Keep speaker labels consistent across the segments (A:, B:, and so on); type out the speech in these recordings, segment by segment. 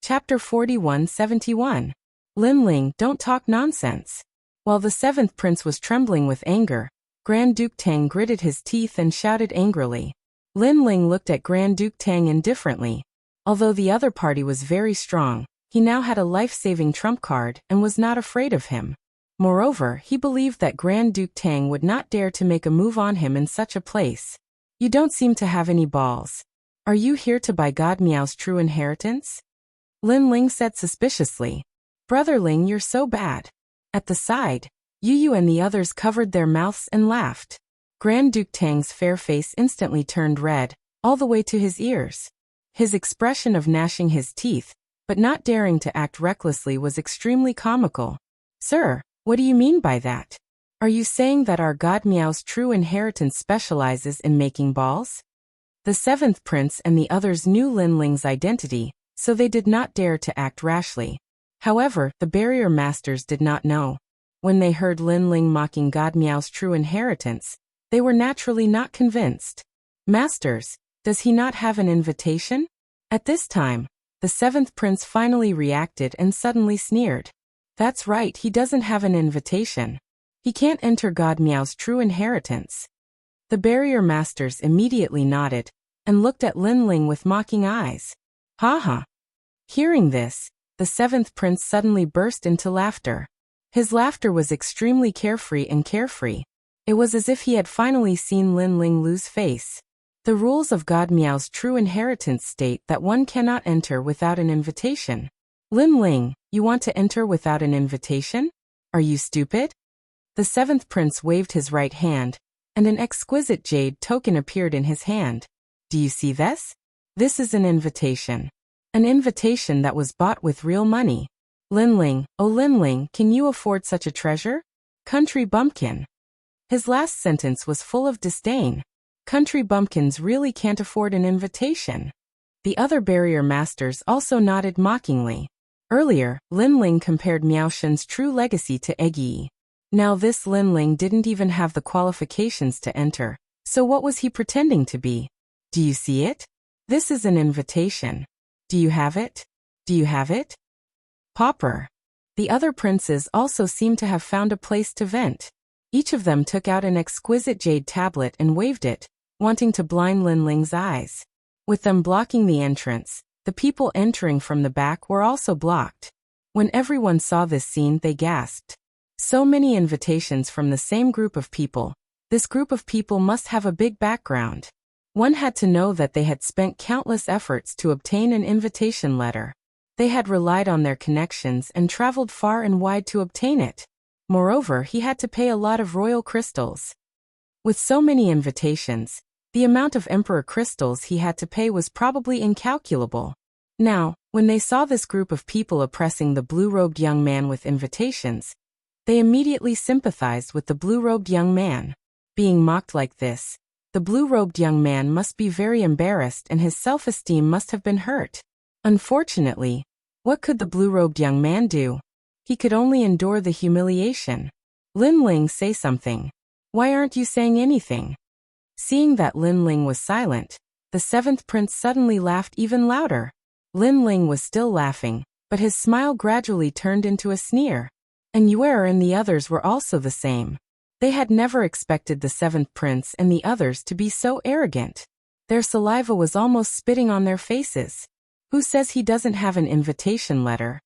A: Chapter 41-71. Linling, don't talk nonsense. While the seventh prince was trembling with anger, Grand Duke Tang gritted his teeth and shouted angrily. Linling looked at Grand Duke Tang indifferently. Although the other party was very strong, he now had a life-saving trump card and was not afraid of him. Moreover, he believed that Grand Duke Tang would not dare to make a move on him in such a place. You don't seem to have any balls. Are you here to buy God Miao's true inheritance? Linling said suspiciously. Brother Ling, you're so bad. At the side, Yu and the others covered their mouths and laughed. Grand Duke Tang's fair face instantly turned red, all the way to his ears. His expression of gnashing his teeth, but not daring to act recklessly, was extremely comical. Sir, what do you mean by that? Are you saying that our God Miao's true inheritance specializes in making balls? The seventh prince and the others knew Linling's identity, so they did not dare to act rashly. However, the barrier masters did not know. When they heard Linling mocking God Miao's true inheritance, they were naturally not convinced. Masters, does he not have an invitation? At this time, the seventh prince finally reacted and suddenly sneered. That's right, he doesn't have an invitation. He can't enter God Miao's true inheritance. The barrier masters immediately nodded and looked at Linling with mocking eyes. Ha ha. Hearing this, the seventh prince suddenly burst into laughter. His laughter was extremely carefree. It was as if he had finally seen Linling lose face. The rules of God Miao's true inheritance state that one cannot enter without an invitation. Linling, you want to enter without an invitation? Are you stupid? The seventh prince waved his right hand, and an exquisite jade token appeared in his hand. Do you see this? This is an invitation. An invitation that was bought with real money. Linling, oh Linling, can you afford such a treasure? Country bumpkin. His last sentence was full of disdain. Country bumpkins really can't afford an invitation. The other barrier masters also nodded mockingly. Earlier, Linling compared Miao Shen's true legacy to Egyi. Now this Linling didn't even have the qualifications to enter, so what was he pretending to be? Do you see it? This is an invitation. Do you have it? Do you have it? Pauper. The other princes also seemed to have found a place to vent. Each of them took out an exquisite jade tablet and waved it, wanting to blind Linling's eyes. With them blocking the entrance, the people entering from the back were also blocked. When everyone saw this scene, they gasped. So many invitations from the same group of people. This group of people must have a big background. One had to know that they had spent countless efforts to obtain an invitation letter. They had relied on their connections and traveled far and wide to obtain it. Moreover, he had to pay a lot of royal crystals. With so many invitations, the amount of emperor crystals he had to pay was probably incalculable. Now, when they saw this group of people oppressing the blue-robed young man with invitations, they immediately sympathized with the blue-robed young man. Being mocked like this, the blue-robed young man must be very embarrassed and his self-esteem must have been hurt. Unfortunately, what could the blue-robed young man do? He could only endure the humiliation. Linling, say something. Why aren't you saying anything? Seeing that Linling was silent, the seventh prince suddenly laughed even louder. Linling was still laughing, but his smile gradually turned into a sneer. And Yuer and the others were also the same. They had never expected the seventh prince and the others to be so arrogant. Their saliva was almost spitting on their faces. Who says he doesn't have an invitation letter?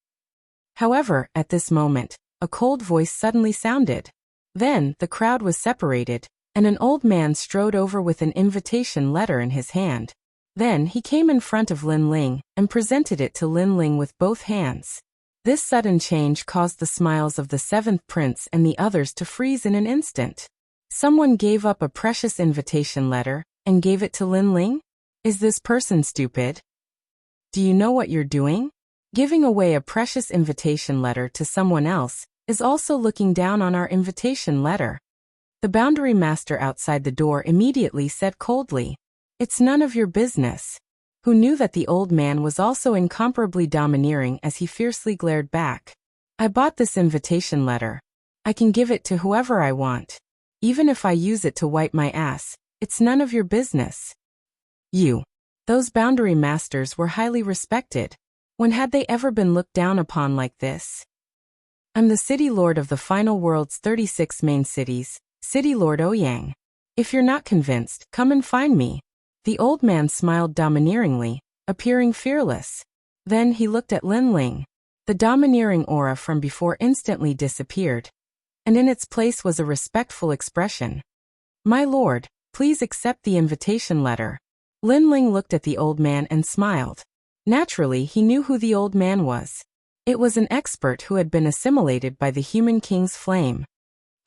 A: However, at this moment, a cold voice suddenly sounded. Then, the crowd was separated, and an old man strode over with an invitation letter in his hand. Then he came in front of Linling and presented it to Linling with both hands. This sudden change caused the smiles of the seventh prince and the others to freeze in an instant. Someone gave up a precious invitation letter and gave it to Linling? Is this person stupid? Do you know what you're doing? Giving away a precious invitation letter to someone else is also looking down on our invitation letter. The boundary master outside the door immediately said coldly, "It's none of your business." Who knew that the old man was also incomparably domineering as he fiercely glared back. "I bought this invitation letter. I can give it to whoever I want. Even if I use it to wipe my ass, it's none of your business." Those boundary masters were highly respected. When had they ever been looked down upon like this? I'm the city lord of the final world's 36 main cities, City Lord Ouyang. If you're not convinced, come and find me. The old man smiled domineeringly, appearing fearless. Then he looked at Lin Ling. The domineering aura from before instantly disappeared, and in its place was a respectful expression. My lord, please accept the invitation letter. Lin Ling looked at the old man and smiled. Naturally, he knew who the old man was. It was an expert who had been assimilated by the human king's flame.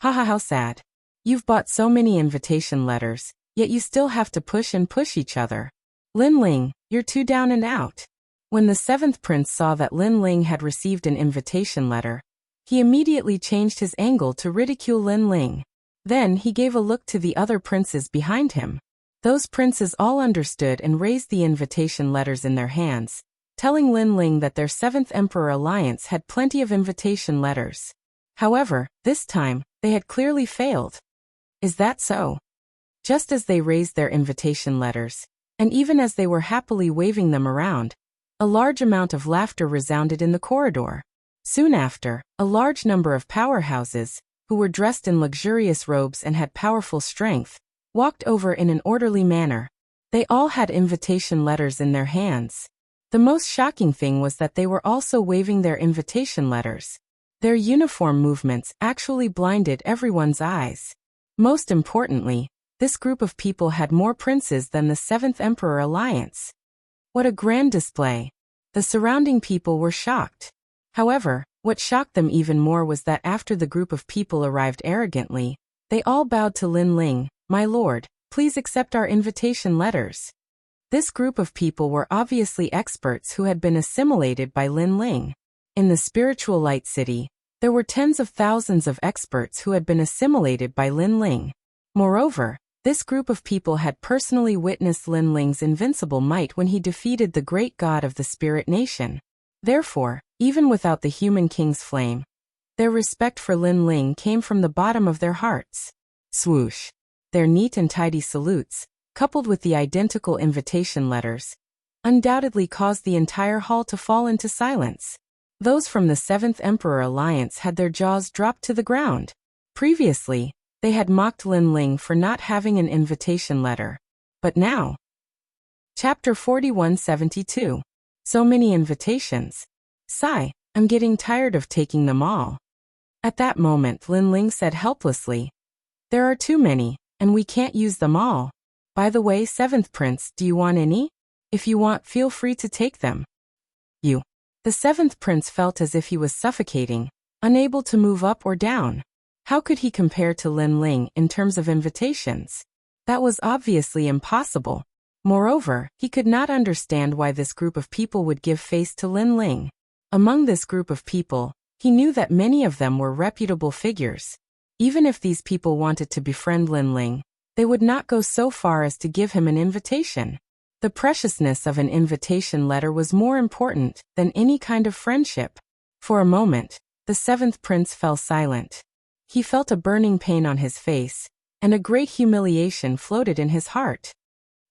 A: Haha, how sad. You've bought so many invitation letters, yet you still have to push and push each other. Lin Ling, you're too down and out. When the seventh prince saw that Lin Ling had received an invitation letter, he immediately changed his angle to ridicule Lin Ling. Then he gave a look to the other princes behind him. Those princes all understood and raised the invitation letters in their hands, telling Lin Ling that their seventh emperor alliance had plenty of invitation letters. However, this time, they had clearly failed. Is that so? Just as they raised their invitation letters, and even as they were happily waving them around, a large amount of laughter resounded in the corridor. Soon after, a large number of powerhouses, who were dressed in luxurious robes and had powerful strength, walked over in an orderly manner. They all had invitation letters in their hands. The most shocking thing was that they were also waving their invitation letters. Their uniform movements actually blinded everyone's eyes. Most importantly, this group of people had more princes than the Seventh Emperor Alliance. What a grand display! The surrounding people were shocked. However, what shocked them even more was that after the group of people arrived arrogantly, they all bowed to Lin Ling. My lord, please accept our invitation letters. This group of people were obviously experts who had been assimilated by Lin Ling. In the spiritual light city, there were tens of thousands of experts who had been assimilated by Lin Ling. Moreover, this group of people had personally witnessed Lin Ling's invincible might when he defeated the great god of the spirit nation. Therefore, even without the human king's flame, their respect for Lin Ling came from the bottom of their hearts. Swoosh! Their neat and tidy salutes, coupled with the identical invitation letters, undoubtedly caused the entire hall to fall into silence. Those from the Seventh Emperor Alliance had their jaws dropped to the ground. Previously, they had mocked Lin Ling for not having an invitation letter. But now... Chapter 4172. So many invitations. Sigh, I'm getting tired of taking them all. At that moment Lin Ling said helplessly, there are too many, and we can't use them all. By the way, seventh prince, do you want any? If you want, feel free to take them. You. The seventh prince felt as if he was suffocating, unable to move up or down. How could he compare to Lin Ling in terms of invitations? That was obviously impossible. Moreover, he could not understand why this group of people would give face to Lin Ling. Among this group of people, he knew that many of them were reputable figures. Even if these people wanted to befriend Lin Ling, they would not go so far as to give him an invitation. The preciousness of an invitation letter was more important than any kind of friendship. For a moment, the seventh prince fell silent. He felt a burning pain on his face, and a great humiliation floated in his heart.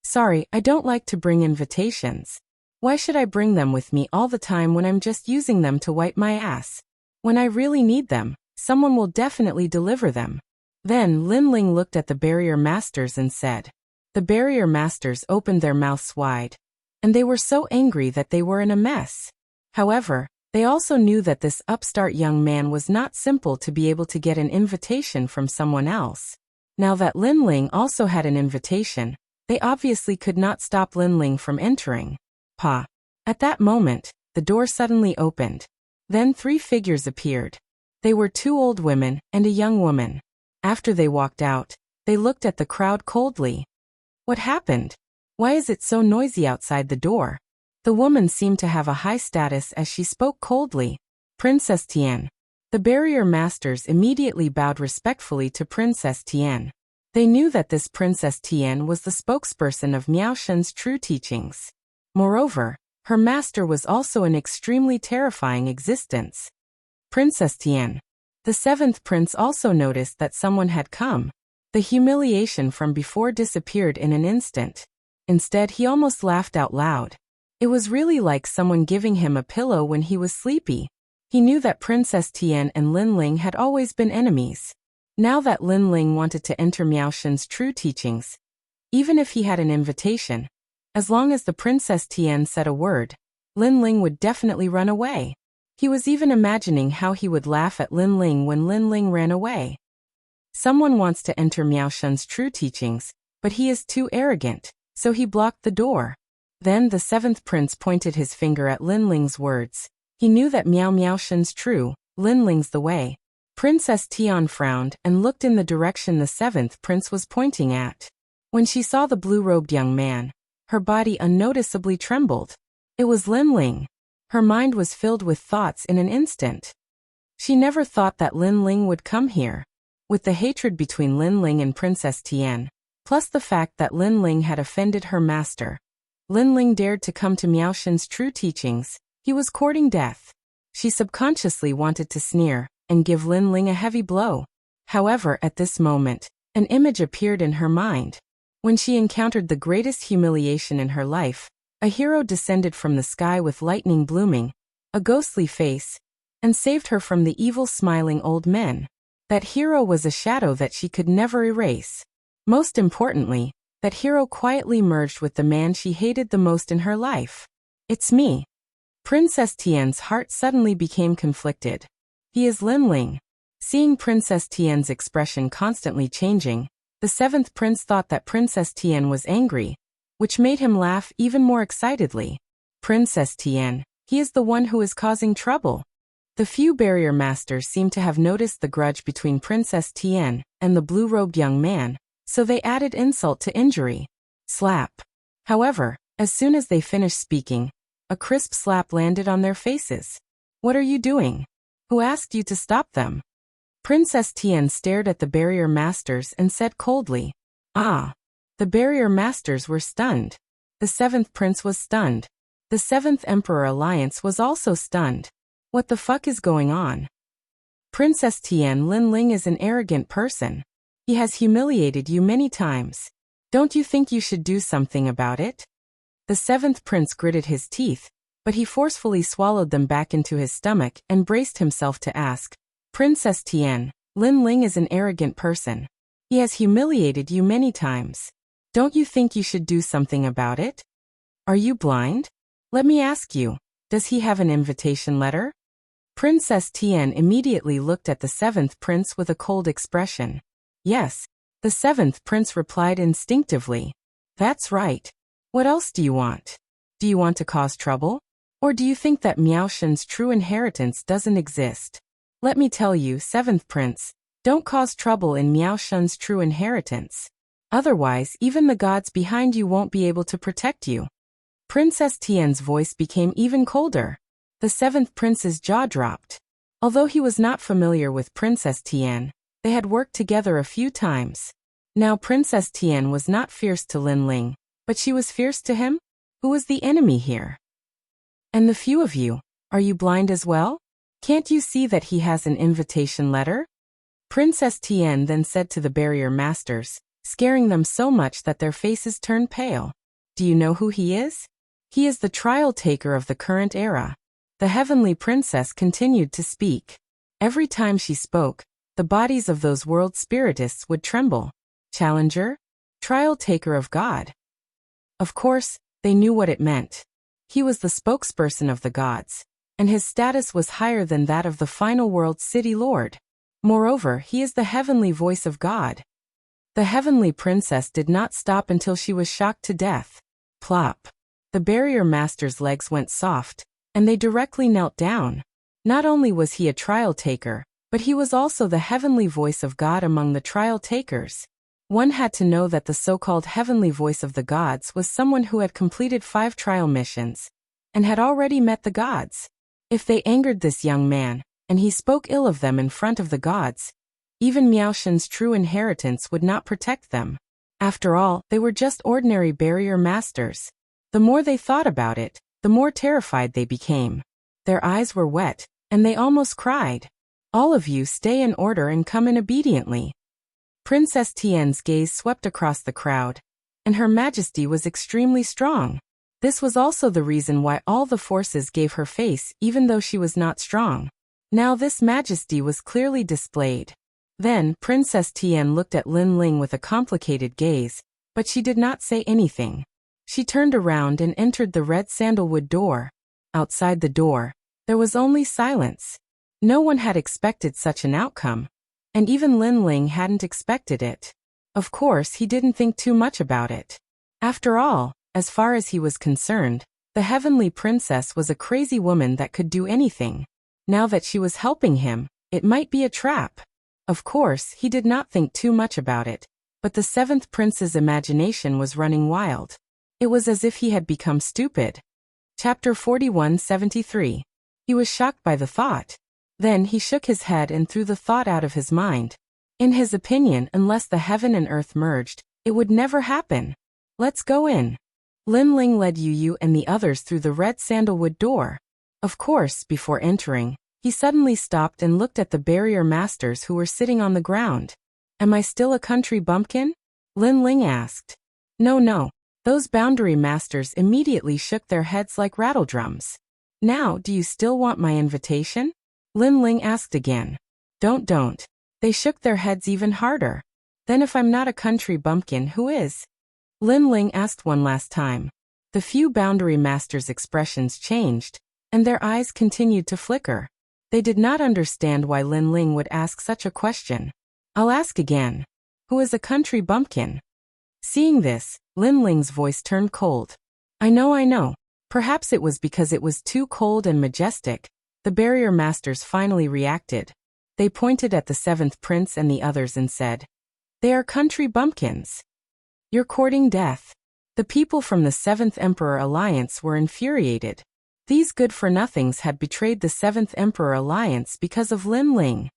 A: Sorry, I don't like to bring invitations. Why should I bring them with me all the time when I'm just using them to wipe my ass? When I really need them, someone will definitely deliver them. Then Lin Ling looked at the barrier masters and said. The barrier masters opened their mouths wide, and they were so angry that they were in a mess. However, they also knew that this upstart young man was not simple to be able to get an invitation from someone else. Now that Lin Ling also had an invitation, they obviously could not stop Lin Ling from entering. Pa. At that moment, the door suddenly opened. Then 3 figures appeared. They were 2 old women and a young woman. After they walked out, they looked at the crowd coldly. What happened? Why is it so noisy outside the door? The woman seemed to have a high status as she spoke coldly. Princess Tian. The barrier masters immediately bowed respectfully to Princess Tian. They knew that this Princess Tian was the spokesperson of Miao Shen's true teachings. Moreover, her master was also an extremely terrifying existence. Princess Tian. The 7th prince also noticed that someone had come. The humiliation from before disappeared in an instant. Instead, he almost laughed out loud. It was really like someone giving him a pillow when he was sleepy. He knew that Princess Tian and Lin Ling had always been enemies. Now that Lin Ling wanted to enter Miao Shen's true teachings, even if he had an invitation, as long as the Princess Tian said a word, Lin Ling would definitely run away. He was even imagining how he would laugh at Lin Ling when Lin Ling ran away. Someone wants to enter Miao Shen's true teachings, but he is too arrogant, so he blocked the door. Then the seventh prince pointed his finger at Lin Ling's words. He knew that Miao Shen's true, Lin Ling's the way. Princess Tian frowned and looked in the direction the seventh prince was pointing at. When she saw the blue-robed young man, her body unnoticeably trembled. It was Lin Ling. Her mind was filled with thoughts in an instant. She never thought that Lin Ling would come here. With the hatred between Lin Ling and Princess Tian, plus the fact that Lin Ling had offended her master, Lin Ling dared to come to Miao Shen's true teachings. He was courting death. She subconsciously wanted to sneer and give Lin Ling a heavy blow. However, at this moment, an image appeared in her mind. When she encountered the greatest humiliation in her life, a hero descended from the sky with lightning blooming, a ghostly face, and saved her from the evil smiling old men. That hero was a shadow that she could never erase. Most importantly, that hero quietly merged with the man she hated the most in her life. It's me. Princess Tian's heart suddenly became conflicted. He is Lin Ling. Seeing Princess Tian's expression constantly changing, the seventh prince thought that Princess Tian was angry, which made him laugh even more excitedly. Princess Tian, he is the one who is causing trouble. The few barrier masters seemed to have noticed the grudge between Princess Tian and the blue-robed young man, so they added insult to injury. Slap. However, as soon as they finished speaking, a crisp slap landed on their faces. What are you doing? Who asked you to stop them? Princess Tian stared at the barrier masters and said coldly. Ah. The barrier masters were stunned. The seventh prince was stunned. The seventh emperor alliance was also stunned. What the fuck is going on? Princess Tian, Lin Ling is an arrogant person. He has humiliated you many times. Don't you think you should do something about it? The seventh prince gritted his teeth, but he forcefully swallowed them back into his stomach and braced himself to ask. Princess Tian, Lin Ling is an arrogant person. He has humiliated you many times. Don't you think you should do something about it? Are you blind? Let me ask you, does he have an invitation letter? Princess Tian immediately looked at the seventh prince with a cold expression. Yes, the seventh prince replied instinctively. That's right. What else do you want? Do you want to cause trouble? Or do you think that Miao Shen's true inheritance doesn't exist? Let me tell you, seventh prince, don't cause trouble in Miao Shen's true inheritance. Otherwise, even the gods behind you won't be able to protect you. Princess Tian's voice became even colder. The seventh prince's jaw dropped. Although he was not familiar with Princess Tian, they had worked together a few times. Now Princess Tian was not fierce to Lin Ling, but she was fierce to him? Who was the enemy here? And the few of you, are you blind as well? Can't you see that he has an invitation letter? Princess Tian then said to the barrier masters, scaring them so much that their faces turned pale. Do you know who he is? He is the trial taker of the current era. The heavenly princess continued to speak. Every time she spoke, the bodies of those world spiritists would tremble. Challenger? Trial taker of God. Of course, they knew what it meant. He was the spokesperson of the gods, and his status was higher than that of the final world city lord. Moreover, he is the heavenly voice of God. The heavenly princess did not stop until she was shocked to death. Plop. The barrier master's legs went soft, and they directly knelt down. Not only was he a trial taker, but he was also the heavenly voice of God among the trial takers. One had to know that the so-called heavenly voice of the gods was someone who had completed 5 trial missions, and had already met the gods. If they angered this young man, and he spoke ill of them in front of the gods, even Miao Shen's true inheritance would not protect them. After all, they were just ordinary barrier masters. The more they thought about it, the more terrified they became. Their eyes were wet, and they almost cried. All of you stay in order and come in obediently. Princess Tian's gaze swept across the crowd, and her majesty was extremely strong. This was also the reason why all the forces gave her face even though she was not strong. Now this majesty was clearly displayed. Then Princess Tian looked at Lin Ling with a complicated gaze, but she did not say anything. She turned around and entered the red sandalwood door. Outside the door, there was only silence. No one had expected such an outcome, and even Lin Ling hadn't expected it. Of course, he didn't think too much about it. After all, as far as he was concerned, the heavenly princess was a crazy woman that could do anything. Now that she was helping him, it might be a trap. Of course, he did not think too much about it, but the seventh prince's imagination was running wild. It was as if he had become stupid. Chapter 41-73. He was shocked by the thought. Then he shook his head and threw the thought out of his mind. In his opinion, unless the heaven and earth merged, it would never happen. Let's go in. Lin Ling led Yu and the others through the red sandalwood door. Of course, before entering, he suddenly stopped and looked at the barrier masters who were sitting on the ground. Am I still a country bumpkin? Lin Ling asked. No. Those boundary masters immediately shook their heads like rattledrums. Now, do you still want my invitation? Lin Ling asked again. Don't. They shook their heads even harder. Then if I'm not a country bumpkin, who is? Lin Ling asked one last time. The few boundary masters' expressions changed, and their eyes continued to flicker. They did not understand why Lin Ling would ask such a question. I'll ask again. Who is a country bumpkin? Seeing this, Lin Ling's voice turned cold. I know. Perhaps it was because it was too cold and majestic. The barrier masters finally reacted. They pointed at the seventh prince and the others and said, They are country bumpkins. You're courting death. The people from the Seventh Emperor Alliance were infuriated. These good-for-nothings had betrayed the Seventh Emperor Alliance because of Lin Ling.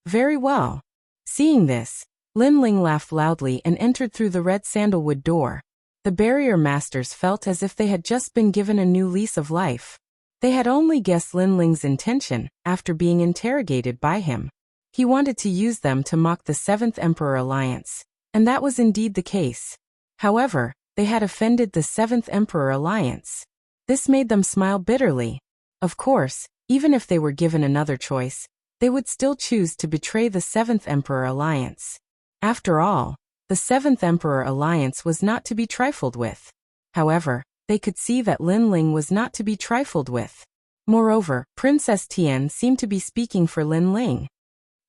A: Very well. Seeing this, Lin Ling laughed loudly and entered through the red sandalwood door. The barrier masters felt as if they had just been given a new lease of life. They had only guessed Lin Ling's intention after being interrogated by him. He wanted to use them to mock the Seventh Emperor Alliance, and that was indeed the case. However, they had offended the Seventh Emperor Alliance. This made them smile bitterly. Of course, even if they were given another choice, they would still choose to betray the Seventh Emperor Alliance. After all, the Seventh Emperor Alliance was not to be trifled with. However, they could see that Lin Ling was not to be trifled with. Moreover, Princess Tian seemed to be speaking for Lin Ling.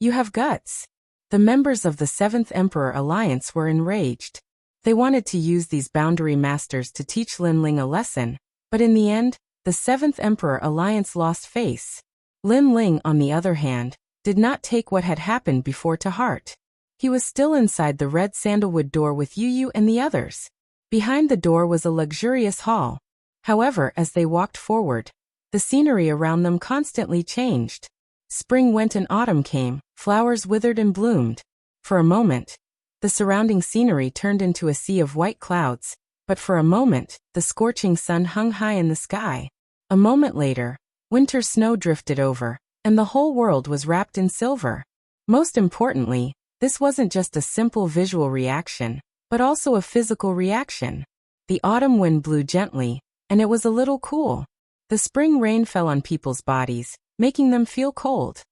A: You have guts. The members of the Seventh Emperor Alliance were enraged. They wanted to use these boundary masters to teach Lin Ling a lesson, but in the end, the Seventh Emperor Alliance lost face. Lin Ling, on the other hand, did not take what had happened before to heart. He was still inside the red sandalwood door with Yu and the others. Behind the door was a luxurious hall. However, as they walked forward, the scenery around them constantly changed. Spring went and autumn came, flowers withered and bloomed. For a moment, the surrounding scenery turned into a sea of white clouds, but for a moment, the scorching sun hung high in the sky. A moment later, winter snow drifted over, and the whole world was wrapped in silver. Most importantly, this wasn't just a simple visual reaction, but also a physical reaction. The autumn wind blew gently, and it was a little cool. The spring rain fell on people's bodies, making them feel cold.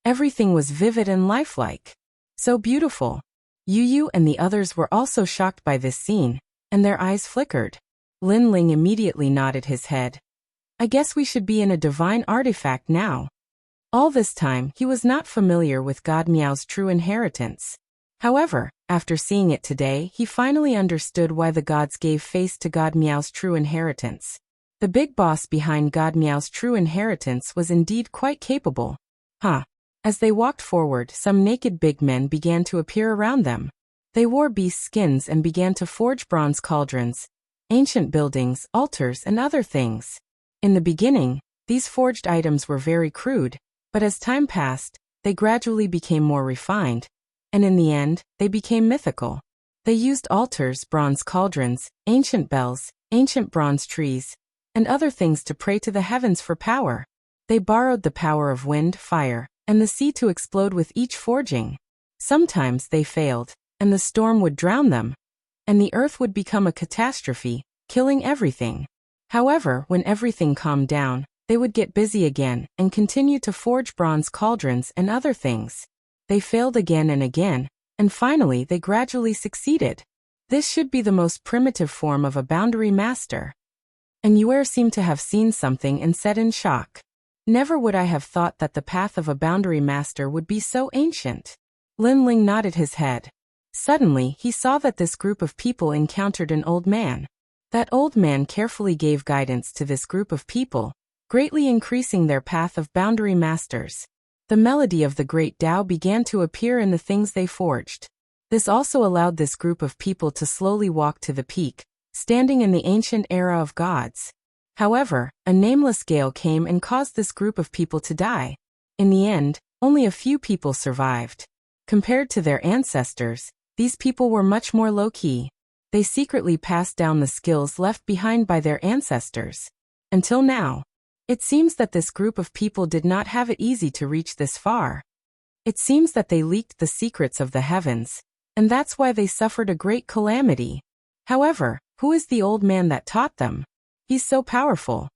A: Everything was vivid and lifelike. So beautiful. Yu and the others were also shocked by this scene, and their eyes flickered. Lin Ling immediately nodded his head. I guess we should be in a divine artifact now. All this time, he was not familiar with God Miao's true inheritance. However, after seeing it today, he finally understood why the gods gave face to God Miao's true inheritance. The big boss behind God Miao's true inheritance was indeed quite capable. As they walked forward, some naked big men began to appear around them. They wore beast skins and began to forge bronze cauldrons, ancient buildings, altars, and other things. In the beginning, these forged items were very crude, but as time passed, they gradually became more refined, and in the end, they became mythical. They used altars, bronze cauldrons, ancient bells, ancient bronze trees, and other things to pray to the heavens for power. They borrowed the power of wind, fire, and the sea to explode with each forging. Sometimes they failed, and the storm would drown them, and the earth would become a catastrophe, killing everything. However, when everything calmed down, they would get busy again and continue to forge bronze cauldrons and other things. They failed again and again, and finally they gradually succeeded. This should be the most primitive form of a boundary master. And Yuer seemed to have seen something and said in shock, "Never would I have thought that the path of a boundary master would be so ancient." Lin Ling nodded his head. Suddenly, he saw that this group of people encountered an old man. That old man carefully gave guidance to this group of people, greatly increasing their path of boundary masters. The melody of the great Tao began to appear in the things they forged. This also allowed this group of people to slowly walk to the peak, standing in the ancient era of gods. However, a nameless gale came and caused this group of people to die. In the end, only a few people survived. Compared to their ancestors, these people were much more low-key. They secretly passed down the skills left behind by their ancestors. Until now, it seems that this group of people did not have it easy to reach this far. It seems that they leaked the secrets of the heavens, and that's why they suffered a great calamity. However, who is the old man that taught them? He's so powerful.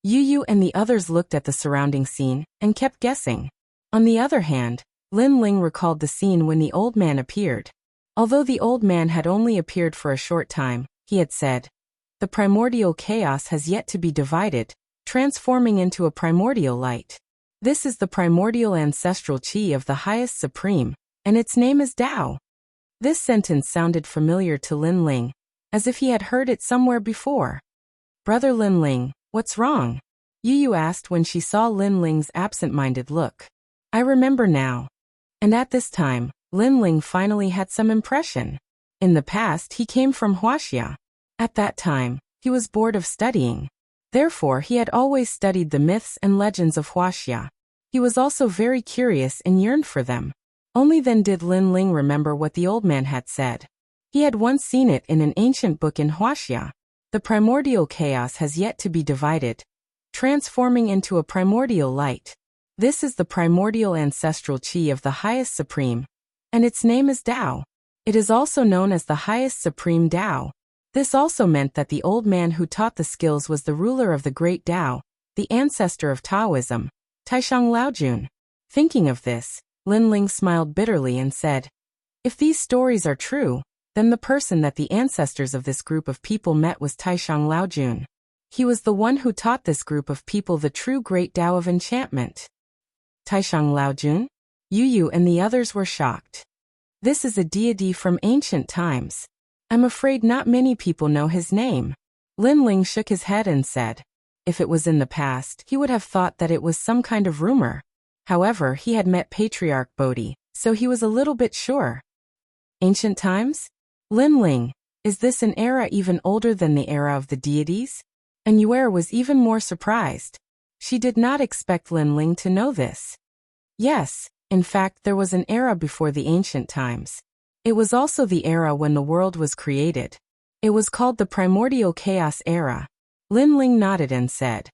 A: Yu and the others looked at the surrounding scene and kept guessing. On the other hand, Lin Ling recalled the scene when the old man appeared. Although the old man had only appeared for a short time, he had said, "The primordial chaos has yet to be divided, transforming into a primordial light. This is the primordial ancestral qi of the highest supreme, and its name is Tao." This sentence sounded familiar to Lin Ling, as if he had heard it somewhere before. "Brother Lin Ling, what's wrong?" Yu asked when she saw Lin Ling's absent-minded look. "I remember now." And at this time, Lin Ling finally had some impression. In the past, he came from Wuxia. At that time, he was bored of studying. Therefore, he had always studied the myths and legends of Wuxia. He was also very curious and yearned for them. Only then did Lin Ling remember what the old man had said. He had once seen it in an ancient book in Wuxia. The primordial chaos has yet to be divided, transforming into a primordial light. This is the primordial ancestral qi of the highest supreme, and its name is Tao. It is also known as the highest supreme Tao. This also meant that the old man who taught the skills was the ruler of the great Tao, the ancestor of Taoism, Taishang Laojun. Thinking of this, Lin Ling smiled bitterly and said, "If these stories are true, then the person that the ancestors of this group of people met was Taishang Laojun. He was the one who taught this group of people the true great Tao of enchantment." Taishang Laojun? Yu and the others were shocked. This is a deity from ancient times. I'm afraid not many people know his name. Lin Ling shook his head and said, if it was in the past, he would have thought that it was some kind of rumor. However, he had met Patriarch Bodhi, so he was a little bit sure. Ancient times? Lin Ling, is this an era even older than the era of the deities? And Yuer was even more surprised. She did not expect Lin Ling to know this. Yes. In fact, there was an era before the ancient times. It was also the era when the world was created. It was called the Primordial Chaos Era. Lin Ling nodded and said,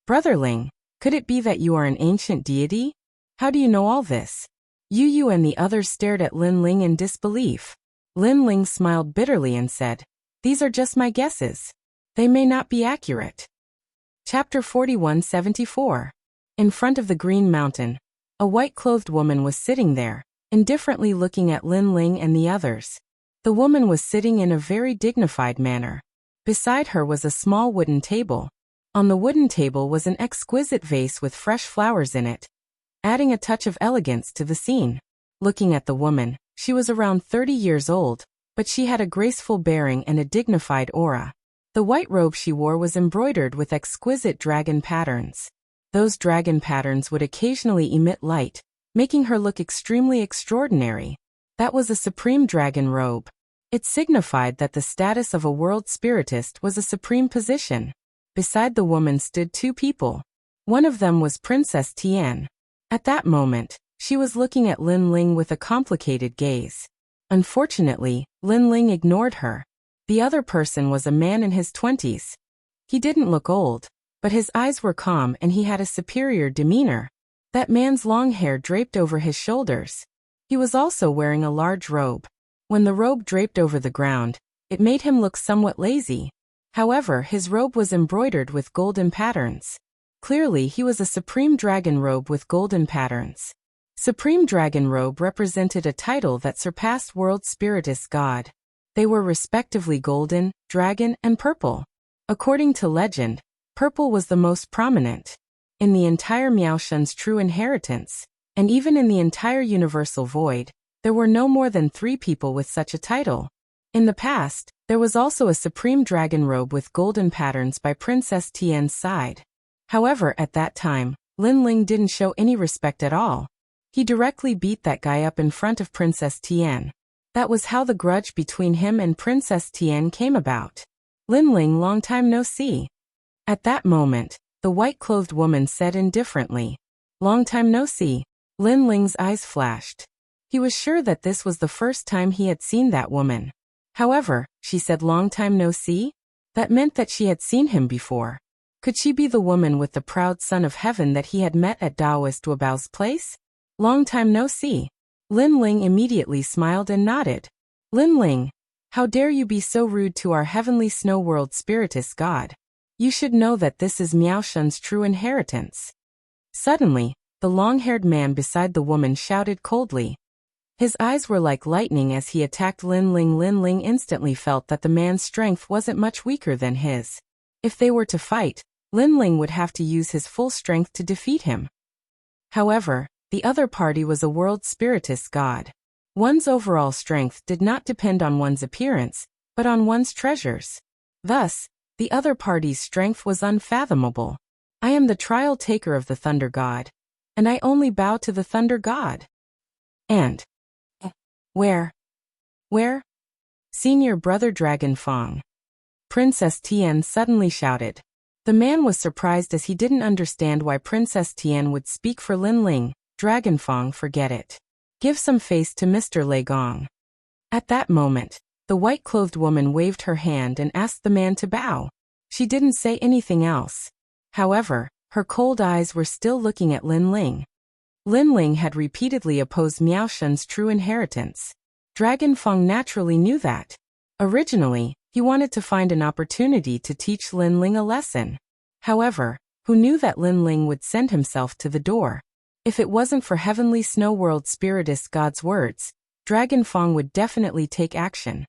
A: "Brother Ling, could it be that you are an ancient deity? How do you know all this?" Yu and the others stared at Lin Ling in disbelief. Lin Ling smiled bitterly and said, "These are just my guesses. They may not be accurate." Chapter 4174. In front of the Green Mountain, a white-clothed woman was sitting there, indifferently looking at Lin Ling and the others. The woman was sitting in a very dignified manner. Beside her was a small wooden table. On the wooden table was an exquisite vase with fresh flowers in it, adding a touch of elegance to the scene. Looking at the woman, she was around 30 years old, but she had a graceful bearing and a dignified aura. The white robe she wore was embroidered with exquisite dragon patterns. Those dragon patterns would occasionally emit light, making her look extremely extraordinary. That was a supreme dragon robe. It signified that the status of a world spiritist was a supreme position. Beside the woman stood two people. One of them was Princess Tian. At that moment, she was looking at Lin Ling with a complicated gaze. Unfortunately, Lin Ling ignored her. The other person was a man in his 20s. He didn't look old, but his eyes were calm and he had a superior demeanor. That man's long hair draped over his shoulders. He was also wearing a large robe. When the robe draped over the ground, it made him look somewhat lazy. However, his robe was embroidered with golden patterns. Clearly, he was a supreme dragon robe with golden patterns. Supreme Dragon Robe represented a title that surpassed World Spiritist God. They were respectively golden, dragon, and purple. According to legend, purple was the most prominent. In the entire Miaoshen's true inheritance, and even in the entire Universal Void, there were no more than 3 people with such a title. In the past, there was also a Supreme Dragon Robe with golden patterns by Princess Tian's side. However, at that time, Lin Ling didn't show any respect at all. He directly beat that guy up in front of Princess Tian. That was how the grudge between him and Princess Tian came about. Lin Ling, long time no see. At that moment, the white-clothed woman said indifferently, "Long time no see." Lin Ling's eyes flashed. He was sure that this was the first time he had seen that woman. However, she said long time no see? That meant that she had seen him before. Could she be the woman with the proud son of heaven that he had met at Taoist Wabao's place? Long time no see. Lin Ling immediately smiled and nodded. Lin Ling, how dare you be so rude to our heavenly snow world spiritist god? You should know that this is Miaoshen's true inheritance. Suddenly, the long-haired man beside the woman shouted coldly. His eyes were like lightning as he attacked Lin Ling. Lin Ling instantly felt that the man's strength wasn't much weaker than his. If they were to fight, Lin Ling would have to use his full strength to defeat him. However, the other party was a world spiritist god. One's overall strength did not depend on one's appearance, but on one's treasures. Thus, the other party's strength was unfathomable. I am the trial taker of the Thunder God, and I only bow to the Thunder God. And where? Senior brother Dragon Fong. Princess Tian suddenly shouted. The man was surprised as he didn't understand why Princess Tian would speak for Lin Ling. Dragon Fong, forget it. Give some face to Mr. Lei Gong. At that moment, the white-clothed woman waved her hand and asked the man to bow. She didn't say anything else. However, her cold eyes were still looking at Lin Ling. Lin Ling had repeatedly opposed Miaoshen's true inheritance. Dragon Fong naturally knew that. Originally, he wanted to find an opportunity to teach Lin Ling a lesson. However, who knew that Lin Ling would send himself to the door? If it wasn't for Heavenly Snow World Spiritist God's words, Dragon Fong would definitely take action.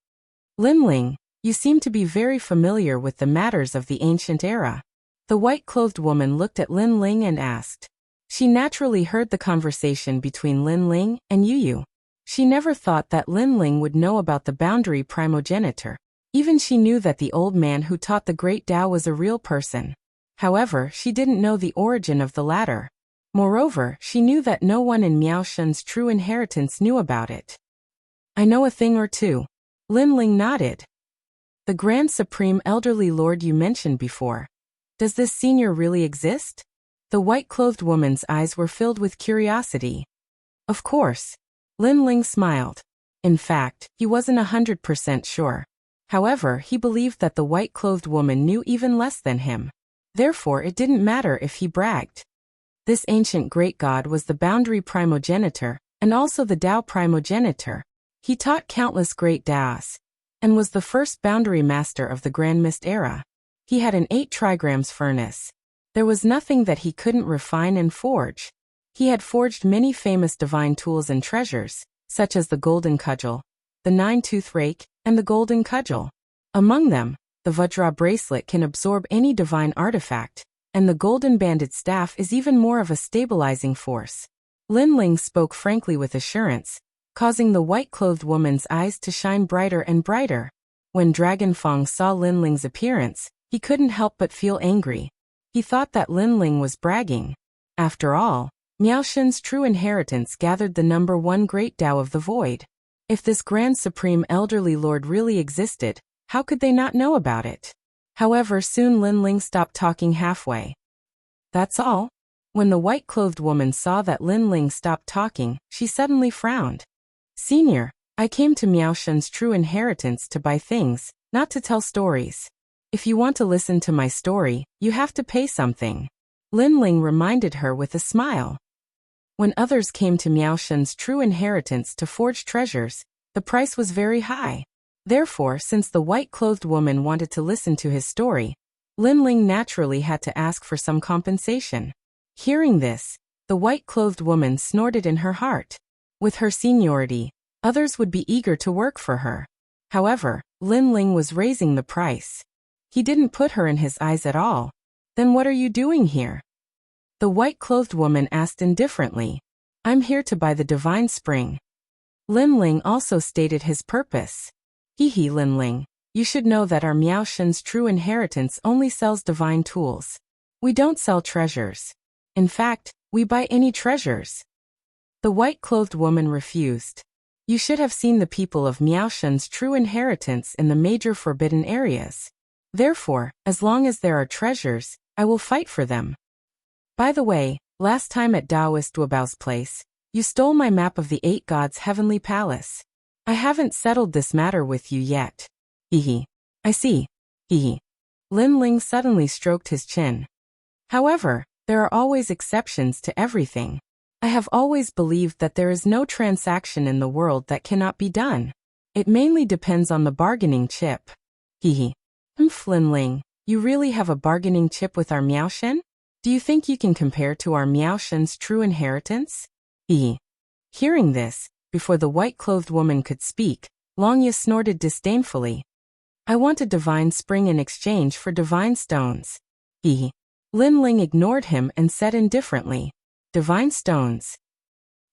A: Lin Ling, you seem to be very familiar with the matters of the ancient era. The white-clothed woman looked at Lin Ling and asked. She naturally heard the conversation between Lin Ling and Yu. She never thought that Lin Ling would know about the boundary primogeniture. Even she knew that the old man who taught the great Tao was a real person. However, she didn't know the origin of the latter. Moreover, she knew that no one in Miaoshen's true inheritance knew about it. I know a thing or two. Lin Ling nodded. The Grand Supreme Elderly Lord you mentioned before. Does this senior really exist? The white-clothed woman's eyes were filled with curiosity. Of course. Lin Ling smiled. In fact, he wasn't 100% sure. However, he believed that the white-clothed woman knew even less than him. Therefore, it didn't matter if he bragged. This ancient great god was the boundary primogenitor, and also the Tao primogenitor. He taught countless great Taos, and was the first boundary master of the Grand Mist era. He had an 8 trigrams furnace. There was nothing that he couldn't refine and forge. He had forged many famous divine tools and treasures, such as the Golden Cudgel, the 9-tooth rake, and the Golden Cudgel. Among them, the Vajra bracelet can absorb any divine artifact, and the Golden Banded Staff is even more of a stabilizing force. Lin Ling spoke frankly with assurance, causing the white-clothed woman's eyes to shine brighter and brighter. When Dragon Fong saw Lin Ling's appearance, he couldn't help but feel angry. He thought that Lin Ling was bragging. After all, Miaoshen's true inheritance gathered the number 1 great Tao of the void. If this Grand Supreme Elderly Lord really existed, how could they not know about it? However, soon Lin Ling stopped talking halfway. That's all. When the white-clothed woman saw that Lin Ling stopped talking, she suddenly frowned. Senior, I came to Miaoshen's true inheritance to buy things, not to tell stories. If you want to listen to my story, you have to pay something. Lin Ling reminded her with a smile. When others came to Miaoshen's true inheritance to forge treasures, the price was very high. Therefore, since the white-clothed woman wanted to listen to his story, Lin Ling naturally had to ask for some compensation. Hearing this, the white-clothed woman snorted in her heart. With her seniority, others would be eager to work for her. However, Lin Ling was raising the price. He didn't put her in his eyes at all. Then what are you doing here? The white-clothed woman asked indifferently. I'm here to buy the divine spring. Lin Ling also stated his purpose. Hee Lin Ling, you should know that our Miao Shen's true inheritance only sells divine tools. We don't sell treasures. In fact, we buy any treasures. The white-clothed woman refused. You should have seen the people of Miao Shen's true inheritance in the major forbidden areas. Therefore, as long as there are treasures, I will fight for them. By the way, last time at Taoist Duobao's place, you stole my map of the 8 gods' heavenly palace. I haven't settled this matter with you yet. I see. Lin Ling suddenly stroked his chin. However, there are always exceptions to everything. I have always believed that there is no transaction in the world that cannot be done. It mainly depends on the bargaining chip. Lin Ling, you really have a bargaining chip with our Miao Shen? Do you think you can compare to our Miao Shen's true inheritance? Hearing this, before the white-clothed woman could speak, Longya snorted disdainfully. I want a divine spring in exchange for divine stones. Lin Ling ignored him and said indifferently, Divine stones.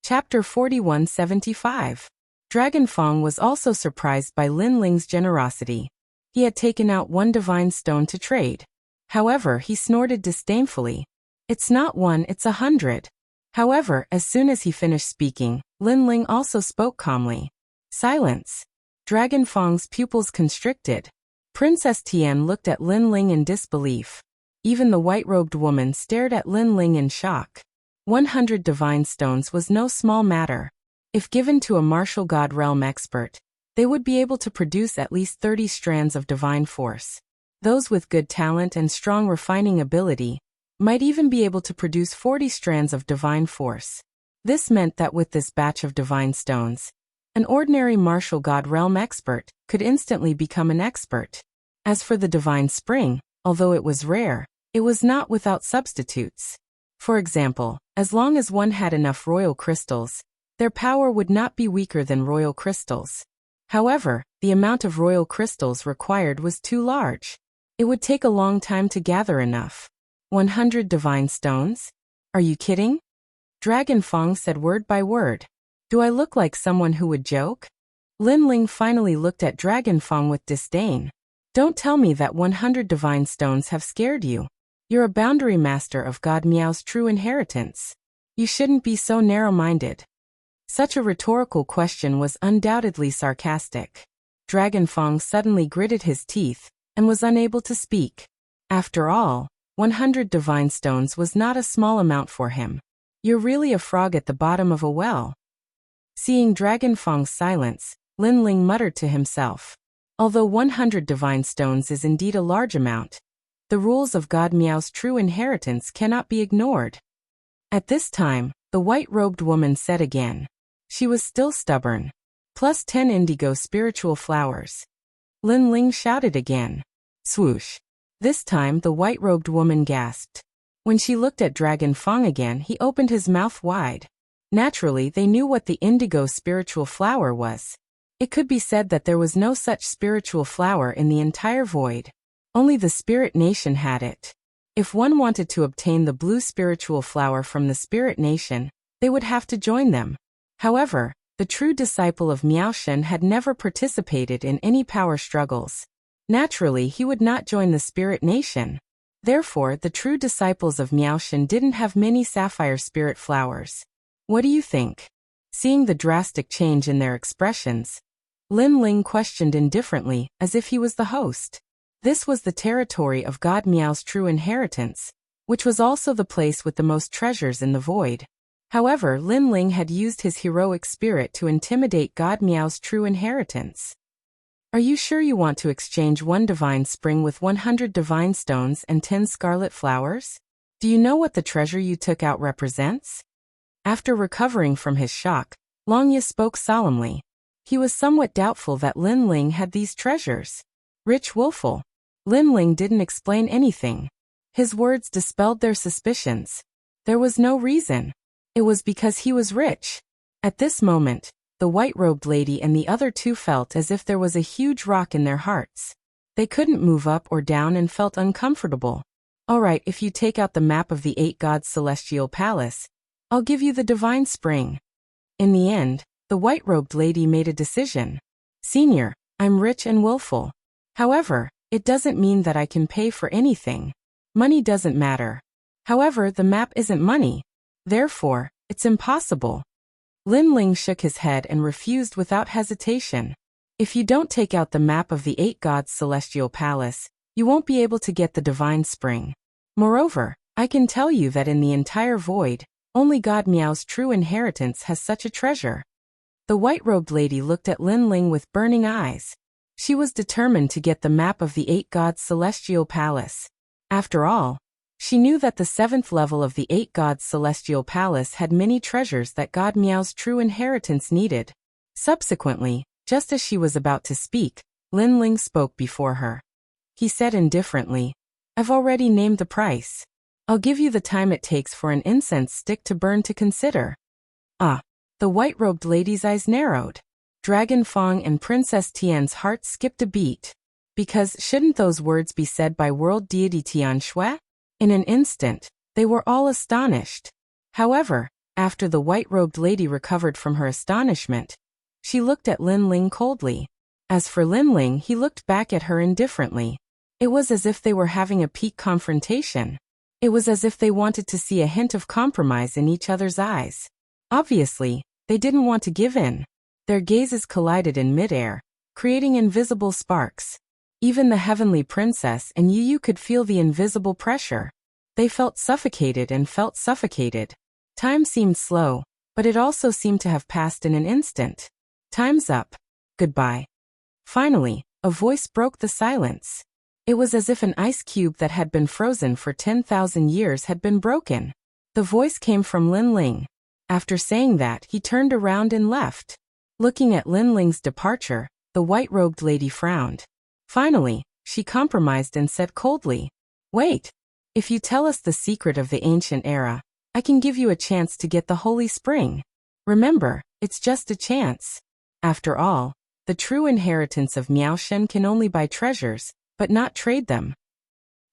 A: Chapter 4175. Dragon Fong was also surprised by Lin Ling's generosity. He had taken out 1 divine stone to trade. However, he snorted disdainfully. It's not 1, it's 100. However, as soon as he finished speaking, Lin Ling also spoke calmly. Silence. Dragon Fong's pupils constricted. Princess Tian looked at Lin Ling in disbelief. Even the white-robed woman stared at Lin Ling in shock. 100 divine stones was no small matter. If given to a martial god realm expert, they would be able to produce at least 30 strands of divine force. Those with good talent and strong refining ability might even be able to produce 40 strands of divine force. This meant that with this batch of divine stones, an ordinary martial god realm expert could instantly become an expert. As for the divine spring, although it was rare, it was not without substitutes. For example, as long as one had enough royal crystals, their power would not be weaker than royal crystals. However, the amount of royal crystals required was too large. It would take a long time to gather enough. 100 divine stones? Are you kidding? Dragon Fong said word by word. Do I look like someone who would joke? Lin Ling finally looked at Dragon Fong with disdain. Don't tell me that 100 divine stones have scared you. You're a boundary master of God Miao's true inheritance. You shouldn't be so narrow-minded. Such a rhetorical question was undoubtedly sarcastic. Dragon Fong suddenly gritted his teeth and was unable to speak. After all, 100 divine stones was not a small amount for him. You're really a frog at the bottom of a well. Seeing Dragon Fong's silence, Lin Ling muttered to himself. Although 100 divine stones is indeed a large amount, the rules of God Miao's true inheritance cannot be ignored. At this time, the white-robed woman said again. She was still stubborn. Plus 10 indigo spiritual flowers. Lin Ling shouted again. Swoosh. This time the white-robed woman gasped. When she looked at Dragon Fong again, he opened his mouth wide. Naturally, they knew what the indigo spiritual flower was. It could be said that there was no such spiritual flower in the entire void. Only the spirit nation had it. If one wanted to obtain the blue spiritual flower from the spirit nation, they would have to join them. However, the true disciple of Miao Shen had never participated in any power struggles. Naturally, he would not join the spirit nation. Therefore, the true disciples of Miao Shen didn't have many sapphire spirit flowers. What do you think? Seeing the drastic change in their expressions, Lin Ling questioned indifferently, as if he was the host. This was the territory of God Miao's true inheritance, which was also the place with the most treasures in the void. However, Lin Ling had used his heroic spirit to intimidate God Miao's true inheritance. Are you sure you want to exchange 1 divine spring with 100 divine stones and 10 scarlet flowers? Do you know what the treasure you took out represents? After recovering from his shock, Longya spoke solemnly. He was somewhat doubtful that Lin Ling had these treasures. Rich willful. Lin Ling didn't explain anything. His words dispelled their suspicions. There was no reason. It was because he was rich. At this moment, the white-robed lady and the other two felt as if there was a huge rock in their hearts. They couldn't move up or down and felt uncomfortable. All right, if you take out the map of the 8 gods' celestial palace, I'll give you the divine spring. In the end, the white-robed lady made a decision. Senior, I'm rich and willful. However, it doesn't mean that I can pay for anything. Money doesn't matter. However, the map isn't money. Therefore, it's impossible. Lin Ling shook his head and refused without hesitation. If you don't take out the map of the 8 gods' celestial palace, you won't be able to get the divine spring. Moreover, I can tell you that in the entire void, only God Miao's true inheritance has such a treasure. The white-robed lady looked at Lin Ling with burning eyes. She was determined to get the map of the 8 gods' celestial palace. After all, she knew that the 7th level of the 8 gods' celestial palace had many treasures that God Miao's true inheritance needed. Subsequently, just as she was about to speak, Lin Ling spoke before her. He said indifferently, I've already named the price. I'll give you the time it takes for an incense stick to burn to consider. Ah. The white-robed lady's eyes narrowed. Dragon Fong and Princess Tian's heart skipped a beat. Because shouldn't those words be said by world deity Tian Shui? In an instant, they were all astonished. However, after the white-robed lady recovered from her astonishment, she looked at Lin Ling coldly. As for Lin Ling, he looked back at her indifferently. It was as if they were having a peak confrontation. It was as if they wanted to see a hint of compromise in each other's eyes. Obviously, they didn't want to give in. Their gazes collided in midair, creating invisible sparks. Even the heavenly princess and Yu could feel the invisible pressure. They felt suffocated and felt suffocated. Time seemed slow, but it also seemed to have passed in an instant. Time's up. Goodbye. Finally, a voice broke the silence. It was as if an ice cube that had been frozen for 10,000 years had been broken. The voice came from Lin Ling. After saying that, he turned around and left. Looking at Lin Ling's departure, the white-robed lady frowned. Finally, she compromised and said coldly, Wait. If you tell us the secret of the ancient era, I can give you a chance to get the holy spring. Remember, it's just a chance. After all, the true inheritance of Miaoshen can only buy treasures, but not trade them.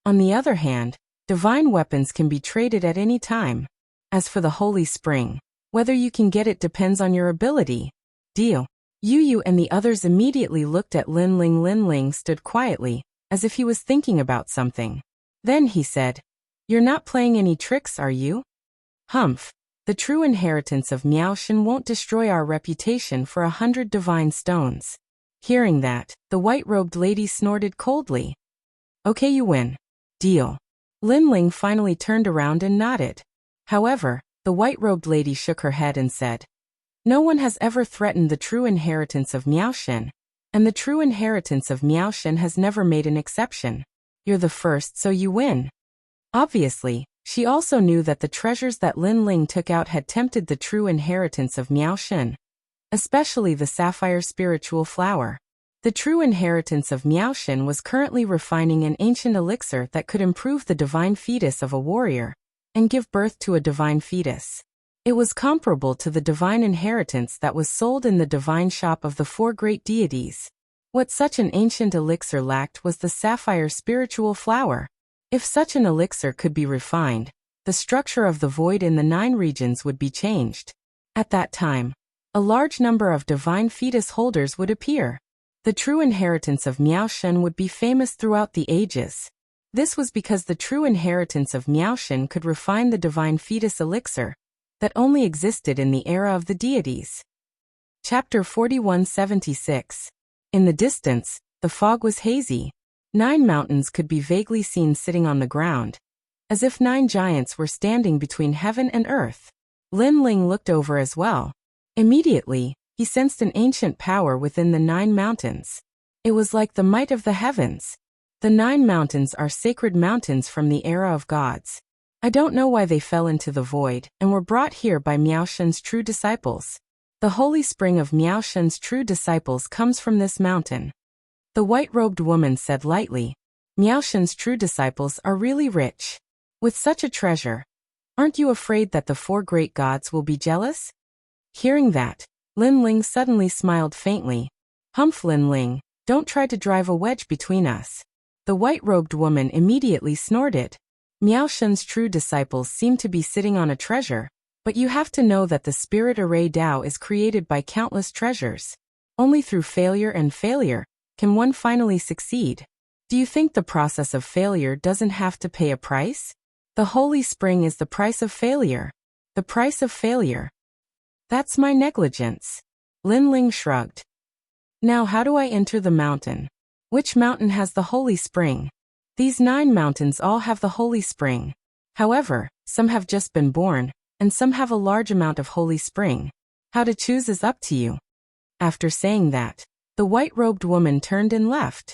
A: On the other hand, divine weapons can be traded at any time. As for the holy spring, whether you can get it depends on your ability. Deal. Yu and the others immediately looked at Lin Ling. Lin Ling stood quietly, as if he was thinking about something. Then he said, You're not playing any tricks, are you? Humph. The true inheritance of Miaoshen won't destroy our reputation for 100 divine stones. Hearing that, the white-robed lady snorted coldly. Okay, you win. Deal. Lin Ling finally turned around and nodded. However, the white-robed lady shook her head and said, No one has ever threatened the true inheritance of Miaoshen, and the true inheritance of Miaoshen has never made an exception. You're the first, so you win. Obviously, she also knew that the treasures that Lin Ling took out had tempted the true inheritance of Miaoshen, especially the sapphire spiritual flower. The true inheritance of Miaoshen was currently refining an ancient elixir that could improve the divine fetus of a warrior and give birth to a divine fetus. It was comparable to the divine inheritance that was sold in the divine shop of the 4 great deities. What such an ancient elixir lacked was the sapphire spiritual flower. If such an elixir could be refined, the structure of the void in the 9 regions would be changed. At that time, a large number of divine fetus holders would appear. The true inheritance of Miaoshen would be famous throughout the ages. This was because the true inheritance of Miaoshen could refine the divine fetus elixir that only existed in the era of the deities. Chapter 4176. In the distance, the fog was hazy. 9 mountains could be vaguely seen sitting on the ground, as if 9 giants were standing between heaven and earth. Lin Ling looked over as well. Immediately, he sensed an ancient power within the 9 mountains. It was like the might of the heavens. The 9 mountains are sacred mountains from the era of gods. I don't know why they fell into the void and were brought here by Miaoshen's true disciples. The holy spring of Miaoshen's true disciples comes from this mountain. The white-robed woman said lightly, Miaoshen's true disciples are really rich. With such a treasure, aren't you afraid that the 4 great gods will be jealous? Hearing that, Lin Ling suddenly smiled faintly. Humph, Lin Ling, don't try to drive a wedge between us. The white-robed woman immediately snorted. Miaoshen's true disciples seem to be sitting on a treasure, but you have to know that the spirit array Tao is created by countless treasures. Only through failure and failure can one finally succeed. Do you think the process of failure doesn't have to pay a price? The holy spring is the price of failure. The price of failure. That's my negligence. Lin Ling shrugged. Now how do I enter the mountain? Which mountain has the holy spring? These 9 mountains all have the holy spring. However, some have just been born, and some have a large amount of holy spring. How to choose is up to you. After saying that, the white-robed woman turned and left.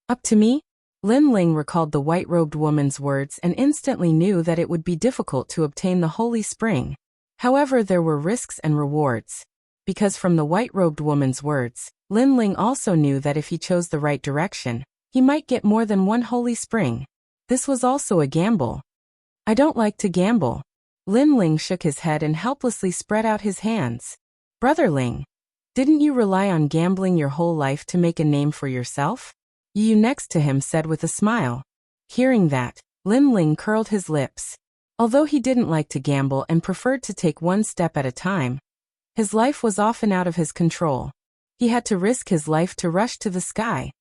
A: Up to me? Lin Ling recalled the white-robed woman's words and instantly knew that it would be difficult to obtain the holy spring. However, there were risks and rewards. Because from the white-robed woman's words, Lin Ling also knew that if he chose the right direction, he might get more than 1 holy spring. This was also a gamble. I don't like to gamble. Lin Ling shook his head and helplessly spread out his hands. Brother Ling, didn't you rely on gambling your whole life to make a name for yourself? Yu next to him said with a smile. Hearing that, Lin Ling curled his lips. Although he didn't like to gamble and preferred to take one step at a time, his life was often out of his control. He had to risk his life to rush to the sky,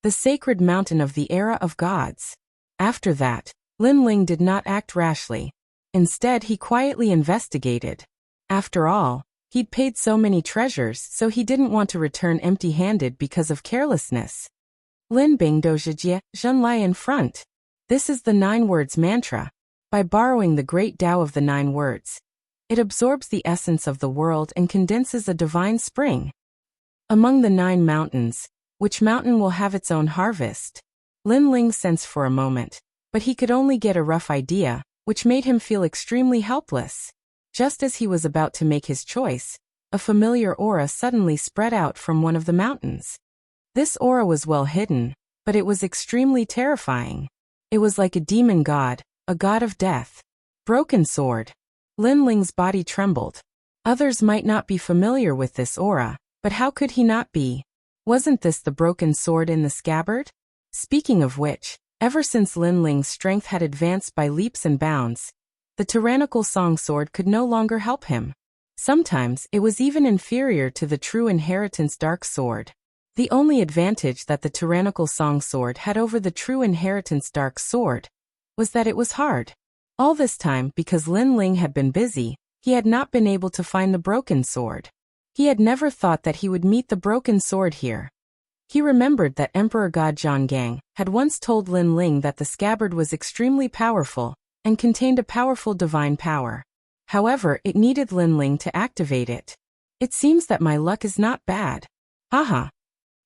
A: the sacred mountain of the era of gods. After that, Lin Ling did not act rashly. Instead, he quietly investigated. After all, he'd paid so many treasures, so he didn't want to return empty-handed because of carelessness. Lin Bing Do Zhijie, Zhen Lai in front. This is the 9 words mantra. By borrowing the great Tao of the 9 words, it absorbs the essence of the world and condenses a divine spring. Among the 9 mountains, which mountain will have its own harvest? Lin Ling sensed for a moment, but he could only get a rough idea, which made him feel extremely helpless. Just as he was about to make his choice, a familiar aura suddenly spread out from one of the mountains. This aura was well hidden, but it was extremely terrifying. It was like a demon god, a god of death. Broken sword. Lin Ling's body trembled. Others might not be familiar with this aura, but how could he not be? Wasn't this the broken sword in the scabbard? Speaking of which, ever since Lin Ling's strength had advanced by leaps and bounds, the tyrannical song sword could no longer help him. Sometimes it was even inferior to the true inheritance dark sword. The only advantage that the tyrannical song sword had over the true inheritance dark sword was that it was hard. All this time, because Lin Ling had been busy, he had not been able to find the broken sword. He had never thought that he would meet the broken sword here. He remembered that Emperor God Zhonggang had once told Lin Ling that the scabbard was extremely powerful and contained a powerful divine power. However, it needed Lin Ling to activate it. It seems that my luck is not bad. Haha.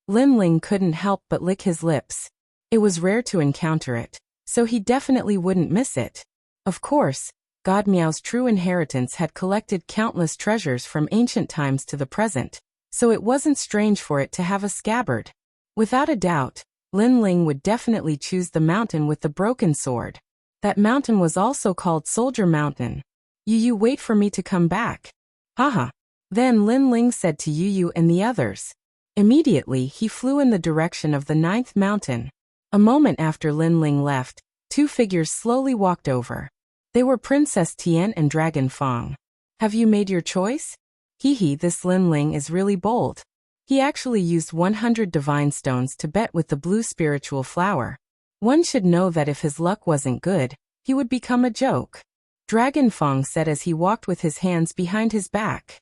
A: Lin Ling couldn't help but lick his lips. It was rare to encounter it, so he definitely wouldn't miss it. Of course, God Miao's true inheritance had collected countless treasures from ancient times to the present, so it wasn't strange for it to have a scabbard. Without a doubt, Lin Ling would definitely choose the mountain with the broken sword. That mountain was also called Soldier Mountain. Yu, wait for me to come back. Haha. Then Lin Ling said to Yu and the others. Immediately, he flew in the direction of the 9th mountain. A moment after Lin Ling left, 2 figures slowly walked over. They were Princess Tian and Dragon Fong. Have you made your choice? Hehe, this Lin Ling is really bold. He actually used 100 divine stones to bet with the blue spiritual flower. One should know that if his luck wasn't good, he would become a joke. Dragon Fong said as he walked with his hands behind his back.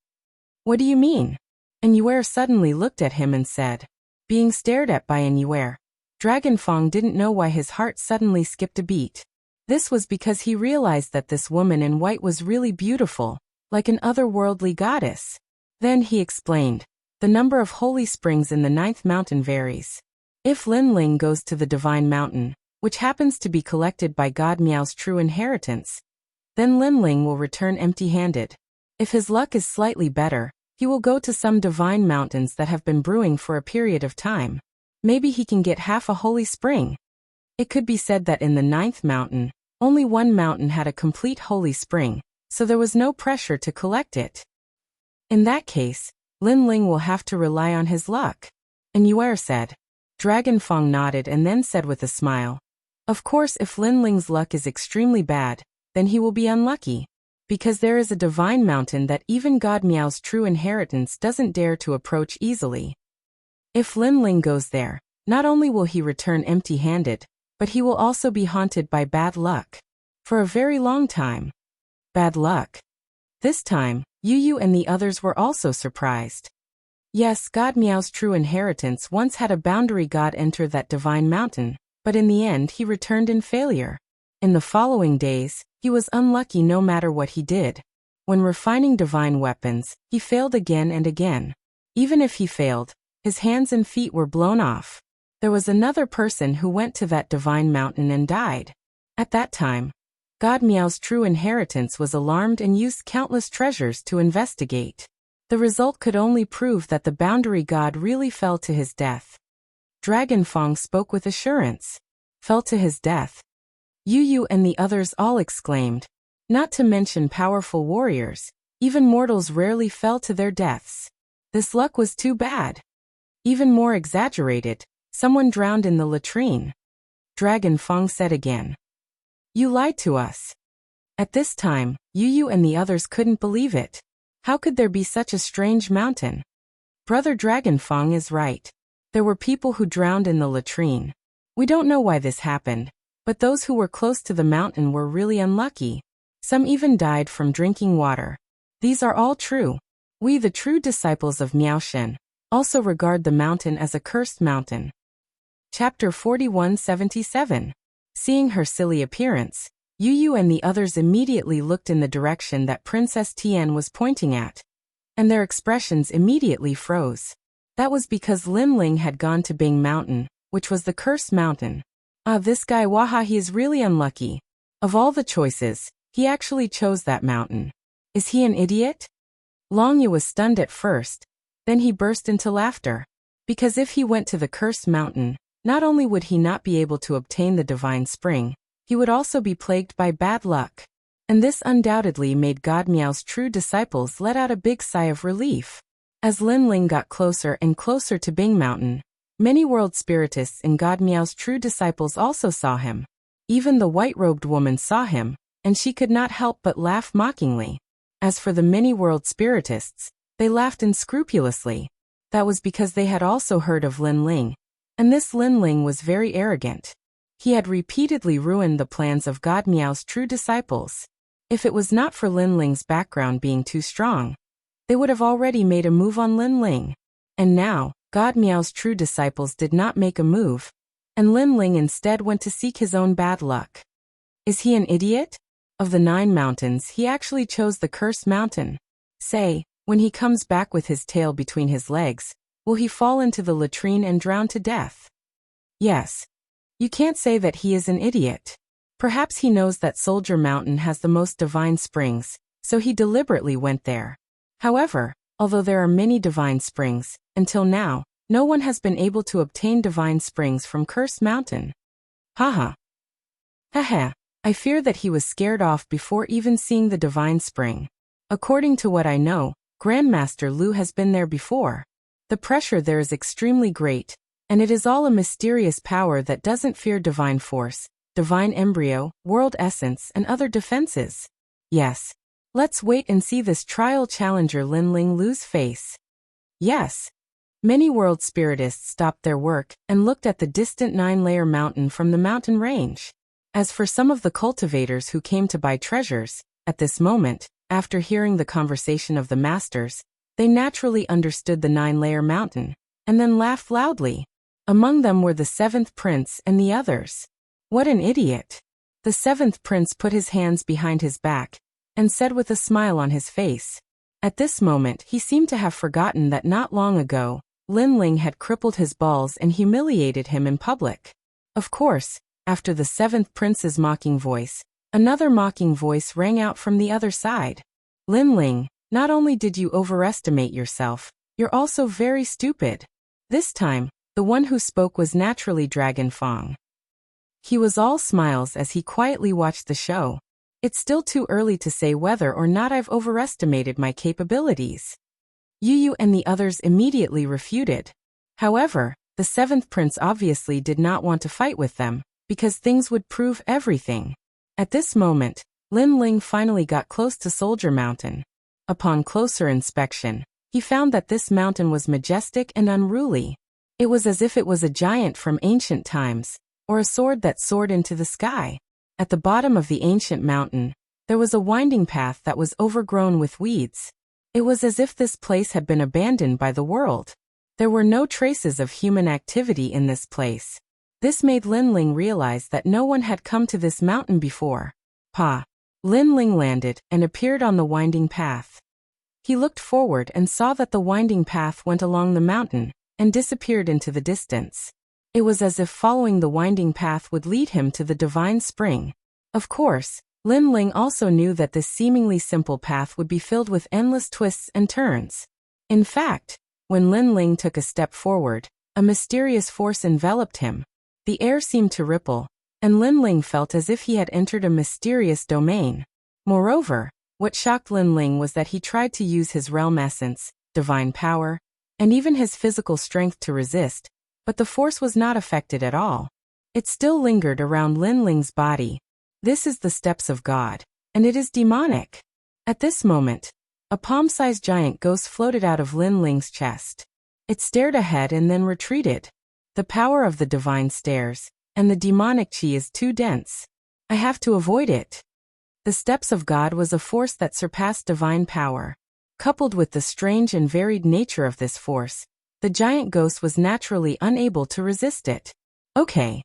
A: What do you mean? And Yuer suddenly looked at him and said, being stared at by An Yuer. Dragon Fong didn't know why his heart suddenly skipped a beat. This was because he realized that this woman in white was really beautiful, like an otherworldly goddess. Then he explained, the number of holy springs in the 9th mountain varies. If Lin Ling goes to the divine mountain, which happens to be collected by God Miao's true inheritance, then Lin Ling will return empty-handed. If his luck is slightly better, He will go to some divine mountains that have been brewing for a period of time. Maybe he can get half a holy spring. It could be said that in the 9th mountain, only one mountain had a complete holy spring, so there was no pressure to collect it. In that case, Lin Ling will have to rely on his luck. And Yuer said. Dragon Fong nodded and then said with a smile. Of course, if Lin Ling's luck is extremely bad, then he will be unlucky. Because there is a divine mountain that even God Miao's true inheritance doesn't dare to approach easily. If Lin Ling goes there, not only will he return empty-handed, but he will also be haunted by bad luck. For a very long time. Bad luck. This time, Yu and the others were also surprised. Yes, God Miao's true inheritance once had a boundary god enter that divine mountain, but in the end he returned in failure. In the following days, he was unlucky no matter what he did. When refining divine weapons, he failed again and again. Even if he failed, his hands and feet were blown off. There was another person who went to that divine mountain and died. At that time, God Miao's true inheritance was alarmed and used countless treasures to investigate. The result could only prove that the boundary god really fell to his death. Dragon Fong spoke with assurance. Fell to his death. Yu and the others all exclaimed. Not to mention powerful warriors, even mortals rarely fell to their deaths. This luck was too bad. Even more exaggerated, someone drowned in the latrine. Dragon Fong said again. You lied to us. At this time, Yu and the others couldn't believe it. How could there be such a strange mountain? Brother Dragon Fong is right. There were people who drowned in the latrine. We don't know why this happened, but those who were close to the mountain were really unlucky. Some even died from drinking water. These are all true. We, the true disciples of Miaoshen, also regard the mountain as a cursed mountain. Chapter 4177. Seeing her silly appearance, Yu and the others immediately looked in the direction that Princess Tian was pointing at. And their expressions immediately froze. That was because Lin Ling had gone to Bing Mountain, which was the cursed mountain. This guy Waha, he is really unlucky. Of all the choices, he actually chose that mountain. Is he an idiot? Longyu was stunned at first, then he burst into laughter. Because if he went to the cursed mountain, not only would he not be able to obtain the divine spring, he would also be plagued by bad luck. And this undoubtedly made God Miao's true disciples let out a big sigh of relief. As Lin Ling got closer and closer to Bing Mountain, many world spiritists and God Miao's true disciples also saw him. Even the white-robed woman saw him, and she could not help but laugh mockingly. As for the many world spiritists, they laughed unscrupulously. That was because they had also heard of Lin Ling. And this Lin Ling was very arrogant. He had repeatedly ruined the plans of God Miao's true disciples. If it was not for Lin Ling's background being too strong, they would have already made a move on Lin Ling. And now, God Miao's true disciples did not make a move, and Lin Ling instead went to seek his own bad luck. Is he an idiot? Of the 9 mountains, he actually chose the cursed mountain. Say, when he comes back with his tail between his legs, will he fall into the latrine and drown to death? Yes. You can't say that he is an idiot. Perhaps he knows that Soldier Mountain has the most divine springs, so he deliberately went there. However, although there are many divine springs, until now, no one has been able to obtain divine springs from Cursed Mountain. Haha. Haha. I fear that he was scared off before even seeing the divine spring. According to what I know, Grandmaster Lu has been there before. The pressure there is extremely great, and it is all a mysterious power that doesn't fear divine force, divine embryo, world essence, and other defenses. Yes. Let's wait and see this trial challenger Lin Ling Lu's face. Yes. Many world spiritists stopped their work and looked at the distant 9-layer mountain from the mountain range. As for some of the cultivators who came to buy treasures, at this moment, after hearing the conversation of the masters, they naturally understood the 9-layer mountain, and then laughed loudly. Among them were the 7th prince and the others. What an idiot! The 7th prince put his hands behind his back, and said with a smile on his face. At this moment he seemed to have forgotten that not long ago, Lin Ling had crippled his balls and humiliated him in public. Of course, after the 7th prince's mocking voice, another mocking voice rang out from the other side. Lin Ling, Not only did you overestimate yourself, you're also very stupid. This time, the one who spoke was naturally Dragon Fong. He was all smiles as he quietly watched the show. It's still too early to say whether or not I've overestimated my capabilities. Yu and the others immediately refuted. However, the seventh prince obviously did not want to fight with them, because things would prove everything. At this moment, Lin Ling finally got close to Soldier Mountain. Upon closer inspection, he found that this mountain was majestic and unruly. It was as if it was a giant from ancient times, or a sword that soared into the sky. At the bottom of the ancient mountain, there was a winding path that was overgrown with weeds. It was as if this place had been abandoned by the world. There were no traces of human activity in this place. This made Lin Ling realize that no one had come to this mountain before. Lin Ling landed and appeared on the winding path. He looked forward and saw that the winding path went along the mountain and disappeared into the distance. It was as if following the winding path would lead him to the divine spring. Of course, Lin Ling also knew that this seemingly simple path would be filled with endless twists and turns. In fact, when Lin Ling took a step forward, a mysterious force enveloped him. The air seemed to ripple, and Lin Ling felt as if he had entered a mysterious domain. Moreover, what shocked Lin Ling was that he tried to use his realm essence, divine power, and even his physical strength to resist, but the force was not affected at all. It still lingered around Lin Ling's body. This is the steps of God, and it is demonic. At this moment, a palm-sized giant ghost floated out of Lin Ling's chest. It stared ahead and then retreated. The power of the divine stares, and the demonic chi is too dense. I have to avoid it. The steps of God was a force that surpassed divine power. Coupled with the strange and varied nature of this force, the giant ghost was naturally unable to resist it. Okay.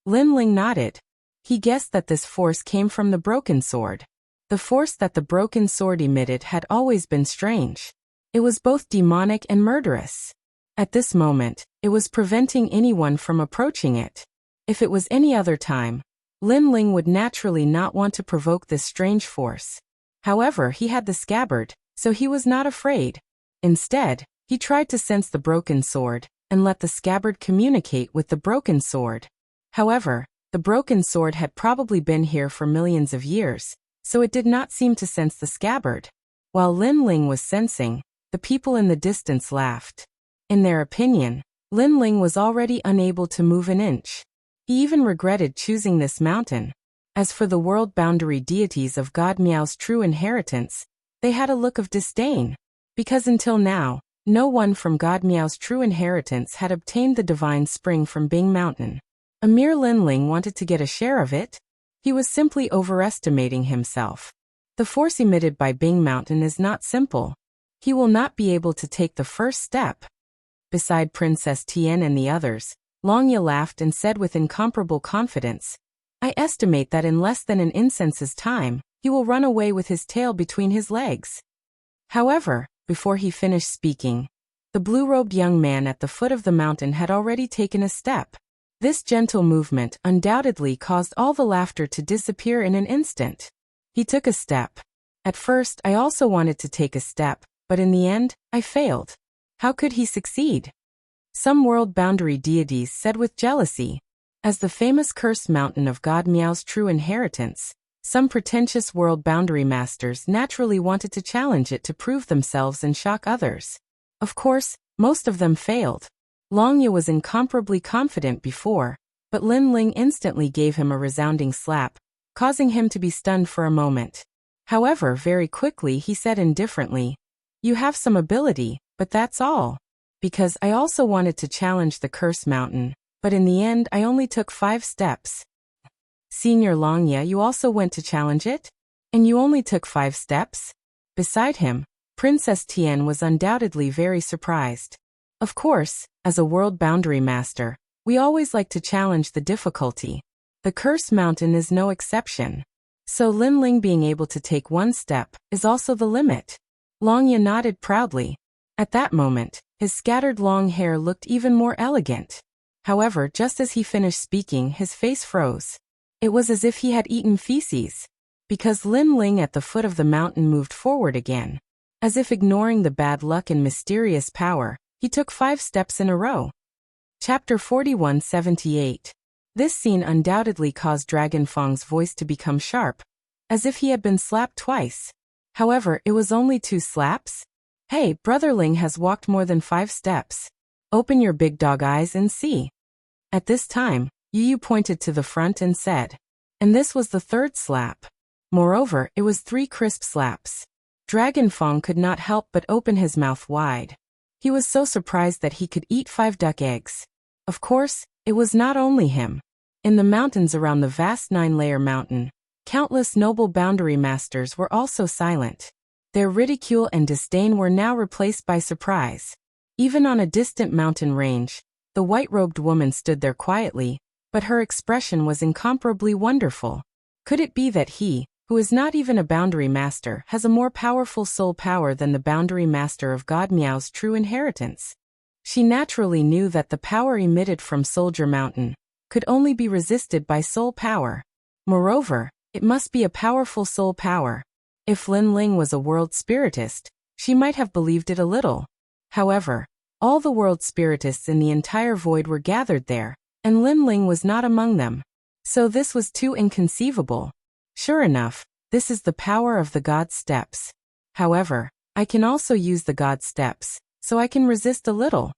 A: Lin Ling nodded. He guessed that this force came from the broken sword. The force that the broken sword emitted had always been strange. It was both demonic and murderous. At this moment, it was preventing anyone from approaching it. If it was any other time, Lin Ling would naturally not want to provoke this strange force. However, he had the scabbard, so he was not afraid. Instead, he tried to sense the broken sword, and let the scabbard communicate with the broken sword. However, the broken sword had probably been here for millions of years, so it did not seem to sense the scabbard. While Lin Ling was sensing, the people in the distance laughed. In their opinion, Lin Ling was already unable to move an inch. He even regretted choosing this mountain. As for the world boundary deities of God Miao's true inheritance, they had a look of disdain. Because until now, no one from God Miao's true inheritance had obtained the divine spring from Bing Mountain. A mere Lin Ling wanted to get a share of it. He was simply overestimating himself. The force emitted by Bing Mountain is not simple. He will not be able to take the first step. Beside Princess Tian and the others, Longya laughed and said with incomparable confidence, I estimate that in less than an incense's time, he will run away with his tail between his legs. However, before he finished speaking, the blue-robed young man at the foot of the mountain had already taken a step. This gentle movement undoubtedly caused all the laughter to disappear in an instant. He took a step. At first, I also wanted to take a step, but in the end, I failed. How could he succeed? Some world boundary deities said with jealousy. As the famous cursed mountain of God Miao's true inheritance, some pretentious world boundary masters naturally wanted to challenge it to prove themselves and shock others. Of course, most of them failed. Longya was incomparably confident before, but Lin Ling instantly gave him a resounding slap, causing him to be stunned for a moment. However, very quickly he said indifferently, You have some ability, but that's all. Because I also wanted to challenge the cursed mountain, but in the end I only took 5 steps. Senior Longya, you also went to challenge it? And you only took 5 steps? Beside him, Princess Tian was undoubtedly very surprised. Of course, as a world boundary master, we always like to challenge the difficulty. The cursed mountain is no exception. So Lin Ling being able to take 1 step is also the limit. Longya nodded proudly. At that moment, his scattered long hair looked even more elegant. However, just as he finished speaking, his face froze. It was as if he had eaten feces. Because Lin Ling at the foot of the mountain moved forward again. As if ignoring the bad luck and mysterious power, he took 5 steps in a row. Chapter 4178. This scene undoubtedly caused Dragon Fang's voice to become sharp, as if he had been slapped twice. However, it was only 2 slaps. Hey, Brother Ling has walked more than 5 steps. Open your big dog eyes and see. At this time, Yu pointed to the front and said. And this was the 3rd slap. Moreover, it was 3 crisp slaps. Dragon Fang could not help but open his mouth wide. He was so surprised that he could eat 5 duck eggs. Of course, it was not only him. In the mountains around the vast 9-layer mountain, countless noble boundary masters were also silent. Their ridicule and disdain were now replaced by surprise. Even on a distant mountain range, the white-robed woman stood there quietly, but her expression was incomparably wonderful. Could it be that he, who is not even a boundary master, has a more powerful soul power than the boundary master of God Miao's true inheritance? She naturally knew that the power emitted from Soldier Mountain could only be resisted by soul power. Moreover, it must be a powerful soul power. If Lin Ling was a world spiritist, she might have believed it a little. However, all the world spiritists in the entire void were gathered there, and Lin Ling was not among them. So this was too inconceivable. Sure enough, this is the power of the God Steps. However, I can also use the God Steps, so I can resist a little.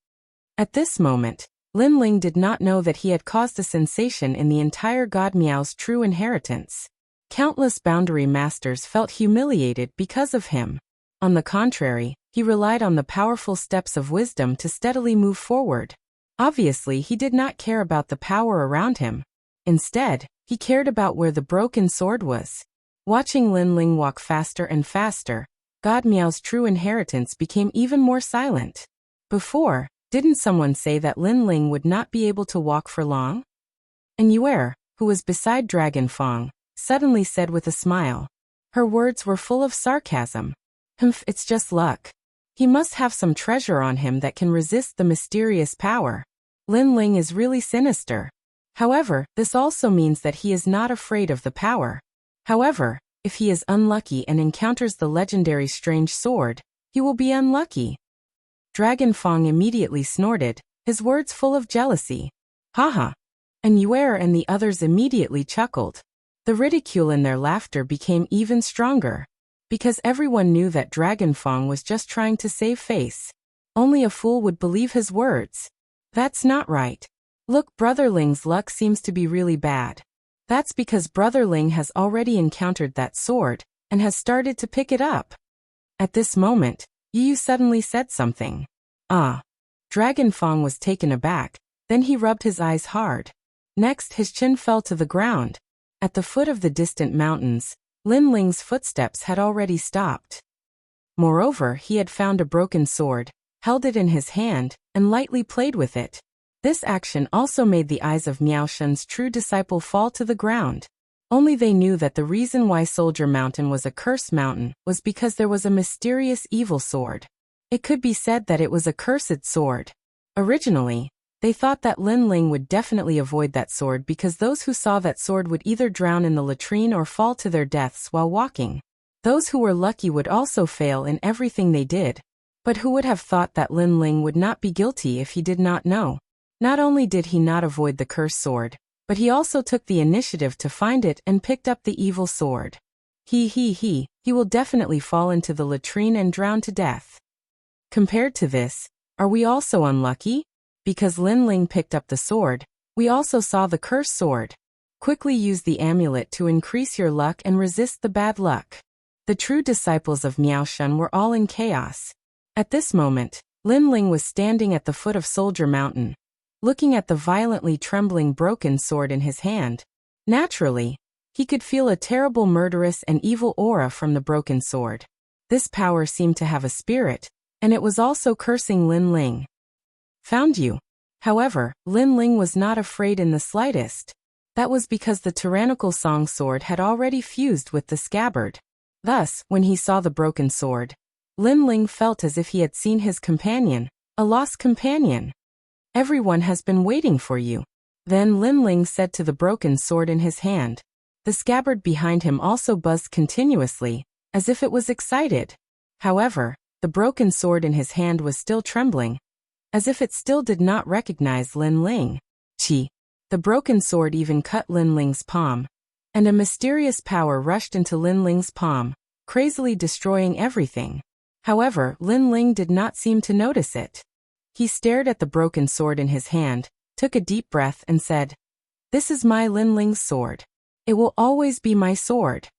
A: At this moment, Lin Ling did not know that he had caused a sensation in the entire God Miao's true inheritance. Countless boundary masters felt humiliated because of him. On the contrary, he relied on the powerful steps of wisdom to steadily move forward. Obviously, he did not care about the power around him. Instead, he cared about where the broken sword was. Watching Lin Ling walk faster and faster, God Miao's true inheritance became even more silent. Before, didn't someone say that Lin Ling would not be able to walk for long? And Yuer, who was beside Dragon Fang, suddenly said with a smile. Her words were full of sarcasm. Humph, it's just luck. He must have some treasure on him that can resist the mysterious power. Lin Ling is really sinister. However, this also means that he is not afraid of the power. However, if he is unlucky and encounters the legendary strange sword, he will be unlucky. Dragon Fang immediately snorted, his words full of jealousy. Haha. And Yuer and the others immediately chuckled. The ridicule in their laughter became even stronger. Because everyone knew that Dragon Fang was just trying to save face. Only a fool would believe his words. That's not right. Look, Brother Ling's luck seems to be really bad. That's because Brother Ling has already encountered that sword, and has started to pick it up. At this moment, Yu suddenly said something. Ah. Dragon Fang was taken aback, then he rubbed his eyes hard. Next his chin fell to the ground. At the foot of the distant mountains, Lin Ling's footsteps had already stopped. Moreover, he had found a broken sword, held it in his hand, and lightly played with it. This action also made the eyes of Miao Shen's true disciple fall to the ground. Only they knew that the reason why Soldier Mountain was a cursed mountain was because there was a mysterious evil sword. It could be said that it was a cursed sword. Originally, they thought that Lin Ling would definitely avoid that sword because those who saw that sword would either drown in the latrine or fall to their deaths while walking. Those who were lucky would also fail in everything they did. But who would have thought that Lin Ling would not be guilty if he did not know? Not only did he not avoid the cursed sword, but he also took the initiative to find it and picked up the evil sword. He will definitely fall into the latrine and drown to death. Compared to this, are we also unlucky? Because Lin Ling picked up the sword, we also saw the cursed sword. Quickly use the amulet to increase your luck and resist the bad luck. The true disciples of Miao Shen were all in chaos. At this moment, Lin Ling was standing at the foot of Soldier Mountain, looking at the violently trembling broken sword in his hand. Naturally, he could feel a terrible murderous and evil aura from the broken sword. This power seemed to have a spirit, and it was also cursing Lin Ling. Found you. However, Lin Ling was not afraid in the slightest. That was because the tyrannical song sword had already fused with the scabbard. Thus, when he saw the broken sword, Lin Ling felt as if he had seen his companion, a lost companion. Everyone has been waiting for you. Then Lin Ling said to the broken sword in his hand. The scabbard behind him also buzzed continuously, as if it was excited. However, the broken sword in his hand was still trembling, as if it still did not recognize Lin Ling. The broken sword even cut Lin Ling's palm, and a mysterious power rushed into Lin Ling's palm, crazily destroying everything. However, Lin Ling did not seem to notice it. He stared at the broken sword in his hand, took a deep breath and said, "This is my Lin Ling's sword. It will always be my sword."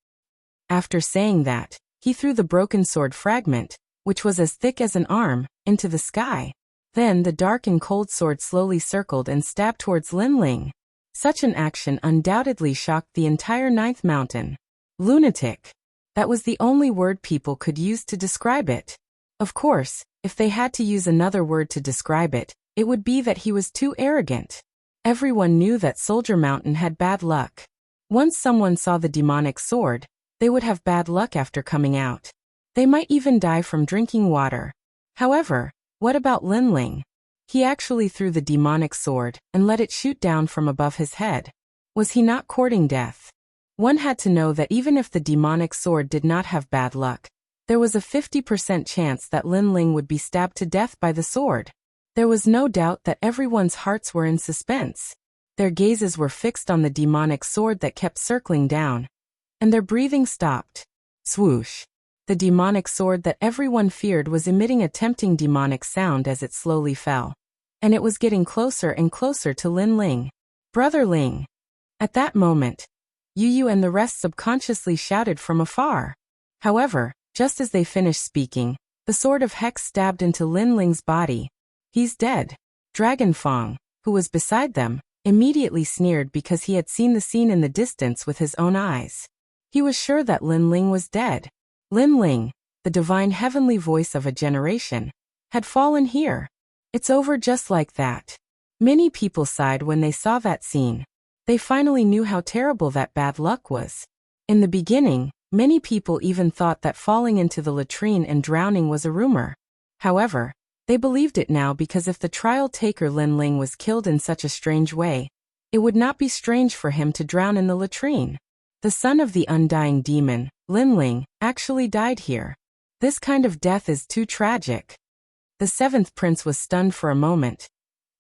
A: After saying that, he threw the broken sword fragment, which was as thick as an arm, into the sky. Then the dark and cold sword slowly circled and stabbed towards Lin Ling. Such an action undoubtedly shocked the entire Ninth Mountain. Lunatic. That was the only word people could use to describe it. Of course, if they had to use another word to describe it, it would be that he was too arrogant. Everyone knew that Soldier Mountain had bad luck. Once someone saw the demonic sword, they would have bad luck after coming out. They might even die from drinking water. However, what about Lin Ling? He actually threw the demonic sword and let it shoot down from above his head. Was he not courting death? One had to know that even if the demonic sword did not have bad luck, there was a 50% chance that Lin Ling would be stabbed to death by the sword. There was no doubt that everyone's hearts were in suspense. Their gazes were fixed on the demonic sword that kept circling down, and their breathing stopped. Swoosh! The demonic sword that everyone feared was emitting a tempting demonic sound as it slowly fell. And it was getting closer and closer to Lin Ling. "Brother Ling!" At that moment, Yu and the rest subconsciously shouted from afar. However, just as they finished speaking, the sword of Hex stabbed into Lin Ling's body. "He's dead." Dragon Fong, who was beside them, immediately sneered because he had seen the scene in the distance with his own eyes. He was sure that Lin Ling was dead. Lin Ling, the divine heavenly voice of a generation, had fallen here. It's over just like that. Many people sighed when they saw that scene. They finally knew how terrible that bad luck was. In the beginning, many people even thought that falling into the latrine and drowning was a rumor. However, they believed it now because if the trial taker Lin Ling was killed in such a strange way, it would not be strange for him to drown in the latrine. The son of the undying demon, Lin Ling, actually died here. This kind of death is too tragic. The seventh prince was stunned for a moment,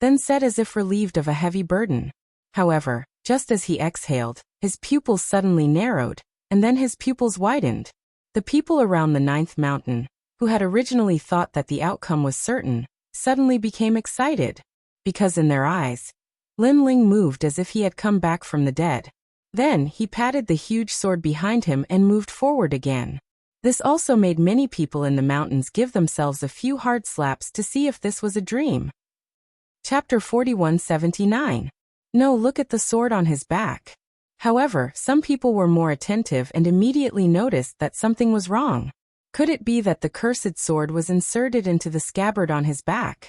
A: then said as if relieved of a heavy burden. However, just as he exhaled, his pupils suddenly narrowed, and then his pupils widened. The people around the Ninth Mountain, who had originally thought that the outcome was certain, suddenly became excited. Because in their eyes, Lin Ling moved as if he had come back from the dead. Then he patted the huge sword behind him and moved forward again. This also made many people in the mountains give themselves a few hard slaps to see if this was a dream. Chapter 4179. No, look at the sword on his back. However, some people were more attentive and immediately noticed that something was wrong. Could it be that the cursed sword was inserted into the scabbard on his back?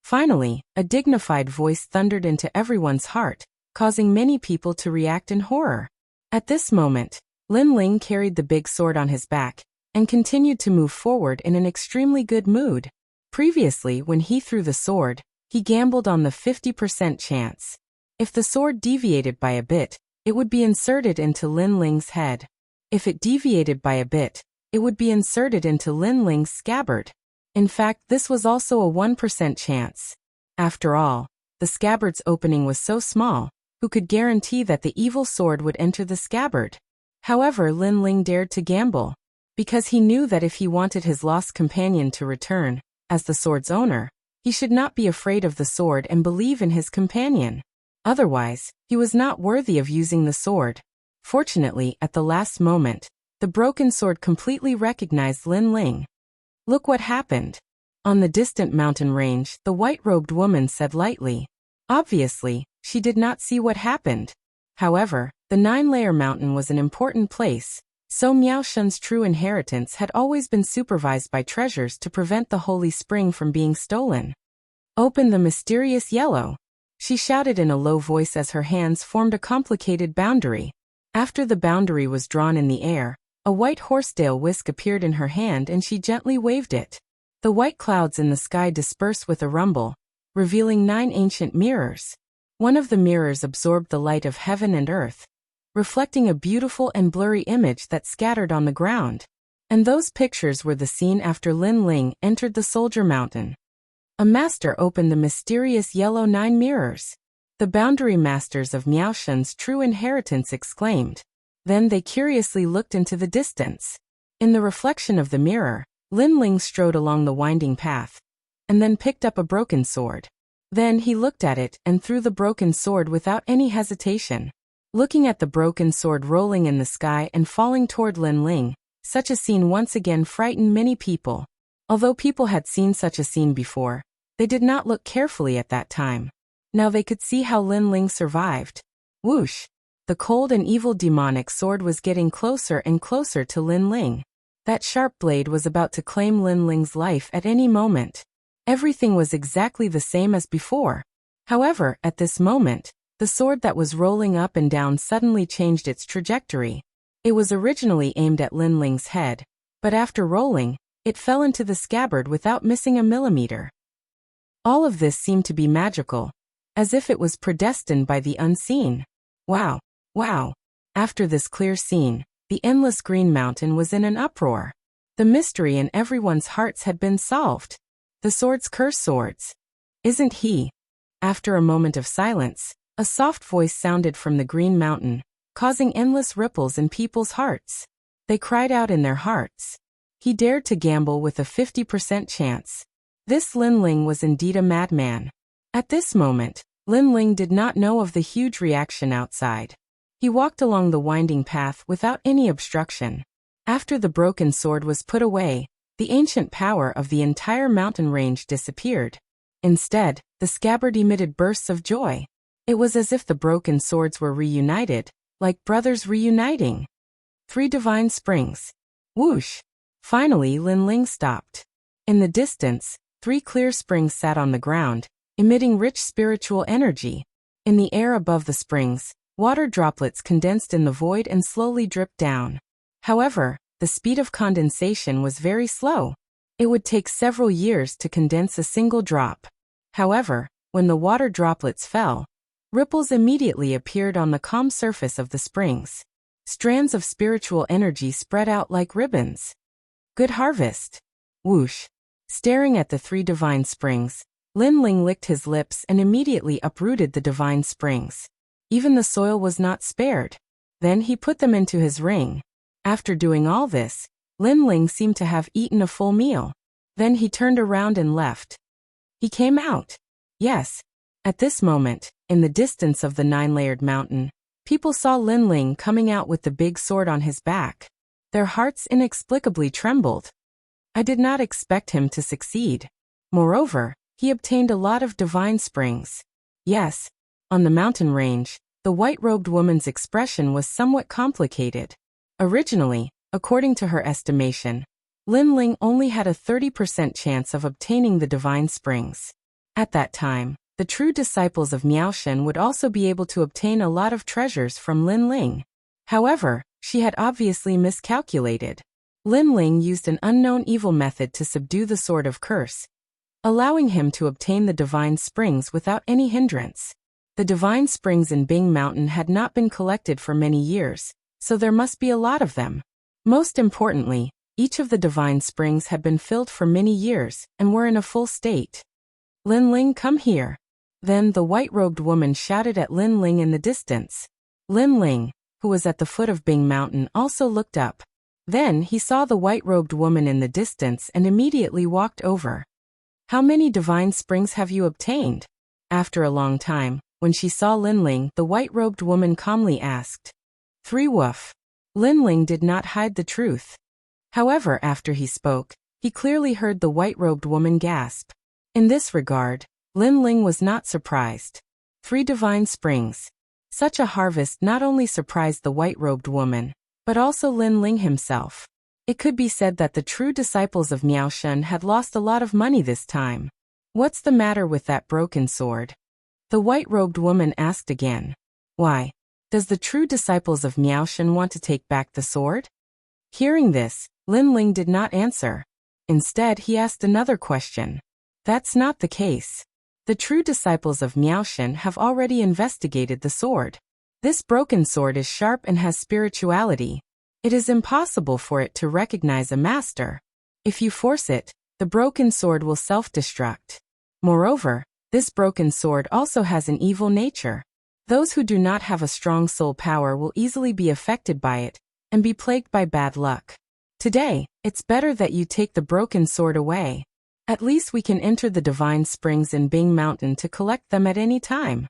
A: Finally, a dignified voice thundered into everyone's heart, causing many people to react in horror. At this moment, Lin Ling carried the big sword on his back and continued to move forward in an extremely good mood. Previously, when he threw the sword, he gambled on the 50% chance. If the sword deviated by a bit, it would be inserted into Lin Ling's head. If it deviated by a bit, it would be inserted into Lin Ling's scabbard. In fact, this was also a 1% chance. After all, the scabbard's opening was so small, who could guarantee that the evil sword would enter the scabbard? However, Lin Ling dared to gamble, because he knew that if he wanted his lost companion to return, as the sword's owner, he should not be afraid of the sword and believe in his companion. Otherwise, he was not worthy of using the sword. Fortunately, at the last moment, the broken sword completely recognized Lin Ling. "Look what happened." On the distant mountain range, the white-robed woman said lightly. Obviously, she did not see what happened. However, the 9-layer mountain was an important place, so Miao Shun's true inheritance had always been supervised by treasures to prevent the holy spring from being stolen. "Open the mysterious yellow," she shouted in a low voice as her hands formed a complicated boundary. After the boundary was drawn in the air, a white horsetail whisk appeared in her hand and she gently waved it. The white clouds in the sky dispersed with a rumble, revealing 9 ancient mirrors. One of the mirrors absorbed the light of heaven and earth, reflecting a beautiful and blurry image that scattered on the ground. And those pictures were the scene after Lin Ling entered the Soldier Mountain. A master opened the mysterious yellow 9 mirrors. The boundary masters of Miaoshen's true inheritance exclaimed. Then they curiously looked into the distance. In the reflection of the mirror, Lin Ling strode along the winding path, and then picked up a broken sword. Then he looked at it and threw the broken sword without any hesitation. Looking at the broken sword rolling in the sky and falling toward Lin Ling, such a scene once again frightened many people. Although people had seen such a scene before, they did not look carefully at that time. Now they could see how Lin Ling survived. Whoosh! The cold and evil demonic sword was getting closer and closer to Lin Ling. That sharp blade was about to claim Lin Ling's life at any moment. Everything was exactly the same as before. However, at this moment, the sword that was rolling up and down suddenly changed its trajectory. It was originally aimed at Lin Ling's head, but after rolling, it fell into the scabbard without missing a millimeter. All of this seemed to be magical, as if it was predestined by the unseen. Wow! Wow! After this clear scene, the endless Green Mountain was in an uproar. The mystery in everyone's hearts had been solved. The swords curse swords. Isn't he? After a moment of silence, a soft voice sounded from the Green Mountain, causing endless ripples in people's hearts. They cried out in their hearts. He dared to gamble with a 50% chance. This Lin Ling was indeed a madman. At this moment, Lin Ling did not know of the huge reaction outside. He walked along the winding path without any obstruction. After the broken sword was put away, the ancient power of the entire mountain range disappeared. Instead, the scabbard emitted bursts of joy. It was as if the broken swords were reunited, like brothers reuniting. 3 divine springs. Whoosh! Finally, Lin Ling stopped. In the distance, 3 clear springs sat on the ground, emitting rich spiritual energy. In the air above the springs, water droplets condensed in the void and slowly dripped down. However, the speed of condensation was very slow. It would take several years to condense a single drop. However, when the water droplets fell, ripples immediately appeared on the calm surface of the springs. Strands of spiritual energy spread out like ribbons. Good harvest! Whoosh! Staring at the 3 divine springs, Lin Ling licked his lips and immediately uprooted the divine springs. Even the soil was not spared. Then he put them into his ring. After doing all this, Lin Ling seemed to have eaten a full meal. Then he turned around and left. He came out. Yes. At this moment, in the distance of the 9-layered mountain, people saw Lin Ling coming out with the big sword on his back. Their hearts inexplicably trembled. I did not expect him to succeed. Moreover, he obtained a lot of divine springs. Yes. On the mountain range, the white-robed woman's expression was somewhat complicated. Originally, according to her estimation, Lin Ling only had a 30% chance of obtaining the divine springs. At that time, the true disciples of Miaoshen would also be able to obtain a lot of treasures from Lin Ling. However, she had obviously miscalculated. Lin Ling used an unknown evil method to subdue the Sword of Curse, allowing him to obtain the divine springs without any hindrance. The divine springs in Bing Mountain had not been collected for many years, so there must be a lot of them. Most importantly, each of the divine springs had been filled for many years and were in a full state. Lin Ling, come here. Then the white-robed woman shouted at Lin Ling in the distance. Lin Ling, who was at the foot of Bing Mountain, also looked up. Then he saw the white-robed woman in the distance and immediately walked over. How many divine springs have you obtained? After a long time, when she saw Lin Ling, the white-robed woman calmly asked. 3 woof. Lin Ling did not hide the truth. However, after he spoke, he clearly heard the white-robed woman gasp. In this regard, Lin Ling was not surprised. 3 divine springs. Such a harvest not only surprised the white-robed woman, but also Lin Ling himself. It could be said that the true disciples of Miaoshen had lost a lot of money this time. What's the matter with that broken sword? The white-robed woman asked again. Why? Does the true disciples of Miaoshen want to take back the sword? Hearing this, Lin Ling did not answer. Instead, he asked another question. That's not the case. The true disciples of Miaoshen have already investigated the sword. This broken sword is sharp and has spirituality. It is impossible for it to recognize a master. If you force it, the broken sword will self-destruct. Moreover, this broken sword also has an evil nature. Those who do not have a strong soul power will easily be affected by it, and be plagued by bad luck. Today, it's better that you take the broken sword away. At least we can enter the divine springs in Bing Mountain to collect them at any time.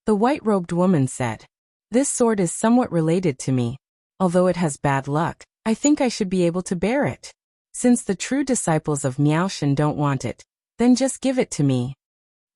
A: The white-robed woman said, "This sword is somewhat related to me. Although it has bad luck, I think I should be able to bear it. Since the true disciples of Miaoshan don't want it, then just give it to me."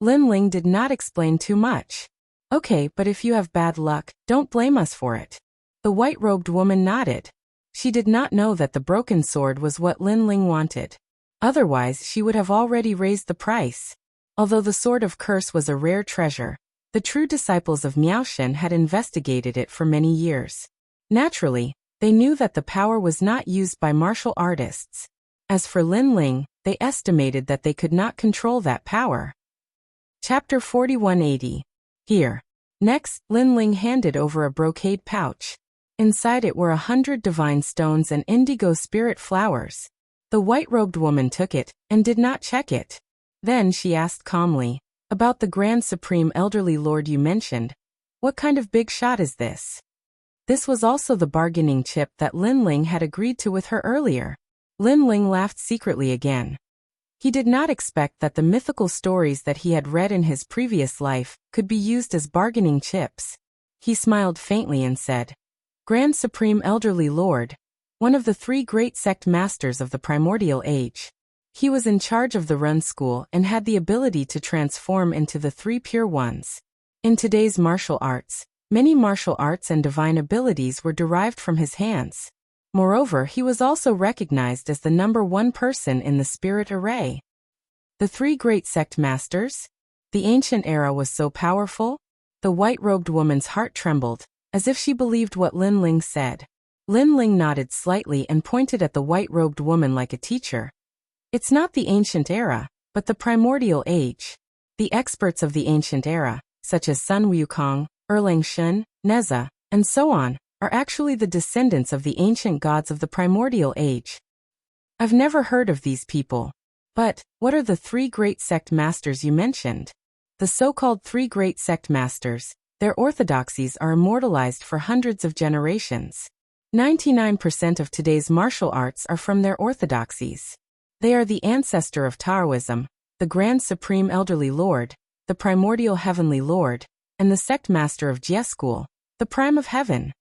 A: Lin Ling did not explain too much. "Okay, but if you have bad luck, don't blame us for it." The white-robed woman nodded. She did not know that the broken sword was what Lin Ling wanted. Otherwise, she would have already raised the price. Although the Sword of Curse was a rare treasure, the true disciples of Miaoshan had investigated it for many years. Naturally, they knew that the power was not used by martial artists. As for Lin Ling, they estimated that they could not control that power. Chapter 4180. Here. Next, Lin Ling handed over a brocade pouch. Inside it were 100 divine stones and indigo spirit flowers. The white-robed woman took it, and did not check it. Then she asked calmly, "About the Grand Supreme Elderly Lord you mentioned, what kind of big shot is this?" This was also the bargaining chip that Lin Ling had agreed to with her earlier. Lin Ling laughed secretly again. He did not expect that the mythical stories that he had read in his previous life could be used as bargaining chips. He smiled faintly and said, "Grand Supreme Elderly Lord, one of the 3 great sect masters of the primordial age. He was in charge of the Run School and had the ability to transform into the 3 pure ones. In today's martial arts, many martial arts and divine abilities were derived from his hands. Moreover, he was also recognized as the #1 person in the spirit array." The 3 great sect masters? The ancient era was so powerful? The white-robed woman's heart trembled, as if she believed what Lin Ling said. Lin Ling nodded slightly and pointed at the white-robed woman like a teacher. "It's not the ancient era, but the primordial age. The experts of the ancient era, such as Sun Wukong, Erlang Shun, Neza, and so on, are actually the descendants of the ancient gods of the primordial age. I've never heard of these people. But, what are the 3 great sect masters you mentioned?" The so-called 3 great sect masters, their orthodoxies are immortalized for hundreds of generations. 99% of today's martial arts are from their orthodoxies. They are the ancestor of Taoism, the Grand Supreme Elderly Lord, the Primordial Heavenly Lord, and the Sect Master of Jie School, the Prime of Heaven.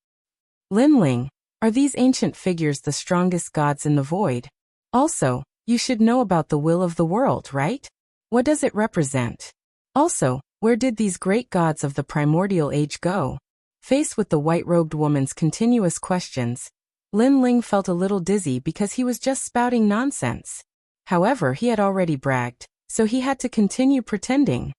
A: Lin Ling, are these ancient figures the strongest gods in the void? Also, you should know about the will of the world, right? What does it represent? Also, where did these great gods of the primordial age go? Faced with the white-robed woman's continuous questions, Lin Ling felt a little dizzy because he was just spouting nonsense. However, he had already bragged, so he had to continue pretending.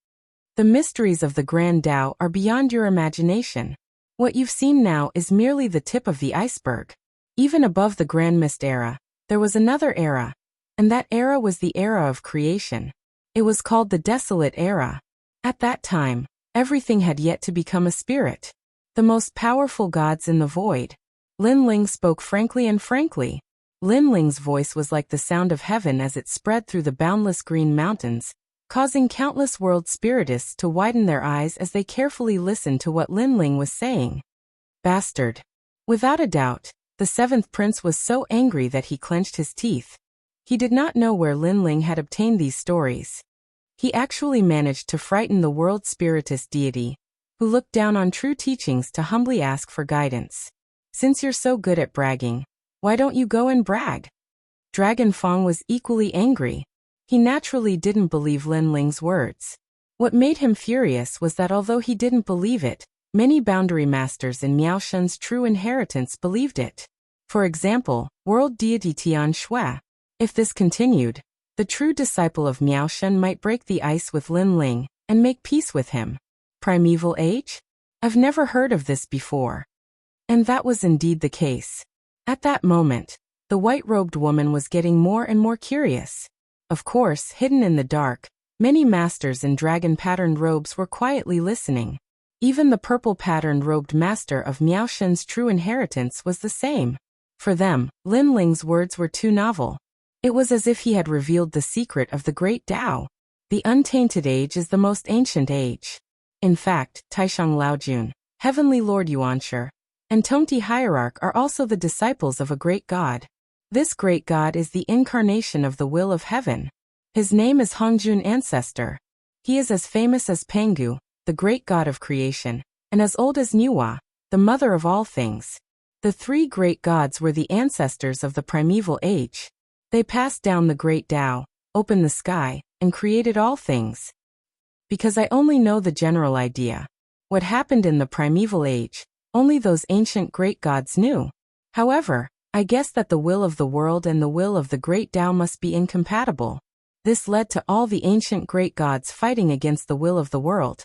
A: "The mysteries of the Grand Tao are beyond your imagination. What you've seen now is merely the tip of the iceberg. Even above the Grand Mist era, there was another era, and that era was the era of creation. It was called the Desolate Era. At that time, everything had yet to become a spirit. The most powerful gods in the void." Lin Ling spoke frankly and frankly. Lin Ling's voice was like the sound of heaven as it spread through the boundless green mountains, causing countless world spiritists to widen their eyes as they carefully listened to what Lin Ling was saying. Bastard. Without a doubt, the 7th prince was so angry that he clenched his teeth. He did not know where Lin Ling had obtained these stories. He actually managed to frighten the world spiritist deity, who looked down on true teachings to humbly ask for guidance. "Since you're so good at bragging, why don't you go and brag?" Dragon Fong was equally angry. He naturally didn't believe Lin Ling's words. What made him furious was that although he didn't believe it, many boundary masters in Miaoshan's true inheritance believed it. For example, world deity Tian Shui. If this continued, the true disciple of Miaoshan might break the ice with Lin Ling and make peace with him. Primeval age? I've never heard of this before. And that was indeed the case. At that moment, the white-robed woman was getting more and more curious. Of course, hidden in the dark, many masters in dragon-patterned robes were quietly listening. Even the purple-patterned robed master of Miaoshan's true inheritance was the same. For them, Lin Ling's words were too novel. It was as if he had revealed the secret of the great Tao. The untainted age is the most ancient age. In fact, Taishang Laojun, Heavenly Lord Yuanshi, and Tongti Hierarch are also the disciples of a great god. This great god is the incarnation of the will of heaven. His name is Hongjun Ancestor. He is as famous as Pangu, the great god of creation, and as old as Nuwa, the mother of all things. The three great gods were the ancestors of the primeval age. They passed down the great Tao, opened the sky, and created all things. Because I only know the general idea. What happened in the primeval age, only those ancient great gods knew. However, I guess that the will of the world and the will of the great Tao must be incompatible. This led to all the ancient great gods fighting against the will of the world.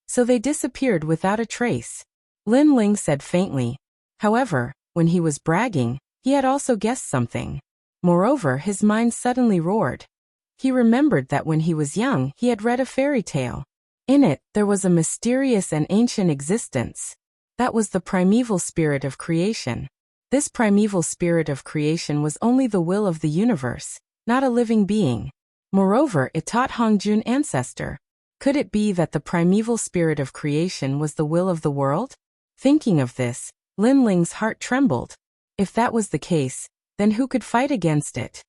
A: So they disappeared without a trace. Lin Ling said faintly. However, when he was bragging, he had also guessed something. Moreover, his mind suddenly roared. He remembered that when he was young, he had read a fairy tale. In it, there was a mysterious and ancient existence. That was the primeval spirit of creation. This primeval spirit of creation was only the will of the universe, not a living being. Moreover, it taught Hongjun Ancestor. Could it be that the primeval spirit of creation was the will of the world? Thinking of this, Lin Ling's heart trembled. If that was the case, then who could fight against it?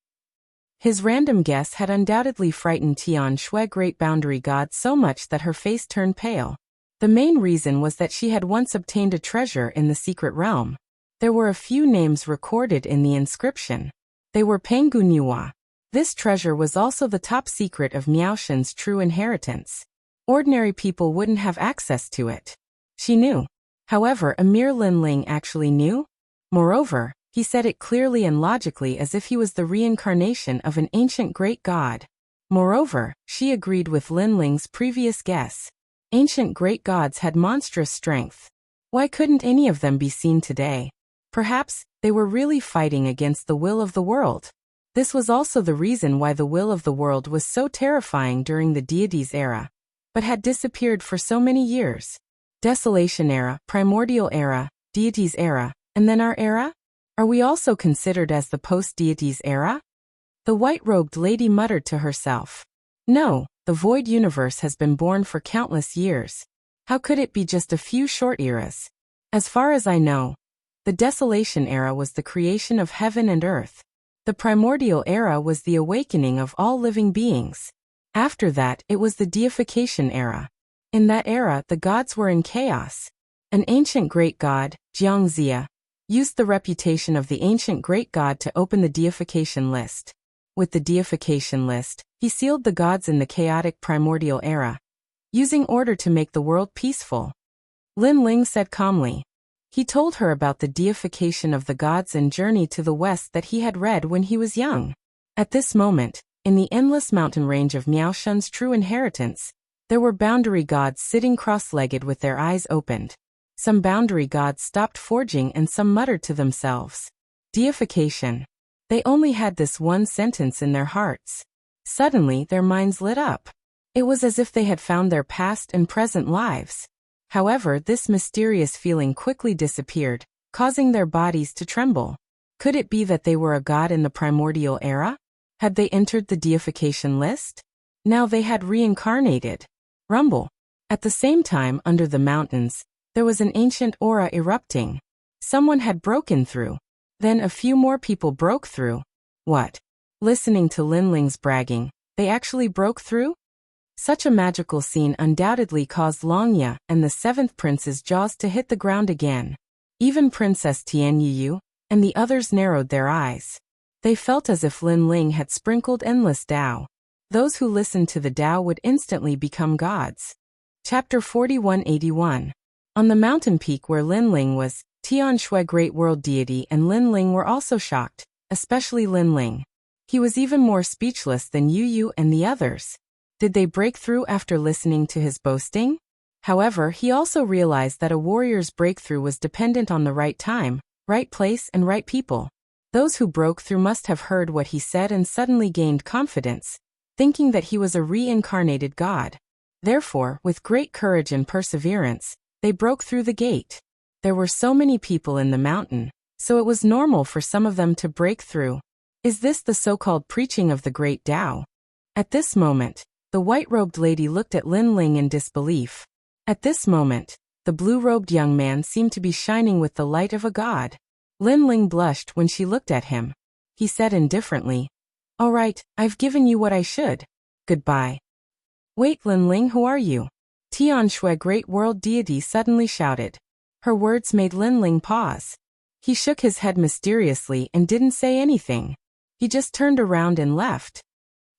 A: His random guess had undoubtedly frightened Tian Shui, great boundary god, so much that her face turned pale. The main reason was that she had once obtained a treasure in the secret realm. There were a few names recorded in the inscription. They were Pangu Nuwa. This treasure was also the top secret of Miaoshen's true inheritance. Ordinary people wouldn't have access to it. She knew. However, Emir Lin Ling actually knew. Moreover, he said it clearly and logically as if he was the reincarnation of an ancient great god. Moreover, she agreed with Lin Ling's previous guess. Ancient great gods had monstrous strength. Why couldn't any of them be seen today? Perhaps, they were really fighting against the will of the world. This was also the reason why the will of the world was so terrifying during the deities era, but had disappeared for so many years. Desolation era, primordial era, deities era, and then our era? Are we also considered as the post-deities era? The white-robed lady muttered to herself. No, the void universe has been born for countless years. How could it be just a few short eras? As far as I know, the desolation era was the creation of heaven and earth. The primordial era was the awakening of all living beings. After that, it was the deification era. In that era, the gods were in chaos. An ancient great god, Jiangxia, used the reputation of the ancient great god to open the deification list. With the deification list, he sealed the gods in the chaotic primordial era, using order to make the world peaceful. Lin Ling said calmly. He told her about the deification of the gods and journey to the west that he had read when he was young. At this moment, in the endless mountain range of Miaoshen's true inheritance, there were boundary gods sitting cross-legged with their eyes opened. Some boundary gods stopped forging and some muttered to themselves. Deification. They only had this one sentence in their hearts. Suddenly, their minds lit up. It was as if they had found their past and present lives. However, this mysterious feeling quickly disappeared, causing their bodies to tremble. Could it be that they were a god in the primordial era? Had they entered the deification list? Now they had reincarnated. Rumble. At the same time, under the mountains, there was an ancient aura erupting. Someone had broken through. Then a few more people broke through. What? Listening to Lin Ling's bragging, they actually broke through? Such a magical scene undoubtedly caused Longya and the seventh prince's jaws to hit the ground again. Even Princess Tianyu and the others narrowed their eyes. They felt as if Lin Ling had sprinkled endless Tao. Those who listened to the Tao would instantly become gods. Chapter 4181. On the mountain peak where Lin Ling was, Tian Shui, great world deity, and Lin Ling were also shocked, especially Lin Ling. He was even more speechless than Yu and the others. Did they break through after listening to his boasting? However, he also realized that a warrior's breakthrough was dependent on the right time, right place, and right people. Those who broke through must have heard what he said and suddenly gained confidence, thinking that he was a reincarnated god. Therefore, with great courage and perseverance, they broke through the gate. There were so many people in the mountain, so it was normal for some of them to break through. Is this the so-called preaching of the great Tao? At this moment, the white-robed lady looked at Lin Ling in disbelief. At this moment, the blue-robed young man seemed to be shining with the light of a god. Lin Ling blushed when she looked at him. He said indifferently, "All right, I've given you what I should. Goodbye." "Wait, Lin Ling, who are you?" Tian Shui, great world deity, suddenly shouted. Her words made Lin Ling pause. He shook his head mysteriously and didn't say anything. He just turned around and left.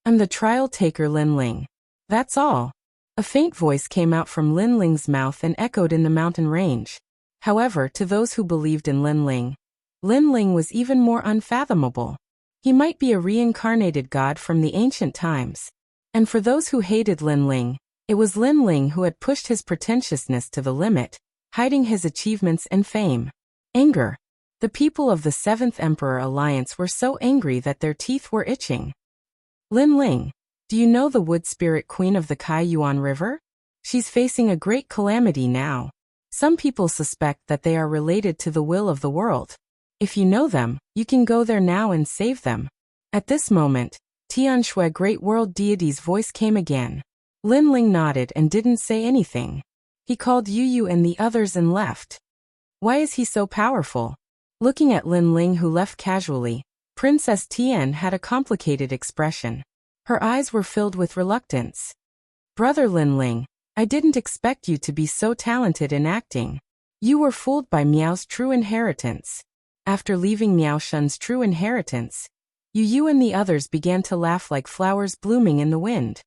A: "I'm the trial taker, Lin Ling. That's all." A faint voice came out from Lin Ling's mouth and echoed in the mountain range. However, to those who believed in Lin Ling was even more unfathomable. He might be a reincarnated god from the ancient times. And for those who hated Lin Ling, it was Lin Ling who had pushed his pretentiousness to the limit, hiding his achievements and fame. Anger. The people of the Seventh Emperor Alliance were so angry that their teeth were itching. "Lin Ling, do you know the wood spirit queen of the Kaiyuan River? She's facing a great calamity now. Some people suspect that they are related to the will of the world. If you know them, you can go there now and save them." At this moment, Tian Shui, great world deity's voice came again. Lin Ling nodded and didn't say anything. He called Yu and the others and left. Why is he so powerful? Looking at Lin Ling, who left casually, Princess Tian had a complicated expression. Her eyes were filled with reluctance. "Brother Lin Ling, I didn't expect you to be so talented in acting. You were fooled by Miao's true inheritance." After leaving Miao Shun's true inheritance, Yu and the others began to laugh like flowers blooming in the wind.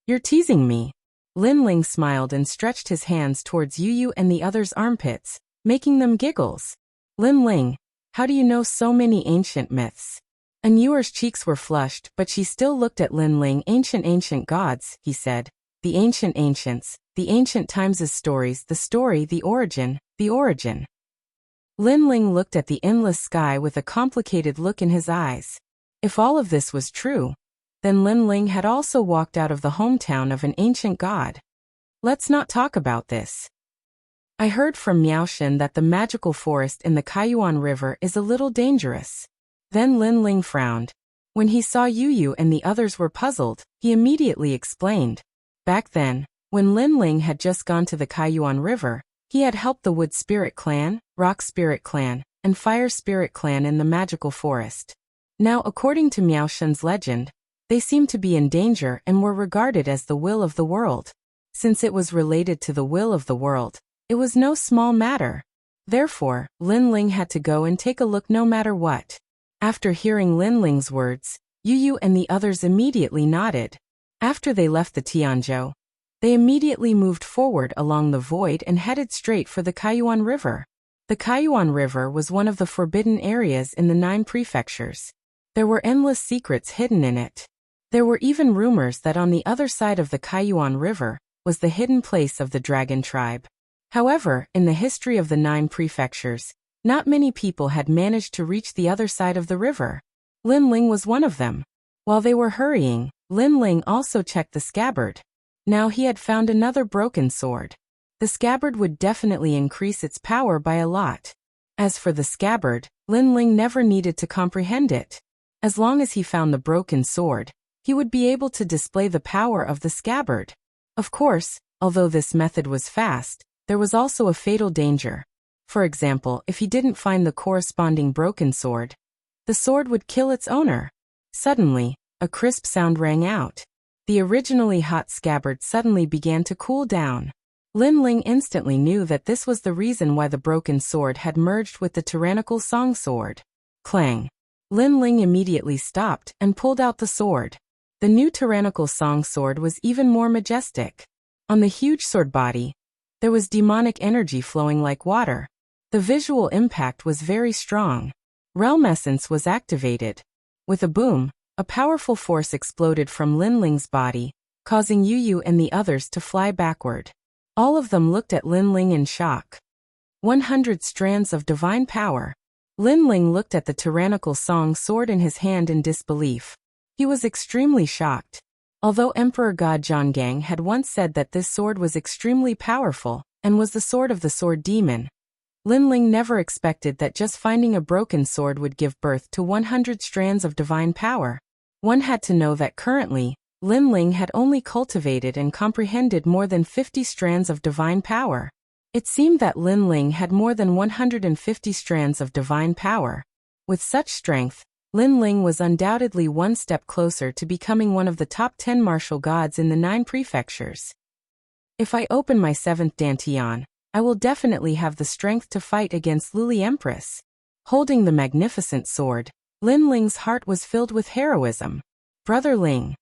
A: "You're teasing me." Lin Ling smiled and stretched his hands towards Yu and the others' armpits, making them giggles. "Lin Ling, how do you know so many ancient myths?" Yu's cheeks were flushed, but she still looked at Lin Ling. Ancient gods," he said. "The ancients, the ancient times' stories, the story, the origin. Lin Ling looked at the endless sky with a complicated look in his eyes. If all of this was true, then Lin Ling had also walked out of the hometown of an ancient god. "Let's not talk about this. I heard from Miaoshen that the magical forest in the Kaiyuan River is a little dangerous." Then Lin Ling frowned. When he saw Yu and the others were puzzled, he immediately explained. Back then, when Lin Ling had just gone to the Kaiyuan River, he had helped the Wood Spirit Clan, Rock Spirit Clan, and Fire Spirit Clan in the magical forest. Now, according to Miaoshen's legend, they seemed to be in danger and were regarded as the will of the world. Since it was related to the will of the world, it was no small matter. Therefore, Lin Ling had to go and take a look no matter what. After hearing Lin Ling's words, Yu and the others immediately nodded. After they left the Tianzhou, they immediately moved forward along the void and headed straight for the Kaiyuan River. The Kaiyuan River was one of the forbidden areas in the 9 prefectures. There were endless secrets hidden in it. There were even rumors that on the other side of the Kaiyuan River was the hidden place of the dragon tribe. However, in the history of the 9 prefectures, not many people had managed to reach the other side of the river. Lin Ling was one of them. While they were hurrying, Lin Ling also checked the scabbard. Now he had found another broken sword. The scabbard would definitely increase its power by a lot. As for the scabbard, Lin Ling never needed to comprehend it. As long as he found the broken sword, he would be able to display the power of the scabbard. Of course, although this method was fast, there was also a fatal danger. For example, if he didn't find the corresponding broken sword, the sword would kill its owner. Suddenly, a crisp sound rang out. The originally hot scabbard suddenly began to cool down. Lin Ling instantly knew that this was the reason why the broken sword had merged with the tyrannical song sword. Clang! Lin Ling immediately stopped and pulled out the sword. The new tyrannical song sword was even more majestic. On the huge sword body, there was demonic energy flowing like water. The visual impact was very strong. Realm essence was activated. With a boom, a powerful force exploded from Lin Ling's body, causing Yu and the others to fly backward. All of them looked at Lin Ling in shock. 100 strands of divine power. Lin Ling looked at the tyrannical song sword in his hand in disbelief. He was extremely shocked. Although Emperor God Zhonggang had once said that this sword was extremely powerful and was the sword of the sword demon, Lin Ling never expected that just finding a broken sword would give birth to 100 strands of divine power. One had to know that currently, Lin Ling had only cultivated and comprehended more than 50 strands of divine power. It seemed that Lin Ling had more than 150 strands of divine power. With such strength, Lin Ling was undoubtedly one step closer to becoming one of the top 10 martial gods in the 9 prefectures. If I open my 7th Dantian, I will definitely have the strength to fight against Lily Empress. Holding the magnificent sword, Lin Ling's heart was filled with heroism. Brother Ling.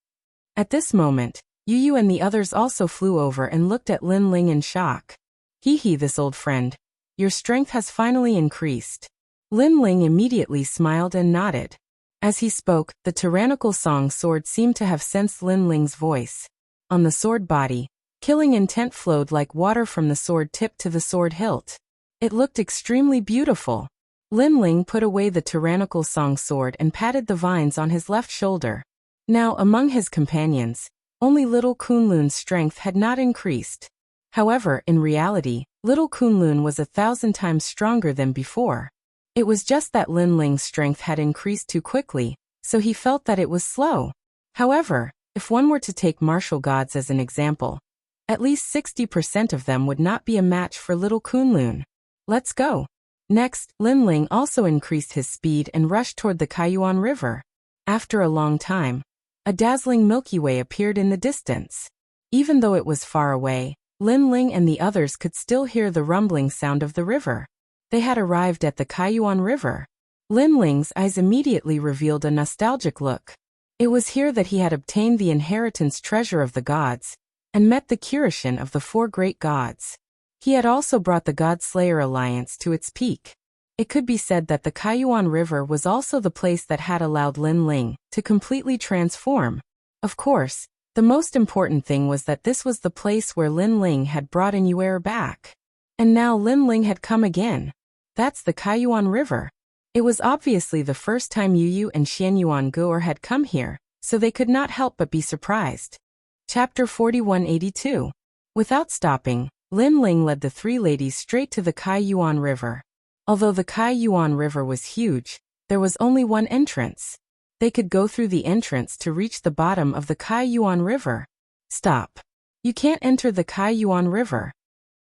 A: At this moment, Yu Yu and the others also flew over and looked at Lin Ling in shock. Hee, this old friend. Your strength has finally increased. Lin Ling immediately smiled and nodded. As he spoke, the tyrannical song sword seemed to have sensed Lin Ling's voice. On the sword body, killing intent flowed like water from the sword tip to the sword hilt. It looked extremely beautiful. Lin Ling put away the tyrannical song sword and patted the vines on his left shoulder. Now among his companions, only little Kunlun's strength had not increased. However, in reality, little Kunlun was 1,000 times stronger than before. It was just that Lin Ling's strength had increased too quickly, so he felt that it was slow. However, if one were to take martial gods as an example, at least 60% of them would not be a match for little Kunlun. Let's go. Next, Lin Ling also increased his speed and rushed toward the Kaiyuan River. After a long time, a dazzling Milky Way appeared in the distance. Even though it was far away, Lin Ling and the others could still hear the rumbling sound of the river. They had arrived at the Kaiyuan River. Lin Ling's eyes immediately revealed a nostalgic look. It was here that he had obtained the inheritance treasure of the gods, and met the Kirishin of the 4 great gods. He had also brought the God-Slayer alliance to its peak. It could be said that the Kaiyuan River was also the place that had allowed Lin Ling to completely transform. Of course, the most important thing was that this was the place where Lin Ling had brought in Yuer back. And now Lin Ling had come again. That's the Kaiyuan River. It was obviously the first time Yu Yu and Xianyuan Gu'er had come here, so they could not help but be surprised. Chapter 4182. Without stopping, Lin Ling led the 3 ladies straight to the Kaiyuan River. Although the Kaiyuan River was huge, there was only one entrance. They could go through the entrance to reach the bottom of the Kaiyuan River. Stop. You can't enter the Kaiyuan River.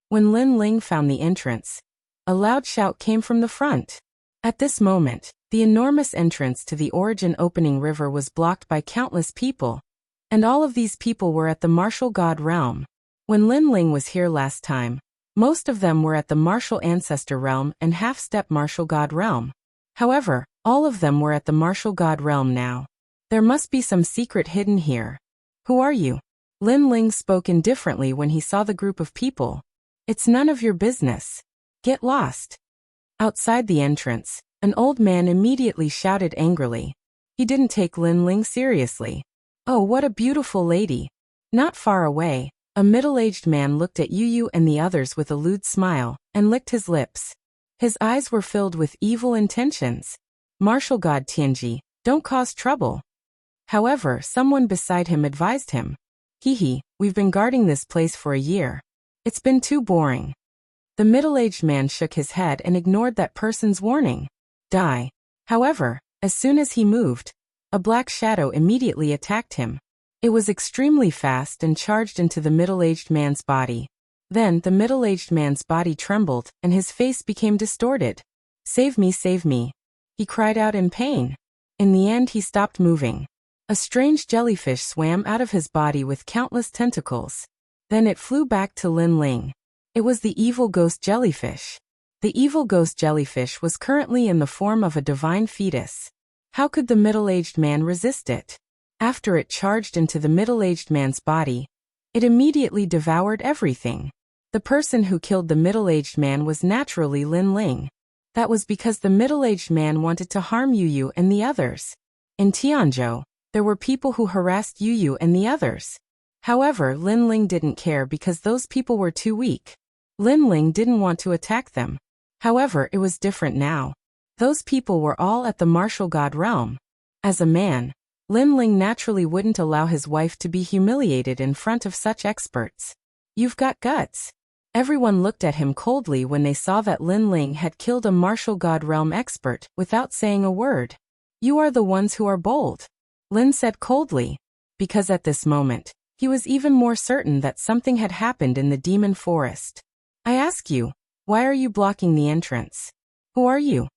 A: When Lin Ling found the entrance, a loud shout came from the front. At this moment, the enormous entrance to the origin opening river was blocked by countless people, and all of these people were at the martial god realm. When Lin Ling was here last time, most of them were at the martial ancestor realm and half-step martial god realm. However, all of them were at the martial god realm now. There must be some secret hidden here. Who are you? Lin Ling spoke indifferently when he saw the group of people. It's none of your business. Get lost. Outside the entrance, an old man immediately shouted angrily. He didn't take Lin Ling seriously. Oh, what a beautiful lady. Not far away, a middle-aged man looked at Yu Yu and the others with a lewd smile, and licked his lips. His eyes were filled with evil intentions. Martial god Tianji, don't cause trouble. However, someone beside him advised him. We've been guarding this place for a year. It's been too boring. The middle-aged man shook his head and ignored that person's warning. Die. However, as soon as he moved, a black shadow immediately attacked him. It was extremely fast and charged into the middle-aged man's body. Then the middle-aged man's body trembled and his face became distorted. Save me, save me. He cried out in pain. In the end he stopped moving. A strange jellyfish swam out of his body with countless tentacles. Then it flew back to Lin Ling. It was the evil ghost jellyfish. The evil ghost jellyfish was currently in the form of a divine fetus. How could the middle-aged man resist it? After it charged into the middle-aged man's body, it immediately devoured everything. The person who killed the middle-aged man was naturally Lin Ling. That was because the middle-aged man wanted to harm Yu Yu and the others. In Tianzhou, there were people who harassed Yu Yu and the others. However, Lin Ling didn't care because those people were too weak. Lin Ling didn't want to attack them. However, it was different now. Those people were all at the martial god realm. As a man, Lin Ling naturally wouldn't allow his wife to be humiliated in front of such experts. You've got guts. Everyone looked at him coldly when they saw that Lin Ling had killed a martial god realm expert without saying a word. You are the ones who are bold, Lin said coldly, because at this moment, he was even more certain that something had happened in the demon forest. I ask you, why are you blocking the entrance? Who are you?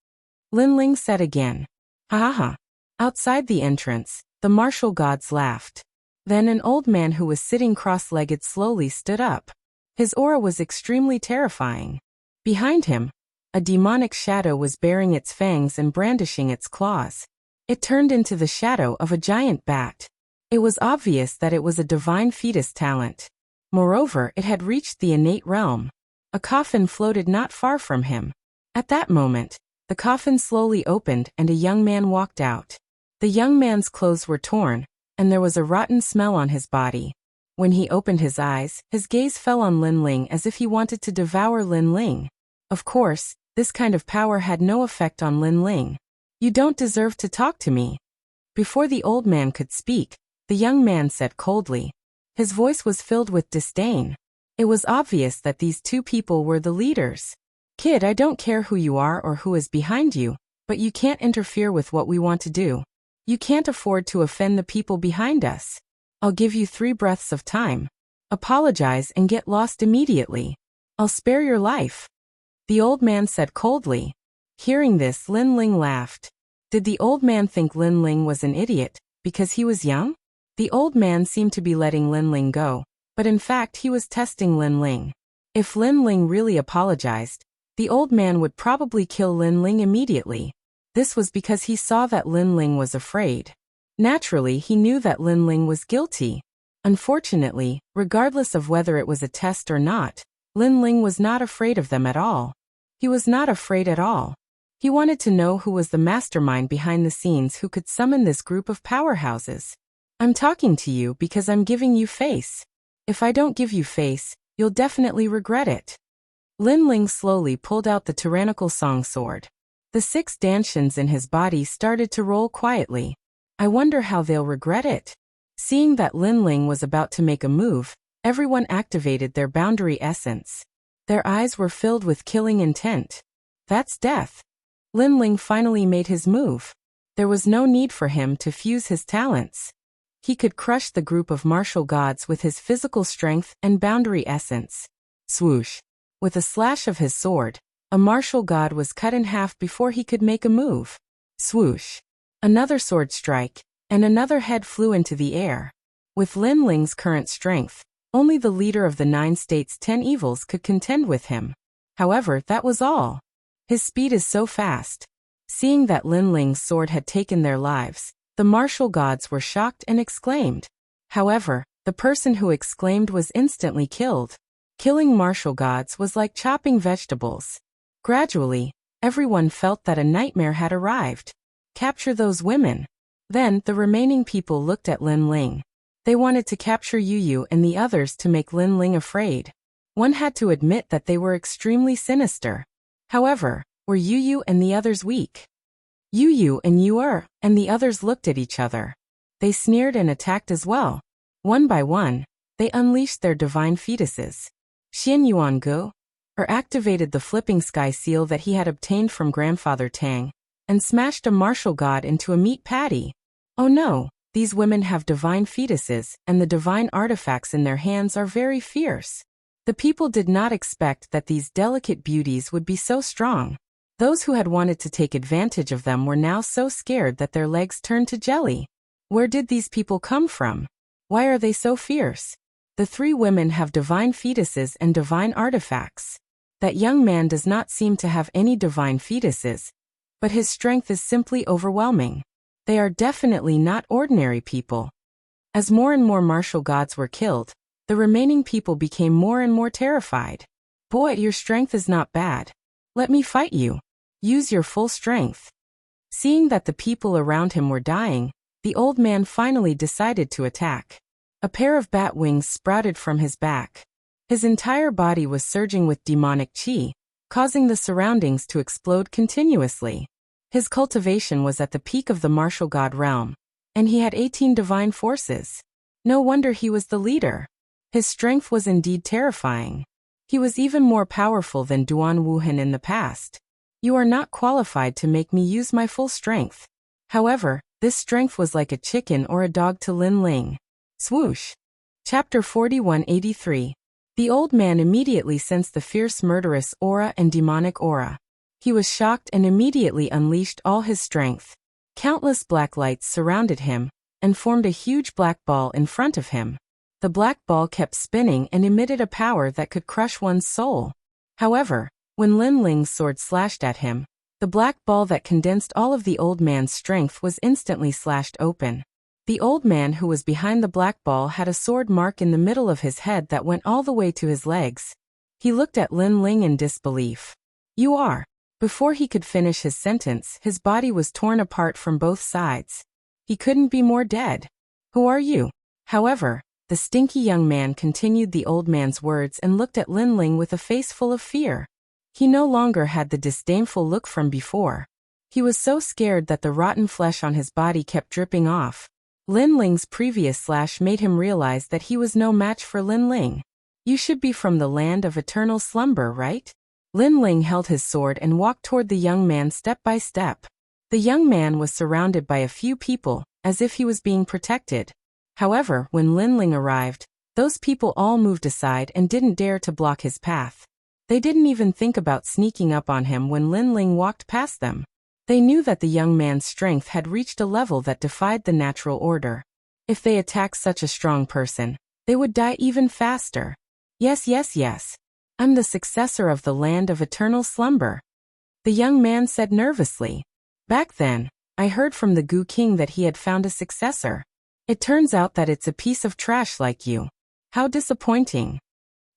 A: Lin Ling said again. Ha ha ha. Outside the entrance, the martial gods laughed. Then an old man who was sitting cross-legged slowly stood up. His aura was extremely terrifying. Behind him, a demonic shadow was baring its fangs and brandishing its claws. It turned into the shadow of a giant bat. It was obvious that it was a divine fetus talent. Moreover, it had reached the innate realm. A coffin floated not far from him. At that moment, the coffin slowly opened and a young man walked out. The young man's clothes were torn, and there was a rotten smell on his body. When he opened his eyes, his gaze fell on Lin Ling as if he wanted to devour Lin Ling. Of course, this kind of power had no effect on Lin Ling. You don't deserve to talk to me. Before the old man could speak, the young man said coldly. His voice was filled with disdain. It was obvious that these two people were the leaders. Kid, I don't care who you are or who is behind you, but you can't interfere with what we want to do. You can't afford to offend the people behind us. I'll give you 3 breaths of time. Apologize and get lost immediately. I'll spare your life. The old man said coldly. Hearing this, Lin Ling laughed. Did the old man think Lin Ling was an idiot because he was young? The old man seemed to be letting Lin Ling go, but in fact he was testing Lin Ling. If Lin Ling really apologized, the old man would probably kill Lin Ling immediately. This was because he saw that Lin Ling was afraid. Naturally, he knew that Lin Ling was guilty. Unfortunately, regardless of whether it was a test or not, Lin Ling was not afraid of them at all. He was not afraid at all. He wanted to know who was the mastermind behind the scenes who could summon this group of powerhouses. I'm talking to you because I'm giving you face. If I don't give you face, you'll definitely regret it. Lin Ling slowly pulled out the tyrannical song sword. The 6 dantians in his body started to roll quietly. I wonder how they'll regret it. Seeing that Lin Ling was about to make a move, everyone activated their boundary essence. Their eyes were filled with killing intent. That's death. Lin Ling finally made his move. There was no need for him to fuse his talents. He could crush the group of martial gods with his physical strength and boundary essence. Swoosh. With a slash of his sword, a martial god was cut in half before he could make a move. Swoosh. Another sword strike, and another head flew into the air. With Lin Ling's current strength, only the leader of the 9 states' 10 evils could contend with him. However, that was all. His speed is so fast. Seeing that Lin Ling's sword had taken their lives, the martial gods were shocked and exclaimed. However, the person who exclaimed was instantly killed. Killing martial gods was like chopping vegetables. Gradually, everyone felt that a nightmare had arrived. Capture those women. Then, the remaining people looked at Lin Ling. They wanted to capture Yu and the others to make Lin Ling afraid. One had to admit that they were extremely sinister. However, were Yu and the others weak? Yu and Yu and the others looked at each other. They sneered and attacked as well. One by one, they unleashed their divine fetuses. Xian Yuan Gu, activated the flipping sky seal that he had obtained from Grandfather Tang, and smashed a martial god into a meat patty. Oh no, these women have divine fetuses, and the divine artifacts in their hands are very fierce. The people did not expect that these delicate beauties would be so strong. Those who had wanted to take advantage of them were now so scared that their legs turned to jelly. Where did these people come from? Why are they so fierce? The 3 women have divine fetuses and divine artifacts. That young man does not seem to have any divine fetuses, but his strength is simply overwhelming. They are definitely not ordinary people. As more and more martial gods were killed, the remaining people became more and more terrified. Boy, your strength is not bad. Let me fight you. Use your full strength. Seeing that the people around him were dying, the old man finally decided to attack. A pair of bat wings sprouted from his back. His entire body was surging with demonic chi, causing the surroundings to explode continuously. His cultivation was at the peak of the martial god realm, and he had 18 divine forces. No wonder he was the leader. His strength was indeed terrifying. He was even more powerful than Duan Wuhan in the past. You are not qualified to make me use my full strength. However, this strength was like a chicken or a dog to Lin Ling. Swoosh. Chapter 4183. The old man immediately sensed the fierce murderous aura and demonic aura. He was shocked and immediately unleashed all his strength. Countless black lights surrounded him and formed a huge black ball in front of him. The black ball kept spinning and emitted a power that could crush one's soul. However, when Lin Ling's sword slashed at him, the black ball that condensed all of the old man's strength was instantly slashed open. The old man who was behind the black ball had a sword mark in the middle of his head that went all the way to his legs. He looked at Lin Ling in disbelief. You are. Before he could finish his sentence, his body was torn apart from both sides. He couldn't be more dead. Who are you? However, the stinky young man continued the old man's words and looked at Lin Ling with a face full of fear. He no longer had the disdainful look from before. He was so scared that the rotten flesh on his body kept dripping off. Lin Ling's previous slash made him realize that he was no match for Lin Ling. You should be from the land of eternal slumber, right? Lin Ling held his sword and walked toward the young man step by step. The young man was surrounded by a few people, as if he was being protected. However, when Lin Ling arrived, those people all moved aside and didn't dare to block his path. They didn't even think about sneaking up on him when Lin Ling walked past them. They knew that the young man's strength had reached a level that defied the natural order. If they attacked such a strong person, they would die even faster. Yes. I'm the successor of the land of eternal slumber. The young man said nervously. Back then, I heard from the Gu King that he had found a successor. It turns out that it's a piece of trash like you. How disappointing.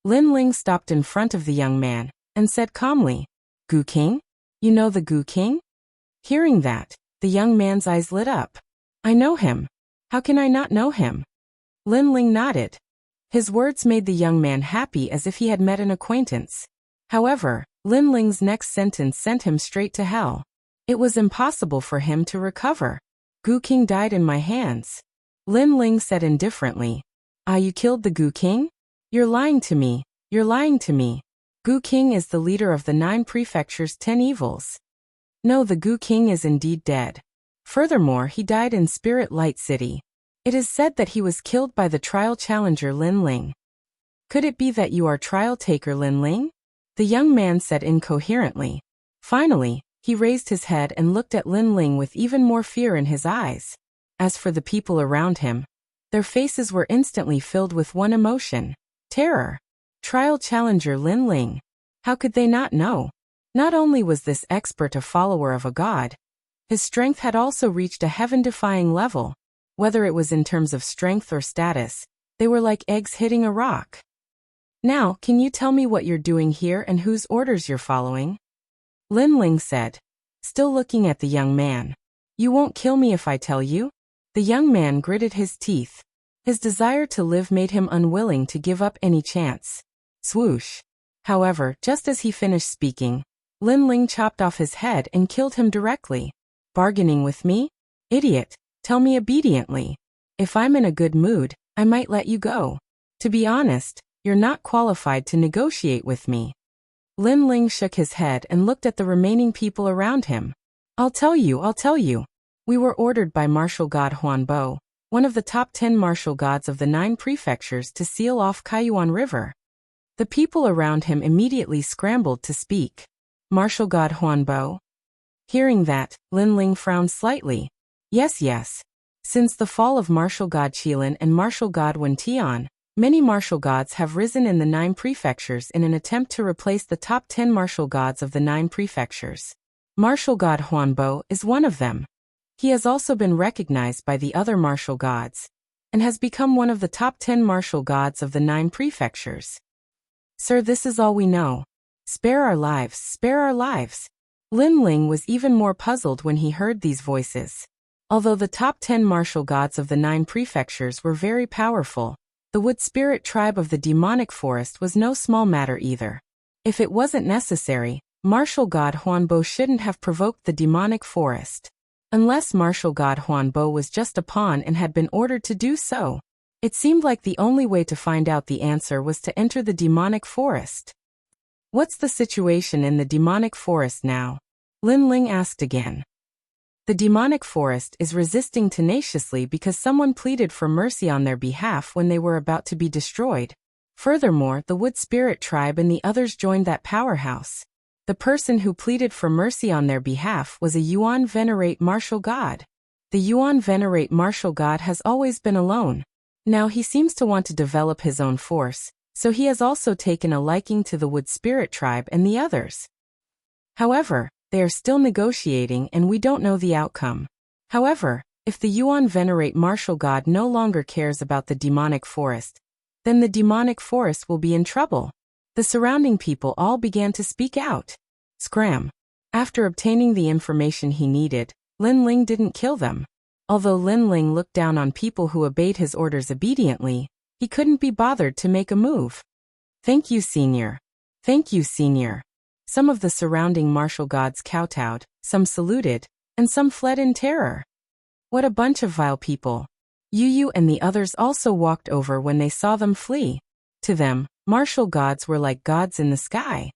A: Lin Ling stopped in front of the young man and said calmly, Gu King? You know the Gu King? Hearing that, the young man's eyes lit up. I know him. How can I not know him? Lin Ling nodded. His words made the young man happy as if he had met an acquaintance. However, Lin Ling's next sentence sent him straight to hell. It was impossible for him to recover. Gu King died in my hands. Lin Ling said indifferently. Ah, you killed the Gu King? You're lying to me. You're lying to me. Gu King is the leader of the 9 prefectures' 10 evils. No, the Gu King is indeed dead. Furthermore, he died in Spirit Light City. It is said that he was killed by the trial challenger Lin Ling. Could it be that you are trial taker Lin Ling? The young man said incoherently. Finally, he raised his head and looked at Lin Ling with even more fear in his eyes. As for the people around him, their faces were instantly filled with one emotion: terror. Trial challenger Lin Ling. How could they not know? Not only was this expert a follower of a god, his strength had also reached a heaven-defying level. Whether it was in terms of strength or status, they were like eggs hitting a rock. Now, can you tell me what you're doing here and whose orders you're following? Lin Ling said, still looking at the young man. You won't kill me if I tell you? The young man gritted his teeth. His desire to live made him unwilling to give up any chance. Swoosh. However, just as he finished speaking, Lin Ling chopped off his head and killed him directly. Bargaining with me? Idiot. Tell me obediently. If I'm in a good mood, I might let you go. To be honest, you're not qualified to negotiate with me. Lin Ling shook his head and looked at the remaining people around him. I'll tell you. We were ordered by martial god Huanbo, one of the top 10 martial gods of the 9 prefectures, to seal off Kaiyuan River. The people around him immediately scrambled to speak. Martial god Huanbo? Hearing that, Lin Ling frowned slightly. Yes. Since the fall of martial god Qilin and martial god Wentian, many martial gods have risen in the 9 prefectures in an attempt to replace the top 10 martial gods of the 9 prefectures. Martial god Huanbo is one of them. He has also been recognized by the other martial gods, and has become one of the top 10 martial gods of the 9 prefectures. Sir, this is all we know. Spare our lives. Lin Ling was even more puzzled when he heard these voices. Although the top 10 martial gods of the 9 prefectures were very powerful, the wood spirit tribe of the demonic forest was no small matter either. If it wasn't necessary, martial god Huanbo shouldn't have provoked the demonic forest. Unless martial god Huanbo was just a pawn and had been ordered to do so. It seemed like the only way to find out the answer was to enter the demonic forest. What's the situation in the demonic forest now? Lin Ling asked again. The demonic forest is resisting tenaciously because someone pleaded for mercy on their behalf when they were about to be destroyed. Furthermore, the Wood Spirit tribe and the others joined that powerhouse. The person who pleaded for mercy on their behalf was a Yuan Venerate martial god. The Yuan Venerate martial god has always been alone. Now he seems to want to develop his own force, so he has also taken a liking to the Wood Spirit tribe and the others. However, they are still negotiating and we don't know the outcome. However, if the Yuan Venerate martial god no longer cares about the demonic forest, then the demonic forest will be in trouble. The surrounding people all began to speak out. Scram. After obtaining the information he needed, Lin Ling didn't kill them. Although Lin Ling looked down on people who obeyed his orders obediently, he couldn't be bothered to make a move. Thank you, Senior. Thank you, Senior. Some of the surrounding martial gods kowtowed, some saluted, and some fled in terror. What a bunch of vile people. Yu and the others also walked over when they saw them flee. To them, martial gods were like gods in the sky.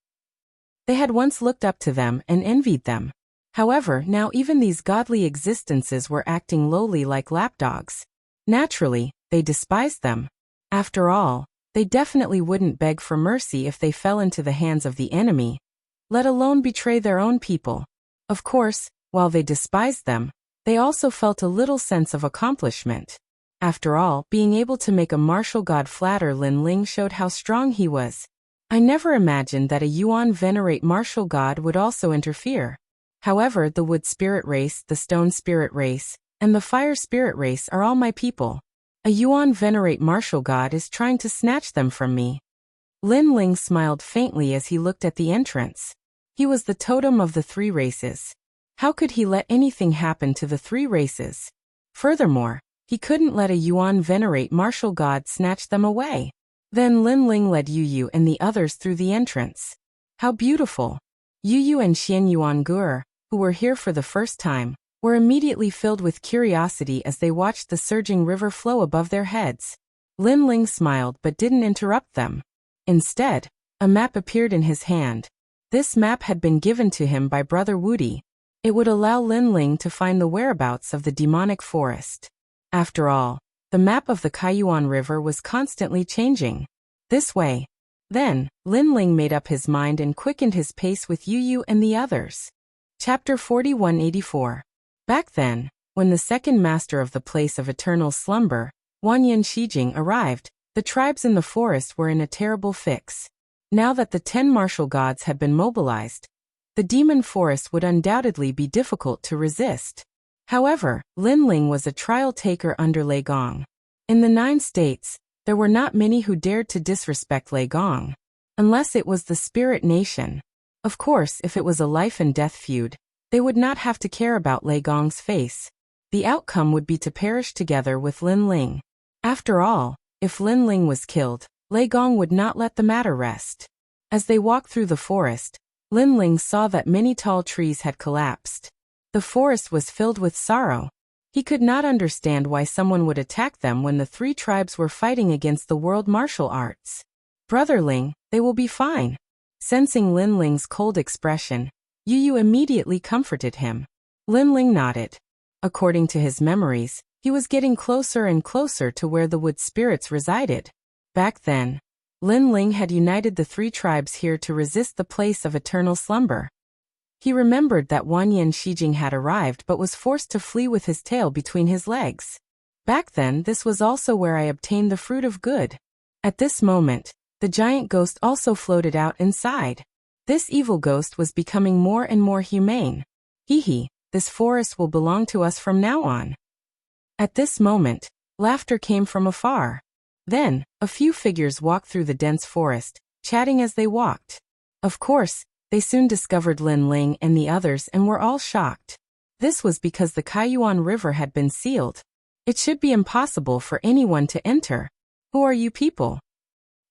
A: They had once looked up to them and envied them. However, now even these godly existences were acting lowly like lapdogs. Naturally, they despised them. After all, they definitely wouldn't beg for mercy if they fell into the hands of the enemy, let alone betray their own people. Of course, while they despised them, they also felt a little sense of accomplishment. After all, being able to make a martial god flatter Lin Ling showed how strong he was. I never imagined that a Yuan Venerate martial god would also interfere. However, the Wood Spirit race, the Stone Spirit race, and the Fire Spirit race are all my people. A Yuan Venerate martial god is trying to snatch them from me. Lin Ling smiled faintly as he looked at the entrance. He was the totem of the three races. How could he let anything happen to the three races? Furthermore, he couldn't let a Yuan Venerate martial god snatch them away. Then Lin Ling led Yu and the others through the entrance. How beautiful! Yu and Xian Yuan Gur, who were here for the first time, were immediately filled with curiosity as they watched the surging river flow above their heads. Lin Ling smiled but didn't interrupt them. Instead, a map appeared in his hand. This map had been given to him by Brother Wudi. It would allow Lin Ling to find the whereabouts of the demonic forest. After all, the map of the Kaiyuan River was constantly changing. This way. Then, Lin Ling made up his mind and quickened his pace with Yu and the others. Chapter 4184. Back then, when the second master of the place of eternal slumber, Wanyan Shijing, arrived, the tribes in the forest were in a terrible fix. Now that the 10 martial gods had been mobilized, the demon forest would undoubtedly be difficult to resist. However, Lin Ling was a trial taker under Lei Gong. In the 9 states, there were not many who dared to disrespect Lei Gong, unless it was the Spirit Nation. Of course, if it was a life and death feud, they would not have to care about Lei Gong's face. The outcome would be to perish together with Lin Ling. After all, if Lin Ling was killed, Lei Gong would not let the matter rest. As they walked through the forest, Lin Ling saw that many tall trees had collapsed. The forest was filled with sorrow. He could not understand why someone would attack them when the 3 tribes were fighting against the world martial arts. Brother Ling, they will be fine. Sensing Lin Ling's cold expression, Yu immediately comforted him. Lin Ling nodded. According to his memories, he was getting closer and closer to where the wood spirits resided. Back then, Lin Ling had united the 3 tribes here to resist the place of eternal slumber. He remembered that Wanyan Shijing had arrived but was forced to flee with his tail between his legs. Back then, this was also where I obtained the fruit of good. At this moment, the giant ghost also floated out inside. This evil ghost was becoming more and more humane. Hee, this forest will belong to us from now on. At this moment, laughter came from afar. Then, a few figures walked through the dense forest, chatting as they walked. Of course, they soon discovered Lin Ling and the others and were all shocked. This was because the Kaiyuan River had been sealed. It should be impossible for anyone to enter. Who are you people?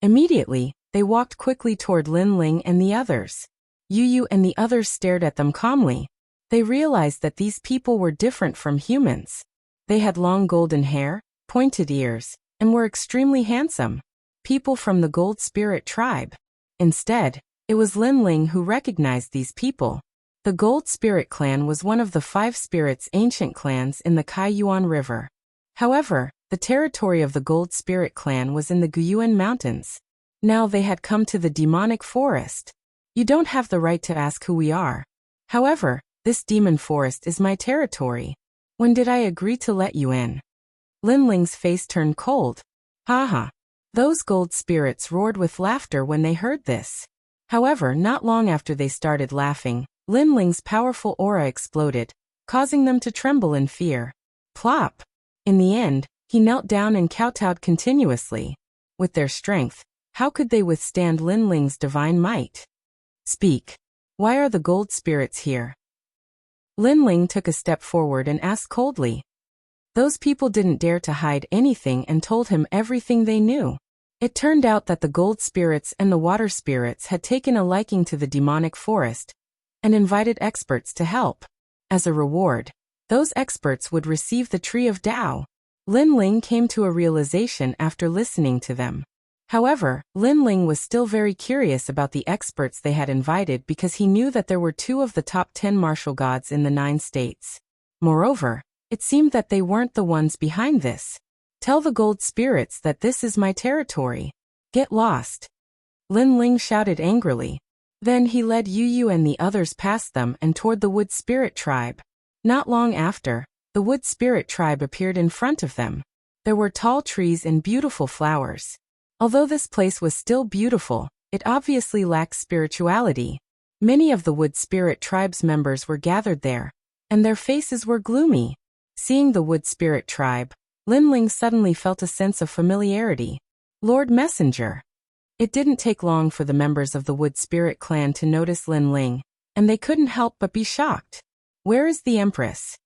A: Immediately, they walked quickly toward Lin Ling and the others. Yu and the others stared at them calmly. They realized that these people were different from humans. They had long golden hair, pointed ears, and were extremely handsome. People from the Gold Spirit tribe. Instead, It was Lin Ling who recognized these people. The Gold Spirit clan was one of the 5 spirits ancient clans in the Kaiyuan River. However, the territory of the Gold Spirit clan was in the Guyuan Mountains. Now they had come to the demonic forest. You don't have the right to ask who we are. However, this demon forest is my territory. When did I agree to let you in? Lin Ling's face turned cold. Haha. Those gold spirits roared with laughter when they heard this. However, not long after they started laughing, Lin Ling's powerful aura exploded, causing them to tremble in fear. Plop! In the end, he knelt down and kowtowed continuously. With their strength, how could they withstand Lin Ling's divine might? Speak. Why are the gold spirits here? Lin Ling took a step forward and asked coldly. Those people didn't dare to hide anything and told him everything they knew. It turned out that the gold spirits and the water spirits had taken a liking to the demonic forest and invited experts to help. As a reward, those experts would receive the Tree of Tao. Lin Ling came to a realization after listening to them. However, Lin Ling was still very curious about the experts they had invited because he knew that there were 2 of the top 10 martial gods in the 9 states. Moreover, it seemed that they weren't the ones behind this. Tell the gold spirits that this is my territory. Get lost. Lin Ling shouted angrily. Then he led Yu and the others past them and toward the Wood Spirit tribe. Not long after, the Wood Spirit tribe appeared in front of them. There were tall trees and beautiful flowers. Although this place was still beautiful, it obviously lacked spirituality. Many of the Wood Spirit tribe's members were gathered there, and their faces were gloomy. Seeing the Wood Spirit tribe, Lin Ling suddenly felt a sense of familiarity. Lord Messenger. It didn't take long for the members of the Wood Spirit clan to notice Lin Ling, and they couldn't help but be shocked. Where is the Empress?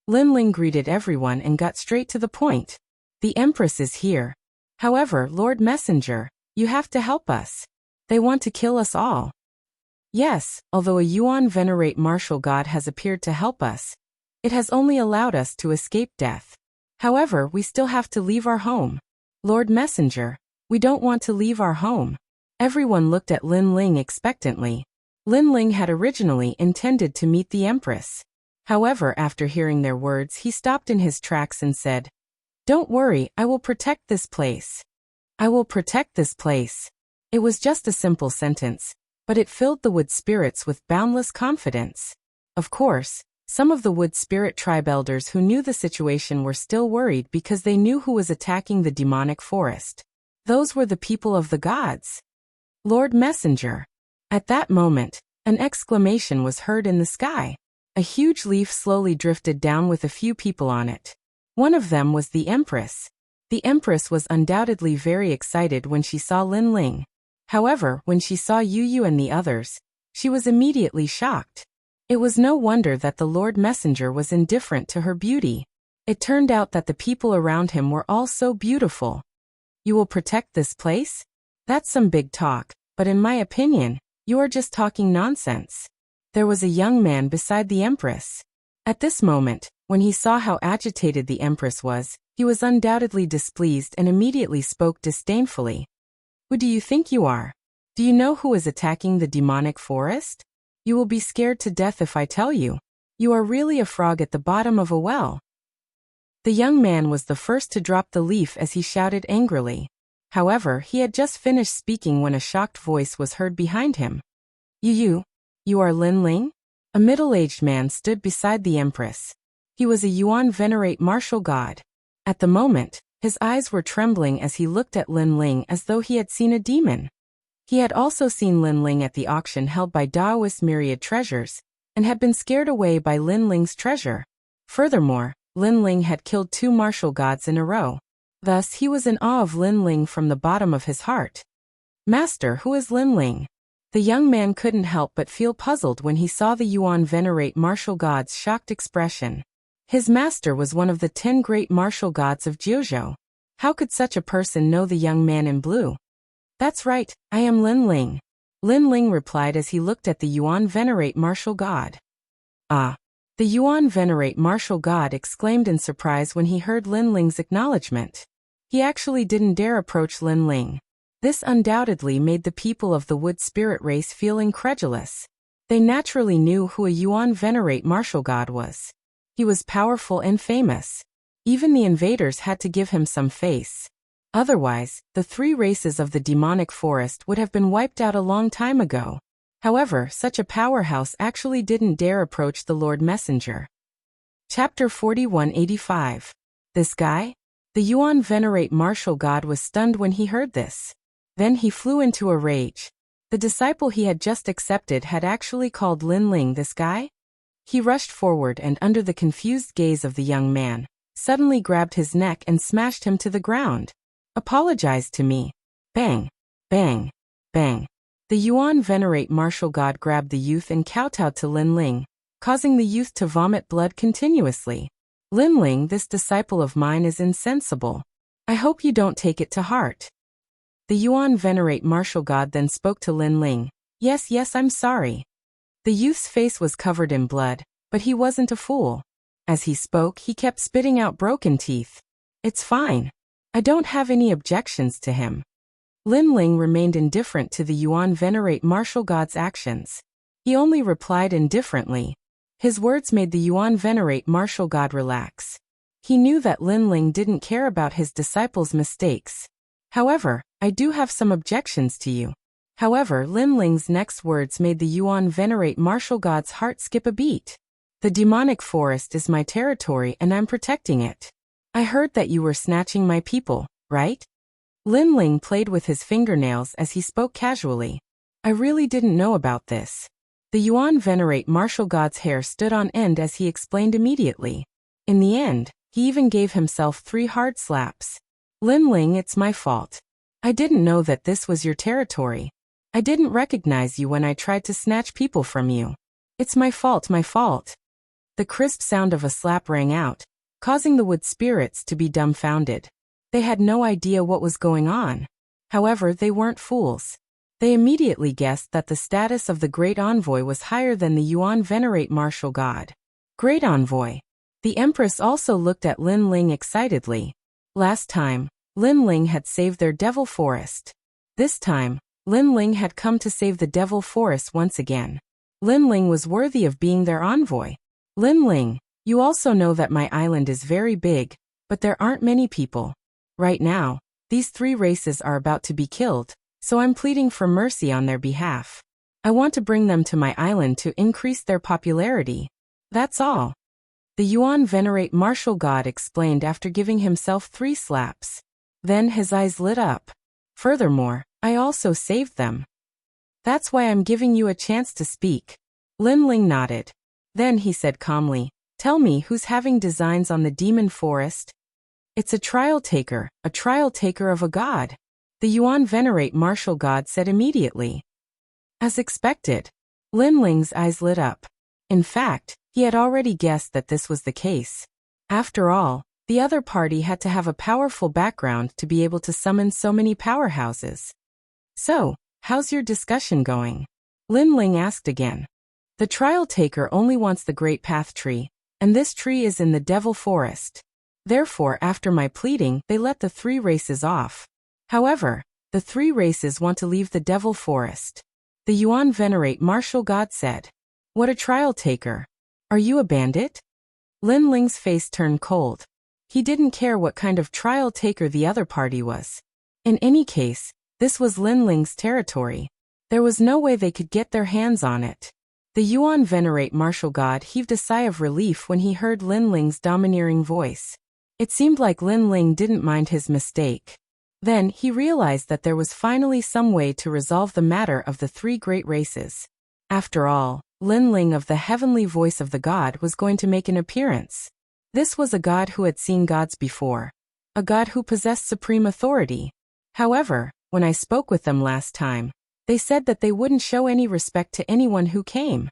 A: Lin Ling greeted everyone and got straight to the point. The Empress is here. However, Lord Messenger, you have to help us. They want to kill us all. Yes, although a Yuan venerate martial god has appeared to help us, it has only allowed us to escape death. However, we still have to leave our home. Lord Messenger, we don't want to leave our home. Everyone looked at Lin Ling expectantly. Lin Ling had originally intended to meet the Empress. However, after hearing their words, he stopped in his tracks and said, Don't worry, I will protect this place. I will protect this place. It was just a simple sentence, but it filled the Wood Spirits with boundless confidence. Of course, some of the Wood Spirit tribe elders who knew the situation were still worried because they knew who was attacking the demonic forest. Those were the people of the gods. Lord Messenger. At that moment, an exclamation was heard in the sky. A huge leaf slowly drifted down with a few people on it. One of them was the Empress. The Empress was undoubtedly very excited when she saw Lin Ling. However, when she saw Yu and the others, she was immediately shocked. It was no wonder that the Lord Messenger was indifferent to her beauty. It turned out that the people around him were all so beautiful. You will protect this place? That's some big talk, but in my opinion, you are just talking nonsense. There was a young man beside the Empress. At this moment, when he saw how agitated the Empress was, he was undoubtedly displeased and immediately spoke disdainfully. Who do you think you are? Do you know who is attacking the demonic forest? You will be scared to death if I tell you. You are really a frog at the bottom of a well. The young man was the first to drop the leaf as he shouted angrily. However, he had just finished speaking when a shocked voice was heard behind him. You are Lin Ling? A middle-aged man stood beside the Empress. He was a Yuan venerate martial god. At the moment, his eyes were trembling as he looked at Lin Ling as though he had seen a demon. He had also seen Lin Ling at the auction held by Daoist Myriad Treasures, and had been scared away by Lin Ling's treasure. Furthermore, Lin Ling had killed 2 martial gods in a row. Thus, he was in awe of Lin Ling from the bottom of his heart. Master, who is Lin Ling? The young man couldn't help but feel puzzled when he saw the Yuan venerate martial god's shocked expression. His master was one of the 10 great martial gods of Jiuzhou. How could such a person know the young man in blue? That's right, I am Lin Ling. Lin Ling replied as he looked at the Yuan venerate martial god. Ah! The Yuan venerate martial god exclaimed in surprise when he heard Lin Ling's acknowledgement. He actually didn't dare approach Lin Ling. This undoubtedly made the people of the wood spirit race feel incredulous. They naturally knew who a Yuan venerate martial god was. He was powerful and famous. Even the invaders had to give him some face. Otherwise, the three races of the demonic forest would have been wiped out a long time ago. However, such a powerhouse actually didn't dare approach the Lord Messenger. Chapter 4185. This guy? The Yuan venerate martial god was stunned when he heard this. Then he flew into a rage. The disciple he had just accepted had actually called Lin Ling this guy? He rushed forward and, under the confused gaze of the young man, suddenly grabbed his neck and smashed him to the ground. Apologize to me. Bang, bang, bang. The Yuan venerate martial god grabbed the youth and kowtowed to Lin Ling, causing the youth to vomit blood continuously. Lin Ling, this disciple of mine is insensible. I hope you don't take it to heart. The Yuan venerate martial god then spoke to Lin Ling. Yes, I'm sorry. The youth's face was covered in blood, but he wasn't a fool. As he spoke, he kept spitting out broken teeth. It's fine. I don't have any objections to him. Lin Ling remained indifferent to the Yuan venerate martial god's actions. He only replied indifferently. His words made the Yuan venerate martial god relax. He knew that Lin Ling didn't care about his disciple's mistakes. However, I do have some objections to you. However, Lin Ling's next words made the Yuan venerate martial god's heart skip a beat. The demonic forest is my territory and I'm protecting it. I heard that you were snatching my people, right? Lin Ling played with his fingernails as he spoke casually. I really didn't know about this. The Yuan venerate martial god's hair stood on end as he explained immediately. In the end, he even gave himself 3 hard slaps. Lin Ling, it's my fault. I didn't know that this was your territory. I didn't recognize you when I tried to snatch people from you. It's my fault, my fault. The crisp sound of a slap rang out, causing the wood spirits to be dumbfounded. They had no idea what was going on. However, they weren't fools. They immediately guessed that the status of the Great Envoy was higher than the Yuan venerate martial god. Great Envoy. The Empress also looked at Lin Ling excitedly. Last time, Lin Ling had saved their devil forest. This time, Lin Ling had come to save the devil forest once again. Lin Ling was worthy of being their envoy. Lin Ling, you also know that my island is very big, but there aren't many people. Right now, these 3 races are about to be killed, so I'm pleading for mercy on their behalf. I want to bring them to my island to increase their popularity. That's all. The Yuan venerate martial god explained after giving himself 3 slaps. Then his eyes lit up. Furthermore, I also saved them. That's why I'm giving you a chance to speak. Lin Ling nodded. Then he said calmly, tell me who's having designs on the demon forest? It's a trial taker of a god. The Yuan venerate martial god said immediately. As expected, Lin Ling's eyes lit up. In fact, he had already guessed that this was the case. After all, the other party had to have a powerful background to be able to summon so many powerhouses. So, how's your discussion going? Lin Ling asked again. The trial taker only wants the Great Path tree, and this tree is in the Devil Forest. Therefore, after my pleading, they let the 3 races off. However, the 3 races want to leave the Devil Forest. The Yuan venerate martial god said. What a trial taker. Are you a bandit? Lin Ling's face turned cold. He didn't care what kind of trial taker the other party was. In any case, this was Lin Ling's territory. There was no way they could get their hands on it. The Yuan venerate martial god heaved a sigh of relief when he heard Lin Ling's domineering voice. It seemed like Lin Ling didn't mind his mistake. Then he realized that there was finally some way to resolve the matter of the 3 great races. After all, Lin Ling of the heavenly voice of the god was going to make an appearance. This was a god who had seen gods before. A god who possessed supreme authority. However, when I spoke with them last time, they said that they wouldn't show any respect to anyone who came.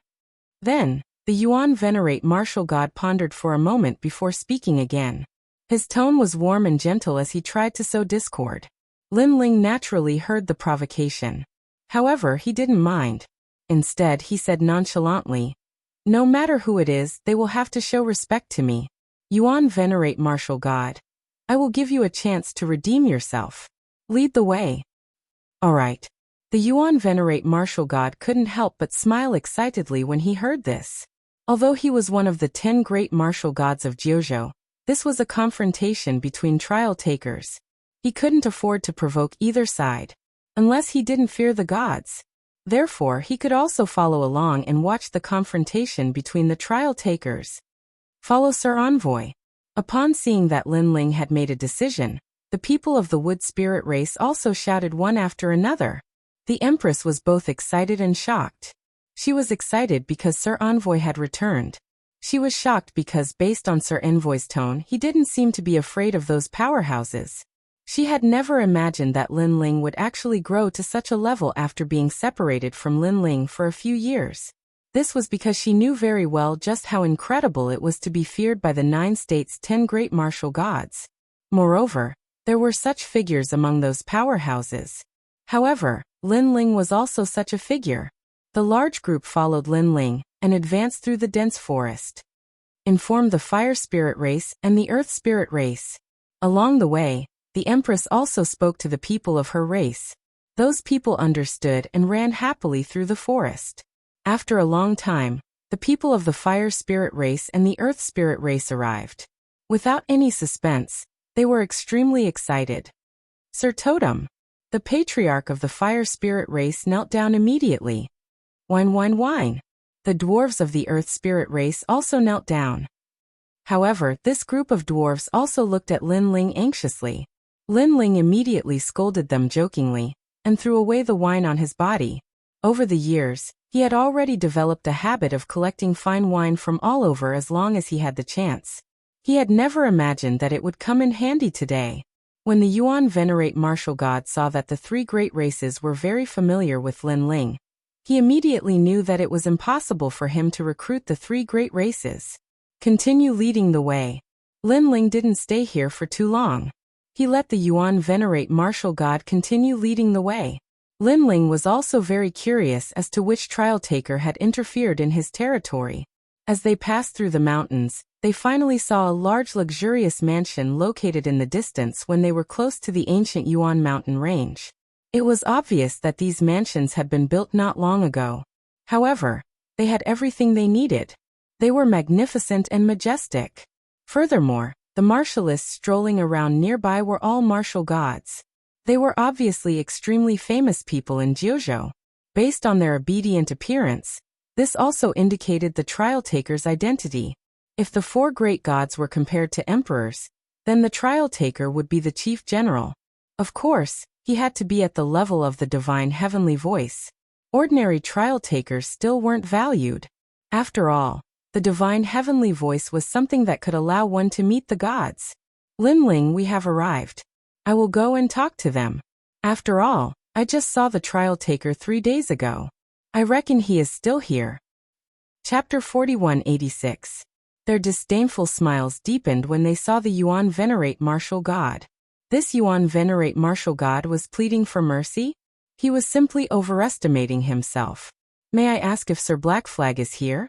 A: Then, the Yuan venerate martial god pondered for a moment before speaking again. His tone was warm and gentle as he tried to sow discord. Lin Ling naturally heard the provocation. However, he didn't mind. Instead, he said nonchalantly, no matter who it is, they will have to show respect to me. Yuan venerate martial god. I will give you a chance to redeem yourself. Lead the way. Alright. The Yuan Venerate martial god couldn't help but smile excitedly when he heard this. Although he was one of the 10 great martial gods of Jiuzhou, this was a confrontation between trial takers. He couldn't afford to provoke either side, unless he didn't fear the gods. Therefore, he could also follow along and watch the confrontation between the trial takers. Follow Sir Envoy. Upon seeing that Lin Ling had made a decision, the people of the wood spirit race also shouted one after another. The Empress was both excited and shocked. She was excited because Sir Envoy had returned. She was shocked because, based on Sir Envoy's tone, he didn't seem to be afraid of those powerhouses. She had never imagined that Lin Ling would actually grow to such a level after being separated from Lin Ling for a few years. This was because she knew very well just how incredible it was to be feared by the 9 states' 10 great martial gods. Moreover, there were such figures among those powerhouses. However, Lin Ling was also such a figure. The large group followed Lin Ling and advanced through the dense forest. Informed the fire spirit race and the earth spirit race. Along the way, the Empress also spoke to the people of her race. Those people understood and ran happily through the forest. After a long time, the people of the fire spirit race and the earth spirit race arrived. Without any suspense, they were extremely excited. Sir Totem, the patriarch of the fire spirit race, knelt down immediately. Whine, whine, whine. The dwarves of the earth spirit race also knelt down. However, this group of dwarves also looked at Lin Ling anxiously. Lin Ling immediately scolded them jokingly, and threw away the wine on his body. Over the years, he had already developed a habit of collecting fine wine from all over as long as he had the chance. He had never imagined that it would come in handy today. When the Yuan Venerate martial god saw that the 3 great races were very familiar with Lin Ling, he immediately knew that it was impossible for him to recruit the 3 great races. Continue leading the way. Lin Ling didn't stay here for too long. He let the Yuan Venerate martial god continue leading the way. Lin Ling was also very curious as to which trial taker had interfered in his territory. As they passed through the mountains, they finally saw a large luxurious mansion located in the distance when they were close to the ancient Yuan mountain range. It was obvious that these mansions had been built not long ago. However, they had everything they needed. They were magnificent and majestic. Furthermore, the martialists strolling around nearby were all martial gods. They were obviously extremely famous people in Jiuzhou. Based on their obedient appearance, this also indicated the trial taker's identity. If the 4 great gods were compared to emperors, then the trial taker would be the chief general. Of course, he had to be at the level of the divine heavenly voice. Ordinary trial takers still weren't valued. After all, the divine heavenly voice was something that could allow one to meet the gods. Lin Ling, we have arrived. I will go and talk to them. After all, I just saw the trial taker 3 days ago. I reckon he is still here. Chapter 4186. Their disdainful smiles deepened when they saw the Yuan Venerate martial god. This Yuan Venerate martial god was pleading for mercy? He was simply overestimating himself. May I ask if Sir Black Flag is here?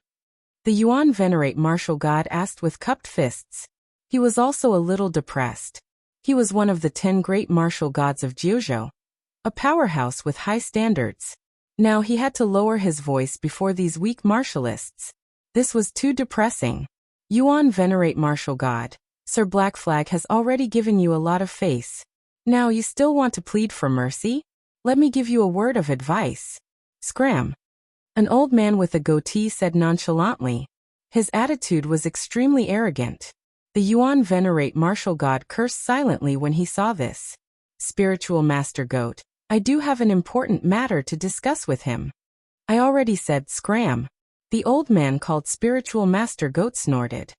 A: The Yuan Venerate martial god asked with cupped fists. He was also a little depressed. He was one of the 10 great martial gods of Jiuzhou, a powerhouse with high standards. Now he had to lower his voice before these weak martialists. This was too depressing. Yuan Venerate martial god, Sir Black Flag has already given you a lot of face. Now you still want to plead for mercy? Let me give you a word of advice. Scram. An old man with a goatee said nonchalantly. His attitude was extremely arrogant. The Yuan Venerate martial god cursed silently when he saw this. Spiritual Master Goat, I do have an important matter to discuss with him. I already said scram. The old man called Spiritual Master Goat snorted.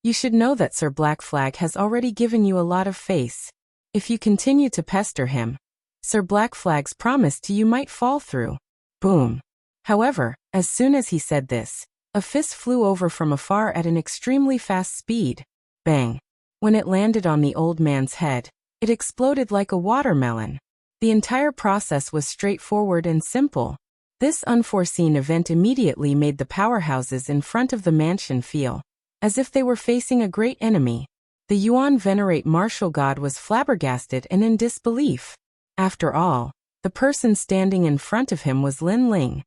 A: You should know that Sir Black Flag has already given you a lot of face. If you continue to pester him, Sir Black Flag's promise to you might fall through. Boom. However, as soon as he said this, a fist flew over from afar at an extremely fast speed. Bang. When it landed on the old man's head, it exploded like a watermelon. The entire process was straightforward and simple. This unforeseen event immediately made the powerhouses in front of the mansion feel as if they were facing a great enemy. The Yuan Venerate martial god was flabbergasted and in disbelief. After all, The person standing in front of him was Lin Ling.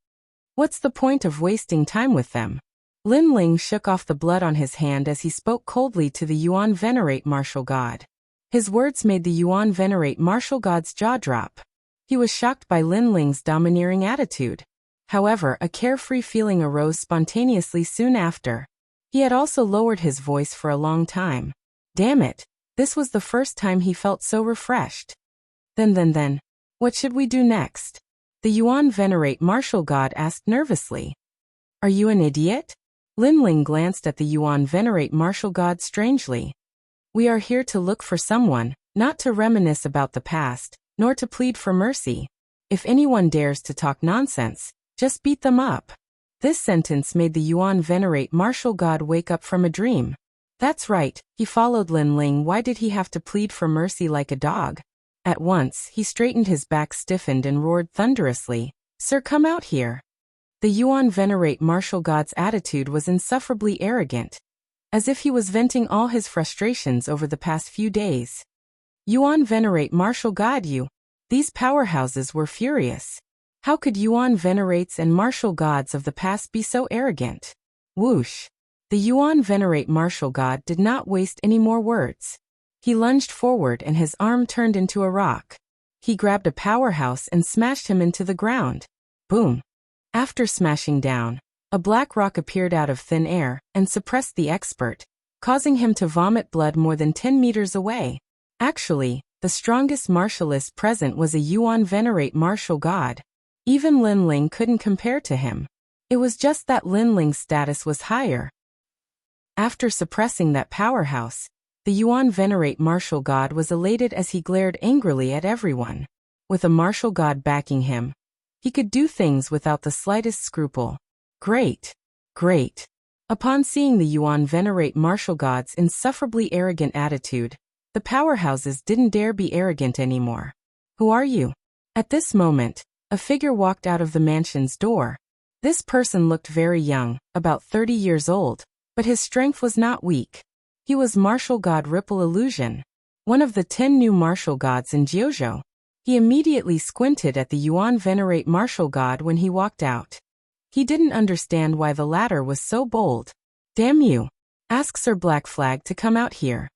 A: What's the point of wasting time with them? Lin Ling shook off the blood on his hand as he spoke coldly to the Yuan Venerate Martial God. His words made the Yuan Venerate Martial God's jaw drop. He was shocked by Lin Ling's domineering attitude. However, a carefree feeling arose spontaneously soon after. He had also lowered his voice for a long time. Damn it, this was the first time he felt so refreshed. Then, what should we do next? The Yuan Venerate Martial God asked nervously. Are you an idiot? Lin Ling glanced at the Yuan Venerate Martial God strangely. We are here to look for someone, not to reminisce about the past, nor to plead for mercy. If anyone dares to talk nonsense, just beat them up. This sentence made the Yuan Venerate Martial God wake up from a dream. That's right, he followed Lin Ling. Why did he have to plead for mercy like a dog? At once, he straightened, his back stiffened and roared thunderously, Sir, come out here. The Yuan Venerate Martial God's attitude was insufferably arrogant, as if he was venting all his frustrations over the past few days. Yuan Venerate Martial God, these powerhouses were furious. How could Yuan Venerates and Martial Gods of the past be so arrogant? Whoosh! The Yuan Venerate Martial God did not waste any more words. He lunged forward and his arm turned into a rock. He grabbed a powerhouse and smashed him into the ground. Boom! After smashing down, a black rock appeared out of thin air and suppressed the expert, causing him to vomit blood more than 10 meters away. Actually, the strongest martialist present was a Yuan Venerate Martial God. Even Lin Ling couldn't compare to him. It was just that Lin Ling's status was higher. After suppressing that powerhouse, the Yuan Venerate Martial God was elated as he glared angrily at everyone. With a martial god backing him, he could do things without the slightest scruple. Great! Great! Upon seeing the Yuan Venerate Martial God's insufferably arrogant attitude, the powerhouses didn't dare be arrogant anymore. Who are you? At this moment, a figure walked out of the mansion's door. This person looked very young, about 30 years old, but his strength was not weak. He was Martial God Ripple Illusion, one of the 10 new martial gods in Jiuzhou. He immediately squinted at the Yuan Venerate Martial God when he walked out. He didn't understand why the latter was so bold. Damn you! Ask Sir Black Flag to come out here.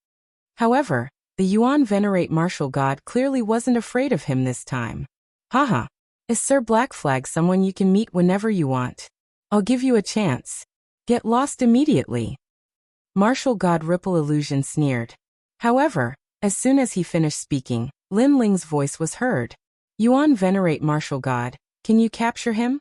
A: However, the Yuan Venerate Martial God clearly wasn't afraid of him this time. Haha! Is Sir Black Flag someone you can meet whenever you want? I'll give you a chance. Get lost immediately. Martial God Ripple Illusion sneered. However, as soon as he finished speaking, Lin Ling's voice was heard. Yuan Venerate Martial God, can you capture him?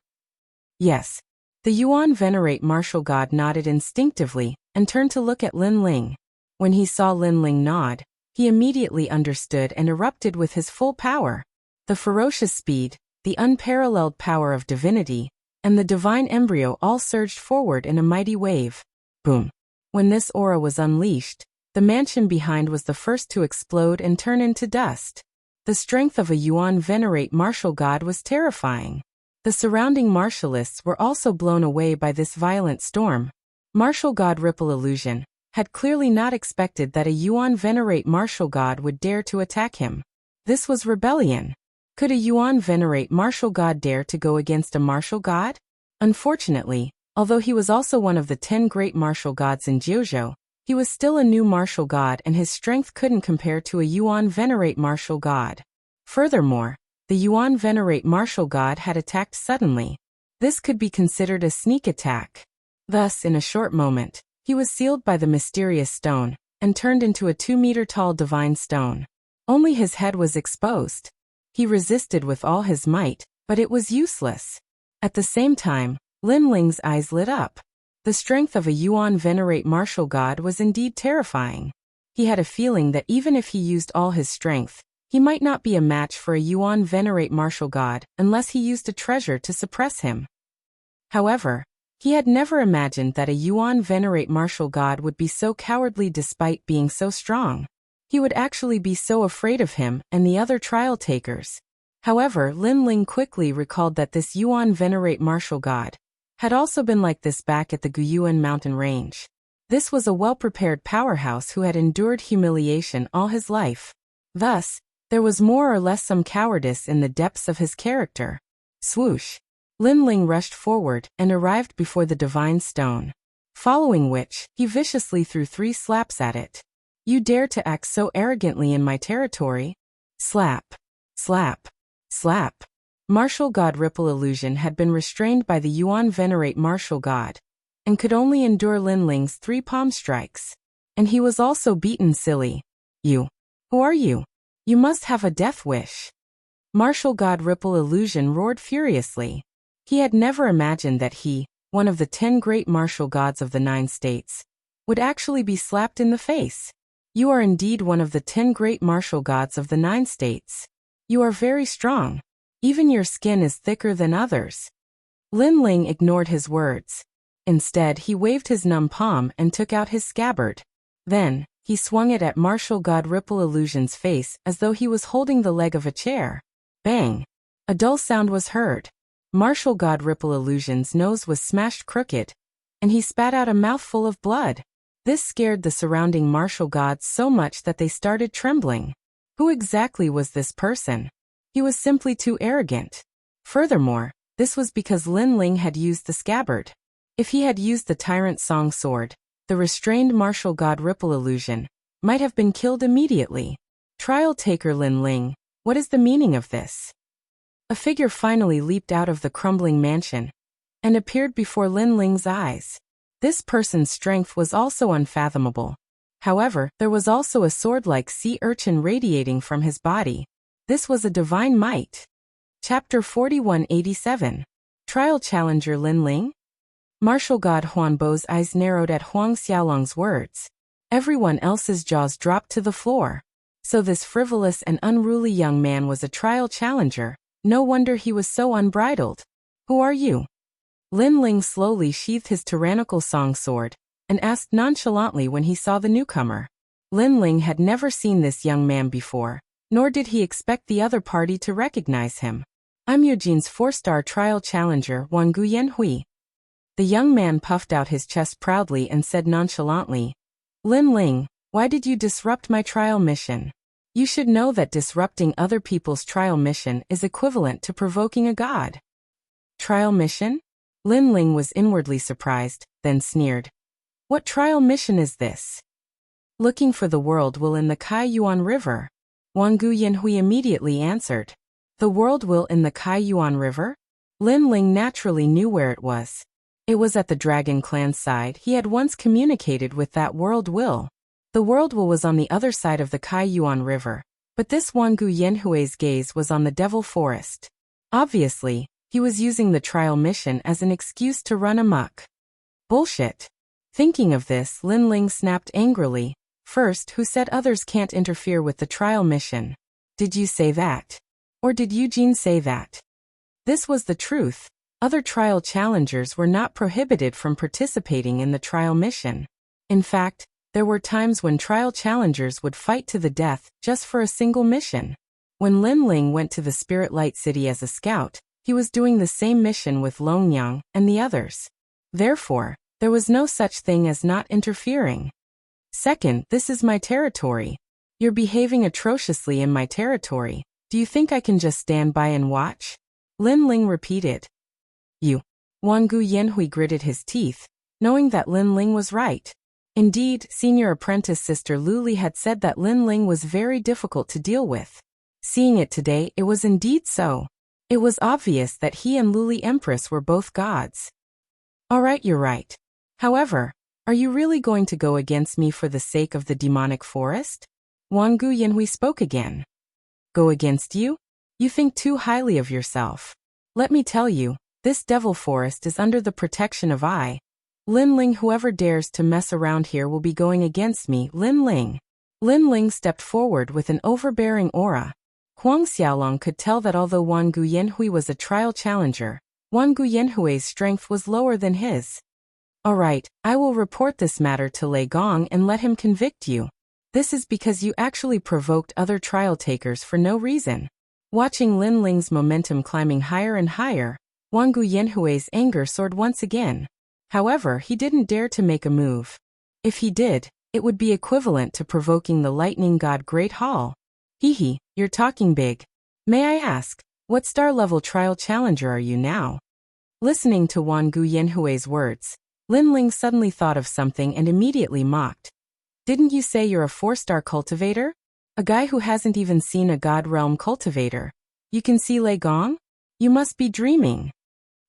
A: Yes. The Yuan Venerate Martial God nodded instinctively and turned to look at Lin Ling. When he saw Lin Ling nod, he immediately understood and erupted with his full power. The ferocious speed, the unparalleled power of divinity, and the divine embryo all surged forward in a mighty wave. Boom! When this aura was unleashed, the mansion behind was the first to explode and turn into dust. The strength of a Yuan Venerate Martial God was terrifying. The surrounding martialists were also blown away by this violent storm. Martial God Ripple Illusion had clearly not expected that a Yuan Venerate Martial God would dare to attack him. This was rebellion. Could a Yuan Venerate Martial God dare to go against a martial god? Unfortunately, although he was also one of the 10 great martial gods in Jiuzhou, he was still a new martial god and his strength couldn't compare to a Yuan Venerate Martial God. Furthermore, the Yuan Venerate Martial God had attacked suddenly. This could be considered a sneak attack. Thus, in a short moment, he was sealed by the mysterious stone and turned into a 2-meter-tall divine stone. Only his head was exposed. He resisted with all his might, but it was useless. At the same time, Lin Ling's eyes lit up. The strength of a Yuan Venerate Martial God was indeed terrifying. He had a feeling that even if he used all his strength, he might not be a match for a Yuan Venerate Martial God unless he used a treasure to suppress him. However, he had never imagined that a Yuan Venerate Martial God would be so cowardly despite being so strong. He would actually be so afraid of him and the other trial takers. However, Lin Ling quickly recalled that this Yuan Venerate Martial God had also been like this back at the Guyuan mountain range. This was a well-prepared powerhouse who had endured humiliation all his life. Thus, There was more or less some cowardice in the depths of his character. Swoosh! Lin Ling rushed forward and arrived before the divine stone. Following which, he viciously threw 3 slaps at it. You dare to act so arrogantly in my territory? Slap! Slap! Slap! Martial God Ripple Illusion had been restrained by the Yuan Venerate Martial God, and could only endure Lin Ling's 3 palm strikes. And he was also beaten silly. You. Who are you? You must have a death wish. Martial God Ripple Illusion roared furiously. He had never imagined that he, one of the 10 great martial gods of the 9 states, would actually be slapped in the face. You are indeed one of the 10 great martial gods of the 9 states. You are very strong. Even your skin is thicker than others. Lin Ling ignored his words. Instead, he waved his numb palm and took out his scabbard. Then, he swung it at Martial God Ripple Illusion's face as though he was holding the leg of a chair. Bang! A dull sound was heard. Martial God Ripple Illusion's nose was smashed crooked, and he spat out a mouthful of blood. This scared the surrounding martial gods so much that they started trembling. Who exactly was this person? He was simply too arrogant. Furthermore, this was because Lin Ling had used the scabbard. If he had used the Tyrant Song Sword, the restrained martial god Ripple Illusion might have been killed immediately. Trial taker Lin Ling, what is the meaning of this? A figure finally leaped out of the crumbling mansion and appeared before Lin Ling's eyes. This person's strength was also unfathomable. However, there was also a sword-like sea urchin radiating from his body. This was a divine might. Chapter 4187. Trial Challenger Lin Ling? Martial God Huan Bo's eyes narrowed at Huang Xiaolong's words. Everyone else's jaws dropped to the floor. So this frivolous and unruly young man was a trial challenger. No wonder he was so unbridled. Who are you? Lin Ling slowly sheathed his tyrannical song sword and asked nonchalantly when he saw the newcomer. Lin Ling had never seen this young man before, nor did he expect the other party to recognize him. I'm Eugene's 4-star trial challenger, Wang Guyanhui. The young man puffed out his chest proudly and said nonchalantly, Lin Ling, why did you disrupt my trial mission? You should know that disrupting other people's trial mission is equivalent to provoking a god. Trial mission? Lin Ling was inwardly surprised, then sneered. What trial mission is this? Looking for the world will in the Kai Yuan River. Wang Guyanhui immediately answered. The world will in the Kai Yuan River? Lin Ling naturally knew where it was. It was at the Dragon Clan's side. He had once communicated with that world will. The world will was on the other side of the Kai Yuan River, but this Wang Guyanhui's gaze was on the Devil Forest. Obviously, he was using the trial mission as an excuse to run amok. Bullshit. Thinking of this, Lin Ling snapped angrily. First, who said others can't interfere with the trial mission? Did you say that? Or did Eugene say that? This was the truth. Other trial challengers were not prohibited from participating in the trial mission. In fact, there were times when trial challengers would fight to the death just for a single mission. When Lin Ling went to the Spirit Light City as a scout, he was doing the same mission with Long Yang and the others. Therefore, there was no such thing as not interfering. Second, this is my territory. You're behaving atrociously in my territory. Do you think I can just stand by and watch? Lin Ling repeated. You. Wang Guyanhui gritted his teeth, knowing that Lin Ling was right. Indeed, senior apprentice Sister Luli had said that Lin Ling was very difficult to deal with. Seeing it today, it was indeed so. It was obvious that he and Luli Empress were both gods. Alright, you're right. However, are you really going to go against me for the sake of the demonic forest? Wang Guyanhui spoke again. Go against you? You think too highly of yourself. Let me tell you, this devil forest is under the protection of I. Lin Ling. Whoever dares to mess around here will be going against me, Lin Ling. Lin Ling stepped forward with an overbearing aura. Huang Xiaolong could tell that although Wang Guyanhui was a trial challenger, Wang Guyanhui's strength was lower than his. Alright, I will report this matter to Lei Gong and let him convict you. This is because you actually provoked other trial takers for no reason. Watching Lin Ling's momentum climbing higher and higher, Wang Guyanhui's anger soared once again. However, he didn't dare to make a move. If he did, it would be equivalent to provoking the lightning god Great Hall. Hee hee, You're talking big. May I ask, what star-level trial challenger are you now? Listening to Wan Gu Yanhui's words, Lin Ling suddenly thought of something and immediately mocked. Didn't you say you're a 4-star cultivator? A guy who hasn't even seen a God Realm cultivator. You can see Lei Gong? You must be dreaming.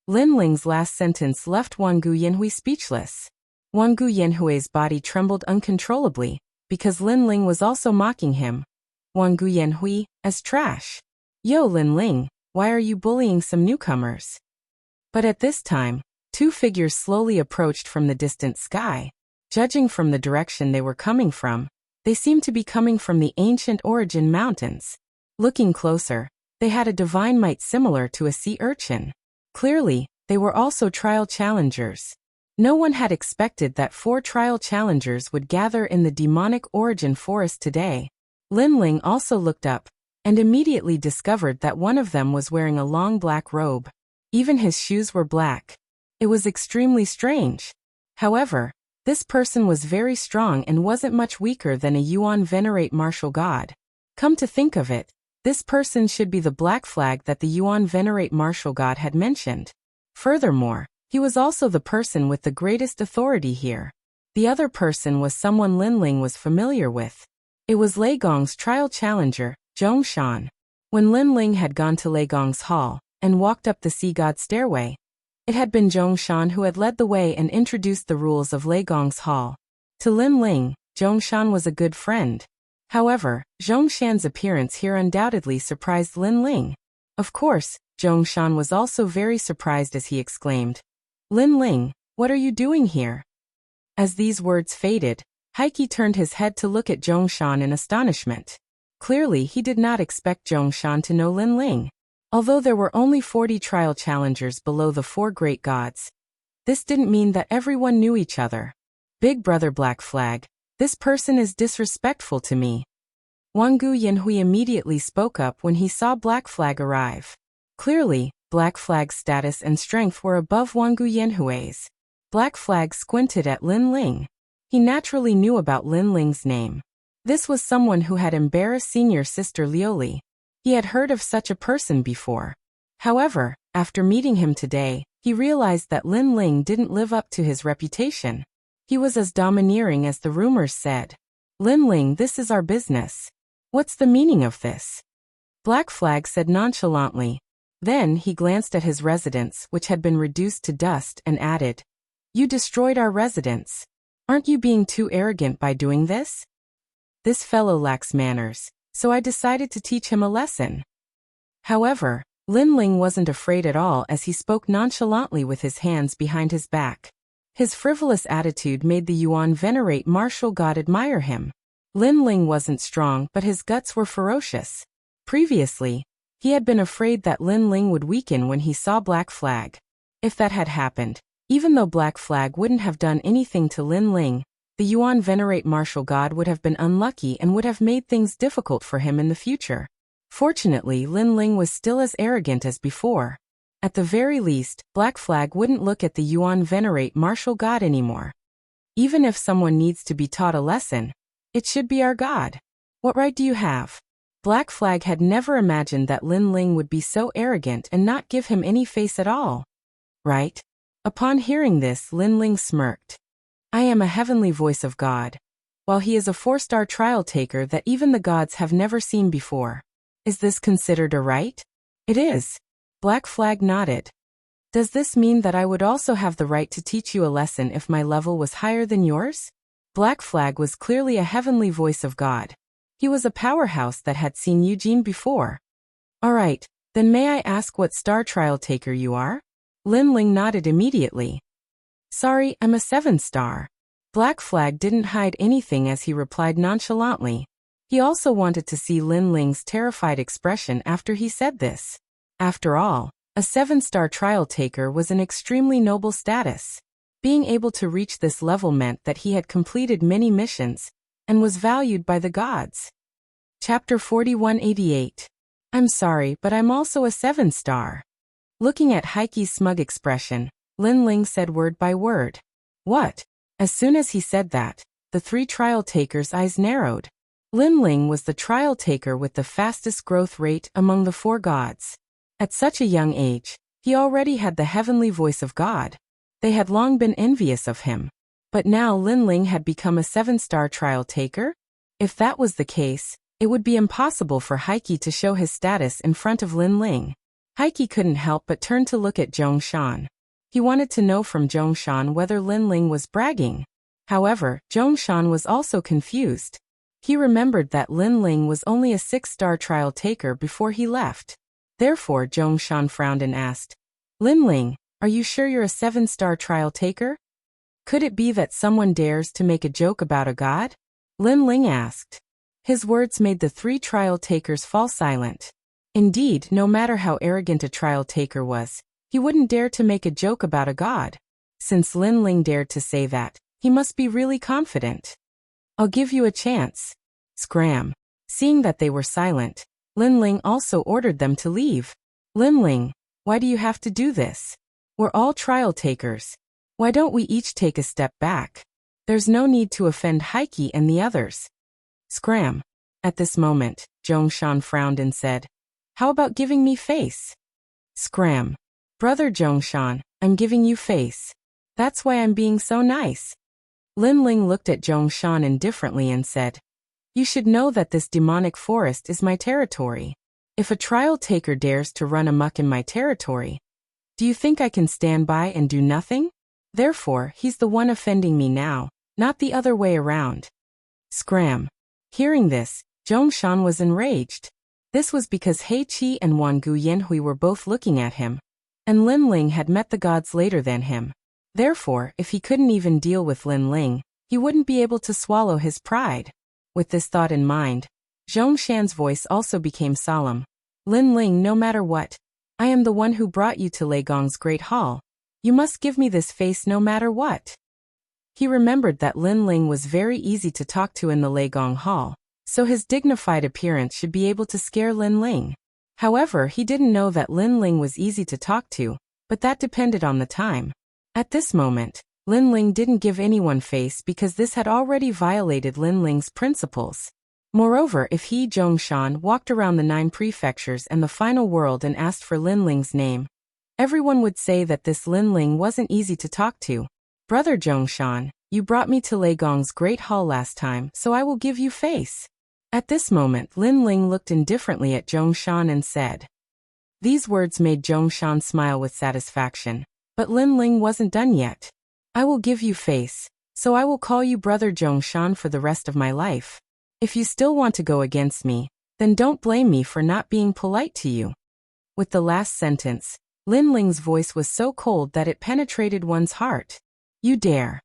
A: Lin Ling's last sentence left Wan Gu Yanhui speechless. Wan Gu Yanhui's body trembled uncontrollably, because Lin Ling was also mocking him. Wan Gu Yanhui, as trash. Yo Lin Ling, why are you bullying some newcomers? But at this time, 2 figures slowly approached from the distant sky. Judging from the direction they were coming from, they seemed to be coming from the ancient Origin Mountains. Looking closer, they had a divine might similar to a sea urchin. Clearly, they were also trial challengers. No one had expected that 4 trial challengers would gather in the demonic Origin Forest today. Lin Ling also looked up, and immediately discovered that one of them was wearing a long black robe. Even his shoes were black. It was extremely strange. However, this person was very strong and wasn't much weaker than a Yuan Venerate martial god. Come to think of it, this person should be the black flag that the Yuan Venerate martial god had mentioned. Furthermore, he was also the person with the greatest authority here. The other person was someone Lin Ling was familiar with. It was Lei Gong's trial challenger, Zhongshan. When Lin Ling had gone to Lei Gong's hall and walked up the sea god stairway, it had been Zhongshan who had led the way and introduced the rules of Lei Gong's hall. To Lin Ling, Zhongshan was a good friend. However, Zhongshan's appearance here undoubtedly surprised Lin Ling. Of course, Zhongshan was also very surprised as he exclaimed, Lin Ling, what are you doing here? As these words faded, Heike turned his head to look at Zhongshan in astonishment. Clearly he did not expect Zhongshan to know Lin Ling. Although there were only 40 trial challengers below the 4 great gods, this didn't mean that everyone knew each other. Big brother Black Flag, this person is disrespectful to me. Wan Gu Yanhui immediately spoke up when he saw Black Flag arrive. Clearly, Black Flag's status and strength were above Wan Gu Yanhui's. Black Flag squinted at Lin Ling. He naturally knew about Lin Ling's name. This was someone who had embarrassed senior sister Lioli. He had heard of such a person before. However, after meeting him today, he realized that Lin Ling didn't live up to his reputation. He was as domineering as the rumors said. Lin Ling, this is our business. What's the meaning of this? Black Flag said nonchalantly. Then he glanced at his residence, which had been reduced to dust, and added, You destroyed our residence. Aren't you being too arrogant by doing this? This fellow lacks manners, so I decided to teach him a lesson. However, Lin Ling wasn't afraid at all as he spoke nonchalantly with his hands behind his back. His frivolous attitude made the Yuan Venerate martial god admire him. Lin Ling wasn't strong, but his guts were ferocious. Previously, he had been afraid that Lin Ling would weaken when he saw Black Flag. If that had happened, even though Black Flag wouldn't have done anything to Lin Ling, the Yuan Venerate martial god would have been unlucky and would have made things difficult for him in the future. Fortunately, Lin Ling was still as arrogant as before. At the very least, Black Flag wouldn't look at the Yuan Venerate martial god anymore. Even if someone needs to be taught a lesson, it should be our god. What right do you have? Black Flag had never imagined that Lin Ling would be so arrogant and not give him any face at all. Right? Upon hearing this, Lin Ling smirked. I am a heavenly voice of God, while he is a 4-star trial taker that even the gods have never seen before. Is this considered a right? It is. Black Flag nodded. Does this mean that I would also have the right to teach you a lesson if my level was higher than yours? Black Flag was clearly a heavenly voice of God. He was a powerhouse that had seen Eugene before. Alright, then may I ask what star trial taker you are? Lin Ling nodded immediately. Sorry, I'm a 7-star. Black Flag didn't hide anything as he replied nonchalantly. He also wanted to see Lin Ling's terrified expression after he said this. After all, a 7-star trial taker was an extremely noble status. Being able to reach this level meant that he had completed many missions, and was valued by the gods. Chapter 4188. I'm sorry, but I'm also a 7-star. Looking at Heike's smug expression, Lin Ling said word by word. What? As soon as he said that, the 3 trial takers' eyes narrowed. Lin Ling was the trial taker with the fastest growth rate among the 4 gods. At such a young age, he already had the heavenly voice of God. They had long been envious of him. But now Lin Ling had become a 7-star trial taker? If that was the case, it would be impossible for Heike to show his status in front of Lin Ling. Heike couldn't help but turn to look at Zhongshan. He wanted to know from Zhongshan whether Lin Ling was bragging. However, Zhongshan was also confused. He remembered that Lin Ling was only a 6-star trial taker before he left. Therefore Zhongshan frowned and asked, "Lin Ling, are you sure you're a 7-star trial taker? Could it be that someone dares to make a joke about a god?" Lin Ling asked. His words made the 3 trial takers fall silent. Indeed, no matter how arrogant a trial taker was, he wouldn't dare to make a joke about a god. Since Lin Ling dared to say that, he must be really confident. "I'll give you a chance." Scram. Seeing that they were silent, Lin Ling also ordered them to leave. "Lin Ling, why do you have to do this? We're all trial takers. Why don't we each take a step back? There's no need to offend Heike and the others." Scram. At this moment, Zhongshan frowned and said, "How about giving me face?" Scram. "Brother Zhongshan, I'm giving you face. That's why I'm being so nice." Lin Ling looked at Zhongshan indifferently and said, "You should know that this demonic forest is my territory. If a trial taker dares to run amok in my territory, do you think I can stand by and do nothing? Therefore, he's the one offending me now, not the other way around." Scram. Hearing this, Zhongshan was enraged. This was because Heiqi and Wang Guyanhui were both looking at him, and Lin Ling had met the gods later than him. Therefore, if he couldn't even deal with Lin Ling, he wouldn't be able to swallow his pride. With this thought in mind, Zhongshan's voice also became solemn. "Lin Ling, no matter what, I am the one who brought you to Lei Gong's great hall. You must give me this face no matter what." He remembered that Lin Ling was very easy to talk to in the Lei Gong hall, so his dignified appearance should be able to scare Lin Ling. However, he didn't know that Lin Ling was easy to talk to, but that depended on the time. At this moment, Lin Ling didn't give anyone face because this had already violated Lin Ling's principles. Moreover, if he, Zhongshan, walked around the 9 prefectures and the final world and asked for Lin Ling's name, everyone would say that this Lin Ling wasn't easy to talk to. "Brother Zhongshan, you brought me to Lei Gong's great hall last time, so I will give you face." At this moment, Lin Ling looked indifferently at Zhongshan and said. These words made Zhongshan smile with satisfaction. But Lin Ling wasn't done yet. "I will give you face, so I will call you Brother Zhongshan for the rest of my life. If you still want to go against me, then don't blame me for not being polite to you." With the last sentence, Lin Ling's voice was so cold that it penetrated one's heart. "You dare."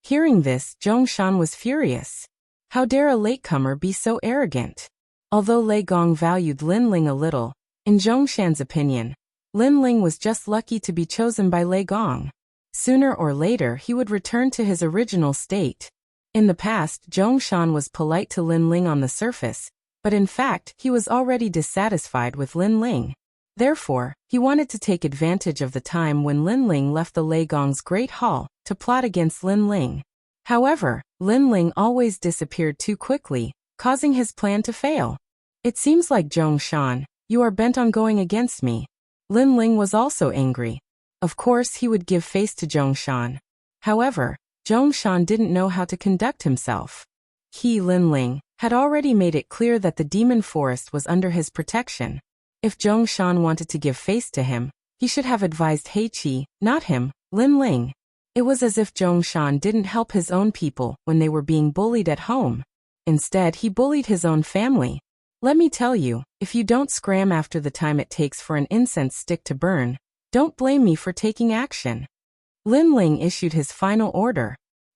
A: Hearing this, Zhongshan was furious. How dare a latecomer be so arrogant? Although Lei Gong valued Lin Ling a little, in Zhongshan's opinion, Lin Ling was just lucky to be chosen by Lei Gong. Sooner or later he would return to his original state. In the past, Zhongshan was polite to Lin Ling on the surface, but in fact he was already dissatisfied with Lin Ling. Therefore, he wanted to take advantage of the time when Lin Ling left the Lei Gong's great hall to plot against Lin Ling. However, Lin Ling always disappeared too quickly, causing his plan to fail. "It seems like, Zhongshan, you are bent on going against me." Lin Ling was also angry. Of course he would give face to Zhongshan. However, Zhongshan didn't know how to conduct himself. He, Lin Ling, had already made it clear that the demon forest was under his protection. If Zhongshan wanted to give face to him, he should have advised Heiqi, not him, Lin Ling. It was as if Zhongshan didn't help his own people when they were being bullied at home. Instead, he bullied his own family. Let me tell you, if you don't scram after the time it takes for an incense stick to burn, don't blame me for taking action. Lin Ling issued his final order.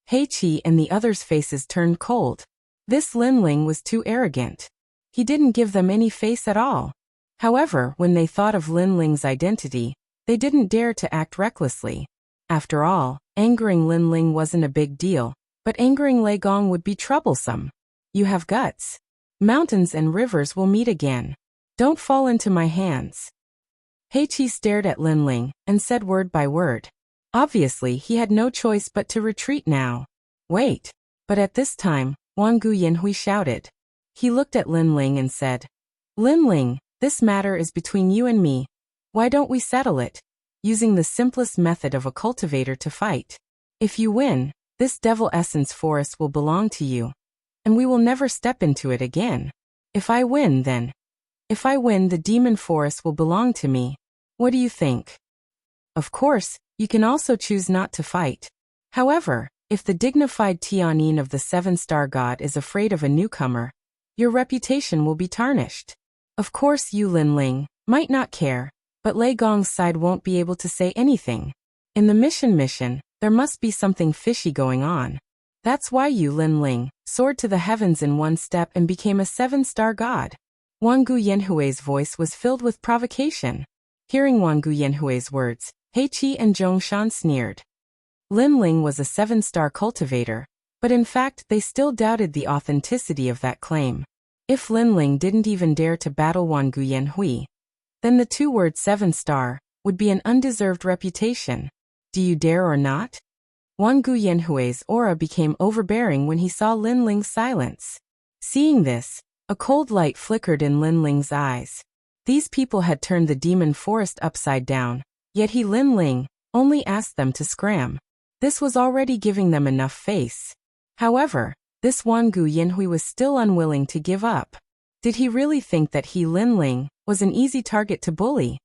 A: Heiqi and the others' faces turned cold. This Lin Ling was too arrogant. He didn't give them any face at all. However, when they thought of Lin Ling's identity, they didn't dare to act recklessly. After all, angering Lin Ling wasn't a big deal, but angering Lei Gong would be troublesome. "You have guts. Mountains and rivers will meet again. Don't fall into my hands." Heiqi stared at Lin Ling and said word by word. Obviously, he had no choice but to retreat now. "Wait." But at this time, Wang Guyanhui shouted. He looked at Lin Ling and said, Lin Ling, this matter is between you and me. Why don't we settle it, using the simplest method of a cultivator to fight? If you win, this devil essence forest will belong to you, and we will never step into it again. If I win, the demon forest will belong to me. What do you think? Of course, you can also choose not to fight. However, if the dignified Tianin of the 7-star god is afraid of a newcomer, your reputation will be tarnished. Of course you, Lin Ling, might not care, but Lei Gong's side won't be able to say anything. In the mission, there must be something fishy going on. That's why you, Lin Ling, soared to the heavens in one step and became a 7-star god. Wang Gu Yanhui's voice was filled with provocation. Hearing Wang Gu Yanhui's words, He Qi and Zhong Shan sneered. Lin Ling was a 7-star cultivator, but in fact they still doubted the authenticity of that claim. If Lin Ling didn't even dare to battle Wang Gu Yanhui, then the 2-word 7-star would be an undeserved reputation. Do you dare or not? Wang Gu Yanhui's aura became overbearing when he saw Lin Ling's silence. Seeing this, a cold light flickered in Lin Ling's eyes. These people had turned the demon forest upside down, yet he, Lin Ling, only asked them to scram. This was already giving them enough face. However, this Wang Gu Yanhui was still unwilling to give up. Did he really think that he, Lin Ling, was an easy target to bully?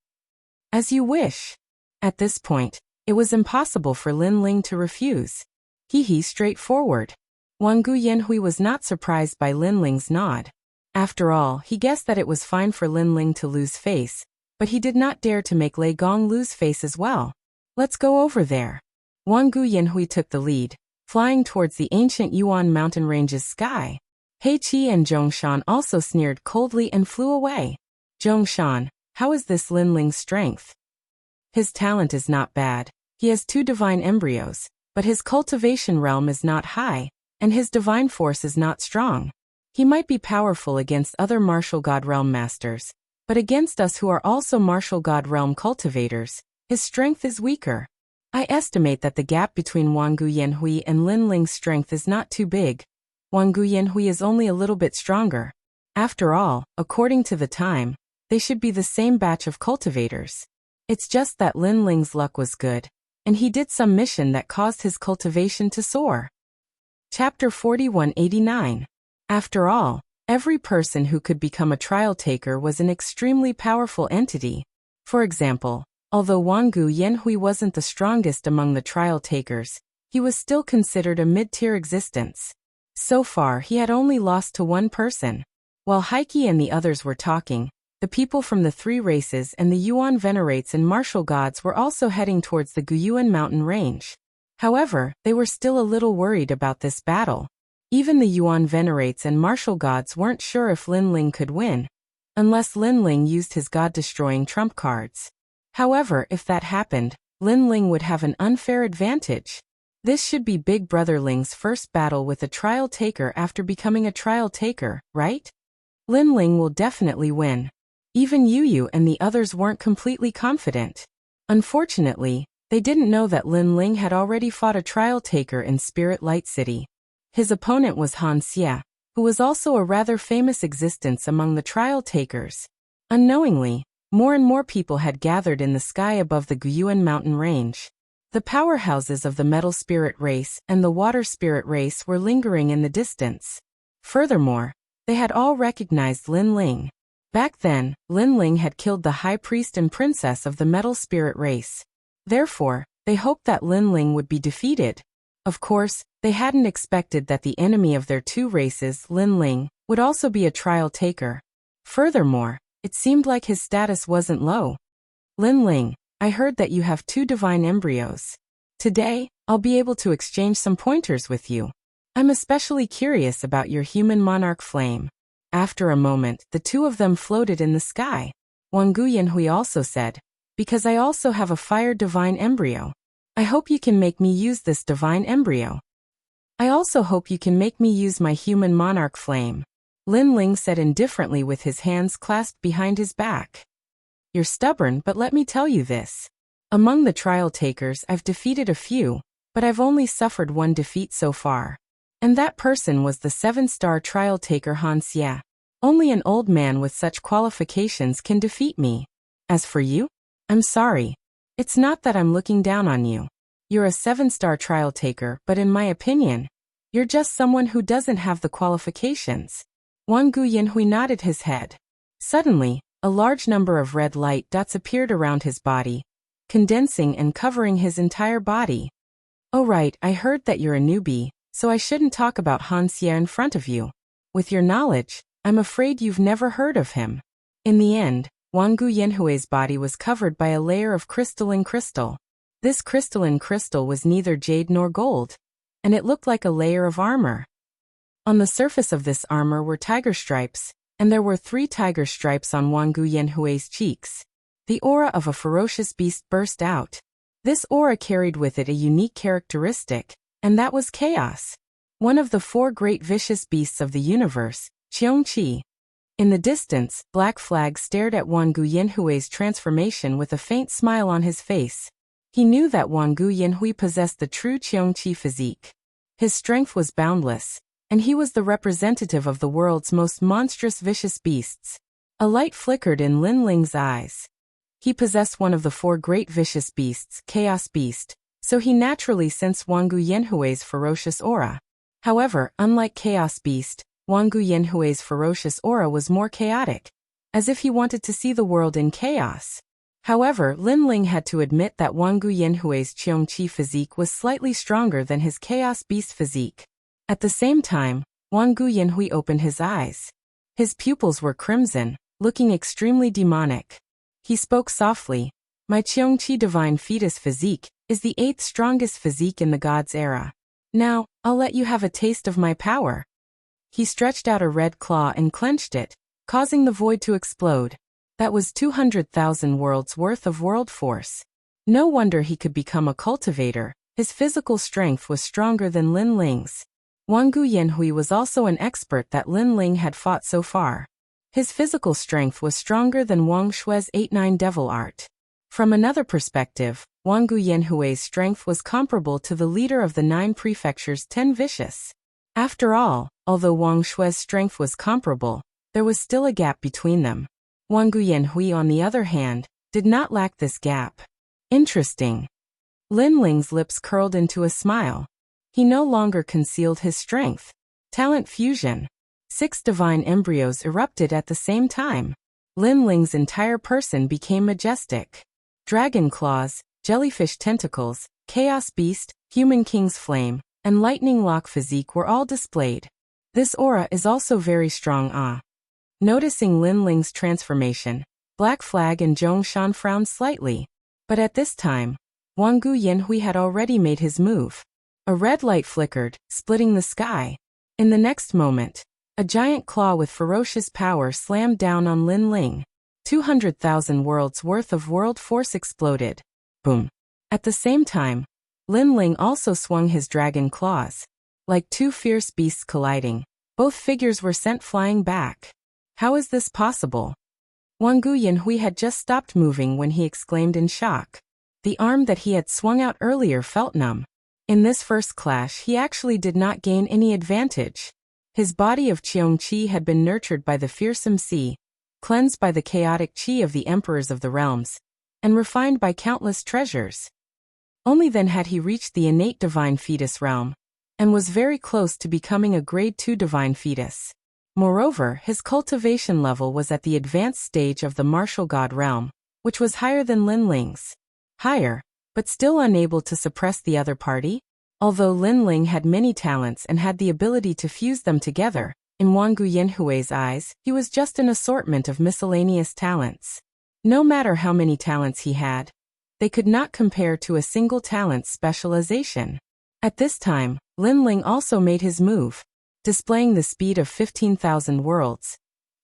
A: As you wish. At this point, it was impossible for Lin Ling to refuse. He straightforward. Wang Gu Yanhui was not surprised by Lin Ling's nod. After all, he guessed that it was fine for Lin Ling to lose face, but he did not dare to make Lei Gong lose face as well. Let's go over there. Wang Gu Yanhui took the lead, flying towards the ancient Yuan mountain range's sky. He Qi and Zhong Shan also sneered coldly and flew away. Zhong Shan, how is this Lin Ling's strength? His talent is not bad. He has 2 divine embryos, but his cultivation realm is not high, and his divine force is not strong. He might be powerful against other martial god realm masters, but against us who are also martial god realm cultivators, his strength is weaker. I estimate that the gap between Wang Gu Yanhui and Lin Ling's strength is not too big. Wang Gu Yanhui is only a little bit stronger. After all, according to the time, they should be the same batch of cultivators. It's just that Lin Ling's luck was good, and he did some mission that caused his cultivation to soar. Chapter 4189. After all, every person who could become a trial taker was an extremely powerful entity. For example, although Wang Gu Yanhui wasn't the strongest among the trial takers, he was still considered a mid-tier existence. So far he had only lost to one person. While Heike and the others were talking, the people from the 3 races and the Yuan venerates and martial gods were also heading towards the Guyuan mountain range. However, they were still a little worried about this battle. Even the Yuan venerates and martial gods weren't sure if Lin Ling could win, unless Lin Ling used his god-destroying trump cards. However, if that happened, Lin Ling would have an unfair advantage. This should be Big Brother Ling's first battle with a trial taker after becoming a trial taker, right? Lin Ling will definitely win. Even Yu and the others weren't completely confident. Unfortunately, they didn't know that Lin Ling had already fought a trial taker in Spirit Light City. His opponent was Han Xie, who was also a rather famous existence among the trial takers. Unknowingly, more and more people had gathered in the sky above the Guyuan mountain range. The powerhouses of the metal spirit race and the water spirit race were lingering in the distance. Furthermore, they had all recognized Lin Ling. Back then, Lin Ling had killed the high priest and princess of the metal spirit race. Therefore, they hoped that Lin Ling would be defeated. Of course, they hadn't expected that the enemy of their 2 races, Lin Ling, would also be a trial taker. Furthermore, it seemed like his status wasn't low. Lin Ling, I heard that you have 2 divine embryos. Today, I'll be able to exchange some pointers with you. I'm especially curious about your human monarch flame. After a moment, the 2 of them floated in the sky. Wang Gu Yanhui also said, because I also have a fire divine embryo. I hope you can make me use this divine embryo. I also hope you can make me use my human monarch flame. Lin Ling said indifferently with his hands clasped behind his back. You're stubborn, but let me tell you this. Among the trial takers I've defeated a few, but I've only suffered one defeat so far. And that person was the 7-star trial taker Han Xia. Only an old man with such qualifications can defeat me. As for you? I'm sorry. It's not that I'm looking down on you. You're a 7-star trial taker, but in my opinion, you're just someone who doesn't have the qualifications. Wang Guyanhui nodded his head. Suddenly, a large number of red light dots appeared around his body, condensing and covering his entire body. Oh right, I heard that you're a newbie, so I shouldn't talk about Han Xia in front of you. With your knowledge, I'm afraid you've never heard of him. In the end, Wang Guyanhui's body was covered by a layer of crystalline crystal. This crystalline crystal was neither jade nor gold, and it looked like a layer of armor. On the surface of this armor were tiger stripes, and there were 3 tiger stripes on Wang Guyanhui's cheeks. The aura of a ferocious beast burst out. This aura carried with it a unique characteristic, and that was chaos. One of the 4 great vicious beasts of the universe, Qiongqi. In the distance, Black Flag stared at Wang Guyanhui's transformation with a faint smile on his face. He knew that Wang Guyanhui possessed the true Qiongqi physique. His strength was boundless, and he was the representative of the world's most monstrous vicious beasts. A light flickered in Lin Ling's eyes. He possessed one of the 4 great vicious beasts, Chaos Beast, so he naturally sensed Wang Guyanhui's ferocious aura. However, unlike Chaos Beast, Wang Guyanhui's ferocious aura was more chaotic, as if he wanted to see the world in chaos. However, Lin Ling had to admit that Wang Guyanhui's Qiongqi physique was slightly stronger than his Chaos Beast physique. At the same time, Wang Guyanhui opened his eyes. His pupils were crimson, looking extremely demonic. He spoke softly. My Qiongqi divine fetus physique is the 8th strongest physique in the God's era. Now, I'll let you have a taste of my power. He stretched out a red claw and clenched it, causing the void to explode. That was 200,000 worlds worth of world force. No wonder he could become a cultivator. His physical strength was stronger than Lin Ling's. Wang Guyanhui was also an expert that Lin Ling had fought so far. His physical strength was stronger than Wang Shui's 8-9 devil art. From another perspective, Wang Guyanhui's strength was comparable to the leader of the 9 prefectures' 10 vicious. After all, although Wang Shui's strength was comparable, there was still a gap between them. Wang Guyanhui, on the other hand, did not lack this gap. Interesting. Lin Ling's lips curled into a smile. He no longer concealed his strength. Talent fusion. 6 divine embryos erupted at the same time. Lin Ling's entire person became majestic. Dragon claws, jellyfish tentacles, chaos beast, human king's flame, and lightning lock physique were all displayed. This aura is also very strong. Noticing Lin Ling's transformation, Black Flag and Zhong Shan frowned slightly. But at this time, Wang Guyanhui had already made his move. A red light flickered, splitting the sky. In the next moment, a giant claw with ferocious power slammed down on Lin Ling. 200,000 worlds worth of world force exploded. Boom. At the same time, Lin Ling also swung his dragon claws. Like 2 fierce beasts colliding, both figures were sent flying back. How is this possible? Wang Guyanhui had just stopped moving when he exclaimed in shock. The arm that he had swung out earlier felt numb. In this first clash he actually did not gain any advantage. His body of Qiongqi had been nurtured by the fearsome sea, cleansed by the chaotic qi of the emperors of the realms, and refined by countless treasures. Only then had he reached the innate divine fetus realm, and was very close to becoming a grade 2 divine fetus. Moreover, his cultivation level was at the advanced stage of the martial god realm, which was higher than Lin Ling's. Higher, but still unable to suppress the other party? Although Lin Ling had many talents and had the ability to fuse them together, in Wang Guyanhui's eyes, he was just an assortment of miscellaneous talents. No matter how many talents he had, they could not compare to a single talent's specialization. At this time, Lin Ling also made his move. Displaying the speed of 15,000 worlds,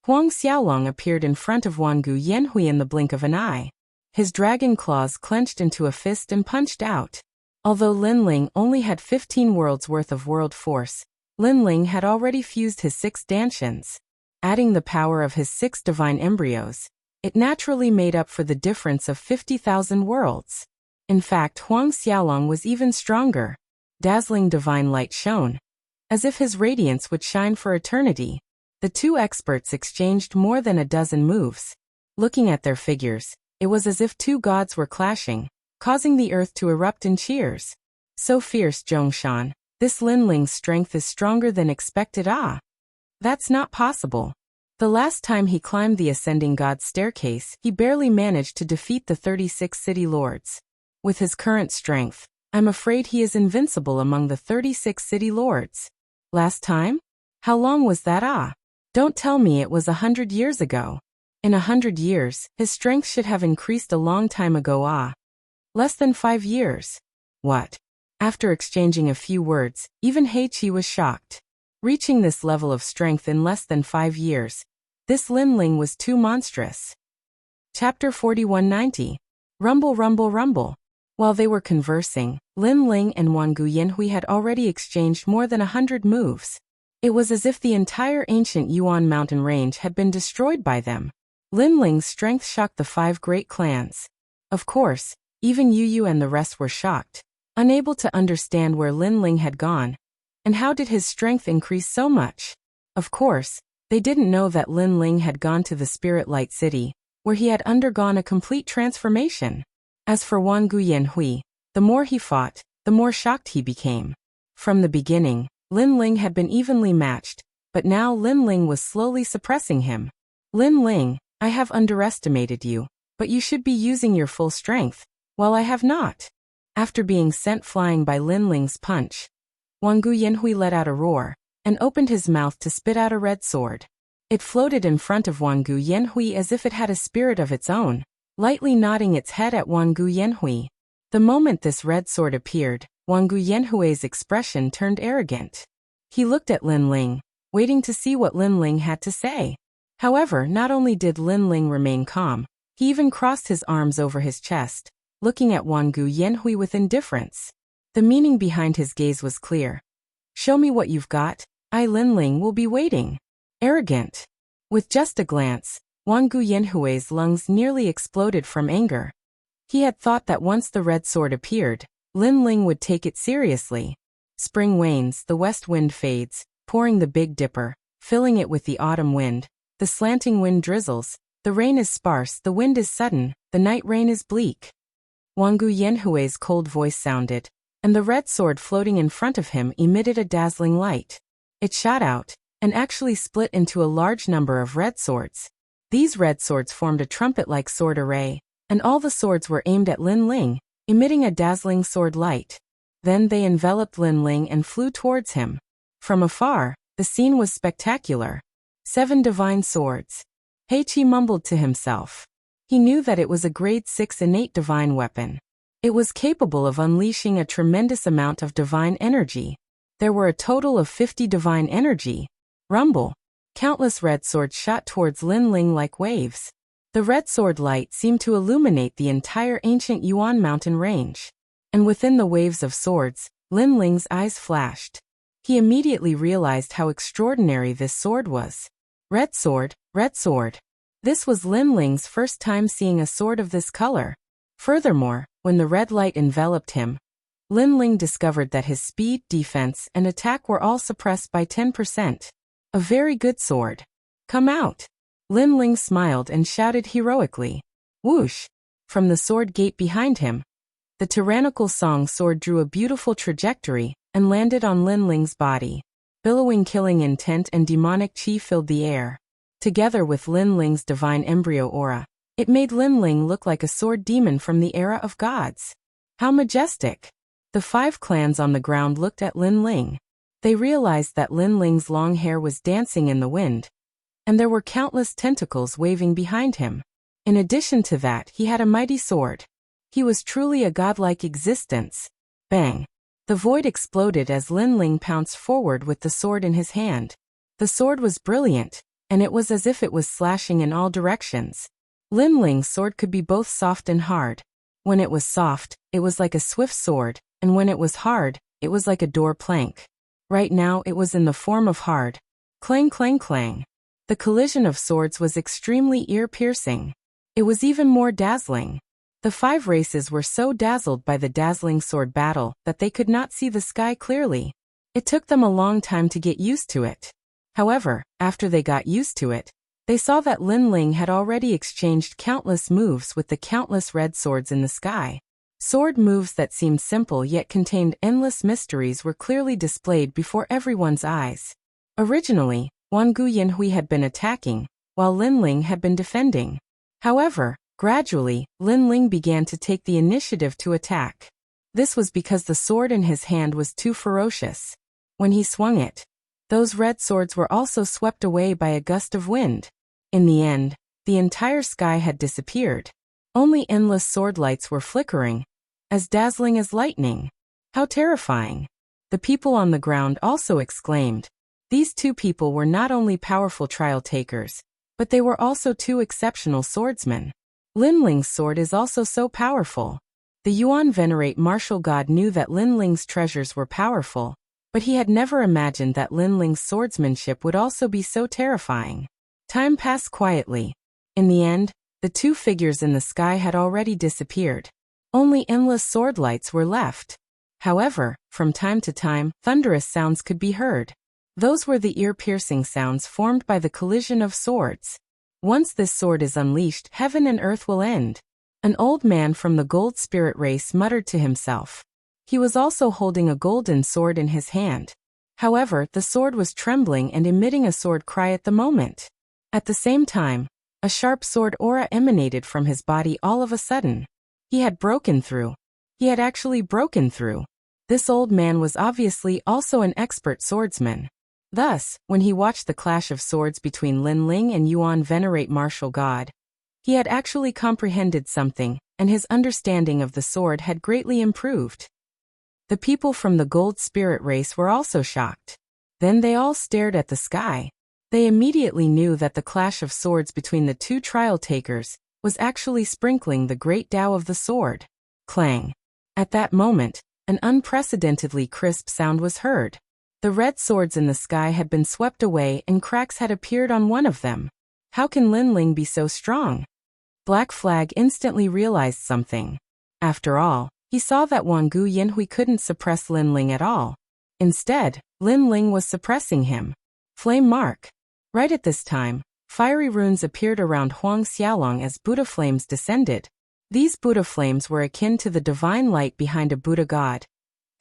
A: Huang Xiaolong appeared in front of Wang Guyanhui in the blink of an eye. His dragon claws clenched into a fist and punched out. Although Lin Ling only had 15 worlds worth of world force, Lin Ling had already fused his 6 dantians. Adding the power of his 6 divine embryos, it naturally made up for the difference of 50,000 worlds. In fact, Huang Xiaolong was even stronger. Dazzling divine light shone. as if his radiance would shine for eternity. The two experts exchanged more than a dozen moves. Looking at their figures, it was as if two gods were clashing, causing the earth to erupt in cheers. So fierce, Zhongshan. This Linling's strength is stronger than expected. Ah! That's not possible. The last time he climbed the ascending god's staircase, he barely managed to defeat the 36 city lords. With his current strength, I'm afraid he is invincible among the 36 city lords. Last time? How long was that? Ah! Don't tell me it was 100 years ago. In 100 years, his strength should have increased a long time ago. Ah! Less than 5 years. What? After exchanging a few words, even Heiqi was shocked. Reaching this level of strength in less than 5 years. This Linling was too monstrous. Chapter 4190. Rumble, rumble, rumble. While they were conversing, Linling and Wangu Yanhui had already exchanged more than 100 moves. It was as if the entire ancient Yuan mountain range had been destroyed by them. Linling's strength shocked the 5 great clans. Of course, even Yu and the rest were shocked, unable to understand where Linling had gone. And how did his strength increase so much? Of course, they didn't know that Linling had gone to the Spirit Light City, where he had undergone a complete transformation. As for Wangu Yanhui, the more he fought, the more shocked he became. From the beginning, Linling had been evenly matched, but now Linling was slowly suppressing him. Linling, I have underestimated you, but you should be using your full strength, while I have not. After being sent flying by Linling's punch, Wangu Yanhui let out a roar, and opened his mouth to spit out a red sword. It floated in front of Wangu Yanhui as if it had a spirit of its own, lightly nodding its head at Wangu Yanhui. The moment this red sword appeared, Wangu Yanhui's expression turned arrogant. He looked at Linling, waiting to see what Linling had to say. However, not only did Linling remain calm, he even crossed his arms over his chest, looking at Wangu Yanhui with indifference. The meaning behind his gaze was clear. Show me what you've got, I Linling will be waiting. Arrogant. With just a glance, Wangu Yanhui's lungs nearly exploded from anger. He had thought that once the red sword appeared, Linling would take it seriously. Spring wanes, the west wind fades, pouring the Big Dipper, filling it with the autumn wind. The slanting wind drizzles, the rain is sparse, the wind is sudden, the night rain is bleak. Wangu Yanhui's cold voice sounded, and the red sword floating in front of him emitted a dazzling light. It shot out, and actually split into a large number of red swords. These red swords formed a trumpet-like sword array, and all the swords were aimed at Linling, emitting a dazzling sword light. Then they enveloped Linling and flew towards him. From afar, the scene was spectacular. 7 divine swords. Heiqi mumbled to himself. He knew that it was a grade 6 innate divine weapon. It was capable of unleashing a tremendous amount of divine energy. There were a total of 50 divine energy. Rumble. Countless red swords shot towards Linling like waves. The red sword light seemed to illuminate the entire ancient Yuan mountain range. And within the waves of swords, Linling's eyes flashed. He immediately realized how extraordinary this sword was. Red sword, red sword. This was Linling's first time seeing a sword of this color. Furthermore, when the red light enveloped him, Linling discovered that his speed, defense, and attack were all suppressed by 10%. A very good sword. Come out. Linling smiled and shouted heroically. Whoosh! From the sword gate behind him, the tyrannical song sword drew a beautiful trajectory and landed on Linling's body. Billowing killing intent and demonic chi filled the air. Together with Linling's divine embryo aura, it made Linling look like a sword demon from the era of gods. How majestic! The 5 clans on the ground looked at Linling. They realized that Linling's long hair was dancing in the wind, and there were countless tentacles waving behind him. In addition to that, he had a mighty sword. He was truly a godlike existence. Bang! The void exploded as Linling pounced forward with the sword in his hand. The sword was brilliant, and it was as if it was slashing in all directions. Linling's sword could be both soft and hard. When it was soft, it was like a swift sword, and when it was hard, it was like a door plank. Right now it was in the form of hard. Clang, clang, clang. The collision of swords was extremely ear-piercing. It was even more dazzling. The 5 races were so dazzled by the dazzling sword battle that they could not see the sky clearly. It took them a long time to get used to it. However, after they got used to it, they saw that Lin Ling had already exchanged countless moves with the countless red swords in the sky. Sword moves that seemed simple yet contained endless mysteries were clearly displayed before everyone's eyes. Originally, Wang Gu Yanhui had been attacking, while Lin Ling had been defending. However, gradually, Lin Ling began to take the initiative to attack. This was because the sword in his hand was too ferocious. When he swung it, those red swords were also swept away by a gust of wind. In the end, the entire sky had disappeared. Only endless sword lights were flickering, as dazzling as lightning. How terrifying! The people on the ground also exclaimed. These two people were not only powerful trial takers, but they were also two exceptional swordsmen. Lin Ling's sword is also so powerful. The Yuan venerate martial god knew that Lin Ling's treasures were powerful, but he had never imagined that Lin Ling's swordsmanship would also be so terrifying. Time passed quietly. In the end, the two figures in the sky had already disappeared. Only endless sword lights were left. However, from time to time, thunderous sounds could be heard. Those were the ear-piercing sounds formed by the collision of swords. Once this sword is unleashed, heaven and earth will end. An old man from the gold spirit race muttered to himself. He was also holding a golden sword in his hand. However, the sword was trembling and emitting a sword cry at the moment. At the same time, a sharp sword aura emanated from his body all of a sudden. He had broken through. He had actually broken through. This old man was obviously also an expert swordsman. Thus, when he watched the clash of swords between Lin Ling and Yuan venerate martial god, he had actually comprehended something, and his understanding of the sword had greatly improved. The people from the gold spirit race were also shocked. Then they all stared at the sky. They immediately knew that the clash of swords between the two trial takers was actually sprinkling the great Tao of the sword. Clang. At that moment, an unprecedentedly crisp sound was heard. The red swords in the sky had been swept away and cracks had appeared on one of them. How can Lin Ling be so strong? Black Flag instantly realized something. After all, he saw that Wang Gu Yanhui couldn't suppress Lin Ling at all. Instead, Lin Ling was suppressing him. Flame mark. Right at this time, fiery runes appeared around Huang Xiaolong as Buddha flames descended. These Buddha flames were akin to the divine light behind a Buddha god,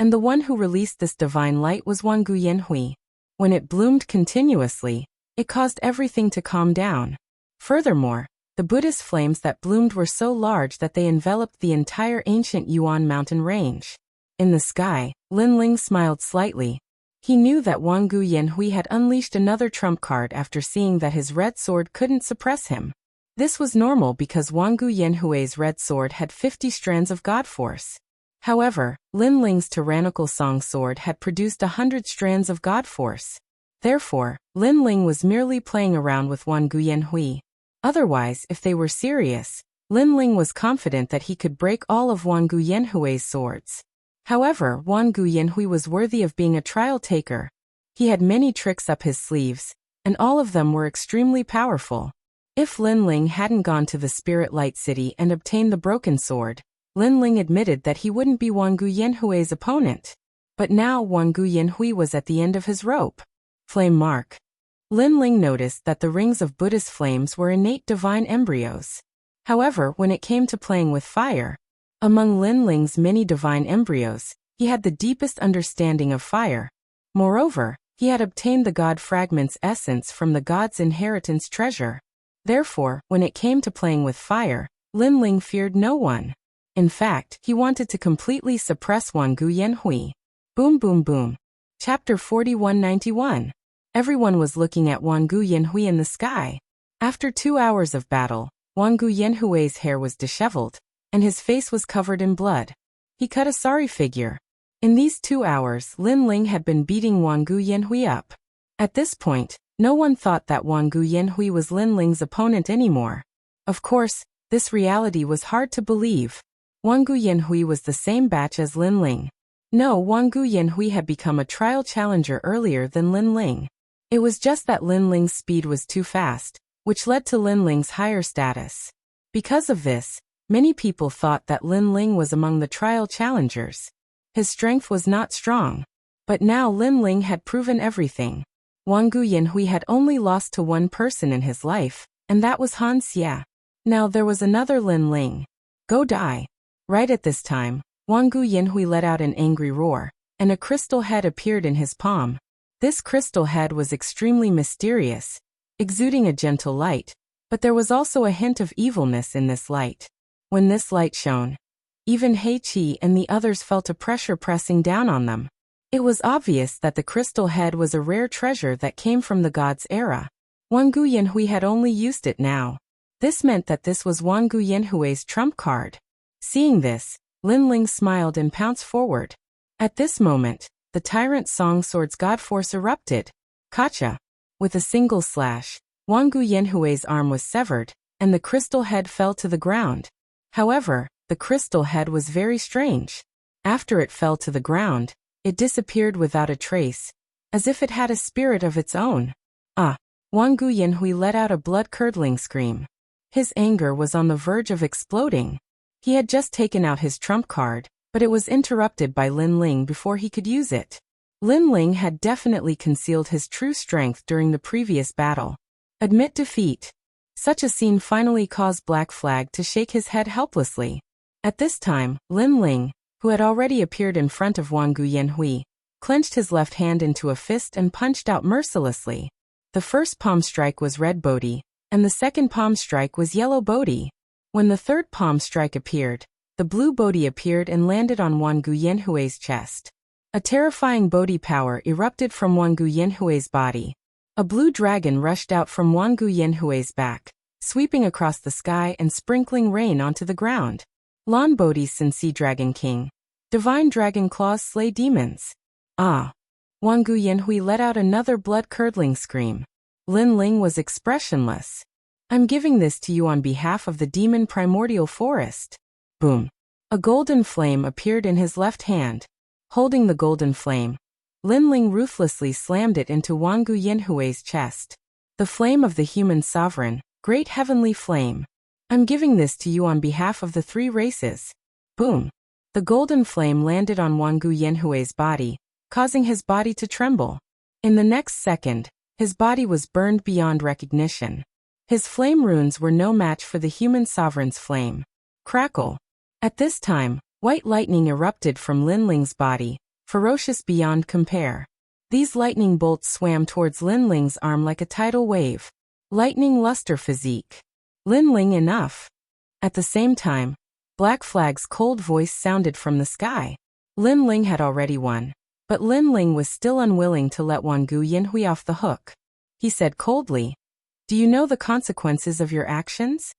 A: and the one who released this divine light was Wang Gu Yanhui. When it bloomed continuously, it caused everything to calm down. Furthermore, the Buddhist flames that bloomed were so large that they enveloped the entire ancient Yuan mountain range. In the sky, Lin Ling smiled slightly. He knew that Wang Gu Yanhui had unleashed another trump card after seeing that his red sword couldn't suppress him. This was normal because Wang Gu Yanhui's red sword had 50 strands of god force. However, Lin Ling's tyrannical song sword had produced 100 strands of god force. Therefore, Lin Ling was merely playing around with Wang Gu Yanhui. Otherwise, if they were serious, Lin Ling was confident that he could break all of Wang Gu Yanhui's swords. However, Wang Gu Yanhui was worthy of being a trial taker. He had many tricks up his sleeves, and all of them were extremely powerful. If Lin Ling hadn't gone to the Spirit Light City and obtained the broken sword, Lin Ling admitted that he wouldn't be Wang Gu Yanhui's opponent. But now Wang Gu Yanhui was at the end of his rope. Flame mark. Lin Ling noticed that the rings of Buddhist flames were innate divine embryos. However, when it came to playing with fire, among Lin Ling's many divine embryos, he had the deepest understanding of fire. Moreover, he had obtained the god fragment's essence from the god's inheritance treasure. Therefore, when it came to playing with fire, Lin Ling feared no one. In fact, he wanted to completely suppress Wang Gu Yanhui. Boom boom boom. Chapter 4191. Everyone was looking at Wang Gu Yanhui in the sky. After 2 hours of battle, Wang Gu Yanhui's hair was disheveled, and his face was covered in blood. He cut a sorry figure. In these 2 hours, Lin Ling had been beating Wang Gu Yanhui up. At this point, no one thought that Wang Gu Yanhui was Lin Ling's opponent anymore. Of course, this reality was hard to believe. Wang Gu Yanhui was the same batch as Lin Ling. No, Wang Gu Yanhui had become a trial challenger earlier than Lin Ling. It was just that Lin Ling's speed was too fast, which led to Lin Ling's higher status. Because of this, many people thought that Lin Ling was among the trial challengers. His strength was not strong. But now Lin Ling had proven everything. Wang Guyanhui had only lost to one person in his life, and that was Han Xia. Now there was another Lin Ling. Go die. Right at this time, Wang Guyanhui let out an angry roar, and a crystal head appeared in his palm. This crystal head was extremely mysterious, exuding a gentle light, but there was also a hint of evilness in this light. When this light shone, even He Qi and the others felt a pressure pressing down on them. It was obvious that the crystal head was a rare treasure that came from the gods' era. Wang Guyanhui had only used it now. This meant that this was Wang Guyanhui's trump card. Seeing this, Lin Ling smiled and pounced forward. At this moment, the tyrant Song Sword's god force erupted. Kacha! With a single slash, Wang Guyanhui's arm was severed, and the crystal head fell to the ground. However, the crystal head was very strange. After it fell to the ground, it disappeared without a trace, as if it had a spirit of its own. Ah! Wang Guyanhui let out a blood-curdling scream. His anger was on the verge of exploding. He had just taken out his trump card, but it was interrupted by Lin Ling before he could use it. Lin Ling had definitely concealed his true strength during the previous battle. Admit defeat. Such a scene finally caused Black Flag to shake his head helplessly. At this time, Lin Ling, who had already appeared in front of Wang Guyanhui, clenched his left hand into a fist and punched out mercilessly. The first palm strike was red Bodhi, and the second palm strike was yellow Bodhi. When the third palm strike appeared, the blue Bodhi appeared and landed on Wang Guyanhui's chest. A terrifying Bodhi power erupted from Wang Guyanhui's body. A blue dragon rushed out from Wang Guyanhui's back, sweeping across the sky and sprinkling rain onto the ground. Lan Bodhi Sin Sea Dragon King. Divine Dragon Claws Slay Demons. Ah! Wang Guyanhui let out another blood-curdling scream. Lin Ling was expressionless. I'm giving this to you on behalf of the demon primordial forest. Boom. A golden flame appeared in his left hand. Holding the golden flame, Lin Ling ruthlessly slammed it into Wang Guyanhui's chest. The flame of the human sovereign, great heavenly flame. I'm giving this to you on behalf of the three races. Boom. The golden flame landed on Wang Guyanhui's body, causing his body to tremble. In the next second, his body was burned beyond recognition. His flame runes were no match for the human sovereign's flame. Crackle. At this time, white lightning erupted from Lin Ling's body, ferocious beyond compare. These lightning bolts swam towards Lin Ling's arm like a tidal wave. Lightning luster physique. Lin Ling enough. At the same time, Black Flag's cold voice sounded from the sky. Lin Ling had already won, but Lin Ling was still unwilling to let Wang Guyanhui off the hook. He said coldly, "Do you know the consequences of your actions?"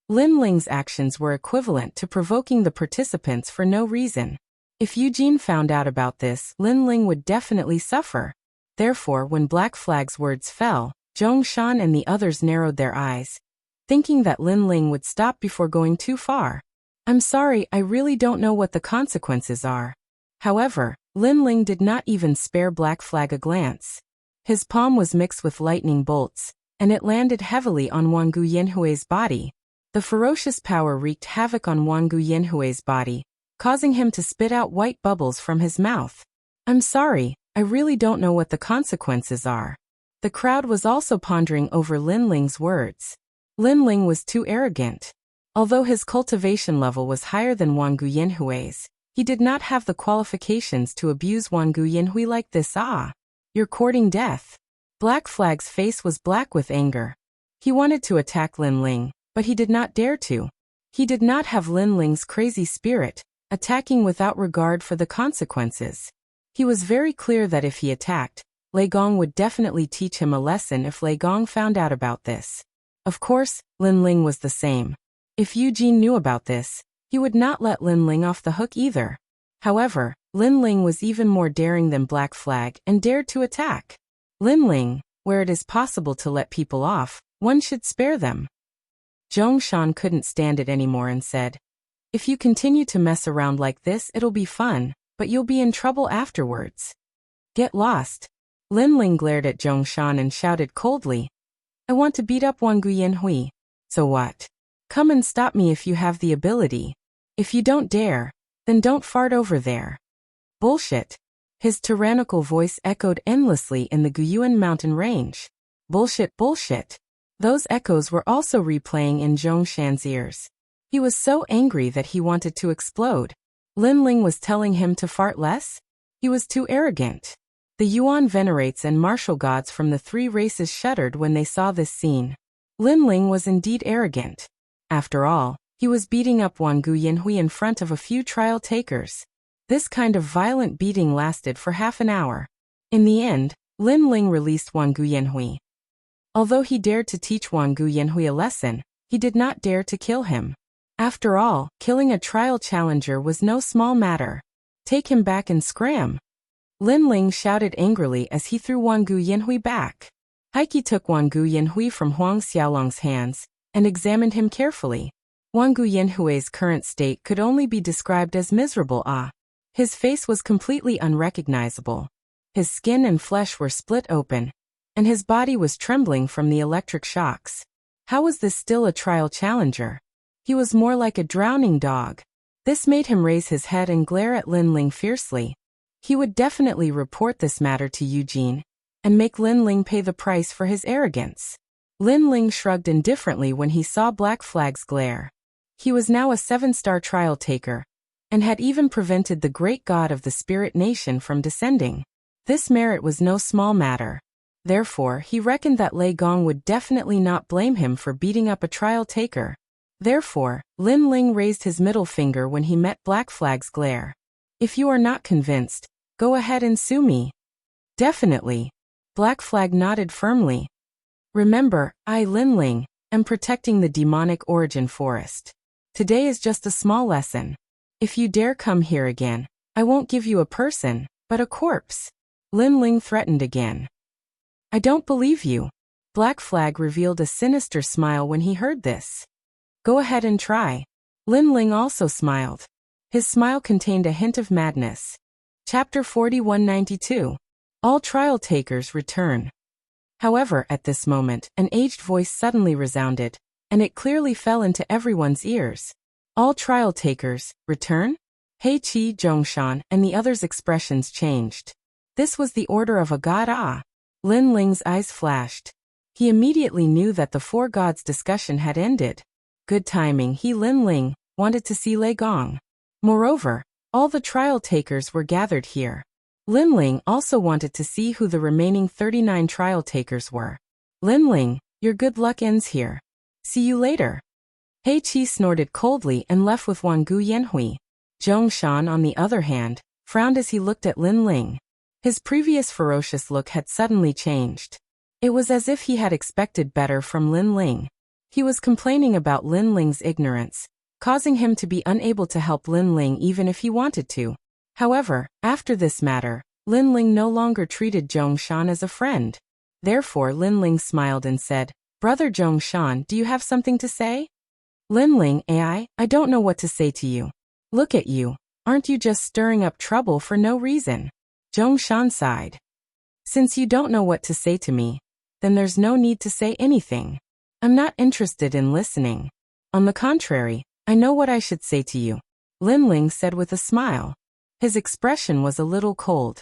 A: Lin Ling's actions were equivalent to provoking the participants for no reason. If Eugene found out about this, Lin Ling would definitely suffer. Therefore, when Black Flag's words fell, Zhongshan and the others narrowed their eyes, thinking that Lin Ling would stop before going too far. I'm sorry, I really don't know what the consequences are. However, Lin Ling did not even spare Black Flag a glance. His palm was mixed with lightning bolts, and it landed heavily on Wang Guyanhui's body. The ferocious power wreaked havoc on Wang Guyanhui's body, causing him to spit out white bubbles from his mouth. I'm sorry, I really don't know what the consequences are. The crowd was also pondering over Lin Ling's words. Lin Ling was too arrogant. Although his cultivation level was higher than Wang Guyanhui's, he did not have the qualifications to abuse Wang Guyanhui like this. Ah! You're courting death. Black Flag's face was black with anger. He wanted to attack Lin Ling, but he did not dare to. He did not have Lin Ling's crazy spirit, attacking without regard for the consequences. He was very clear that if he attacked, Lei Gong would definitely teach him a lesson if Lei Gong found out about this. Of course, Lin Ling was the same. If Eugene knew about this, he would not let Lin Ling off the hook either. However, Lin Ling was even more daring than Black Flag and dared to attack. Lin Ling, where it is possible to let people off, one should spare them. Zhongshan couldn't stand it anymore and said, "If you continue to mess around like this, it'll be fun, but you'll be in trouble afterwards. Get lost." Lin Ling glared at Zhongshan and shouted coldly, "I want to beat up Wang Guyanhui. So what? Come and stop me if you have the ability. If you don't dare, then don't fart over there." Bullshit. His tyrannical voice echoed endlessly in the Guyuan mountain range. Bullshit, bullshit. Those echoes were also replaying in Zhongshan's ears. He was so angry that he wanted to explode. Lin Ling was telling him to fart less? He was too arrogant. The Yuan venerates and martial gods from the three races shuddered when they saw this scene. Lin Ling was indeed arrogant. After all, he was beating up Wang Guyanhui in front of a few trial takers. This kind of violent beating lasted for half an hour. In the end, Lin Ling released Wang Guyanhui. Although he dared to teach Wang Guyanhui a lesson, he did not dare to kill him. After all, killing a trial challenger was no small matter. Take him back and scram. Lin Ling shouted angrily as he threw Wang Guyanhui back. Heike took Wang Guyanhui from Huang Xiaolong's hands and examined him carefully. Wang Guyanhui's current state could only be described as miserable. His face was completely unrecognizable. His skin and flesh were split open, and his body was trembling from the electric shocks. How was this still a trial challenger? He was more like a drowning dog. This made him raise his head and glare at Lin Ling fiercely. He would definitely report this matter to Eugene, and make Lin Ling pay the price for his arrogance. Lin Ling shrugged indifferently when he saw Black Flag's glare. He was now a 7-star trial taker, and had even prevented the great god of the spirit nation from descending. This merit was no small matter. Therefore, he reckoned that Lei Gong would definitely not blame him for beating up a trial taker. Therefore, Lin Ling raised his middle finger when he met Black Flag's glare. If you are not convinced, go ahead and sue me. Definitely. Black Flag nodded firmly. Remember, I, Lin Ling, am protecting the demonic origin forest. Today is just a small lesson. If you dare come here again, I won't give you a person, but a corpse. Lin Ling threatened again. I don't believe you. Black Flag revealed a sinister smile when he heard this. Go ahead and try. Lin Ling also smiled. His smile contained a hint of madness. Chapter 4192. All trial takers return. However, at this moment, an aged voice suddenly resounded, and it clearly fell into everyone's ears. All trial takers, return? He Qi, Zhongshan, and the others' expressions changed. This was the order of a god. Lin Ling's eyes flashed. He immediately knew that the four gods' discussion had ended. Good timing. Lin Ling wanted to see Lei Gong. Moreover, all the trial takers were gathered here. Lin Ling also wanted to see who the remaining 39 trial takers were. Lin Ling, your good luck ends here. See you later. He Qi snorted coldly and left with Wang Guyanhui. Zhongshan, on the other hand, frowned as he looked at Lin Ling. His previous ferocious look had suddenly changed. It was as if he had expected better from Lin Ling. He was complaining about Lin Ling's ignorance, causing him to be unable to help Lin Ling even if he wanted to. However, after this matter, Lin Ling no longer treated Zhongshan as a friend. Therefore Lin Ling smiled and said, Brother Zhongshan, do you have something to say? Lin Ling, I don't know what to say to you. Look at you. Aren't you just stirring up trouble for no reason? Zhongshan sighed. Since you don't know what to say to me, then there's no need to say anything. I'm not interested in listening. On the contrary, I know what I should say to you. Lin Ling said with a smile. His expression was a little cold.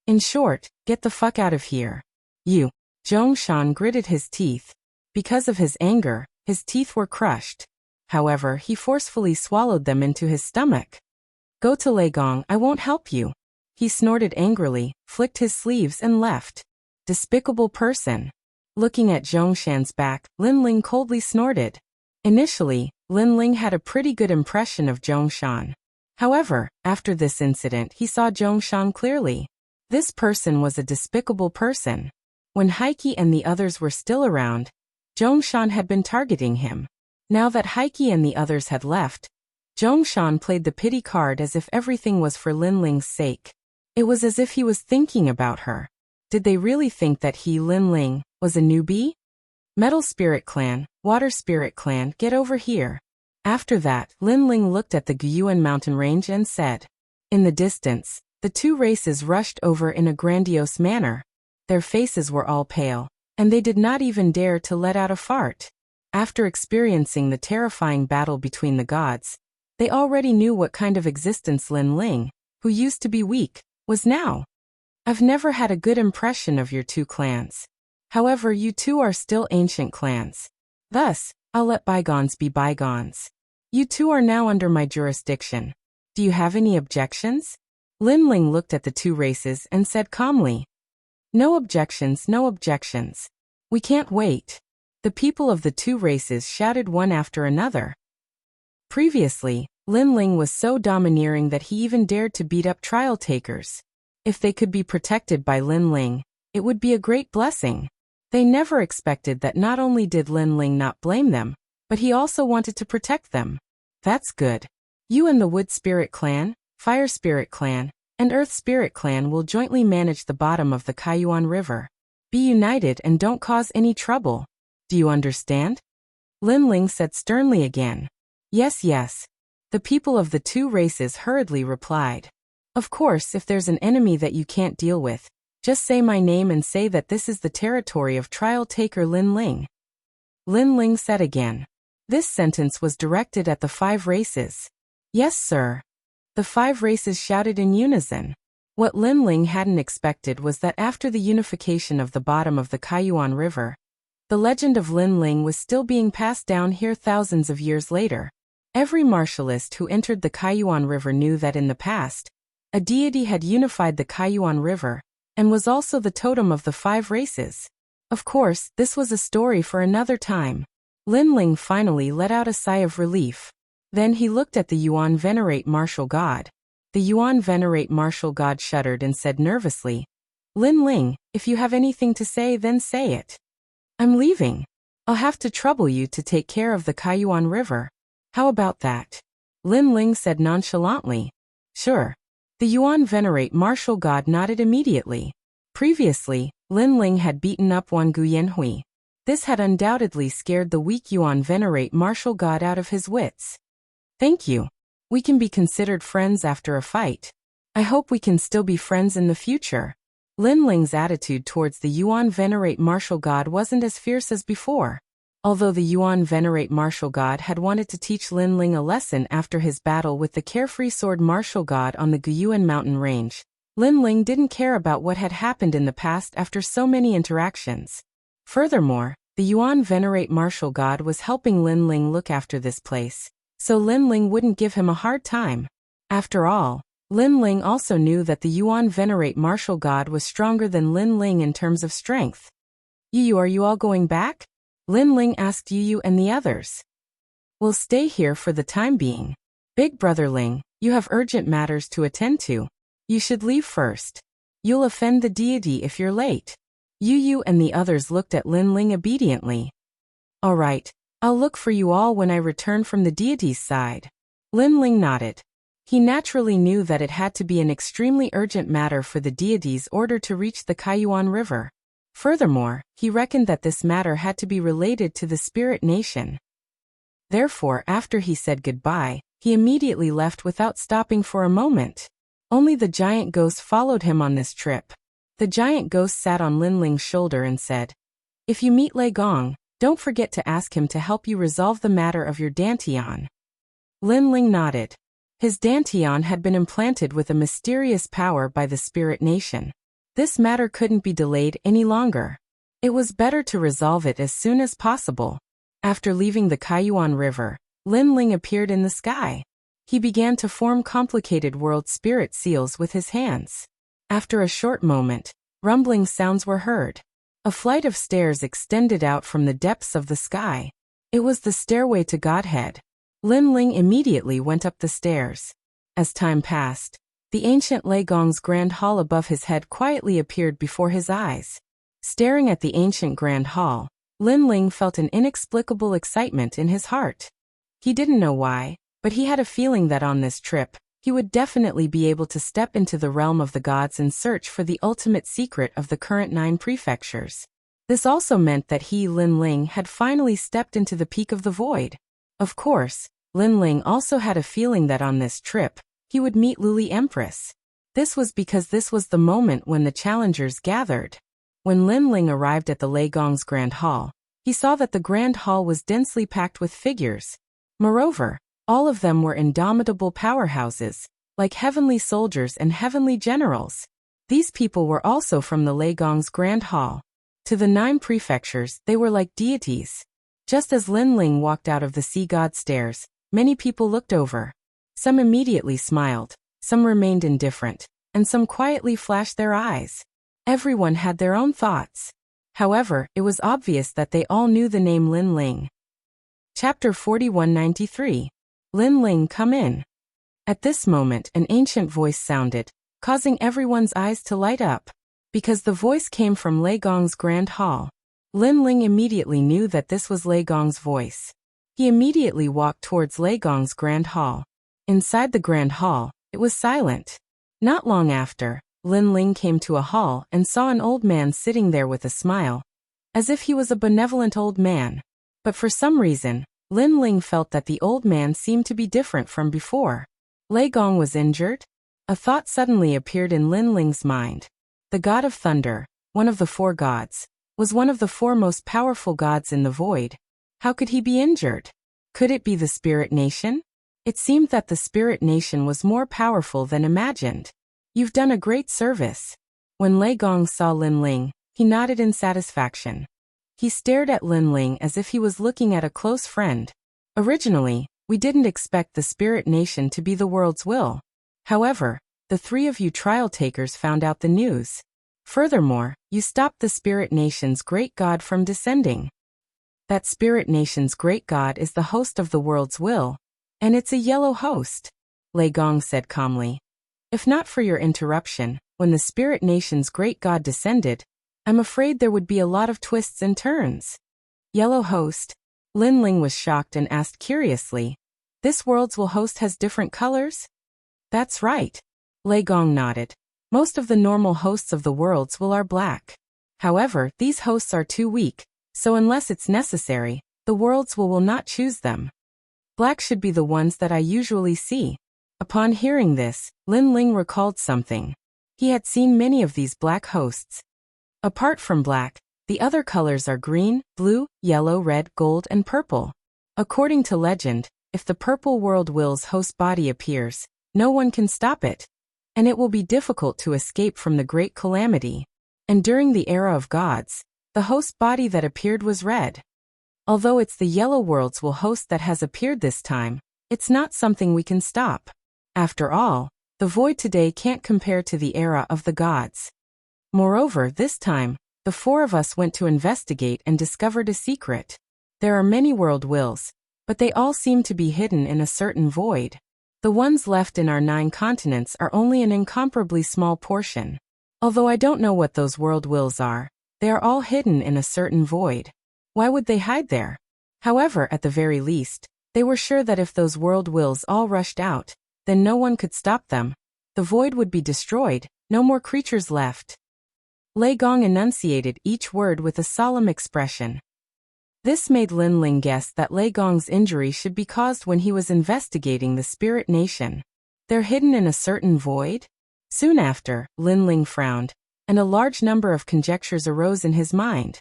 A: In short, get the fuck out of here. You. Zhongshan gritted his teeth. Because of his anger, his teeth were crushed. However, he forcefully swallowed them into his stomach. Go to Lei Gong, I won't help you. He snorted angrily, flicked his sleeves and left. Despicable person. Looking at Zhongshan's back, Lin Ling coldly snorted. Initially, Lin Ling had a pretty good impression of Zhongshan. However, after this incident he saw Zhongshan clearly. This person was a despicable person. When Heike and the others were still around, Zhongshan had been targeting him. Now that Heike and the others had left, Zhongshan played the pity card as if everything was for Lin Ling's sake. It was as if he was thinking about her. Did they really think that he, Lin Ling, was a newbie? Metal Spirit Clan, Water Spirit Clan, get over here. After that, Lin Ling looked at the Guyuan mountain range and said. In the distance, the two races rushed over in a grandiose manner. Their faces were all pale, and they did not even dare to let out a fart. After experiencing the terrifying battle between the gods, they already knew what kind of existence Lin Ling, who used to be weak, was now. I've never had a good impression of your two clans. However, you two are still ancient clans. Thus, I'll let bygones be bygones. You two are now under my jurisdiction. Do you have any objections? Lin Ling looked at the two races and said calmly. No objections, no objections. We can't wait. The people of the two races shouted one after another. Previously, Lin Ling was so domineering that he even dared to beat up trial takers. If they could be protected by Lin Ling, it would be a great blessing. They never expected that not only did Lin Ling not blame them, but he also wanted to protect them. That's good. You and the Wood Spirit Clan, Fire Spirit Clan, and Earth Spirit Clan will jointly manage the bottom of the Kaiyuan River. Be united and don't cause any trouble. Do you understand? Lin Ling said sternly again. Yes, yes. The people of the two races hurriedly replied. Of course, if there's an enemy that you can't deal with, just say my name and say that this is the territory of trial taker Lin Ling. Lin Ling said again. This sentence was directed at the 5 races. Yes, sir. The 5 races shouted in unison. What Lin Ling hadn't expected was that after the unification of the bottom of the Kaiyuan River, the legend of Lin Ling was still being passed down here thousands of years later. Every martialist who entered the Kaiyuan River knew that in the past, a deity had unified the Kaiyuan River, and was also the totem of the 5 races. Of course, this was a story for another time. Lin Ling finally let out a sigh of relief. Then he looked at the Yuan Venerate Martial God. The Yuan Venerate Martial God shuddered and said nervously, Lin Ling, if you have anything to say, then say it. I'm leaving. I'll have to trouble you to take care of the Kaiyuan River. How about that? Lin Ling said nonchalantly. Sure. The Yuan Venerate Martial God nodded immediately. Previously, Lin Ling had beaten up Wan Guyenhui. This had undoubtedly scared the weak Yuan Venerate Martial God out of his wits. Thank you. We can be considered friends after a fight. I hope we can still be friends in the future. Lin Ling's attitude towards the Yuan Venerate Martial God wasn't as fierce as before. Although the Yuan Venerate Martial God had wanted to teach Lin Ling a lesson after his battle with the Carefree Sword Martial God on the Guyuan mountain range, Lin Ling didn't care about what had happened in the past after so many interactions. Furthermore, the Yuan Venerate Martial God was helping Lin Ling look after this place, so Lin Ling wouldn't give him a hard time. After all, Lin Ling also knew that the Yuan Venerate Martial God was stronger than Lin Ling in terms of strength. Yu, are you all going back? Lin Ling asked Yu and the others. We'll stay here for the time being. Big Brother Ling, you have urgent matters to attend to. You should leave first. You'll offend the deity if you're late. Yu and the others looked at Lin Ling obediently. All right, I'll look for you all when I return from the deity's side. Lin Ling nodded. He naturally knew that it had to be an extremely urgent matter for the deity's order to reach the Kaiyuan River. Furthermore, he reckoned that this matter had to be related to the spirit nation. Therefore, after he said goodbye, he immediately left without stopping for a moment. Only the giant ghost followed him on this trip. The giant ghost sat on Lin Ling's shoulder and said, If you meet Lei Gong, don't forget to ask him to help you resolve the matter of your Dantian. Lin Ling nodded. His Dantian had been implanted with a mysterious power by the spirit nation. This matter couldn't be delayed any longer. It was better to resolve it as soon as possible. After leaving the Kaiyuan River, Lin Ling appeared in the sky. He began to form complicated world spirit seals with his hands. After a short moment, rumbling sounds were heard. A flight of stairs extended out from the depths of the sky. It was the stairway to Godhead. Lin Ling immediately went up the stairs. As time passed, the ancient Lei Gong's grand hall above his head quietly appeared before his eyes. Staring at the ancient grand hall, Lin Ling felt an inexplicable excitement in his heart. He didn't know why, but he had a feeling that on this trip, he would definitely be able to step into the realm of the gods and search for the ultimate secret of the current 9 prefectures. This also meant that he, Lin Ling, had finally stepped into the peak of the void. Of course, Lin Ling also had a feeling that on this trip, he would meet Luli Empress. This was because this was the moment when the challengers gathered. When Lin Ling arrived at the Lei Gong's Grand Hall, he saw that the Grand Hall was densely packed with figures. Moreover, all of them were indomitable powerhouses, like heavenly soldiers and heavenly generals. These people were also from the Lei Gong's Grand Hall. To the 9 prefectures, they were like deities. Just as Lin Ling walked out of the sea god stairs, many people looked over. Some immediately smiled, some remained indifferent, and some quietly flashed their eyes. Everyone had their own thoughts. However, it was obvious that they all knew the name Lin Ling. Chapter 4193. Lin Ling, come in. At this moment, an ancient voice sounded, causing everyone's eyes to light up. Because the voice came from Lei Gong's Grand Hall, Lin Ling immediately knew that this was Lei Gong's voice. He immediately walked towards Lei Gong's Grand Hall. Inside the Grand Hall, it was silent. Not long after, Lin Ling came to a hall and saw an old man sitting there with a smile, as if he was a benevolent old man. But for some reason, Lin Ling felt that the old man seemed to be different from before. Lei Gong was injured? A thought suddenly appeared in Lin Ling's mind. The god of thunder, one of the 4 gods, was one of the 4 most powerful gods in the void. How could he be injured? Could it be the spirit nation? It seemed that the spirit nation was more powerful than imagined. You've done a great service. When Lei Gong saw Lin Ling, he nodded in satisfaction. He stared at Lin Ling as if he was looking at a close friend. Originally, we didn't expect the spirit nation to be the world's will. However, the 3 of you trial takers found out the news. Furthermore, you stopped the spirit nation's great god from descending. That spirit nation's great god is the host of the world's will, and it's a yellow host, Lei Gong said calmly. If not for your interruption, when the spirit nation's great god descended, I'm afraid there would be a lot of twists and turns. Yellow host? Lin Ling was shocked and asked curiously, this world's will host has different colors? That's right. Lei Gong nodded. Most of the normal hosts of the world's will are black. However, these hosts are too weak, so unless it's necessary, the world's will not choose them. Black should be the ones that I usually see. Upon hearing this, Lin Ling recalled something. He had seen many of these black hosts. Apart from black, the other colors are green, blue, yellow, red, gold, and purple. According to legend, if the purple world will's host body appears, no one can stop it, and it will be difficult to escape from the great calamity. And during the era of gods, the host body that appeared was red. Although it's the yellow world's will host that has appeared this time, it's not something we can stop. After all, the void today can't compare to the era of the gods. Moreover, this time, the 4 of us went to investigate and discovered a secret. There are many world wills, but they all seem to be hidden in a certain void. The ones left in our 9 continents are only an incomparably small portion. Although I don't know what those world wills are, they are all hidden in a certain void. Why would they hide there? However, at the very least, they were sure that if those world wills all rushed out, then no one could stop them. The void would be destroyed, no more creatures left. Lei Gong enunciated each word with a solemn expression. This made Lin Ling guess that Lei Gong's injury should be caused when he was investigating the spirit nation. They're hidden in a certain void? Soon after, Lin Ling frowned, and a large number of conjectures arose in his mind.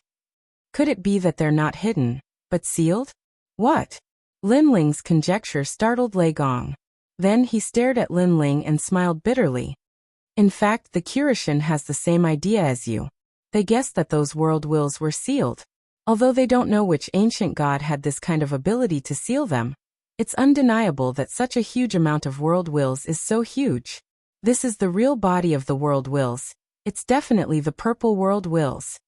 A: Could it be that they're not hidden, but sealed? What? Lin Ling's conjecture startled Lei Gong. Then he stared at Lin Ling and smiled bitterly. In fact, the Kurishin has the same idea as you. They guessed that those world wills were sealed. Although they don't know which ancient god had this kind of ability to seal them, it's undeniable that such a huge amount of world wills is so huge. This is the real body of the world wills. It's definitely the purple world wills.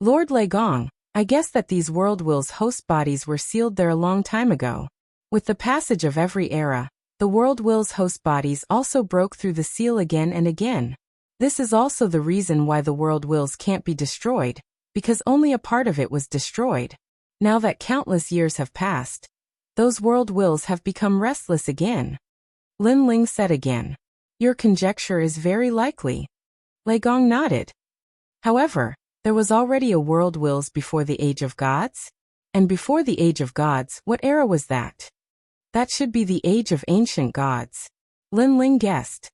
A: Lord Lei Gong, I guess that these world wills host bodies were sealed there a long time ago. With the passage of every era, the world wills host bodies also broke through the seal again and again. This is also the reason why the world wills can't be destroyed, because only a part of it was destroyed. Now that countless years have passed, those world wills have become restless again. Lin Ling said again. Your conjecture is very likely. Lei Gong nodded. However, there was already a world wills before the Age of Gods? And before the Age of Gods, what era was that? That should be the Age of Ancient Gods. Lin Ling guessed.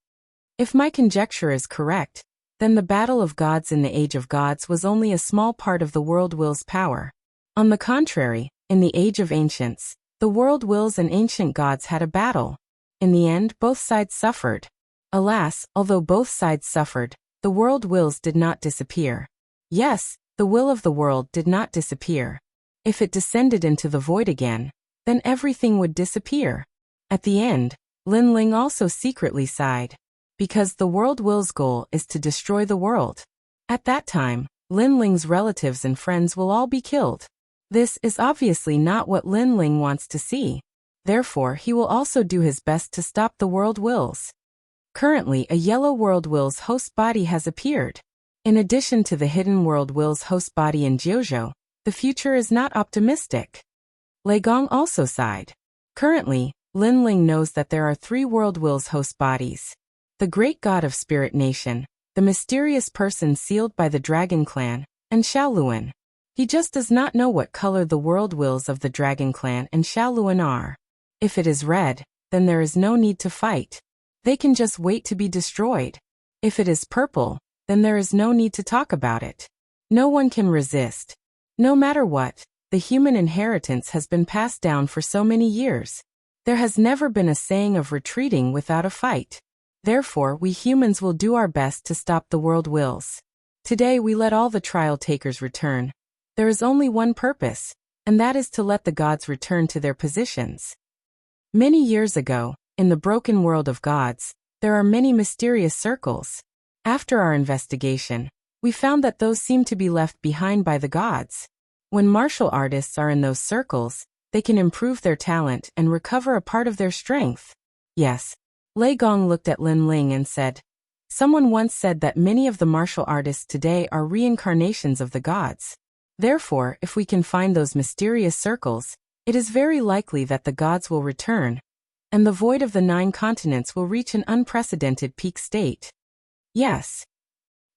A: If my conjecture is correct, then the battle of gods in the Age of Gods was only a small part of the world will's power. On the contrary, in the Age of Ancients, the world wills and ancient gods had a battle. In the end, both sides suffered. Alas, although both sides suffered, the world wills did not disappear. Yes, the will of the world did not disappear. If it descended into the void again, then everything would disappear. At the end, Lin Ling also secretly sighed. Because the world will's goal is to destroy the world. At that time, Lin Ling's relatives and friends will all be killed. This is obviously not what Lin Ling wants to see. Therefore, he will also do his best to stop the world wills. Currently, a yellow world will's host body has appeared. In addition to the hidden world will's host body in Jiuzhou, the future is not optimistic. Lei Gong also sighed. Currently, Lin Ling knows that there are 3 world will's host bodies. The great god of Spirit Nation, the mysterious person sealed by the Dragon Clan, and Xiaoluan. He just does not know what color the world wills of the Dragon Clan and Xiaoluan are. If it is red, then there is no need to fight. They can just wait to be destroyed. If it is purple, then there is no need to talk about it. No one can resist. No matter what, the human inheritance has been passed down for so many years. There has never been a saying of retreating without a fight. Therefore, we humans will do our best to stop the world wills. Today we let all the trial takers return. There is only one purpose, and that is to let the gods return to their positions. Many years ago, in the broken world of gods, there are many mysterious circles. After our investigation, we found that those seem to be left behind by the gods. When martial artists are in those circles, they can improve their talent and recover a part of their strength. Yes. Lei Gong looked at Lin Ling and said, someone once said that many of the martial artists today are reincarnations of the gods. Therefore, if we can find those mysterious circles, it is very likely that the gods will return, and the void of the 9 continents will reach an unprecedented peak state. Yes.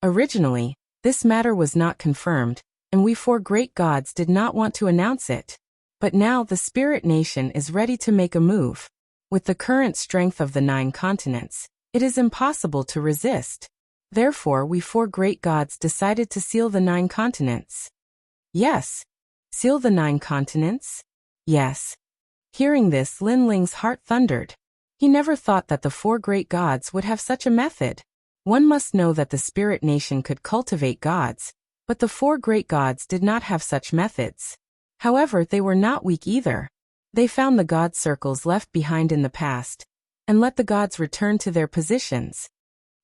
A: Originally, this matter was not confirmed, and we 4 great gods did not want to announce it. But now the Spirit Nation is ready to make a move. With the current strength of the 9 continents, it is impossible to resist. Therefore, we 4 great gods decided to seal the 9 continents. Yes. Seal the 9 continents? Yes. Hearing this, Lin Ling's heart thundered. He never thought that the 4 great gods would have such a method. One must know that the Spirit Nation could cultivate gods, but the 4 great gods did not have such methods. However, they were not weak either. They found the god circles left behind in the past, and let the gods return to their positions.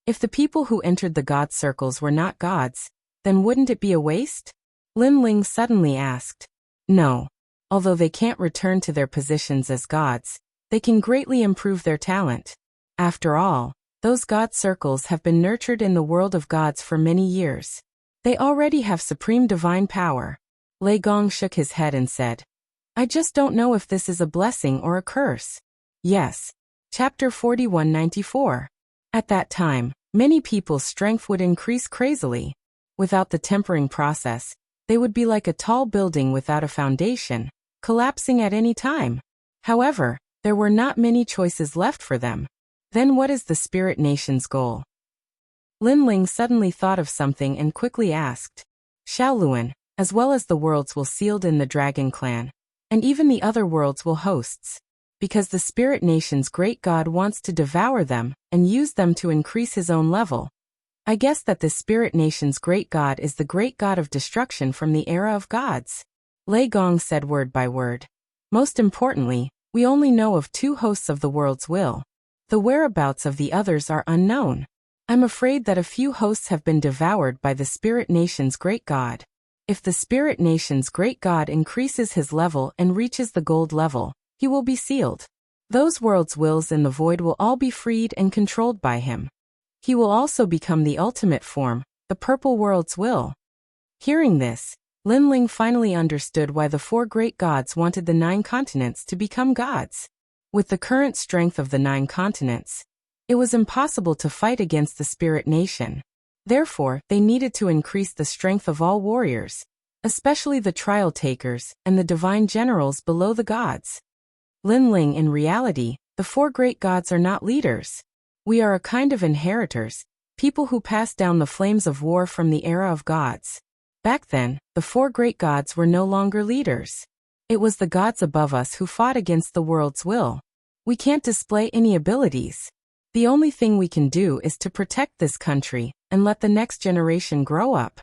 A: If the people who entered the god circles were not gods, then wouldn't it be a waste? Lin Ling suddenly asked. No. Although they can't return to their positions as gods, they can greatly improve their talent. After all, those god circles have been nurtured in the world of gods for many years. They already have supreme divine power. Lei Gong shook his head and said, I just don't know if this is a blessing or a curse. Yes. Chapter 4194. At that time, many people's strength would increase crazily. Without the tempering process, they would be like a tall building without a foundation, collapsing at any time. However, there were not many choices left for them. Then what is the Spirit Nation's goal? Lin Ling suddenly thought of something and quickly asked. Xiaoluan, as well as the worlds will sealed in the Dragon Clan, and even the other worlds will hosts. Because the Spirit Nation's great god wants to devour them and use them to increase his own level. I guess that the Spirit Nation's great god is the great god of destruction from the era of gods. Lei Gong said word by word. Most importantly, we only know of 2 hosts of the world's will. The whereabouts of the others are unknown. I'm afraid that a few hosts have been devoured by the Spirit Nation's great god. If the Spirit Nation's great god increases his level and reaches the gold level, he will be sealed. Those worlds' wills in the void will all be freed and controlled by him. He will also become the ultimate form, the purple world's will. Hearing this, Lin Ling finally understood why the 4 great gods wanted the 9 continents to become gods. With the current strength of the 9 continents, it was impossible to fight against the Spirit Nation. Therefore, they needed to increase the strength of all warriors, especially the trial takers and the divine generals below the gods. Lin Ling, in reality, the 4 great gods are not leaders. We are a kind of inheritors, people who pass down the flames of war from the era of gods. Back then, the 4 great gods were no longer leaders. It was the gods above us who fought against the world's will. We can't display any abilities. The only thing we can do is to protect this country, and let the next generation grow up.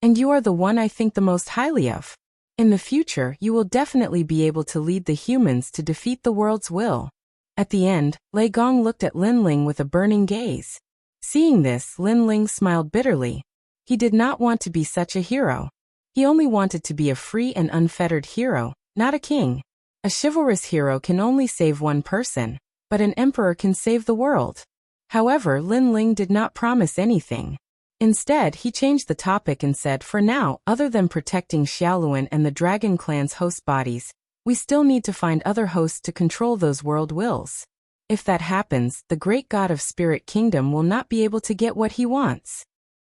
A: And you are the one I think the most highly of. In the future, you will definitely be able to lead the humans to defeat the world's will." At the end, Lei Gong looked at Lin Ling with a burning gaze. Seeing this, Lin Ling smiled bitterly. He did not want to be such a hero. He only wanted to be a free and unfettered hero, not a king. A chivalrous hero can only save one person, but an emperor can save the world. However, Lin Ling did not promise anything. Instead, he changed the topic and said, "For now, other than protecting Xiaoluan and the Dragon Clan's host bodies, we still need to find other hosts to control those world wills. If that happens, the great god of Spirit Kingdom will not be able to get what he wants."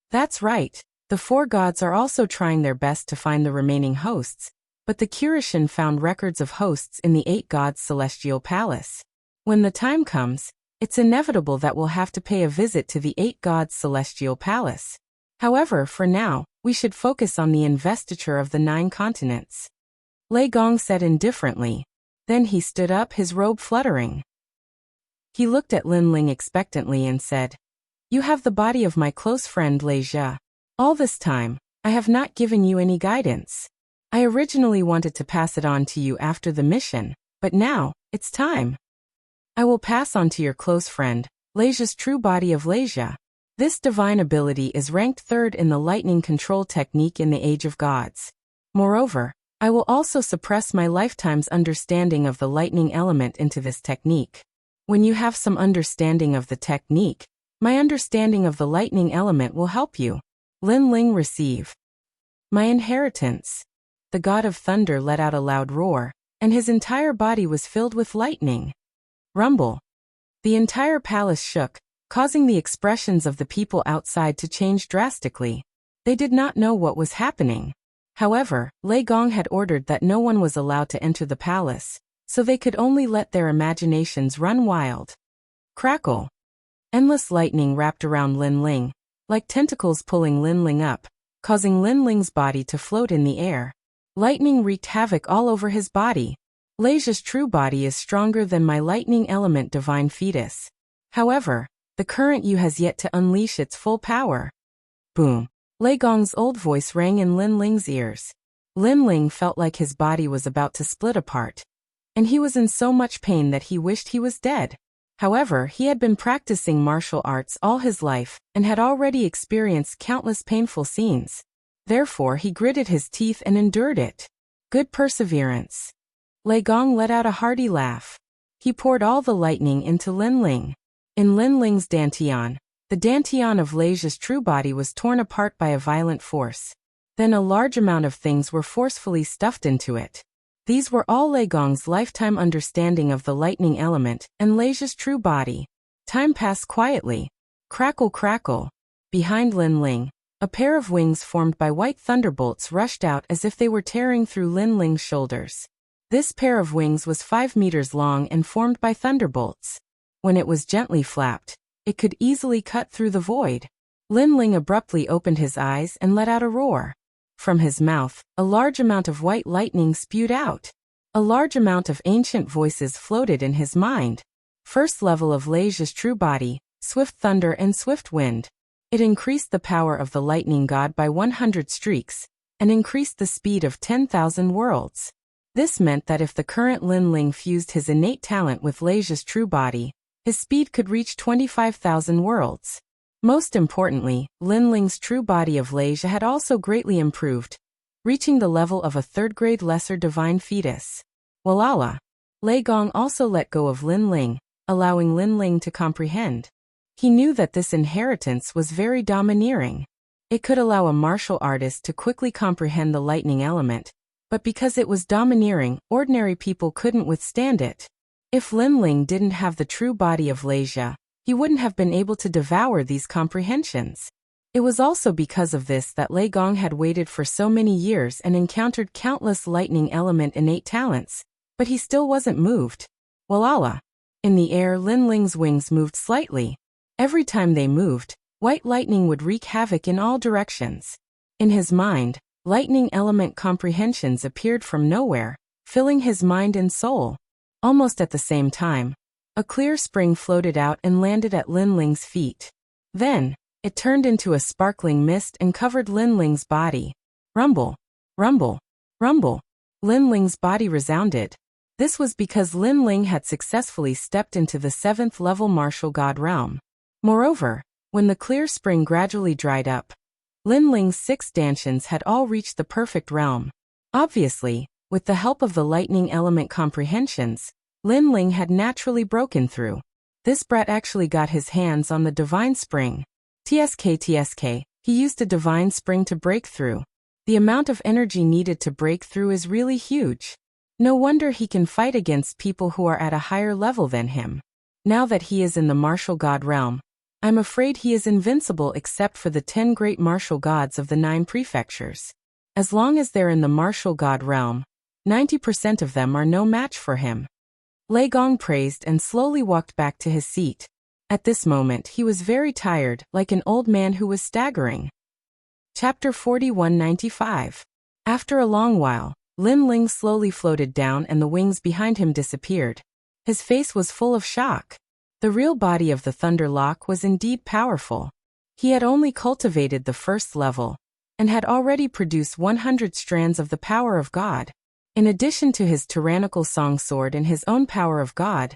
A: That's right. The four gods are also trying their best to find the remaining hosts, but the Kirishin found records of hosts in the 8 gods' celestial palace. When the time comes, it's inevitable that we'll have to pay a visit to the 8 gods' celestial palace. However, for now, we should focus on the investiture of the 9 continents. Lei Gong said indifferently. Then he stood up, his robe fluttering. He looked at Lin Ling expectantly and said, "You have the body of my close friend Lei Jia. All this time, I have not given you any guidance. I originally wanted to pass it on to you after the mission, but now, it's time. I will pass on to your close friend, Lei Jia's true body of Lei Jia. This divine ability is ranked 3rd in the lightning control technique in the Age of Gods. Moreover, I will also suppress my lifetime's understanding of the lightning element into this technique. When you have some understanding of the technique, my understanding of the lightning element will help you." Lin Ling receive. "My inheritance." The god of thunder let out a loud roar, and his entire body was filled with lightning. Rumble. The entire palace shook, causing the expressions of the people outside to change drastically. They did not know what was happening. However, Lei Gong had ordered that no one was allowed to enter the palace, so they could only let their imaginations run wild. Crackle. Endless lightning wrapped around Lin Ling, like tentacles pulling Lin Ling up, causing Lin Ling's body to float in the air. Lightning wreaked havoc all over his body. Lei Jia's true body is stronger than my lightning element divine fetus. However, the current you has yet to unleash its full power. Boom. Lei Gong's old voice rang in Lin Ling's ears. Lin Ling felt like his body was about to split apart. And he was in so much pain that he wished he was dead. However, he had been practicing martial arts all his life, and had already experienced countless painful scenes. Therefore, he gritted his teeth and endured it. Good perseverance. Lei Gong let out a hearty laugh. He poured all the lightning into Lin Ling. In Lin Ling's dantian, the dantian of Lei Jia's true body was torn apart by a violent force. Then a large amount of things were forcefully stuffed into it. These were all Lei Gong's lifetime understanding of the lightning element and Lei Jia's true body. Time passed quietly. Crackle crackle. Behind Lin Ling, a pair of wings formed by white thunderbolts rushed out as if they were tearing through Lin Ling's shoulders. This pair of wings was 5 meters long and formed by thunderbolts. When it was gently flapped, it could easily cut through the void. Lin Ling abruptly opened his eyes and let out a roar. From his mouth, a large amount of white lightning spewed out. A large amount of ancient voices floated in his mind. First level of Lei Jia's true body, swift thunder and swift wind. It increased the power of the lightning god by 100 streaks, and increased the speed of 10,000 worlds. This meant that if the current Lin Ling fused his innate talent with Lei Jia's true body, his speed could reach 25,000 worlds. Most importantly, Lin Ling's true body of Lei Jia had also greatly improved, reaching the level of a 3rd-grade lesser divine fetus. Walala. Lei Gong also let go of Lin Ling, allowing Lin Ling to comprehend. He knew that this inheritance was very domineering. It could allow a martial artist to quickly comprehend the lightning element, but because it was domineering, ordinary people couldn't withstand it. If Lin Ling didn't have the true body of Lei Jia, he wouldn't have been able to devour these comprehensions. It was also because of this that Lei Gong had waited for so many years and encountered countless lightning element innate talents, but he still wasn't moved. Walala. In the air, Lin Ling's wings moved slightly. Every time they moved, white lightning would wreak havoc in all directions. In his mind, lightning element comprehensions appeared from nowhere, filling his mind and soul. Almost at the same time, a clear spring floated out and landed at Lin Ling's feet. Then, It turned into a sparkling mist and covered Lin Ling's body. Rumble, rumble, rumble. Lin Ling's body resounded. This was because Lin Ling had successfully stepped into the 7th level martial god realm. Moreover, when the clear spring gradually dried up, Lin Ling's 6 dantians had all reached the perfect realm. Obviously, with the help of the lightning element comprehensions, Lin Ling had naturally broken through. This brat actually got his hands on the divine spring. TSK, he used a divine spring to break through. The amount of energy needed to break through is really huge. No wonder he can fight against people who are at a higher level than him. Now that he is in the martial god realm, I'm afraid he is invincible except for the 10 great martial gods of the 9 prefectures. As long as they're in the martial god realm, 90% of them are no match for him. Lei Gong praised and slowly walked back to his seat. At this moment he was very tired, like an old man who was staggering. Chapter 4195. After a long while, Lin Ling slowly floated down and the wings behind him disappeared. His face was full of shock. The real body of the Thunder Lock was indeed powerful. He had only cultivated the 1st level, and had already produced 100 strands of the power of God. In addition to his tyrannical song sword and his own power of God,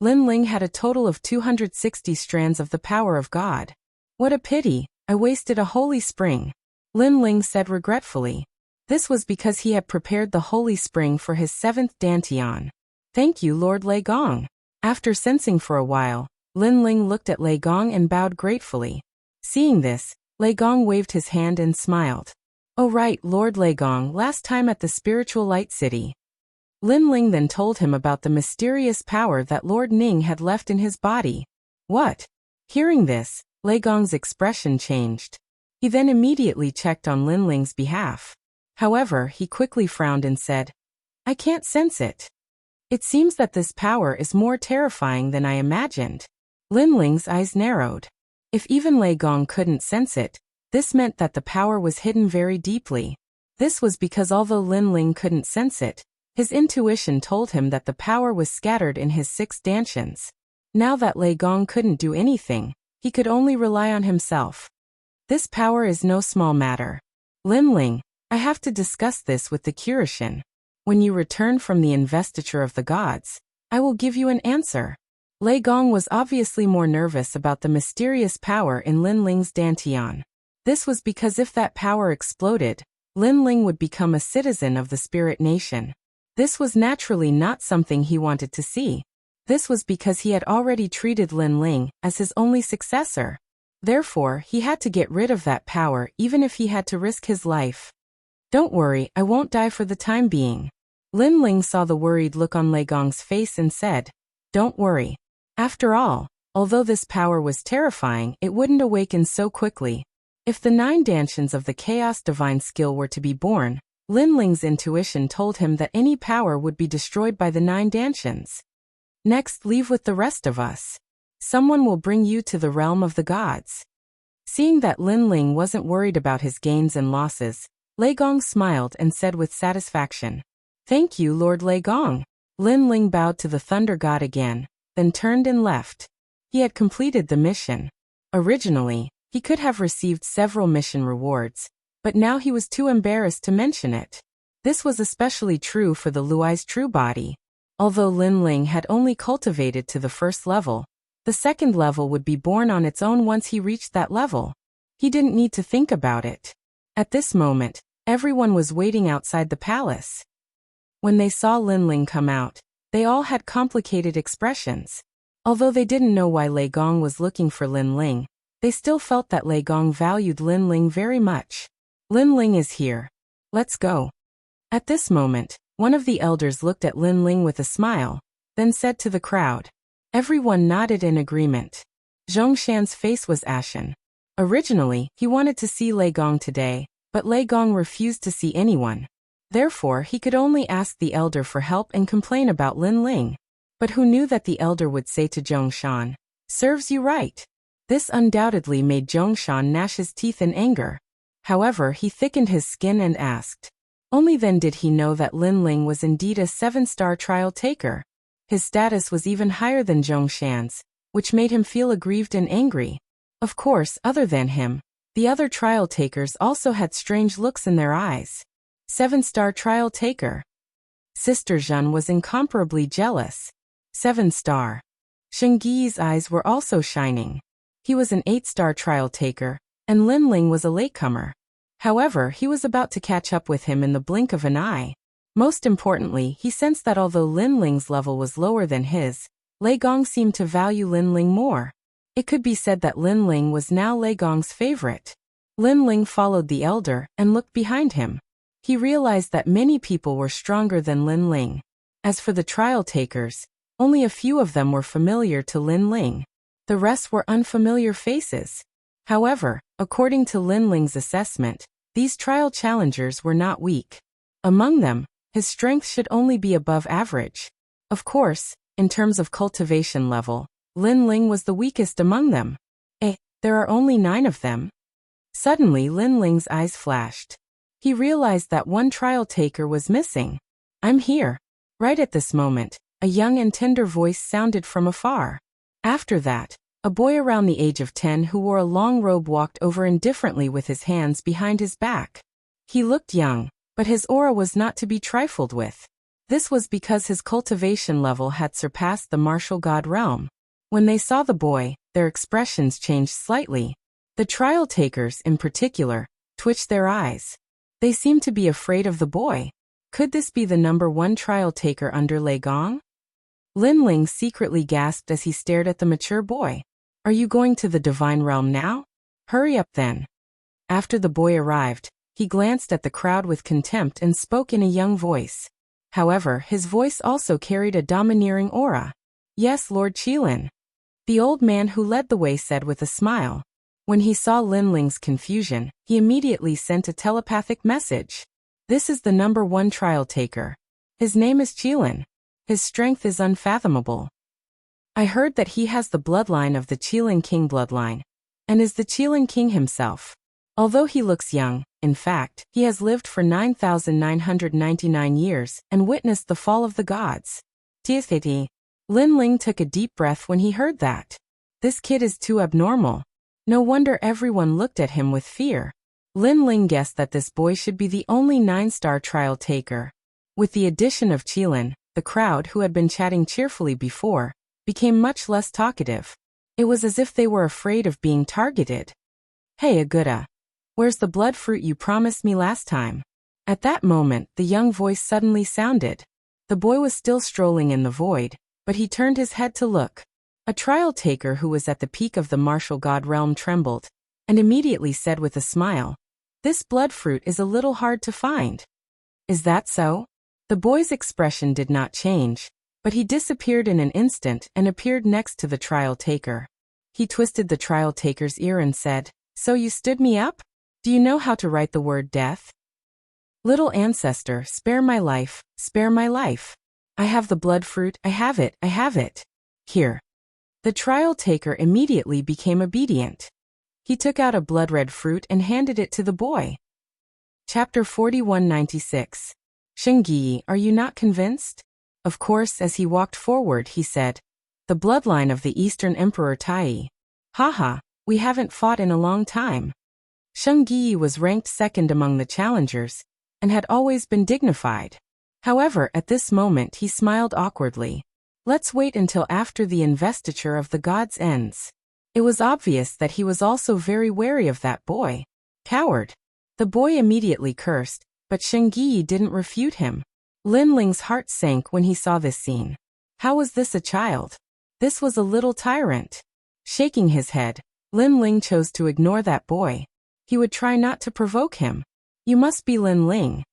A: Lin Ling had a total of 260 strands of the power of God. What a pity, I wasted a holy spring, Lin Ling said regretfully. This was because he had prepared the holy spring for his 7th dantian. Thank you, Lord Lei Gong. After sensing for a while, Lin Ling looked at Lei Gong and bowed gratefully. Seeing this, Lei Gong waved his hand and smiled. Oh right, Lord Lei Gong, last time at the Spiritual Light City. Lin Ling then told him about the mysterious power that Lord Ning had left in his body. What? Hearing this, Lei Gong's expression changed. He then immediately checked on Lin Ling's behalf. However, he quickly frowned and said, I can't sense it. It seems that this power is more terrifying than I imagined. Lin Ling's eyes narrowed. If even Lei Gong couldn't sense it, this meant that the power was hidden very deeply. This was because although Lin Ling couldn't sense it, his intuition told him that the power was scattered in his 6 dantians. Now that Lei Gong couldn't do anything, he could only rely on himself. This power is no small matter. Lin Ling, I have to discuss this with the Kurishin. When you return from the investiture of the gods, I will give you an answer. Lei Gong was obviously more nervous about the mysterious power in Lin Ling's dantian. This was because if that power exploded, Lin Ling would become a citizen of the spirit nation. This was naturally not something he wanted to see. This was because he had already treated Lin Ling as his only successor. Therefore, he had to get rid of that power even if he had to risk his life. Don't worry, I won't die for the time being. Lin Ling saw the worried look on Lei Gong's face and said, Don't worry. After all, although this power was terrifying, it wouldn't awaken so quickly. If the 9 dantians of the Chaos Divine skill were to be born, Lin Ling's intuition told him that any power would be destroyed by the 9 dantians. Next, leave with the rest of us. Someone will bring you to the realm of the gods. Seeing that Lin Ling wasn't worried about his gains and losses, Lei Gong smiled and said with satisfaction, Thank you, Lord Lei Gong. Lin Ling bowed to the Thunder God again, then turned and left. He had completed the mission. Originally, he could have received several mission rewards, but now he was too embarrassed to mention it. This was especially true for the Luai's true body. Although Lin Ling had only cultivated to the 1st level, the 2nd level would be born on its own once he reached that level. He didn't need to think about it. At this moment, everyone was waiting outside the palace. When they saw Lin Ling come out, they all had complicated expressions. Although they didn't know why Lei Gong was looking for Lin Ling, they still felt that Lei Gong valued Lin Ling very much. Lin Ling is here. Let's go. At this moment, one of the elders looked at Lin Ling with a smile, then said to the crowd. Everyone nodded in agreement. Zhongshan's face was ashen. Originally, he wanted to see Lei Gong today, but Lei Gong refused to see anyone. Therefore, he could only ask the elder for help and complain about Lin Ling. But who knew that the elder would say to Zhongshan, Serves you right. This undoubtedly made Zhongshan gnash his teeth in anger. However, he thickened his skin and asked. Only then did he know that Lin Ling was indeed a 7-star trial taker. His status was even higher than Zhongshan's, which made him feel aggrieved and angry. Of course, other than him, the other trial takers also had strange looks in their eyes. 7-star trial taker. Sister Zhen was incomparably jealous. 7-star. Shengyi's eyes were also shining. He was an 8-star trial taker, and Lin Ling was a latecomer. However, he was about to catch up with him in the blink of an eye. Most importantly, he sensed that although Lin Ling's level was lower than his, Lei Gong seemed to value Lin Ling more. It could be said that Lin Ling was now Lei Gong's favorite. Lin Ling followed the elder and looked behind him. He realized that many people were stronger than Lin Ling. As for the trial takers, only a few of them were familiar to Lin Ling. The rest were unfamiliar faces. However, according to Lin Ling's assessment, these trial challengers were not weak. Among them, his strength should only be above average. Of course, in terms of cultivation level, Lin Ling was the weakest among them. There are only 9 of them. Suddenly Lin Ling's eyes flashed. He realized that one trial taker was missing. I'm here. Right at this moment, a young and tender voice sounded from afar. After that, a boy around the age of 10 who wore a long robe walked over indifferently with his hands behind his back. He looked young, but his aura was not to be trifled with. This was because his cultivation level had surpassed the martial god realm. When they saw the boy, their expressions changed slightly. The trial takers, in particular, twitched their eyes. They seemed to be afraid of the boy. Could this be the number 1 trial taker under Lei Gong? Lin Ling secretly gasped as he stared at the mature boy. Are you going to the divine realm now? Hurry up then. After the boy arrived, he glanced at the crowd with contempt and spoke in a young voice. However, his voice also carried a domineering aura. Yes, Lord Qilin. The old man who led the way said with a smile. When he saw Lin Ling's confusion, he immediately sent a telepathic message. This is the number 1 trial taker. His name is Qilin. His strength is unfathomable. I heard that he has the bloodline of the Qilin King bloodline, and is the Qilin King himself. Although he looks young, in fact, he has lived for 9,999 years and witnessed the fall of the gods. Tiathiti. Lin Ling took a deep breath when he heard that. This kid is too abnormal. No wonder everyone looked at him with fear. Lin Ling guessed that this boy should be the only 9-star trial taker. With the addition of Qilin, the crowd who had been chatting cheerfully before, became much less talkative. It was as if they were afraid of being targeted. Hey Aguda. Where's the blood fruit you promised me last time? At that moment, the young voice suddenly sounded. The boy was still strolling in the void, but he turned his head to look. A trial taker who was at the peak of the martial god realm trembled, and immediately said with a smile, "This blood fruit is a little hard to find." Is that so? The boy's expression did not change, but he disappeared in an instant and appeared next to the trial taker. He twisted the trial taker's ear and said, "So you stood me up? Do you know how to write the word death?" Little ancestor, spare my life, spare my life. I have the blood fruit, I have it, I have it. Here. The trial taker immediately became obedient. He took out a blood-red fruit and handed it to the boy. Chapter 4196. Shengyi, are you not convinced? Of course, as he walked forward, he said, "The bloodline of the Eastern Emperor Tai. Haha, we haven't fought in a long time." Shengyi was ranked second among the challengers, and had always been dignified. However, at this moment he smiled awkwardly. Let's wait until after the investiture of the gods ends. It was obvious that he was also very wary of that boy. Coward. The boy immediately cursed, but Shengyi didn't refute him. Lin Ling's heart sank when he saw this scene. How was this a child? This was a little tyrant. Shaking his head, Lin Ling chose to ignore that boy. He would try not to provoke him. You must be Lin Ling.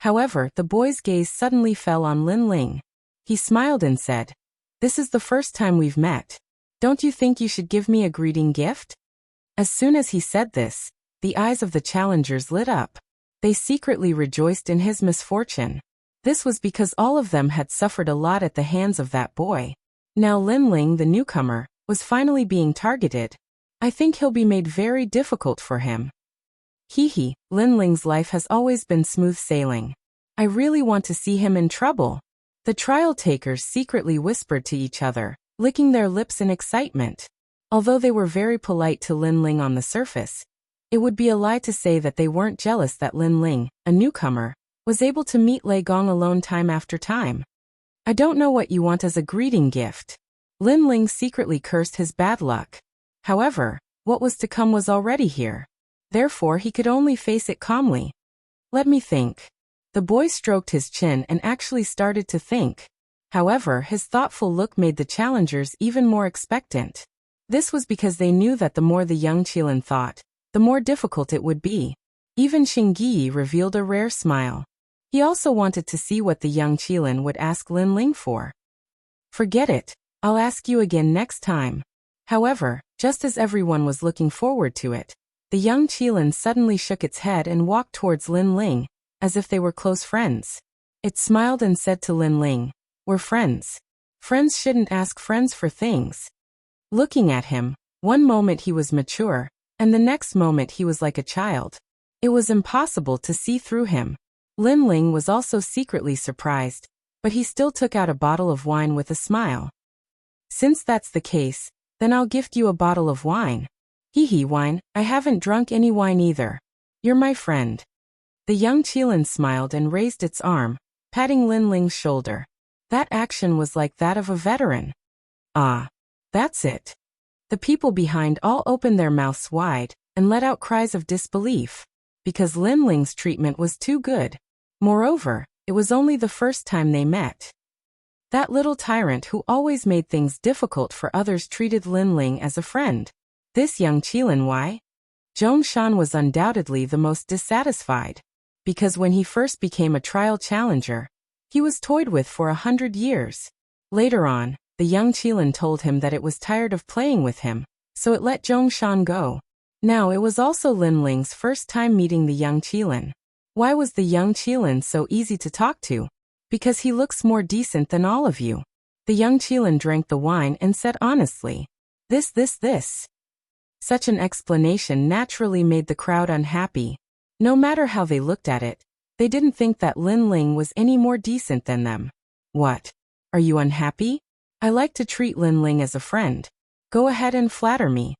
A: However, the boy's gaze suddenly fell on Lin Ling. He smiled and said, "This is the first time we've met. Don't you think you should give me a greeting gift?" As soon as he said this, the eyes of the challengers lit up. They secretly rejoiced in his misfortune. This was because all of them had suffered a lot at the hands of that boy. Now Lin Ling, the newcomer, was finally being targeted. I think he'll be made very difficult for him. Hee, Lin Ling's life has always been smooth sailing. I really want to see him in trouble. The trial takers secretly whispered to each other, licking their lips in excitement. Although they were very polite to Lin Ling on the surface, it would be a lie to say that they weren't jealous that Lin Ling, a newcomer, was able to meet Lei Gong alone time after time. I don't know what you want as a greeting gift. Lin Ling secretly cursed his bad luck. However, what was to come was already here. Therefore he could only face it calmly. Let me think. The boy stroked his chin and actually started to think. However, his thoughtful look made the challengers even more expectant. This was because they knew that the more the young Qilin thought, the more difficult it would be. Even Xingyi revealed a rare smile. He also wanted to see what the young Qilin would ask Lin Ling for. Forget it, I'll ask you again next time. However, just as everyone was looking forward to it, the young Qilin suddenly shook its head and walked towards Lin Ling, as if they were close friends. It smiled and said to Lin Ling, "We're friends. Friends shouldn't ask friends for things." Looking at him, one moment he was mature, and the next moment he was like a child. It was impossible to see through him. Lin Ling was also secretly surprised, but he still took out a bottle of wine with a smile. "Since that's the case, then I'll gift you a bottle of wine." "Hee wine, I haven't drunk any wine either. You're my friend." The young Qilin smiled and raised its arm, patting Lin Ling's shoulder. That action was like that of a veteran. "Ah, that's it." The people behind all opened their mouths wide and let out cries of disbelief, because Lin Ling's treatment was too good. Moreover, it was only the first time they met. That little tyrant who always made things difficult for others treated Lin Ling as a friend. This young Qilin, why? Zhongshan was undoubtedly the most dissatisfied, because when he first became a trial challenger, he was toyed with for 100 years. Later on, the young Qilin told him that it was tired of playing with him, so it let Zhongshan go. Now it was also Lin Ling's first time meeting the young Qilin. Why was the young Qilin so easy to talk to? Because he looks more decent than all of you. The young Qilin drank the wine and said honestly, This. Such an explanation naturally made the crowd unhappy. No matter how they looked at it, they didn't think that Lin Ling was any more decent than them. "What? Are you unhappy? I like to treat Lin Ling as a friend. Go ahead and flatter me."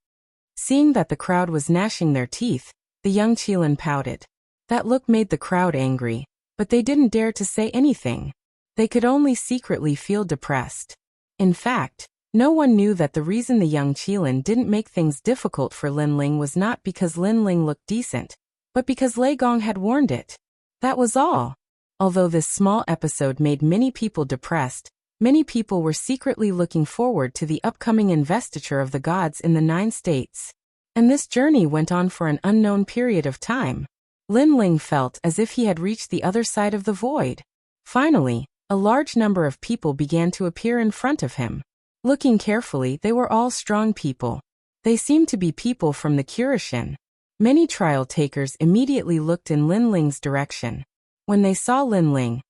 A: Seeing that the crowd was gnashing their teeth, the young Qilin pouted. That look made the crowd angry, but they didn't dare to say anything. They could only secretly feel depressed. In fact, no one knew that the reason the young Qilin didn't make things difficult for Lin Ling was not because Lin Ling looked decent, but because Lei Gong had warned it. That was all. Although this small episode made many people depressed, many people were secretly looking forward to the upcoming investiture of the gods in the 9 states. And this journey went on for an unknown period of time. Lin Ling felt as if he had reached the other side of the void. Finally, a large number of people began to appear in front of him. Looking carefully, they were all strong people. They seemed to be people from the Kurishin. Many trial takers immediately looked in Lin Ling's direction. When they saw Lin Ling,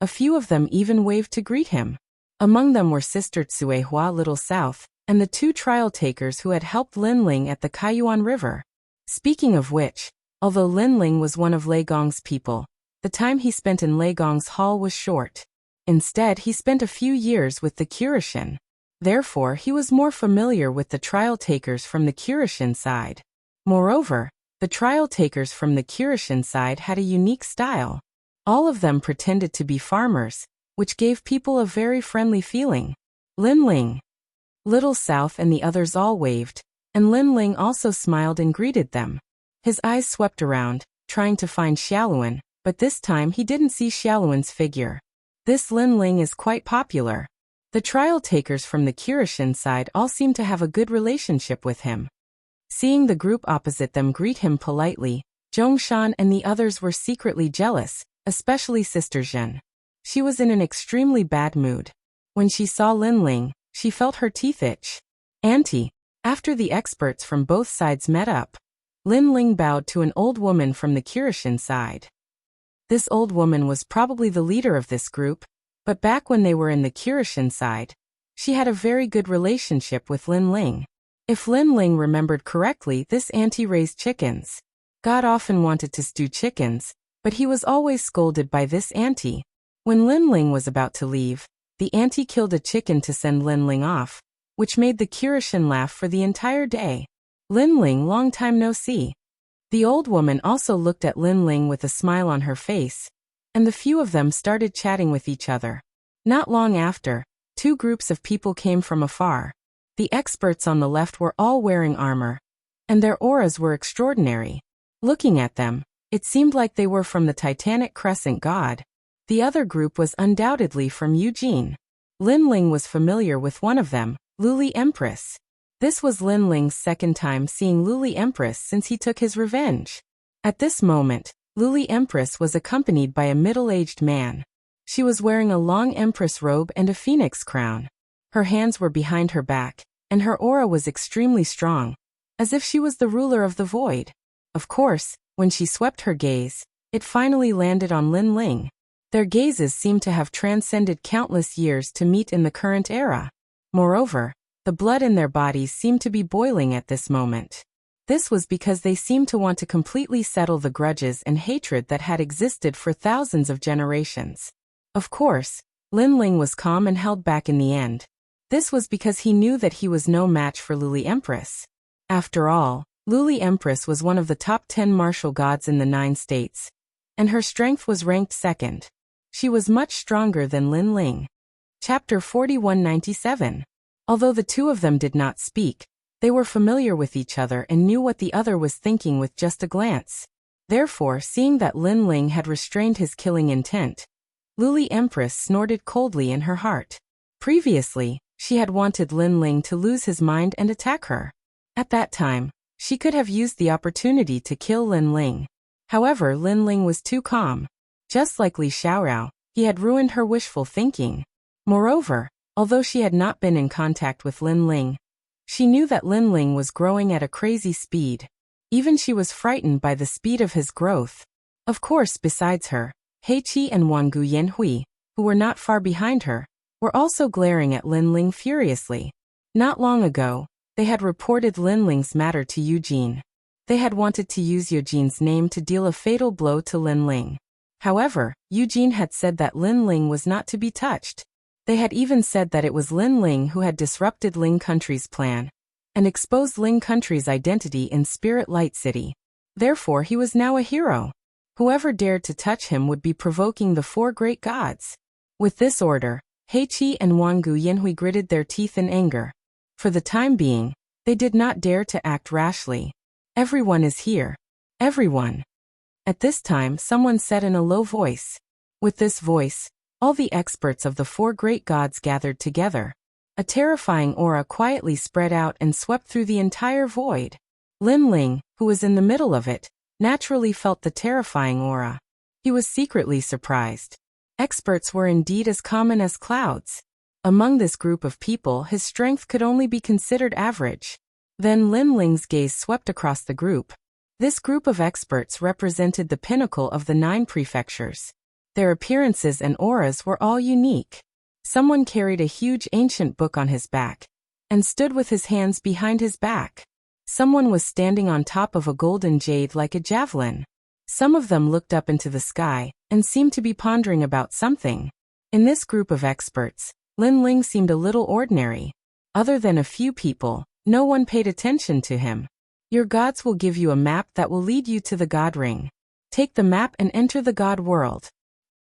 A: a few of them even waved to greet him. Among them were Sister Tsuehua Little South, and the 2 trial takers who had helped Lin Ling at the Kaiyuan River. Speaking of which, although Lin Ling was one of Lei Gong's people, the time he spent in Lei Gong's hall was short. Instead, he spent a few years with the Kurishin. Therefore, he was more familiar with the trial takers from the Kurishin side. Moreover, the trial takers from the Kurishin side had a unique style. All of them pretended to be farmers, which gave people a very friendly feeling. Lin Ling, Little South and the others all waved, and Lin Ling also smiled and greeted them. His eyes swept around, trying to find Xiaoluan, but this time he didn't see Xiaoluan's figure. This Lin Ling is quite popular. The trial takers from the Kurishin side all seem to have a good relationship with him. Seeing the group opposite them greet him politely, Zhongshan and the others were secretly jealous, especially Sister Zhen. She was in an extremely bad mood. When she saw Lin Ling, she felt her teeth itch. "Auntie." After the experts from both sides met up, Lin Ling bowed to an old woman from the Kurishin side. This old woman was probably the leader of this group, but back when they were in the Kurishin side, she had a very good relationship with Lin Ling. If Lin Ling remembered correctly, this auntie raised chickens. God often wanted to stew chickens, but he was always scolded by this auntie. When Lin Ling was about to leave, the auntie killed a chicken to send Lin Ling off, which made the Kirishin laugh for the entire day. Lin Ling, long time no see. The old woman also looked at Lin Ling with a smile on her face, and the few of them started chatting with each other. Not long after, two groups of people came from afar. The experts on the left were all wearing armor, and their auras were extraordinary. Looking at them, it seemed like they were from the Titanic Crescent God. The other group was undoubtedly from Eugene. Lin Ling was familiar with one of them, Luli Empress. This was Lin Ling's second time seeing Luli Empress since he took his revenge. At this moment, Luli Empress was accompanied by a middle-aged man. She was wearing a long empress robe and a phoenix crown. Her hands were behind her back, and her aura was extremely strong, as if she was the ruler of the void. Of course, when she swept her gaze, it finally landed on Lin Ling. Their gazes seemed to have transcended countless years to meet in the current era. Moreover, the blood in their bodies seemed to be boiling at this moment. This was because they seemed to want to completely settle the grudges and hatred that had existed for thousands of generations. Of course, Lin Ling was calm and held back in the end. This was because he knew that he was no match for Luli Empress. After all, Luli Empress was one of the top 10 martial gods in the 9 states, and her strength was ranked second. She was much stronger than Lin Ling. Chapter 4197. Although the two of them did not speak, they were familiar with each other and knew what the other was thinking with just a glance. Therefore, seeing that Lin Ling had restrained his killing intent, Luli Empress snorted coldly in her heart. Previously, she had wanted Lin Ling to lose his mind and attack her. At that time, she could have used the opportunity to kill Lin Ling. However, Lin Ling was too calm. Just like Li Xiaorao, he had ruined her wishful thinking. Moreover, although she had not been in contact with Lin Ling, she knew that Lin Ling was growing at a crazy speed. Even she was frightened by the speed of his growth. Of course, besides her, Heiqi and Wang Guyanhui, who were not far behind her, were also glaring at Lin Ling furiously. Not long ago, they had reported Lin Ling's matter to Eugene. They had wanted to use Eugene's name to deal a fatal blow to Lin Ling. However, Eugene had said that Lin Ling was not to be touched. They had even said that it was Lin Ling who had disrupted Ling Country's plan and exposed Ling Country's identity in Spirit Light City. Therefore, he was now a hero. Whoever dared to touch him would be provoking the 4 great gods. With this order, Heiqi and Wang Guyanhui gritted their teeth in anger. For the time being, they did not dare to act rashly. Everyone is here. Everyone. At this time, someone said in a low voice. With this voice, all the experts of the 4 great gods gathered together. A terrifying aura quietly spread out and swept through the entire void. Lin Ling, who was in the middle of it, naturally felt the terrifying aura. He was secretly surprised. Experts were indeed as common as clouds. Among this group of people, his strength could only be considered average. Then Lin Ling's gaze swept across the group. This group of experts represented the pinnacle of the 9 prefectures. Their appearances and auras were all unique. Someone carried a huge ancient book on his back and stood with his hands behind his back. Someone was standing on top of a golden jade like a javelin. Some of them looked up into the sky and seemed to be pondering about something. In this group of experts, Lin Ling seemed a little ordinary. Other than a few people, no one paid attention to him. Your gods will give you a map that will lead you to the God Ring. Take the map and enter the God world.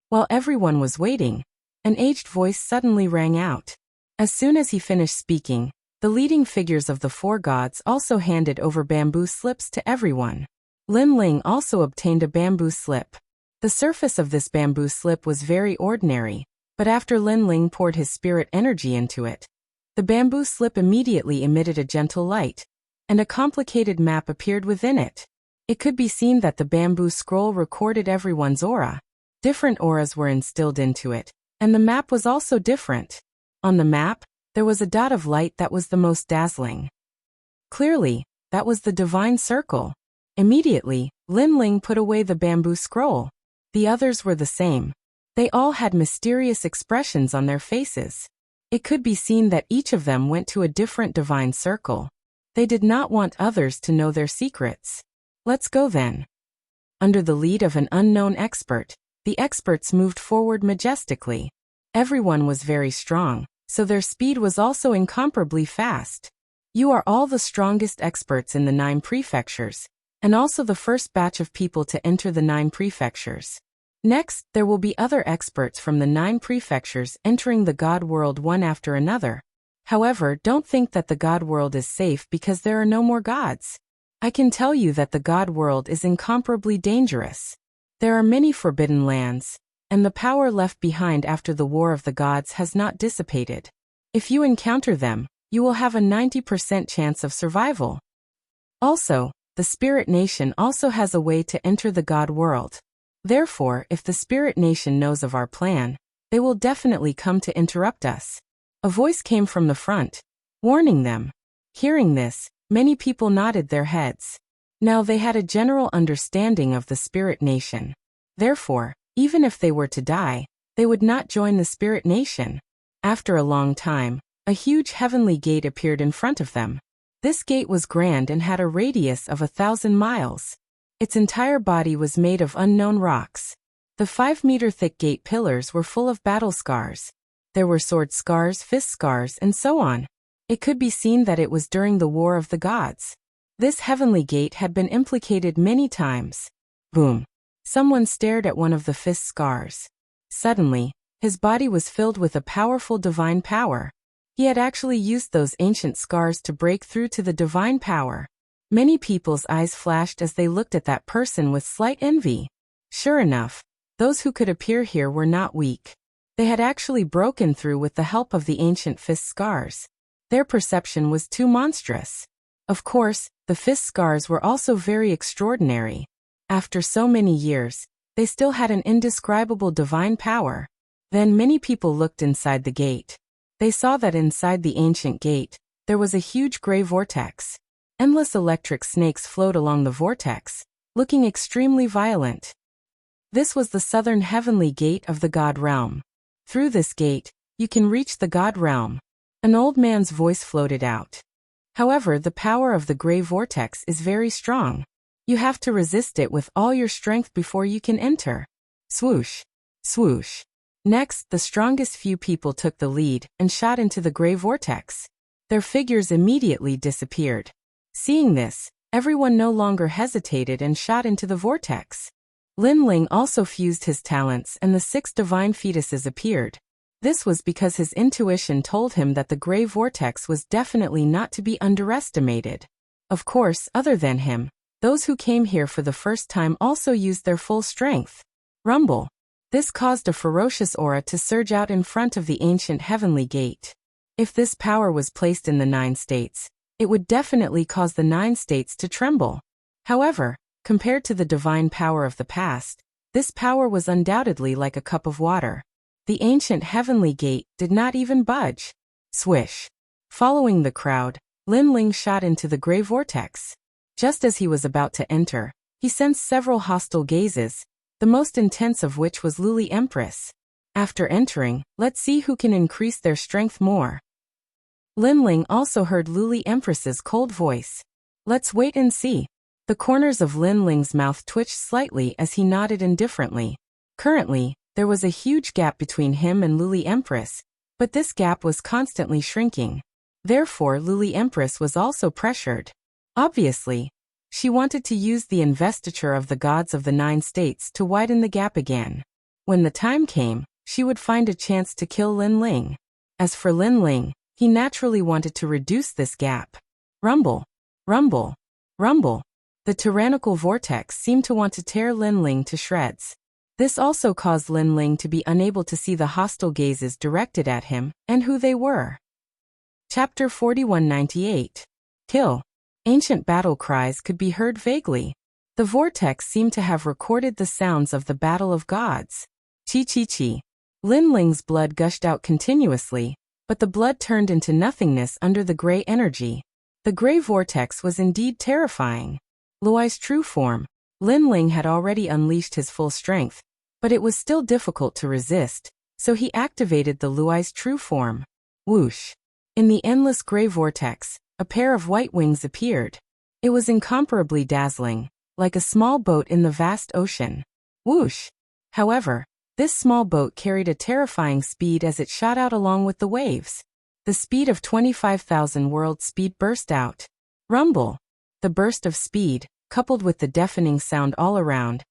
A: While everyone was waiting, an aged voice suddenly rang out. As soon as he finished speaking, the leading figures of the 4 gods also handed over bamboo slips to everyone. Lin Ling also obtained a bamboo slip. The surface of this bamboo slip was very ordinary, but after Lin Ling poured his spirit energy into it, the bamboo slip immediately emitted a gentle light, and a complicated map appeared within it. It could be seen that the bamboo scroll recorded everyone's aura. Different auras were instilled into it, and the map was also different. On the map, there was a dot of light that was the most dazzling. Clearly, that was the divine circle. Immediately, Lin Ling put away the bamboo scroll. The others were the same. They all had mysterious expressions on their faces. It could be seen that each of them went to a different divine circle. They did not want others to know their secrets. Let's go then. Under the lead of an unknown expert, the experts moved forward majestically. Everyone was very strong, so their speed was also incomparably fast. You are all the strongest experts in the 9 prefectures, and also the first batch of people to enter the 9 prefectures. Next, there will be other experts from the 9 prefectures entering the God world one after another. However, don't think that the God world is safe because there are no more gods. I can tell you that the God world is incomparably dangerous. There are many forbidden lands, and the power left behind after the War of the Gods has not dissipated. If you encounter them, you will have a 90% chance of survival. Also, the Spirit Nation also has a way to enter the God world. Therefore, if the Spirit Nation knows of our plan, they will definitely come to interrupt us. A voice came from the front, warning them. Hearing this, many people nodded their heads. Now they had a general understanding of the Spirit Nation. Therefore, even if they were to die, they would not join the Spirit Nation. After a long time, a huge heavenly gate appeared in front of them. This gate was grand and had a radius of 1,000 miles. Its entire body was made of unknown rocks. The 5-meter-thick gate pillars were full of battle scars. There were sword scars, fist scars, and so on. It could be seen that it was during the War of the Gods. This heavenly gate had been implicated many times. Boom! Someone stared at one of the fist scars. Suddenly, his body was filled with a powerful divine power. He had actually used those ancient scars to break through to the divine power. Many people's eyes flashed as they looked at that person with slight envy. Sure enough, those who could appear here were not weak. They had actually broken through with the help of the ancient fist scars. Their perception was too monstrous. Of course, the fist scars were also very extraordinary. After so many years, they still had an indescribable divine power. Then many people looked inside the gate. They saw that inside the ancient gate, there was a huge gray vortex. Endless electric snakes flowed along the vortex, looking extremely violent. This was the southern heavenly gate of the God realm. Through this gate, you can reach the God realm. An old man's voice floated out. However, the power of the gray vortex is very strong. You have to resist it with all your strength before you can enter. Swoosh! Swoosh! Next, the strongest few people took the lead and shot into the gray vortex. Their figures immediately disappeared. Seeing this, everyone no longer hesitated and shot into the vortex. Lin Ling also fused his talents and the 6 divine fetuses appeared. This was because his intuition told him that the gray vortex was definitely not to be underestimated. Of course, other than him, those who came here for the first time also used their full strength. Rumble. This caused a ferocious aura to surge out in front of the ancient heavenly gate. If this power was placed in the 9 states, it would definitely cause the 9 states to tremble. However, compared to the divine power of the past, this power was undoubtedly like a cup of water. The ancient heavenly gate did not even budge. Swish! Following the crowd, Lin Ling shot into the gray vortex. Just as he was about to enter, he sensed several hostile gazes, the most intense of which was Luli Empress. After entering, let's see who can increase their strength more. Lin Ling also heard Luli Empress's cold voice. Let's wait and see. The corners of Lin Ling's mouth twitched slightly as he nodded indifferently. Currently, there was a huge gap between him and Luli Empress, but this gap was constantly shrinking. Therefore, Luli Empress was also pressured. Obviously, she wanted to use the investiture of the gods of the 9 states to widen the gap again. When the time came, she would find a chance to kill Lin Ling. As for Lin Ling, he naturally wanted to reduce this gap. Rumble! Rumble! Rumble! The tyrannical vortex seemed to want to tear Lin Ling to shreds. This also caused Lin Ling to be unable to see the hostile gazes directed at him and who they were. Chapter 4198. Kill. Ancient battle cries could be heard vaguely. The vortex seemed to have recorded the sounds of the battle of gods. Chi-chi-chi. Lin Ling's blood gushed out continuously, but the blood turned into nothingness under the gray energy. The gray vortex was indeed terrifying. Luai's true form. Lin Ling had already unleashed his full strength, but it was still difficult to resist, so he activated the Luai's true form. Whoosh! In the endless gray vortex, a pair of white wings appeared. It was incomparably dazzling, like a small boat in the vast ocean. Whoosh! However, This small boat carried a terrifying speed as it shot out along with the waves. The speed of 25,000 world speed burst out. Rumble. The burst of speed, coupled with the deafening sound all around,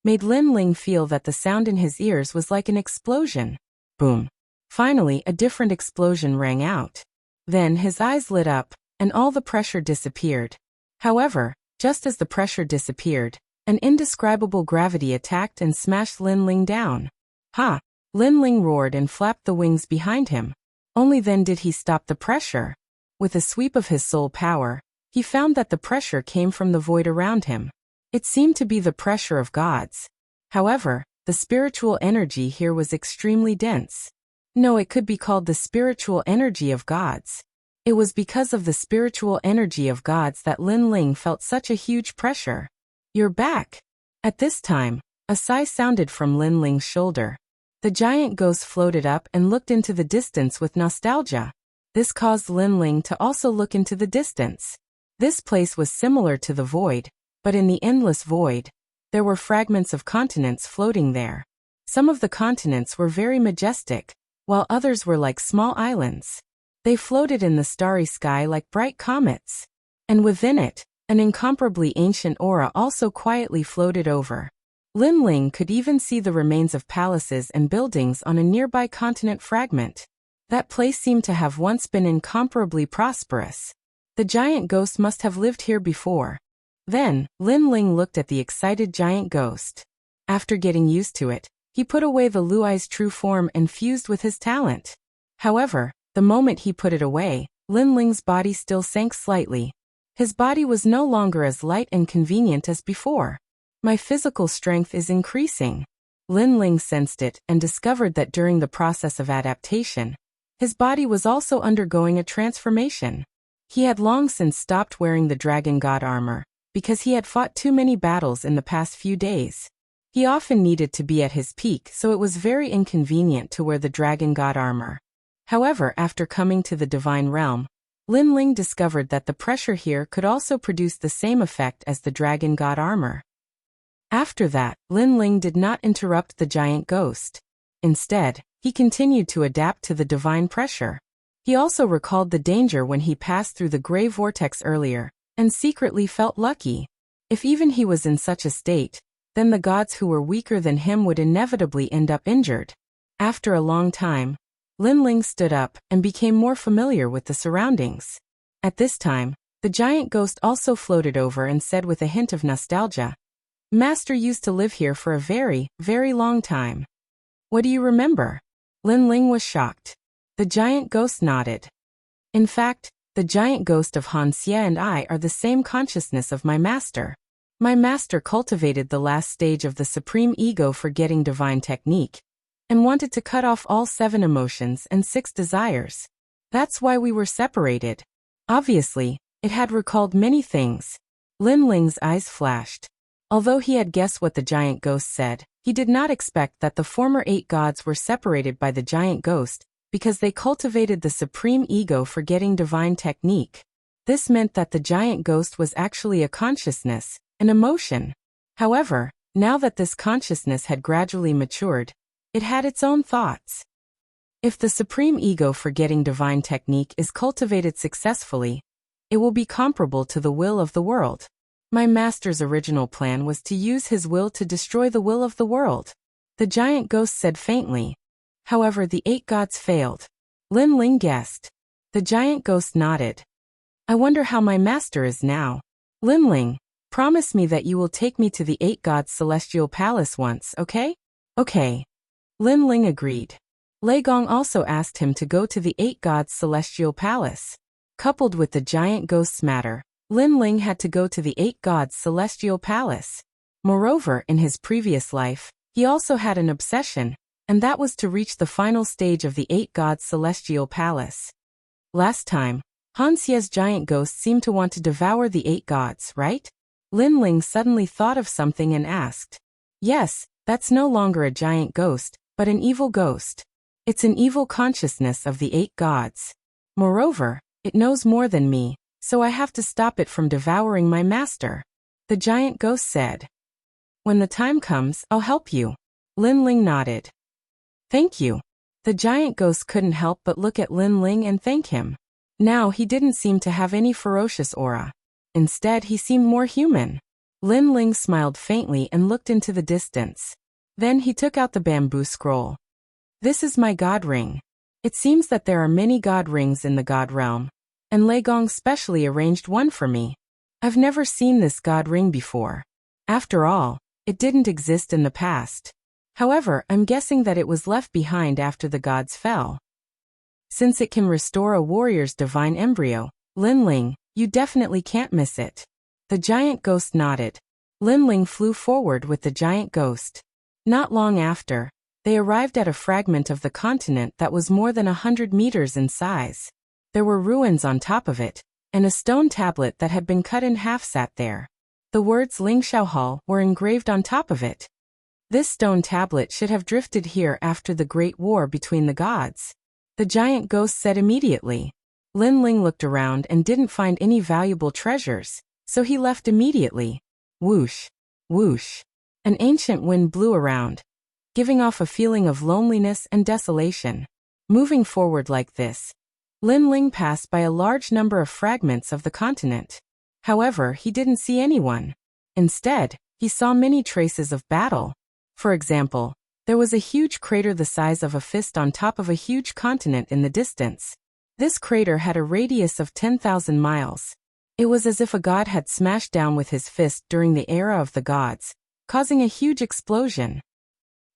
A: made Lin Ling feel that the sound in his ears was like an explosion. Boom. Finally, a different explosion rang out. Then his eyes lit up, and all the pressure disappeared. However, just as the pressure disappeared, an indescribable gravity attacked and smashed Lin Ling down. Ha! Lin Ling roared and flapped the wings behind him. Only then did he stop the pressure. With a sweep of his soul power, he found that the pressure came from the void around him. It seemed to be the pressure of gods. However, the spiritual energy here was extremely dense. No, it could be called the spiritual energy of gods. It was because of the spiritual energy of gods that Lin Ling felt such a huge pressure. You're back. At this time, a sigh sounded from Lin Ling's shoulder. The giant ghost floated up and looked into the distance with nostalgia. This caused Lin Ling to also look into the distance. This place was similar to the void, but in the endless void, there were fragments of continents floating there. Some of the continents were very majestic, while others were like small islands. They floated in the starry sky like bright comets. And within it, an incomparably ancient aura also quietly floated over. Lin Ling could even see the remains of palaces and buildings on a nearby continent fragment. That place seemed to have once been incomparably prosperous. The giant ghost must have lived here before. Then, Lin Ling looked at the excited giant ghost. After getting used to it, he put away the Luai's true form and fused with his talent. However, the moment he put it away, Lin Ling's body still sank slightly. His body was no longer as light and convenient as before. My physical strength is increasing. Lin Ling sensed it and discovered that during the process of adaptation, his body was also undergoing a transformation. He had long since stopped wearing the dragon god armor, because he had fought too many battles in the past few days. He often needed to be at his peak, so it was very inconvenient to wear the dragon god armor. However, after coming to the divine realm, Lin Ling discovered that the pressure here could also produce the same effect as the dragon god armor. After that, Lin Ling did not interrupt the giant ghost. Instead, he continued to adapt to the divine pressure. He also recalled the danger when he passed through the gray vortex earlier, and secretly felt lucky. If even he was in such a state, then the gods who were weaker than him would inevitably end up injured. After a long time, Lin Ling stood up and became more familiar with the surroundings. At this time, the giant ghost also floated over and said with a hint of nostalgia, "Master used to live here for a very, very long time." "What do you remember?" Lin Ling was shocked. The giant ghost nodded. "In fact, the giant ghost of Wuxia and I are the same consciousness of my master. My master cultivated the last stage of the supreme ego forgetting divine technique, and wanted to cut off all 7 emotions and 6 desires. That's why we were separated." Obviously, it had recalled many things. Lin Ling's eyes flashed. Although he had guessed what the giant ghost said, he did not expect that the former 8 gods were separated by the giant ghost, because they cultivated the supreme ego forgetting divine technique. This meant that the giant ghost was actually a consciousness, an emotion. However, now that this consciousness had gradually matured, it had its own thoughts. If the supreme ego forgetting divine technique is cultivated successfully, it will be comparable to the will of the world. My master's original plan was to use his will to destroy the will of the world, the giant ghost said faintly. However, the 8 gods failed. Lin Ling guessed. The giant ghost nodded. "I wonder how my master is now." "Lin Ling, promise me that you will take me to the 8 gods' celestial palace once, okay?" "Okay." Lin Ling agreed. Lei Gong also asked him to go to the 8 gods' celestial palace. Coupled with the giant ghost's matter, Lin Ling had to go to the 8 gods' celestial palace. Moreover, in his previous life, he also had an obsession, and that was to reach the final stage of the 8 gods' celestial palace. Last time, Wuxia's giant ghost seemed to want to devour the 8 gods, right? Lin Ling suddenly thought of something and asked. "Yes, that's no longer a giant ghost, but an evil ghost. It's an evil consciousness of the 8 gods. Moreover, it knows more than me, so I have to stop it from devouring my master," the giant ghost said. "When the time comes, I'll help you." Lin Ling nodded. Thank you. The giant ghost couldn't help but look at Lin Ling and thank him. Now he didn't seem to have any ferocious aura. Instead, he seemed more human. Lin Ling smiled faintly and looked into the distance. Then he took out the bamboo scroll. This is my god ring. It seems that there are many god rings in the god realm, and Lei Gong specially arranged one for me. I've never seen this god ring before. After all, it didn't exist in the past. However, I'm guessing that it was left behind after the gods fell. Since it can restore a warrior's divine embryo, Lin Ling, you definitely can't miss it. The giant ghost nodded. Lin Ling flew forward with the giant ghost. Not long after, they arrived at a fragment of the continent that was more than 100 meters in size. There were ruins on top of it, and a stone tablet that had been cut in half sat there. The words Lingxiao Hall were engraved on top of it. This stone tablet should have drifted here after the Great War between the gods. The giant ghost said immediately. Lin Ling looked around and didn't find any valuable treasures, so he left immediately. Whoosh, whoosh. An ancient wind blew around, giving off a feeling of loneliness and desolation. Moving forward like this, Lin Ling passed by a large number of fragments of the continent. However, he didn't see anyone. Instead, he saw many traces of battle. For example, there was a huge crater the size of a fist on top of a huge continent in the distance. This crater had a radius of 10,000 miles. It was as if a god had smashed down with his fist during the era of the gods, causing a huge explosion.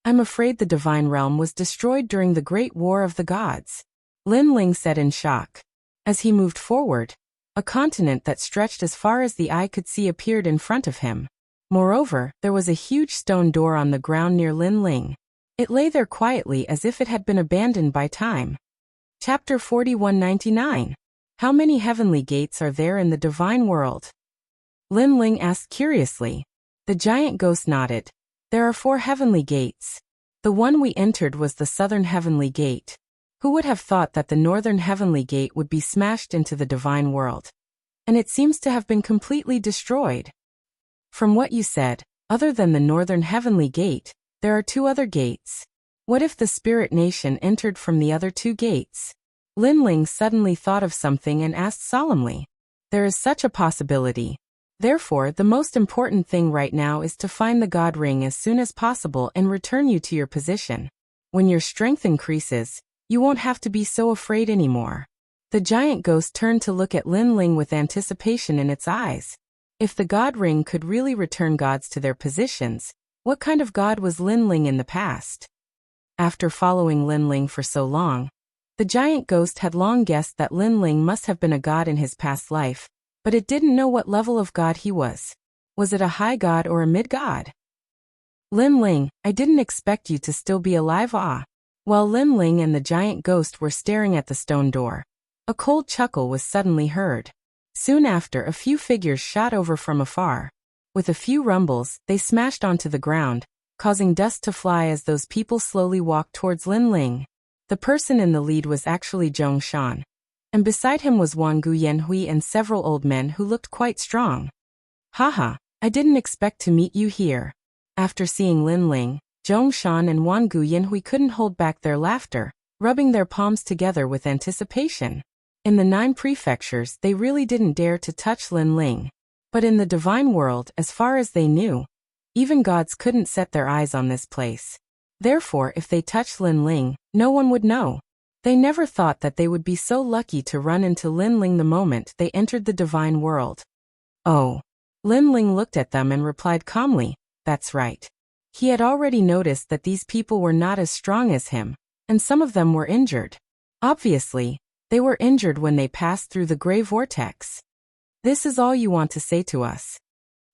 A: I'm afraid the divine realm was destroyed during the Great War of the Gods, Lin Ling said in shock. As he moved forward, a continent that stretched as far as the eye could see appeared in front of him. Moreover, there was a huge stone door on the ground near Lin Ling. It lay there quietly as if it had been abandoned by time. Chapter 4199. How many heavenly gates are there in the divine world? Lin Ling asked curiously. The giant ghost nodded. There are 4 heavenly gates. The one we entered was the southern heavenly gate. Who would have thought that the northern heavenly gate would be smashed into the divine world? And it seems to have been completely destroyed. From what you said, other than the northern heavenly gate, there are 2 other gates. What if the spirit nation entered from the other 2 gates? Lin Ling suddenly thought of something and asked solemnly. There is such a possibility. Therefore, the most important thing right now is to find the god ring as soon as possible and return you to your position. When your strength increases, you won't have to be so afraid anymore. The giant ghost turned to look at Lin Ling with anticipation in its eyes. If the god ring could really return gods to their positions, what kind of god was Lin Ling in the past? After following Lin Ling for so long, the giant ghost had long guessed that Lin Ling must have been a god in his past life, but it didn't know what level of god he was. Was it a high god or a mid-god? Lin Ling, I didn't expect you to still be alive. While Lin Ling and the giant ghost were staring at the stone door, a cold chuckle was suddenly heard. Soon after, a few figures shot over from afar. With a few rumbles, they smashed onto the ground, causing dust to fly as those people slowly walked towards Lin Ling. The person in the lead was actually Zhong Shan, and beside him was Wang Gu Yanhui and several old men who looked quite strong. Haha, I didn't expect to meet you here. After seeing Lin Ling, Zhong Shan and Wang Gu Yanhui couldn't hold back their laughter, rubbing their palms together with anticipation. In the 9 prefectures, they really didn't dare to touch Lin Ling. But in the divine world, as far as they knew, even gods couldn't set their eyes on this place. Therefore, if they touched Lin Ling, no one would know. They never thought that they would be so lucky to run into Lin Ling the moment they entered the divine world. Oh. Lin Ling looked at them and replied calmly, that's right. He had already noticed that these people were not as strong as him, and some of them were injured. Obviously, they were injured when they passed through the gray vortex. This is all you want to say to us?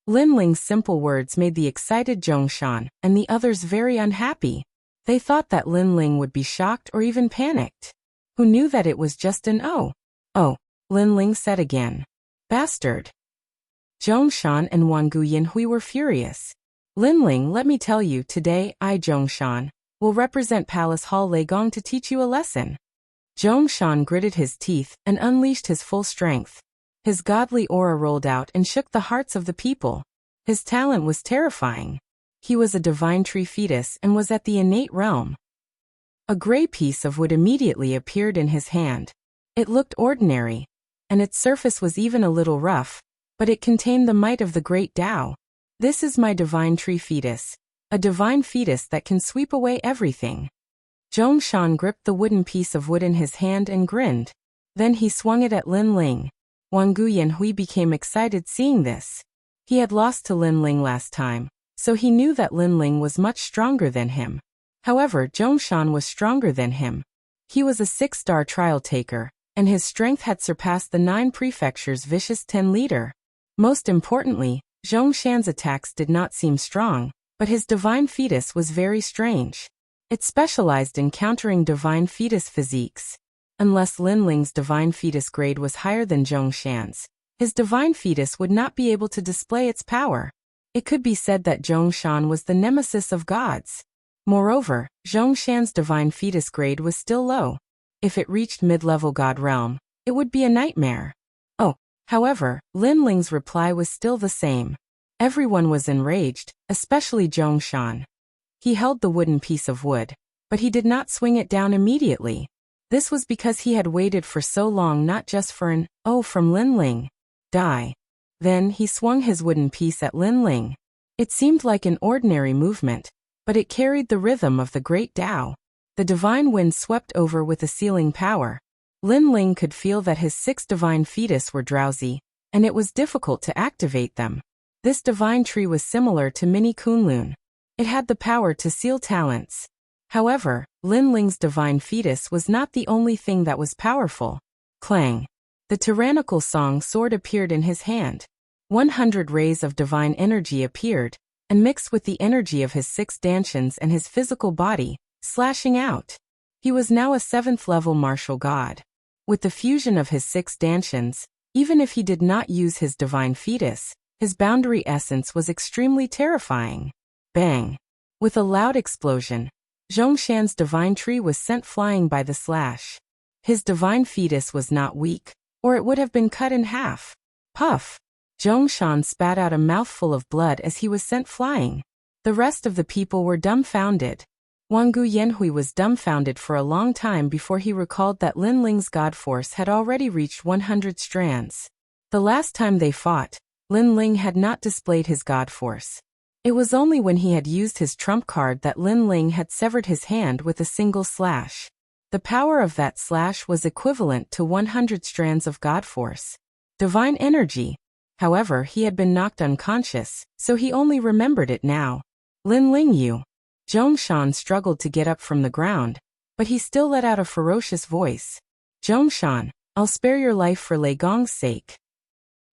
A: Lin Ling's simple words made the excited Zhong Shan and the others very unhappy. They thought that Lin Ling would be shocked or even panicked. Who knew that it was just an oh? Oh, Lin Ling said again. Bastard. Zhong Shan and Wang Gu Yanhui were furious. Lin Ling, let me tell you, today I, Zhong Shan, will represent Palace Hall Lei Gong to teach you a lesson. Zhong Shan gritted his teeth and unleashed his full strength. His godly aura rolled out and shook the hearts of the people. His talent was terrifying. He was a divine tree fetus and was at the innate realm. A gray piece of wood immediately appeared in his hand. It looked ordinary, and its surface was even a little rough, but it contained the might of the great Tao. This is my divine tree fetus, a divine fetus that can sweep away everything. Zhongshan gripped the wooden piece of wood in his hand and grinned. Then he swung it at Lin Ling. Wang Guyanhui became excited seeing this. He had lost to Lin Ling last time, so he knew that Lin Ling was much stronger than him. However, Zhongshan was stronger than him. He was a 6-star trial taker, and his strength had surpassed the 9 prefectures' vicious 10 leader. Most importantly, Zhongshan's attacks did not seem strong, but his divine fetus was very strange. It specialized in countering divine fetus physiques. Unless Lin Ling's divine fetus grade was higher than Zhongshan's, his divine fetus would not be able to display its power. It could be said that Zhongshan was the nemesis of gods. Moreover, Zhongshan's divine fetus grade was still low. If it reached mid-level god realm, it would be a nightmare. However, Lin Ling's reply was still the same. Everyone was enraged, especially Zhongshan. He held the wooden piece of wood, but he did not swing it down immediately. This was because he had waited for so long not just for an "oh" from Lin Ling. Die. Then he swung his wooden piece at Lin Ling. It seemed like an ordinary movement, but it carried the rhythm of the great Tao. The divine wind swept over with a sealing power. Lin Ling could feel that his 6 divine fetus were drowsy, and it was difficult to activate them. This divine tree was similar to Mini Kunlun. It had the power to seal talents. However, Lin Ling's divine fetus was not the only thing that was powerful. Clang! The tyrannical song sword appeared in his hand. 100 rays of divine energy appeared, and mixed with the energy of his 6 dantians and his physical body, slashing out. He was now a 7th-level martial god. With the fusion of his 6 dantians, even if he did not use his divine fetus, his boundary essence was extremely terrifying. Bang! With a loud explosion, Zhongshan's divine tree was sent flying by the slash. His divine fetus was not weak, or it would have been cut in half. Puff! Zhongshan spat out a mouthful of blood as he was sent flying. The rest of the people were dumbfounded. Wang Guyanhui was dumbfounded for a long time before he recalled that Lin Ling's god force had already reached 100 strands. The last time they fought, Lin Ling had not displayed his god force. It was only when he had used his trump card that Lin Ling had severed his hand with a single slash. The power of that slash was equivalent to 100 strands of god force. Divine energy. However, he had been knocked unconscious, so he only remembered it now. Lin Ling, you. Zhongshan struggled to get up from the ground, but he still let out a ferocious voice. Zhongshan, I'll spare your life for Lei Gong's sake.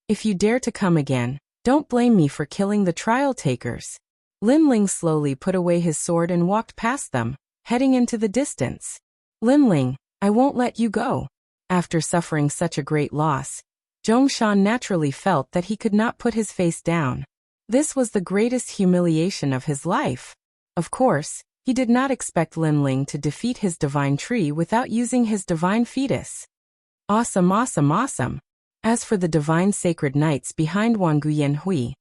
A: If you dare to come again, don't blame me for killing the trial takers. Lin Ling slowly put away his sword and walked past them, heading into the distance. Lin Ling, I won't let you go. After suffering such a great loss, Zhongshan naturally felt that he could not put his face down. This was the greatest humiliation of his life. Of course, he did not expect Lin Ling to defeat his divine tree without using his divine fetus. Awesome, awesome, awesome. As for the divine sacred knights behind Wang Guyanhui,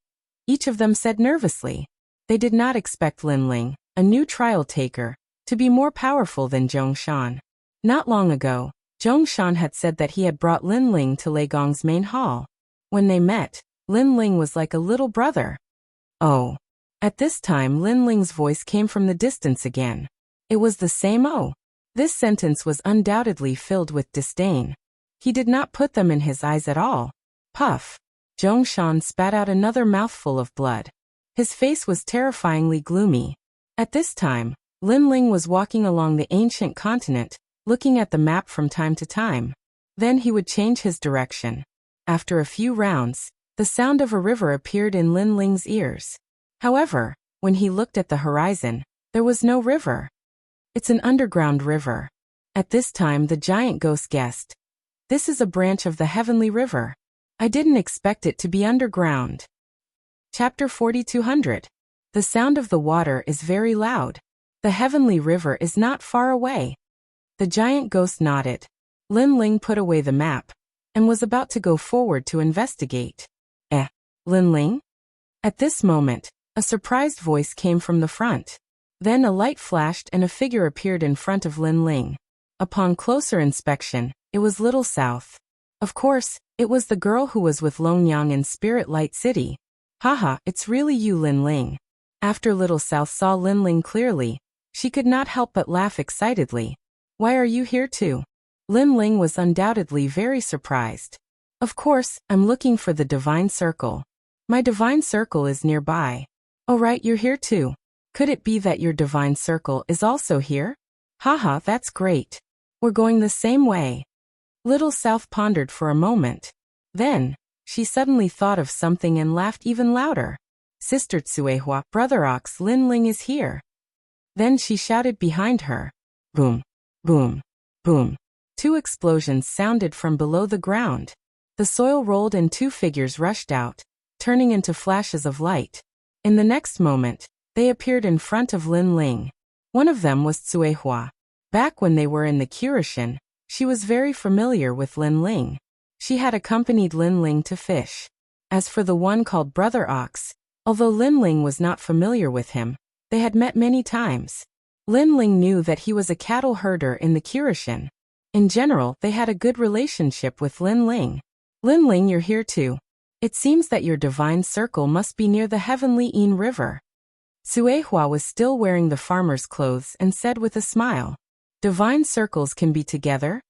A: each of them said nervously. They did not expect Lin Ling, a new trial taker, to be more powerful than Zhongshan. Not long ago, Zhongshan had said that he had brought Lin Ling to Lei Gong's main hall. When they met, Lin Ling was like a little brother. Oh. At this time Lin Ling's voice came from the distance again. It was the same "oh." This sentence was undoubtedly filled with disdain. He did not put them in his eyes at all. Puff! Zhongshan spat out another mouthful of blood. His face was terrifyingly gloomy. At this time, Lin Ling was walking along the ancient continent, looking at the map from time to time. Then he would change his direction. After a few rounds, the sound of a river appeared in Lin Ling's ears. However, when he looked at the horizon, there was no river. It's an underground river. At this time the giant ghost guessed. This is a branch of the heavenly river. I didn't expect it to be underground. Chapter 4200. The sound of the water is very loud. The heavenly river is not far away. The giant ghost nodded. Lin Ling put away the map, and was about to go forward to investigate. Lin Ling? At this moment, A surprised voice came from the front. Then a light flashed and a figure appeared in front of Lin Ling. Upon closer inspection, it was Little South. Of course, it was the girl who was with Longyang in Spirit Light City. Haha, it's really you, Lin Ling. After Little South saw Lin Ling clearly, she could not help but laugh excitedly. Why are you here too? Lin Ling was undoubtedly very surprised. Of course, I'm looking for the Divine Circle. My Divine Circle is nearby. Oh right, you're here too. Could it be that your Divine Circle is also here? Haha, that's great. We're going the same way. Little South pondered for a moment. Then, she suddenly thought of something and laughed even louder. Sister Tsuehua, Brother Ox, Lin Ling is here. Then she shouted behind her. Boom, boom, boom. 2 explosions sounded from below the ground. The soil rolled and 2 figures rushed out, turning into flashes of light. In the next moment, they appeared in front of Lin Ling. One of them was Tsuehua. Back when they were in the Kyushin, she was very familiar with Lin Ling. She had accompanied Lin Ling to fish. As for the one called Brother Ox, although Lin Ling was not familiar with him, they had met many times. Lin Ling knew that he was a cattle herder in the Kyushin. In general, they had a good relationship with Lin Ling. Lin Ling, you're here too. It seems that your Divine Circle must be near the Heavenly Yin River. Tsuehua was still wearing the farmer's clothes and said with a smile, Divine Circles can be together?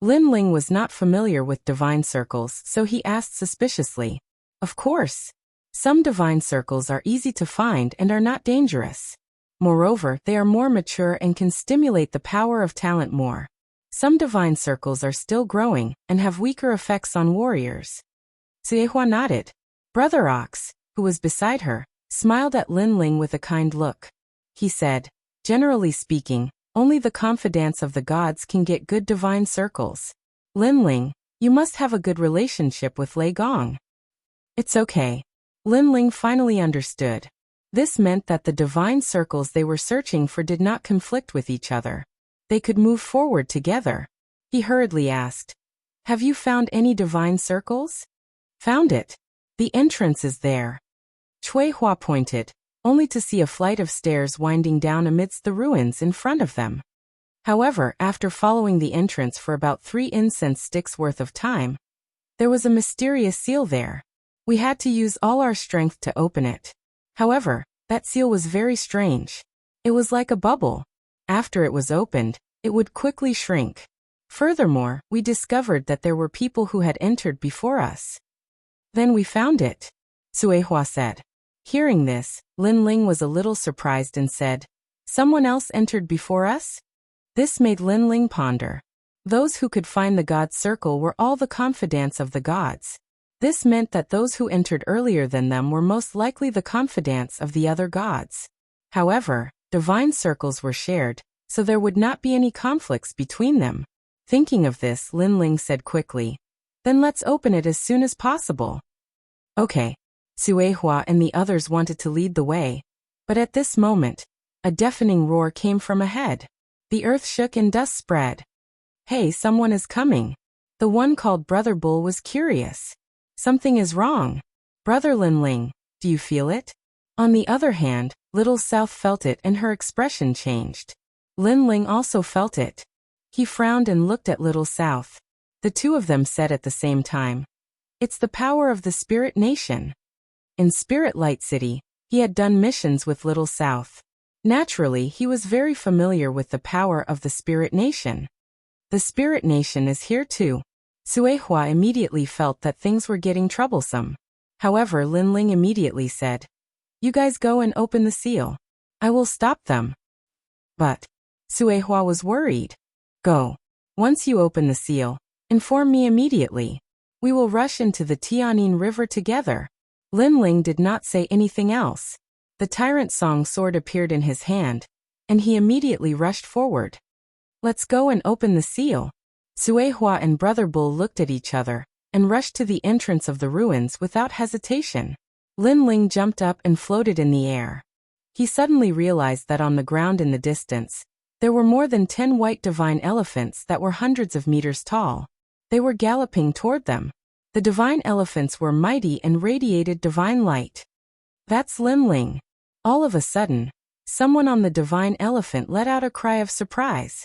A: Lin Ling was not familiar with Divine Circles, so he asked suspiciously. Of course. Some Divine Circles are easy to find and are not dangerous. Moreover, they are more mature and can stimulate the power of talent more. Some Divine Circles are still growing and have weaker effects on warriors. Tsuehua nodded. Brother Ox, who was beside her, smiled at Lin Ling with a kind look. He said, generally speaking, only the confidants of the gods can get good Divine Circles. Lin Ling, you must have a good relationship with Lei Gong. It's okay. Lin Ling finally understood. This meant that the Divine Circles they were searching for did not conflict with each other. They could move forward together. He hurriedly asked, Have you found any Divine Circles? Found it. The entrance is there. Tsuehua pointed, only to see a flight of stairs winding down amidst the ruins in front of them. However, after following the entrance for about 3 incense sticks worth of time, there was a mysterious seal there. We had to use all our strength to open it. However, that seal was very strange. It was like a bubble. After it was opened, it would quickly shrink. Furthermore, we discovered that there were people who had entered before us. Then we found it, Tsuehua said. Hearing this, Lin Ling was a little surprised and said, Someone else entered before us? This made Lin Ling ponder. Those who could find the God's Circle were all the confidants of the gods. This meant that those who entered earlier than them were most likely the confidants of the other gods. However, Divine Circles were shared, so there would not be any conflicts between them. Thinking of this, Lin Ling said quickly, Then let's open it as soon as possible. Okay. Tsuehua and the others wanted to lead the way, but at this moment, a deafening roar came from ahead. The earth shook and dust spread. Hey, someone is coming. The one called Brother Bull was curious. Something is wrong. Brother Lin Ling, do you feel it? On the other hand, Little South felt it and her expression changed. Lin Ling also felt it. He frowned and looked at Little South. The two of them said at the same time, It's the power of the Spirit Nation. In Spirit Light City, he had done missions with Little South. Naturally, he was very familiar with the power of the Spirit Nation. The Spirit Nation is here too. Tsuehua immediately felt that things were getting troublesome. However, Lin Ling immediately said, You guys go and open the seal. I will stop them. But Tsuehua was worried. Go. Once you open the seal, inform me immediately. We will rush into the Tianyin River together. Lin Ling did not say anything else. The Tyrant Song sword appeared in his hand, and he immediately rushed forward. Let's go and open the seal. Tsuehua and Brother Bull looked at each other, and rushed to the entrance of the ruins without hesitation. Lin Ling jumped up and floated in the air. He suddenly realized that on the ground in the distance, there were more than 10 white divine elephants that were hundreds of meters tall. They were galloping toward them. The divine elephants were mighty and radiated divine light. That's Lin Ling. All of a sudden, someone on the divine elephant let out a cry of surprise.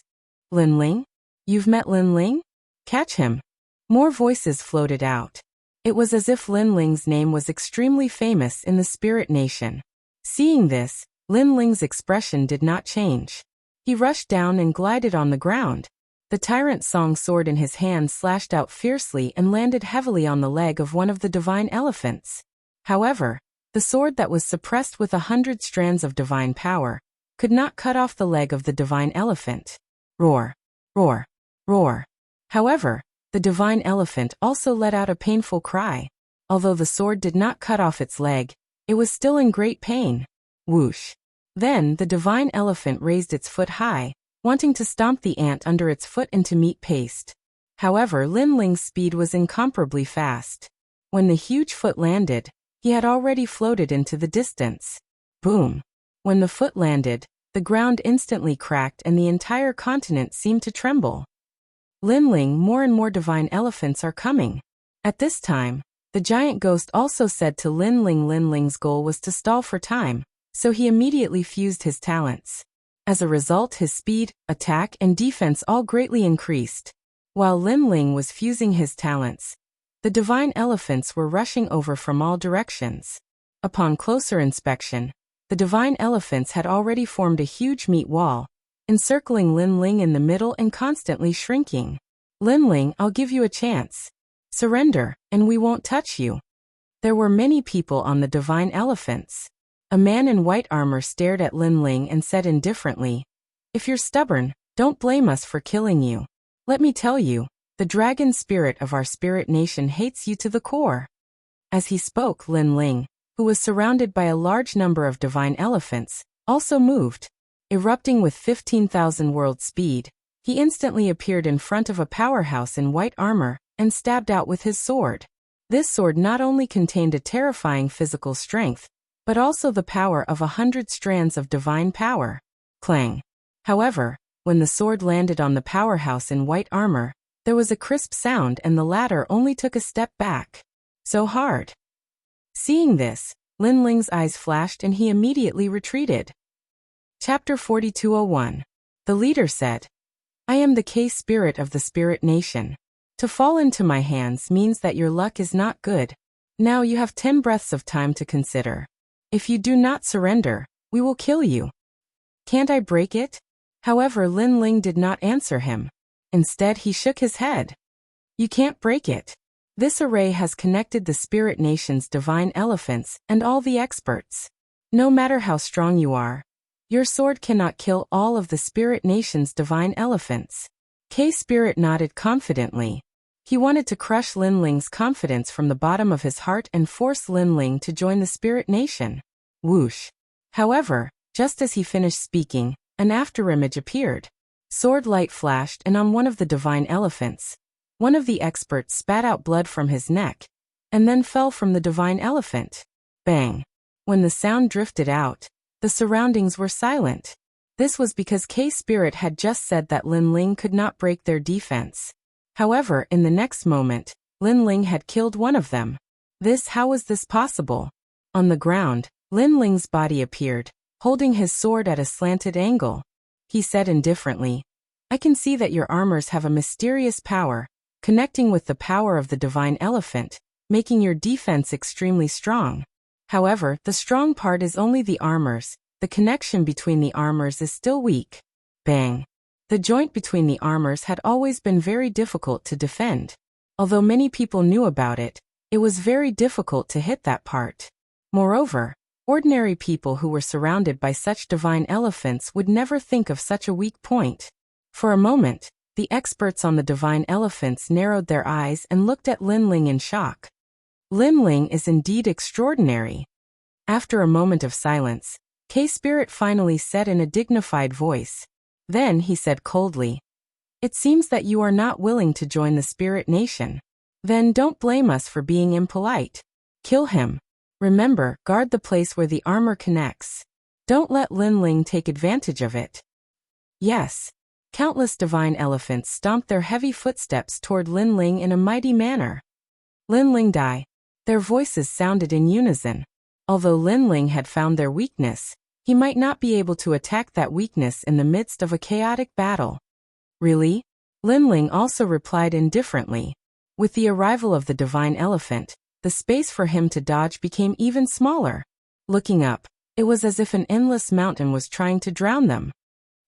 A: Lin Ling? You've met Lin Ling? Catch him. More voices floated out. It was as if Lin Ling's name was extremely famous in the spirit nation. Seeing this, Lin Ling's expression did not change. He rushed down and glided on the ground. The Tyrant Song sword in his hand slashed out fiercely and landed heavily on the leg of one of the divine elephants. However, the sword that was suppressed with 100 strands of divine power could not cut off the leg of the divine elephant. Roar, roar, roar. However, the divine elephant also let out a painful cry. Although the sword did not cut off its leg, it was still in great pain. Whoosh. Then the divine elephant raised its foot high, wanting to stomp the ant under its foot into meat paste. However, Lin Ling's speed was incomparably fast. When the huge foot landed, he had already floated into the distance. Boom. When the foot landed, the ground instantly cracked and the entire continent seemed to tremble. Lin Ling, more and more divine elephants are coming. At this time, the giant ghost also said to Lin Ling's goal was to stall for time, so he immediately fused his talents. As a result, his speed, attack, and defense all greatly increased. While Lin Ling was fusing his talents, the divine elephants were rushing over from all directions. Upon closer inspection, the divine elephants had already formed a huge meat wall, encircling Lin Ling in the middle and constantly shrinking. Lin Ling, I'll give you a chance. Surrender, and we won't touch you. There were many people on the divine elephants. A man in white armor stared at Lin Ling and said indifferently, "If you're stubborn, don't blame us for killing you. Let me tell you, the dragon spirit of our spirit nation hates you to the core." As he spoke, Lin Ling, who was surrounded by a large number of divine elephants, also moved. Erupting with 15,000 world speed, he instantly appeared in front of a powerhouse in white armor and stabbed out with his sword. This sword not only contained a terrifying physical strength, but also the power of 100 strands of divine power. Clang. However, when the sword landed on the powerhouse in white armor, there was a crisp sound and the latter only took a step back. So hard. Seeing this, Lin Ling's eyes flashed and he immediately retreated. Chapter 4201. The leader said, "I am the K-spirit of the spirit nation. To fall into my hands means that your luck is not good. Now you have 10 breaths of time to consider. If you do not surrender, we will kill you." "Can't I break it?" However, Lin Ling did not answer him. Instead, he shook his head. "You can't break it. This array has connected the spirit nation's divine elephants and all the experts. No matter how strong you are, your sword cannot kill all of the spirit nation's divine elephants." K-Spirit nodded confidently. He wanted to crush Lin Ling's confidence from the bottom of his heart and force Lin Ling to join the spirit nation. Whoosh. However, just as he finished speaking, an afterimage appeared. Sword light flashed and on one of the divine elephants, one of the experts spat out blood from his neck, and then fell from the divine elephant. Bang. When the sound drifted out, the surroundings were silent. This was because K-Spirit had just said that Lin Ling could not break their defense. However, in the next moment, Lin Ling had killed one of them. How was this possible? On the ground, Lin Ling's body appeared, holding his sword at a slanted angle. He said indifferently, "I can see that your armors have a mysterious power, connecting with the power of the divine elephant, making your defense extremely strong. However, the strong part is only the armors. The connection between the armors is still weak." Bang. The joint between the armors had always been very difficult to defend. Although many people knew about it, it was very difficult to hit that part. Moreover, ordinary people who were surrounded by such divine elephants would never think of such a weak point. For a moment, the experts on the divine elephants narrowed their eyes and looked at Lin Ling in shock. Lin Ling is indeed extraordinary. After a moment of silence, K-Spirit finally said in a dignified voice. Then he said coldly, "It seems that you are not willing to join the spirit nation. Then don't blame us for being impolite. Kill him. Remember, guard the place where the armor connects. Don't let Lin Ling take advantage of it." Yes. Countless divine elephants stomped their heavy footsteps toward Lin Ling in a mighty manner. "Lin Ling die." Their voices sounded in unison. Although Lin Ling had found their weakness, he might not be able to attack that weakness in the midst of a chaotic battle. Really? Lin Ling also replied indifferently. With the arrival of the divine elephant, the space for him to dodge became even smaller. Looking up, it was as if an endless mountain was trying to drown them.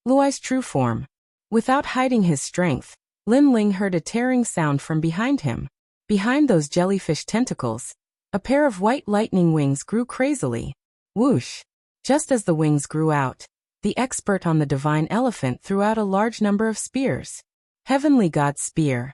A: Luai's true form. Without hiding his strength, Lin Ling heard a tearing sound from behind him. Behind those jellyfish tentacles, a pair of white lightning wings grew crazily. Whoosh! Just as the wings grew out, the expert on the divine elephant threw out a large number of spears. Heavenly God's spear.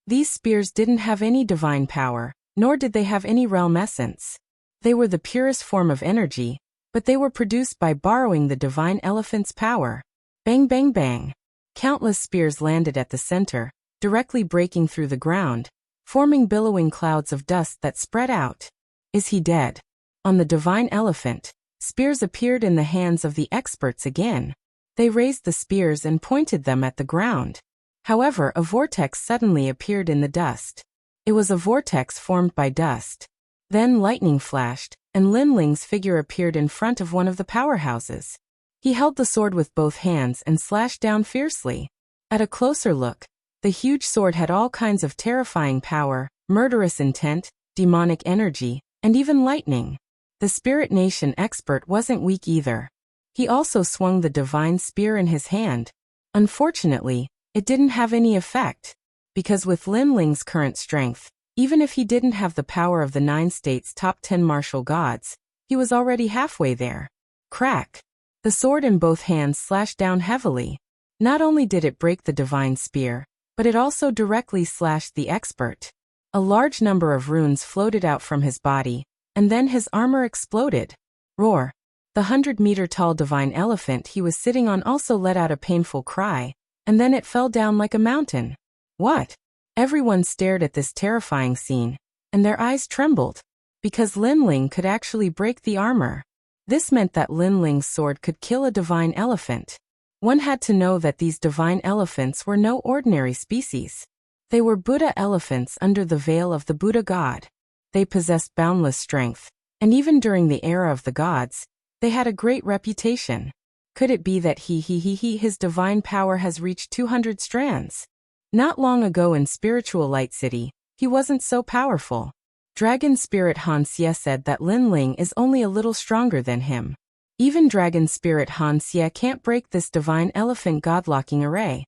A: These spears didn't have any divine power, nor did they have any realm essence. They were the purest form of energy, but they were produced by borrowing the divine elephant's power. Bang bang bang. Countless spears landed at the center, directly breaking through the ground, forming billowing clouds of dust that spread out. Is he dead? On the divine elephant, spears appeared in the hands of the experts again. They raised the spears and pointed them at the ground. However, a vortex suddenly appeared in the dust. It was a vortex formed by dust. Then lightning flashed, and Lin Ling's figure appeared in front of one of the powerhouses. He held the sword with both hands and slashed down fiercely. At a closer look, the huge sword had all kinds of terrifying power, murderous intent, demonic energy, and even lightning. The Spirit Nation expert wasn't weak either. He also swung the divine spear in his hand. Unfortunately, it didn't have any effect, because with Lin Ling's current strength, even if he didn't have the power of the 9 states' top 10 martial gods, he was already halfway there. Crack! The sword in both hands slashed down heavily. Not only did it break the divine spear, but it also directly slashed the expert. A large number of runes floated out from his body, and then his armor exploded. Roar! The 100-meter-tall divine elephant he was sitting on also let out a painful cry, and then it fell down like a mountain. What? Everyone stared at this terrifying scene, and their eyes trembled, because Lin Ling could actually break the armor. This meant that Lin Ling's sword could kill a divine elephant. One had to know that these divine elephants were no ordinary species. They were Buddha elephants under the veil of the Buddha god. They possessed boundless strength, and even during the era of the gods, they had a great reputation. Could it be that his divine power has reached 200 strands? Not long ago in Spiritual Light City, he wasn't so powerful. Dragon Spirit Han Xie said that Lin Ling is only a little stronger than him. Even Dragon Spirit Han Xie can't break this divine elephant godlocking array.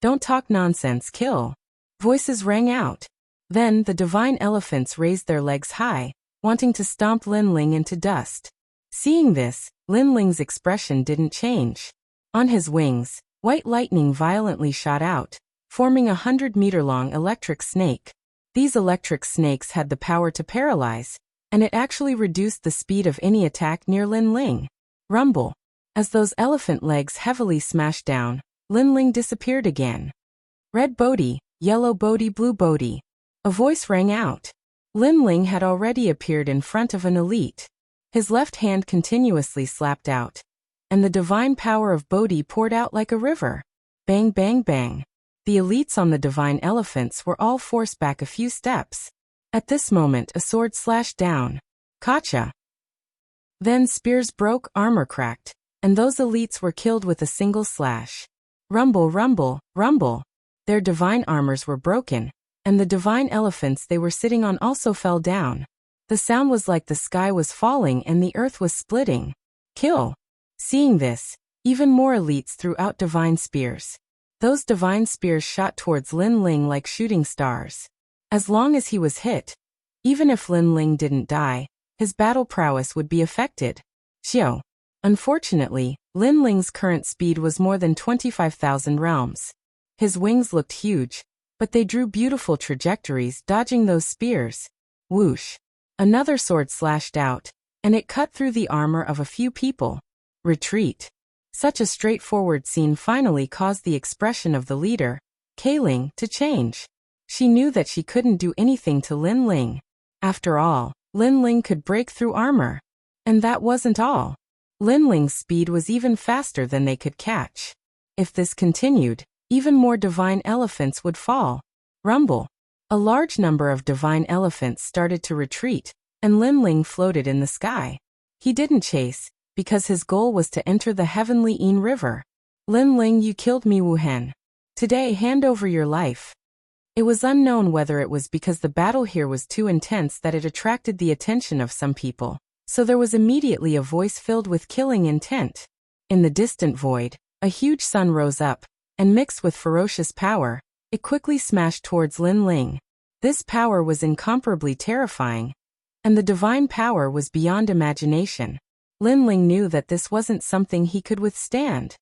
A: Don't talk nonsense, kill. Voices rang out. Then the divine elephants raised their legs high, wanting to stomp Lin Ling into dust. Seeing this, Lin Ling's expression didn't change. On his wings, white lightning violently shot out, forming a 100-meter-long electric snake. These electric snakes had the power to paralyze, and it actually reduced the speed of any attack near Lin Ling. Rumble. As those elephant legs heavily smashed down, Lin Ling disappeared again. Red Bodhi, yellow Bodhi, blue Bodhi. A voice rang out. Lin Ling had already appeared in front of an elite. His left hand continuously slapped out, and the divine power of Bodhi poured out like a river. Bang bang bang. The elites on the divine elephants were all forced back a few steps. At this moment a sword slashed down. Gotcha! Then spears broke, armor cracked, and those elites were killed with a single slash. Rumble, rumble, rumble. Their divine armors were broken, and the divine elephants they were sitting on also fell down. The sound was like the sky was falling and the earth was splitting. Kill! Seeing this, even more elites threw out divine spears. Those divine spears shot towards Lin Ling like shooting stars. As long as he was hit, even if Lin Ling didn't die, his battle prowess would be affected. Xiao. Unfortunately, Lin Ling's current speed was more than 25,000 realms. His wings looked huge, but they drew beautiful trajectories dodging those spears. Whoosh. Another sword slashed out, and it cut through the armor of a few people. Retreat. Such a straightforward scene finally caused the expression of the leader, Kailing, to change. She knew that she couldn't do anything to Lin Ling. After all, Lin Ling could break through armor. And that wasn't all. Lin Ling's speed was even faster than they could catch. If this continued, even more divine elephants would fall. Rumble. A large number of divine elephants started to retreat, and Lin Ling floated in the sky. He didn't chase, because his goal was to enter the heavenly Yin River. Lin Ling, you killed me, Wu Hen. Today, hand over your life. It was unknown whether it was because the battle here was too intense that it attracted the attention of some people, so there was immediately a voice filled with killing intent. In the distant void, a huge sun rose up, and mixed with ferocious power, it quickly smashed towards Lin Ling. This power was incomparably terrifying, and the divine power was beyond imagination. Lin Ling knew that this wasn't something he could withstand.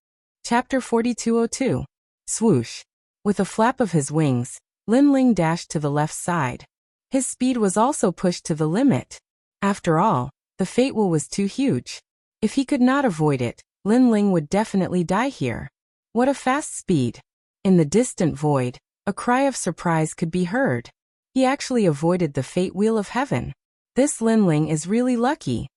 A: Chapter 4202. Swoosh. With a flap of his wings, Lin Ling dashed to the left side. His speed was also pushed to the limit. After all, the fate wheel was too huge. If he could not avoid it, Lin Ling would definitely die here. What a fast speed! In the distant void, a cry of surprise could be heard. He actually avoided the fate wheel of heaven. This Lin Ling is really lucky.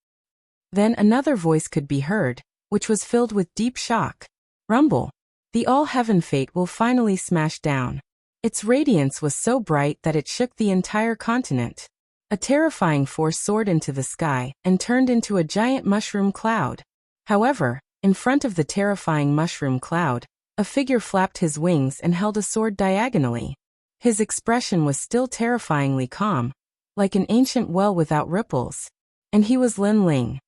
A: Then another voice could be heard, which was filled with deep shock. Rumble. The all-heaven fate will finally smash down. Its radiance was so bright that it shook the entire continent. A terrifying force soared into the sky and turned into a giant mushroom cloud. However, in front of the terrifying mushroom cloud, a figure flapped his wings and held a sword diagonally. His expression was still terrifyingly calm, like an ancient well without ripples. And he was Lin Ling.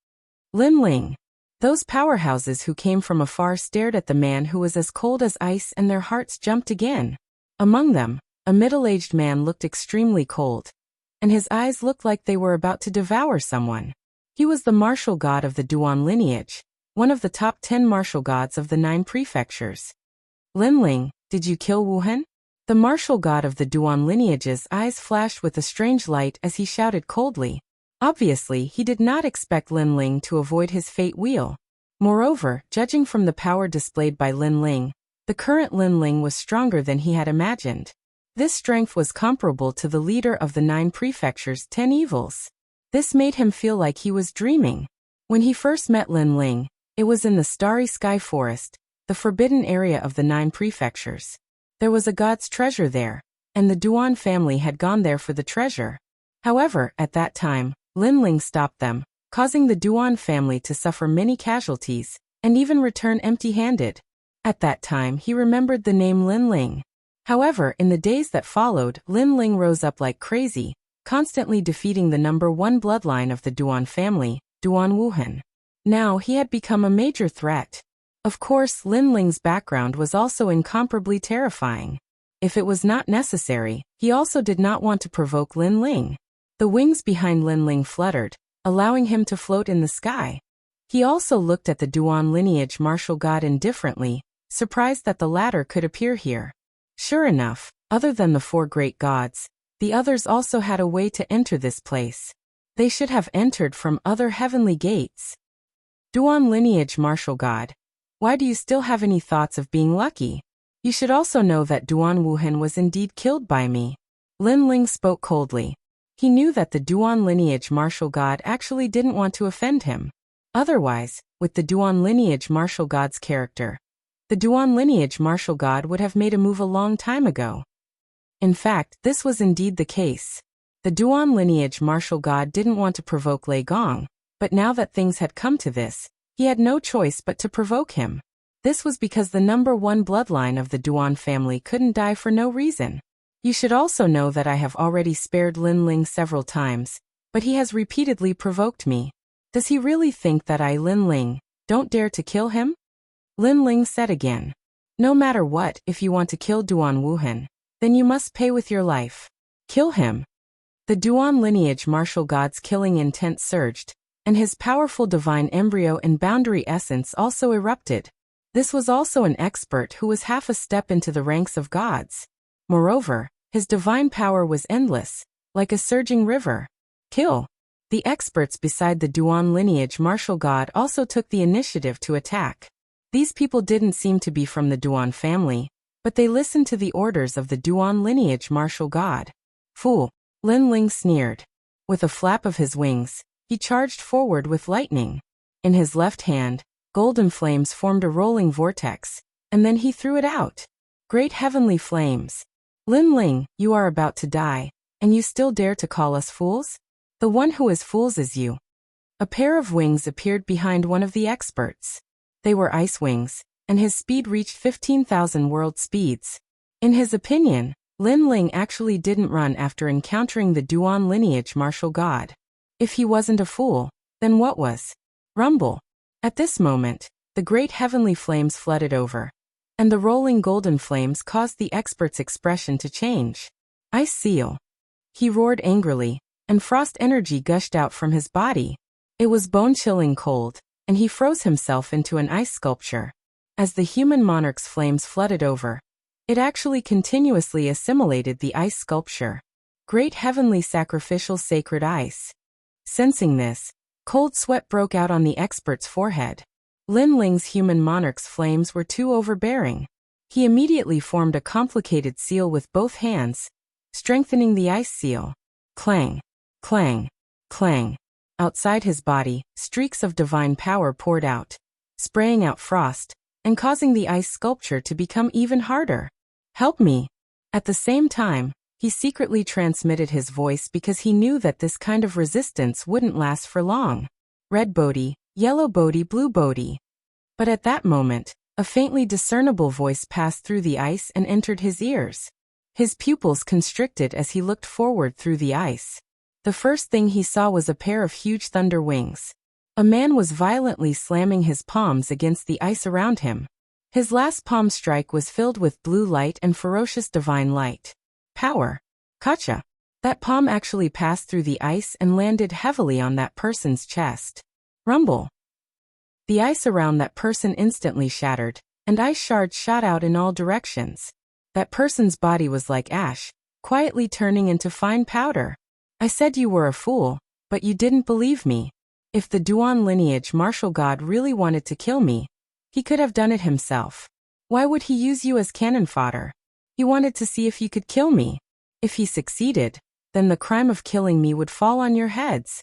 A: Lin Ling. Those powerhouses who came from afar stared at the man who was as cold as ice, and their hearts jumped again. Among them, a middle-aged man looked extremely cold, and his eyes looked like they were about to devour someone. He was the martial god of the Duan lineage, one of the top 10 martial gods of the 9 prefectures. Lin Ling, did you kill Wu Hen? The martial god of the Duan lineage's eyes flashed with a strange light as he shouted coldly. Obviously, he did not expect Lin Ling to avoid his fate wheel. Moreover, judging from the power displayed by Lin Ling, the current Lin Ling was stronger than he had imagined. This strength was comparable to the leader of the 9 prefectures' 10 evils. This made him feel like he was dreaming. When he first met Lin Ling, it was in the Starry Sky Forest, the forbidden area of the 9 prefectures. There was a god's treasure there, and the Duan family had gone there for the treasure. However, at that time, Lin Ling stopped them, causing the Duan family to suffer many casualties, and even return empty-handed. At that time he remembered the name Lin Ling. However, in the days that followed, Lin Ling rose up like crazy, constantly defeating the number 1 bloodline of the Duan family, Duan Wu Hen. Now he had become a major threat. Of course, Lin Ling's background was also incomparably terrifying. If it was not necessary, he also did not want to provoke Lin Ling. The wings behind Lin Ling fluttered, allowing him to float in the sky. He also looked at the Duan lineage martial god indifferently, surprised that the latter could appear here. Sure enough, other than the 4 great gods, the others also had a way to enter this place. They should have entered from other heavenly gates. Duan lineage martial god, why do you still have any thoughts of being lucky? You should also know that Duan Wu Hen was indeed killed by me. Lin Ling spoke coldly. He knew that the Duan lineage martial god actually didn't want to offend him. Otherwise, with the Duan lineage martial god's character, the Duan lineage martial god would have made a move a long time ago. In fact, this was indeed the case. The Duan lineage martial god didn't want to provoke Lei Gong, but now that things had come to this, he had no choice but to provoke him. This was because the number 1 bloodline of the Duan family couldn't die for no reason. You should also know that I have already spared Lin Ling several times, but he has repeatedly provoked me. Does he really think that I, Lin Ling, don't dare to kill him? Lin Ling said again. No matter what, if you want to kill Duan Wu Hen, then you must pay with your life. Kill him. The Duan lineage martial god's killing intent surged, and his powerful divine embryo and boundary essence also erupted. This was also an expert who was half a step into the ranks of gods. Moreover, his divine power was endless, like a surging river. Kill. The experts beside the Duan lineage martial god also took the initiative to attack. These people didn't seem to be from the Duan family, but they listened to the orders of the Duan lineage martial god. Fool. Lin Ling sneered. With a flap of his wings, he charged forward with lightning. In his left hand, golden flames formed a rolling vortex, and then he threw it out. Great heavenly flames. Lin Ling, you are about to die, and you still dare to call us fools? The one who is fools is you. A pair of wings appeared behind one of the experts. They were ice wings, and his speed reached 15,000 world speeds. In his opinion, Lin Ling actually didn't run after encountering the Duan lineage martial god. If he wasn't a fool, then what was? Rumble. At this moment, the great heavenly flames flooded over, and the rolling golden flames caused the expert's expression to change. Ice seal. He roared angrily, and frost energy gushed out from his body. It was bone-chilling cold, and he froze himself into an ice sculpture. As the human monarch's flames flooded over, it actually continuously assimilated the ice sculpture. Great heavenly sacrificial sacred ice. Sensing this, cold sweat broke out on the expert's forehead. Lin Ling's human monarch's flames were too overbearing. He immediately formed a complicated seal with both hands, strengthening the ice seal. Clang, clang, clang. Outside his body, streaks of divine power poured out, spraying out frost, and causing the ice sculpture to become even harder. Help me. At the same time, he secretly transmitted his voice because he knew that this kind of resistance wouldn't last for long. Red Bodhi, yellow Bodhi, blue Bodhi. But at that moment, a faintly discernible voice passed through the ice and entered his ears. His pupils constricted as he looked forward through the ice. The first thing he saw was a pair of huge thunder wings. A man was violently slamming his palms against the ice around him. His last palm strike was filled with blue light and ferocious divine light. Power. Kacha. That palm actually passed through the ice and landed heavily on that person's chest. Rumble. The ice around that person instantly shattered, and ice shards shot out in all directions. That person's body was like ash, quietly turning into fine powder. I said you were a fool, but you didn't believe me. If the Duan lineage martial god really wanted to kill me, he could have done it himself. Why would he use you as cannon fodder? He wanted to see if you could kill me. If he succeeded, then the crime of killing me would fall on your heads.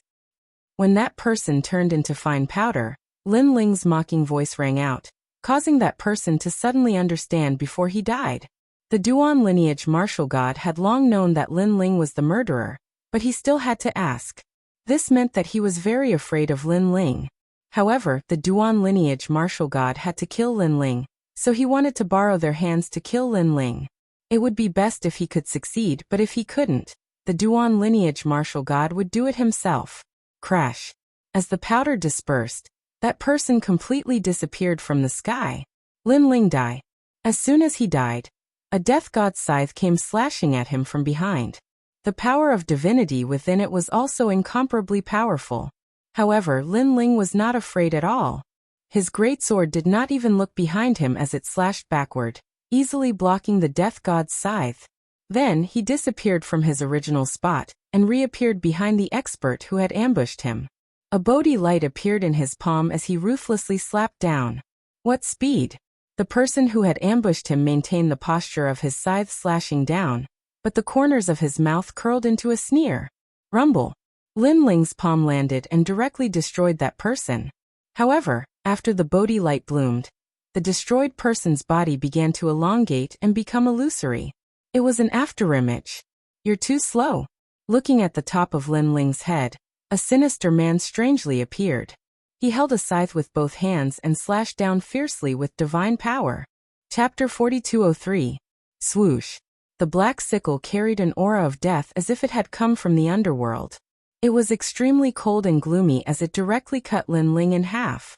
A: When that person turned into fine powder, Lin Ling's mocking voice rang out, causing that person to suddenly understand before he died. The Duan lineage martial god had long known that Lin Ling was the murderer, but he still had to ask. This meant that he was very afraid of Lin Ling. However, the Duan lineage martial god had to kill Lin Ling, so he wanted to borrow their hands to kill Lin Ling. It would be best if he could succeed, but if he couldn't, the Duan lineage martial god would do it himself. Crash. As the powder dispersed, that person completely disappeared from the sky. Lin Ling died. As soon as he died, a death god's scythe came slashing at him from behind. The power of divinity within it was also incomparably powerful. However, Lin Ling was not afraid at all. His great sword did not even look behind him as it slashed backward, easily blocking the death god's scythe. Then he disappeared from his original spot, and reappeared behind the expert who had ambushed him. A Bodhi light appeared in his palm as he ruthlessly slapped down. What speed! The person who had ambushed him maintained the posture of his scythe slashing down, but the corners of his mouth curled into a sneer. Rumble. Lin Ling's palm landed and directly destroyed that person. However, after the Bodhi light bloomed, the destroyed person's body began to elongate and become illusory. It was an afterimage. You're too slow. Looking at the top of Lin Ling's head, a sinister man strangely appeared. He held a scythe with both hands and slashed down fiercely with divine power. Chapter 4203. Swoosh. The black sickle carried an aura of death as if it had come from the underworld. It was extremely cold and gloomy as it directly cut Lin Ling in half.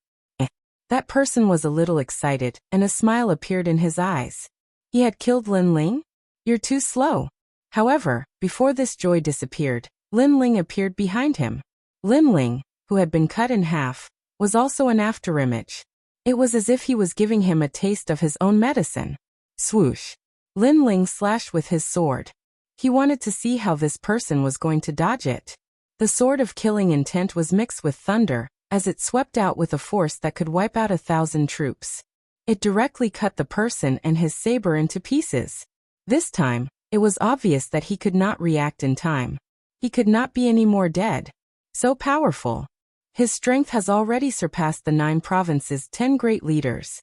A: That person was a little excited, and a smile appeared in his eyes. He had killed Lin Ling? You're too slow. However, before this joy disappeared, Lin Ling appeared behind him. Lin Ling, who had been cut in half, was also an afterimage. It was as if he was giving him a taste of his own medicine. Swoosh. Lin Ling slashed with his sword. He wanted to see how this person was going to dodge it. The sword of killing intent was mixed with thunder, as it swept out with a force that could wipe out 1,000 troops. It directly cut the person and his saber into pieces. This time, it was obvious that he could not react in time. He could not be any more dead. So powerful. His strength has already surpassed the 9 provinces' 10 great leaders.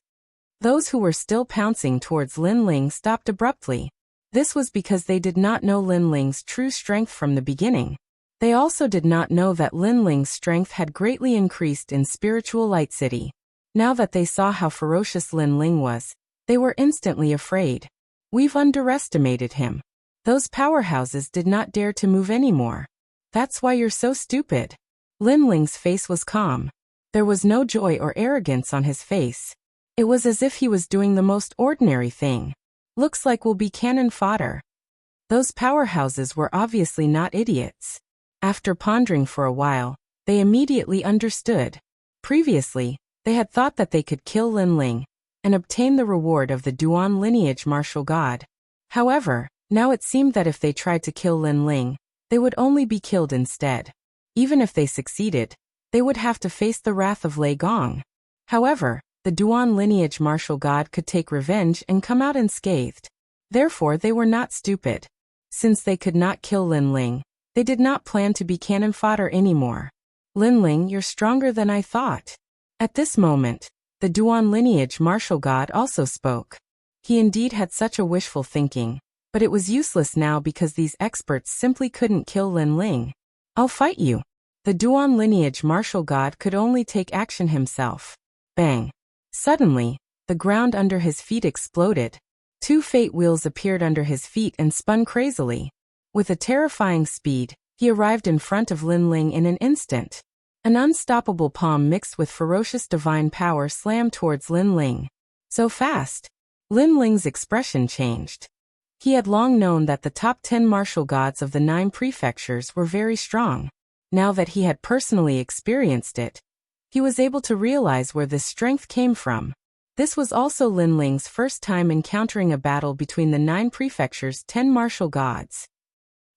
A: Those who were still pouncing towards Lin Ling stopped abruptly. This was because they did not know Lin Ling's true strength from the beginning. They also did not know that Lin Ling's strength had greatly increased in Spiritual Light City. Now that they saw how ferocious Lin Ling was, they were instantly afraid. We've underestimated him. Those powerhouses did not dare to move anymore. That's why you're so stupid. Lin Ling's face was calm. There was no joy or arrogance on his face. It was as if he was doing the most ordinary thing. Looks like we'll be cannon fodder. Those powerhouses were obviously not idiots. After pondering for a while, they immediately understood. Previously, they had thought that they could kill Lin Ling and obtain the reward of the Duan lineage martial god. However, now it seemed that if they tried to kill Lin Ling, they would only be killed instead. Even if they succeeded, they would have to face the wrath of Lei Gong. However, the Duan lineage martial god could take revenge and come out unscathed. Therefore they were not stupid. Since they could not kill Lin Ling, they did not plan to be cannon fodder anymore. Lin Ling, you're stronger than I thought. At this moment, the Duan lineage martial god also spoke. He indeed had such a wishful thinking, but it was useless now because these experts simply couldn't kill Lin Ling. I'll fight you. The Duan lineage martial god could only take action himself. Bang. Suddenly, the ground under his feet exploded. 2 fate wheels appeared under his feet and spun crazily. With a terrifying speed, he arrived in front of Lin Ling in an instant. An unstoppable palm mixed with ferocious divine power slammed towards Lin Ling. So fast. Lin Ling's expression changed. He had long known that the top 10 martial gods of the 9 prefectures were very strong. Now that he had personally experienced it, he was able to realize where this strength came from. This was also Lin Ling's first time encountering a battle between the 9 prefectures' 10 martial gods.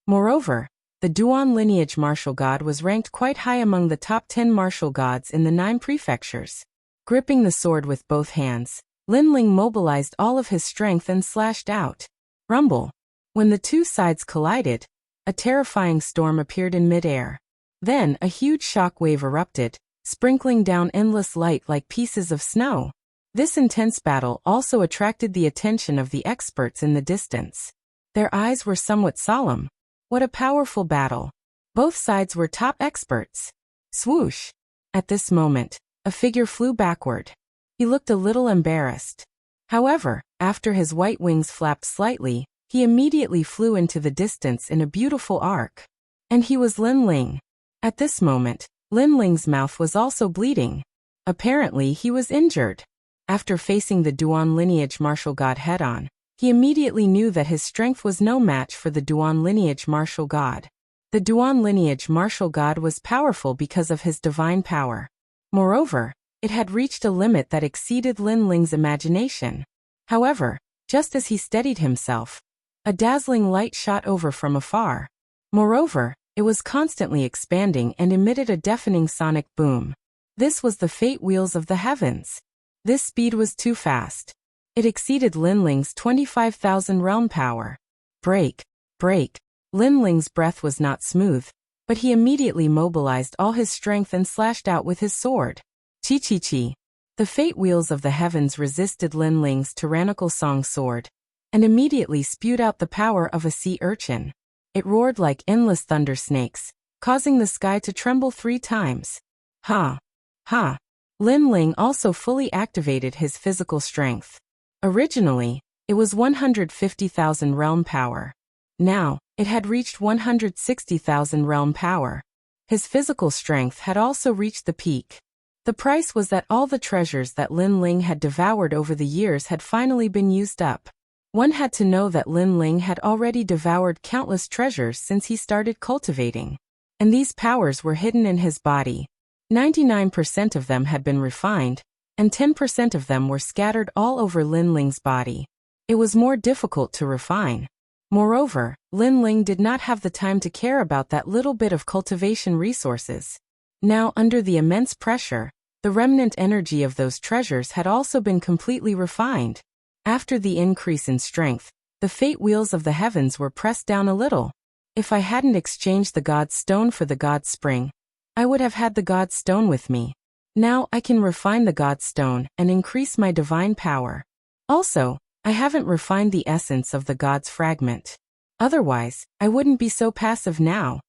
A: Moreover, the Duan lineage martial god was ranked quite high among the top 10 martial gods in the 9 prefectures. Gripping the sword with both hands, Lin Ling mobilized all of his strength and slashed out. Rumble. When the 2 sides collided, a terrifying storm appeared in midair. Then a huge shock wave erupted, sprinkling down endless light like pieces of snow. This intense battle also attracted the attention of the experts in the distance. Their eyes were somewhat solemn. What a powerful battle. Both sides were top experts. Swoosh. At this moment, a figure flew backward. He looked a little embarrassed. However, after his white wings flapped slightly, he immediately flew into the distance in a beautiful arc. And he was Lin Ling. At this moment, Lin Ling's mouth was also bleeding. Apparently he was injured. After facing the Duan lineage martial god head-on, he immediately knew that his strength was no match for the Duan lineage martial god. The Duan lineage martial god was powerful because of his divine power. Moreover, it had reached a limit that exceeded Lin Ling's imagination. However, just as he steadied himself, a dazzling light shot over from afar. Moreover, it was constantly expanding and emitted a deafening sonic boom. This was the fate wheels of the heavens. This speed was too fast. It exceeded Lin Ling's 25,000 realm power. Break. Break. Lin Ling's breath was not smooth, but he immediately mobilized all his strength and slashed out with his sword. Chi-chi-chi. The fate wheels of the heavens resisted Lin Ling's tyrannical song sword, and immediately spewed out the power of a sea urchin. It roared like endless thunder snakes, causing the sky to tremble 3 times. Ha! Ha! Lin Ling also fully activated his physical strength. Originally, it was 150,000 realm power. Now, it had reached 160,000 realm power. His physical strength had also reached the peak. The price was that all the treasures that Lin Ling had devoured over the years had finally been used up. One had to know that Lin Ling had already devoured countless treasures since he started cultivating. And these powers were hidden in his body. 99% of them had been refined, and 10% of them were scattered all over Lin Ling's body. It was more difficult to refine. Moreover, Lin Ling did not have the time to care about that little bit of cultivation resources. Now, under the immense pressure, the remnant energy of those treasures had also been completely refined. After the increase in strength, the fate wheels of the heavens were pressed down a little. If I hadn't exchanged the God's Stone for the God's Spring, I would have had the God's Stone with me. Now I can refine the God's Stone and increase my divine power. Also, I haven't refined the essence of the God's Fragment. Otherwise, I wouldn't be so passive now.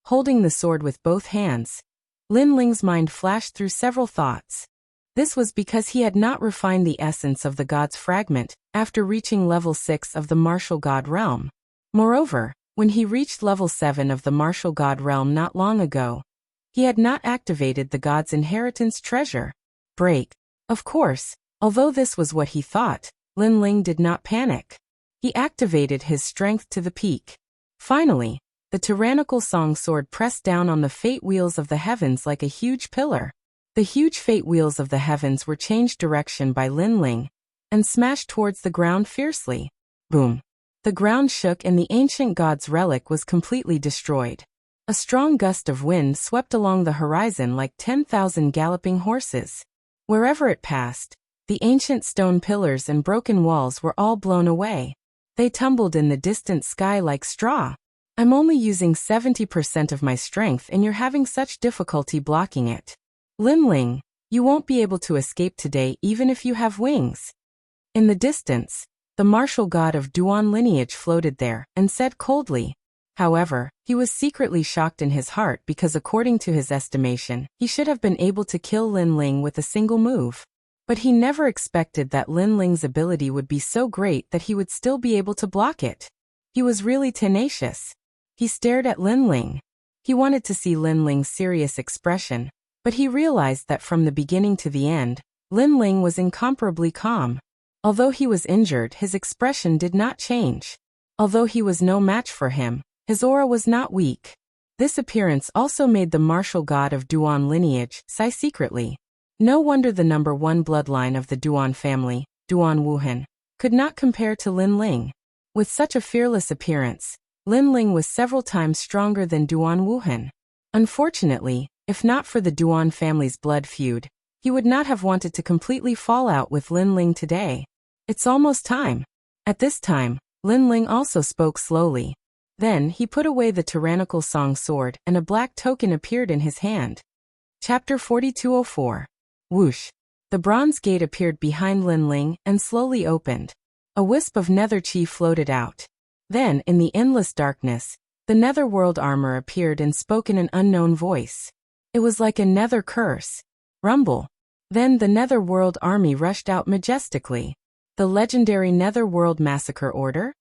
A: holding the sword with both hands. Lin Ling's mind flashed through several thoughts. This was because he had not refined the essence of the god's fragment after reaching level 6 of the martial god realm. Moreover, when he reached level 7 of the martial god realm not long ago, he had not activated the god's inheritance treasure. Break. Of course, although this was what he thought, Lin Ling did not panic. He activated his strength to the peak. Finally, the tyrannical song sword pressed down on the fate wheels of the heavens like a huge pillar. The huge fate wheels of the heavens were changed direction by Lin Ling and smashed towards the ground fiercely. Boom. The ground shook and the ancient god's relic was completely destroyed. A strong gust of wind swept along the horizon like 10,000 galloping horses. Wherever it passed, the ancient stone pillars and broken walls were all blown away. They tumbled in the distant sky like straw. I'm only using 70% of my strength and you're having such difficulty blocking it. Lin Ling, you won't be able to escape today even if you have wings. In the distance, the martial god of Duan lineage floated there and said coldly. However, he was secretly shocked in his heart because according to his estimation, he should have been able to kill Lin Ling with a single move. But he never expected that Lin Ling's ability would be so great that he would still be able to block it. He was really tenacious. He stared at Lin Ling. He wanted to see Lin Ling's serious expression, but he realized that from the beginning to the end, Lin Ling was incomparably calm. Although he was injured, his expression did not change. Although he was no match for him, his aura was not weak. This appearance also made the martial god of Duan lineage sigh secretly. No wonder the number 1 bloodline of the Duan family, Duan Wuhan, could not compare to Lin Ling. With such a fearless appearance, Lin Ling was several times stronger than Duan Wuhan. Unfortunately, if not for the Duan family's blood feud, he would not have wanted to completely fall out with Lin Ling today. It's almost time. At this time, Lin Ling also spoke slowly. Then he put away the tyrannical song sword and a black token appeared in his hand. Chapter 4204. Whoosh. The bronze gate appeared behind Lin Ling and slowly opened. A wisp of nether chi floated out. Then, in the endless darkness, the netherworld armor appeared and spoke in an unknown voice. It was like a nether curse. Rumble. Then the netherworld army rushed out majestically. The legendary netherworld massacre order?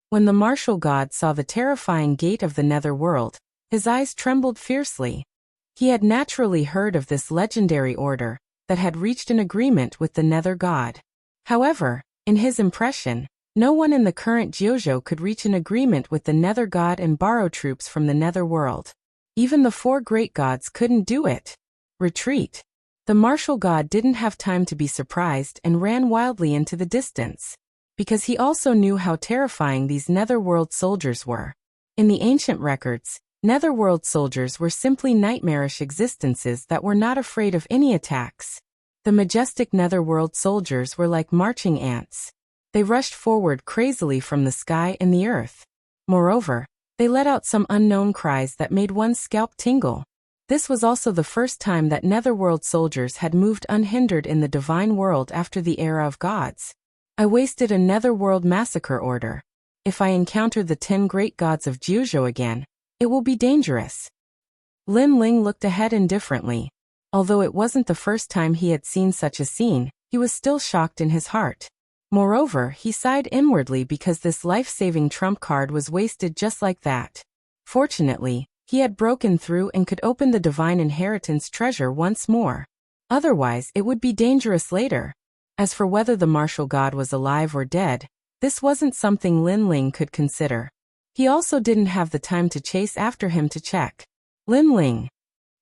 A: When the martial god saw the terrifying gate of the netherworld, his eyes trembled fiercely. He had naturally heard of this legendary order that had reached an agreement with the nether god. However, in his impression, no one in the current Jiuzhou could reach an agreement with the nether god and borrow troops from the netherworld. Even the 4 great gods couldn't do it. Retreat. The martial god didn't have time to be surprised and ran wildly into the distance. Because he also knew how terrifying these netherworld soldiers were. In the ancient records, netherworld soldiers were simply nightmarish existences that were not afraid of any attacks. The majestic netherworld soldiers were like marching ants. They rushed forward crazily from the sky and the earth. Moreover, they let out some unknown cries that made one's scalp tingle. This was also the first time that netherworld soldiers had moved unhindered in the divine world after the era of gods. I wasted a netherworld massacre order. If I encounter the 10 great gods of Jiuzhou again, it will be dangerous. Lin Ling looked ahead indifferently. Although it wasn't the first time he had seen such a scene, he was still shocked in his heart. Moreover, he sighed inwardly because this life-saving trump card was wasted just like that. Fortunately, he had broken through and could open the divine inheritance treasure once more. Otherwise, it would be dangerous later. As for whether the martial god was alive or dead, this wasn't something Lin Ling could consider. He also didn't have the time to chase after him to check. Lin Ling.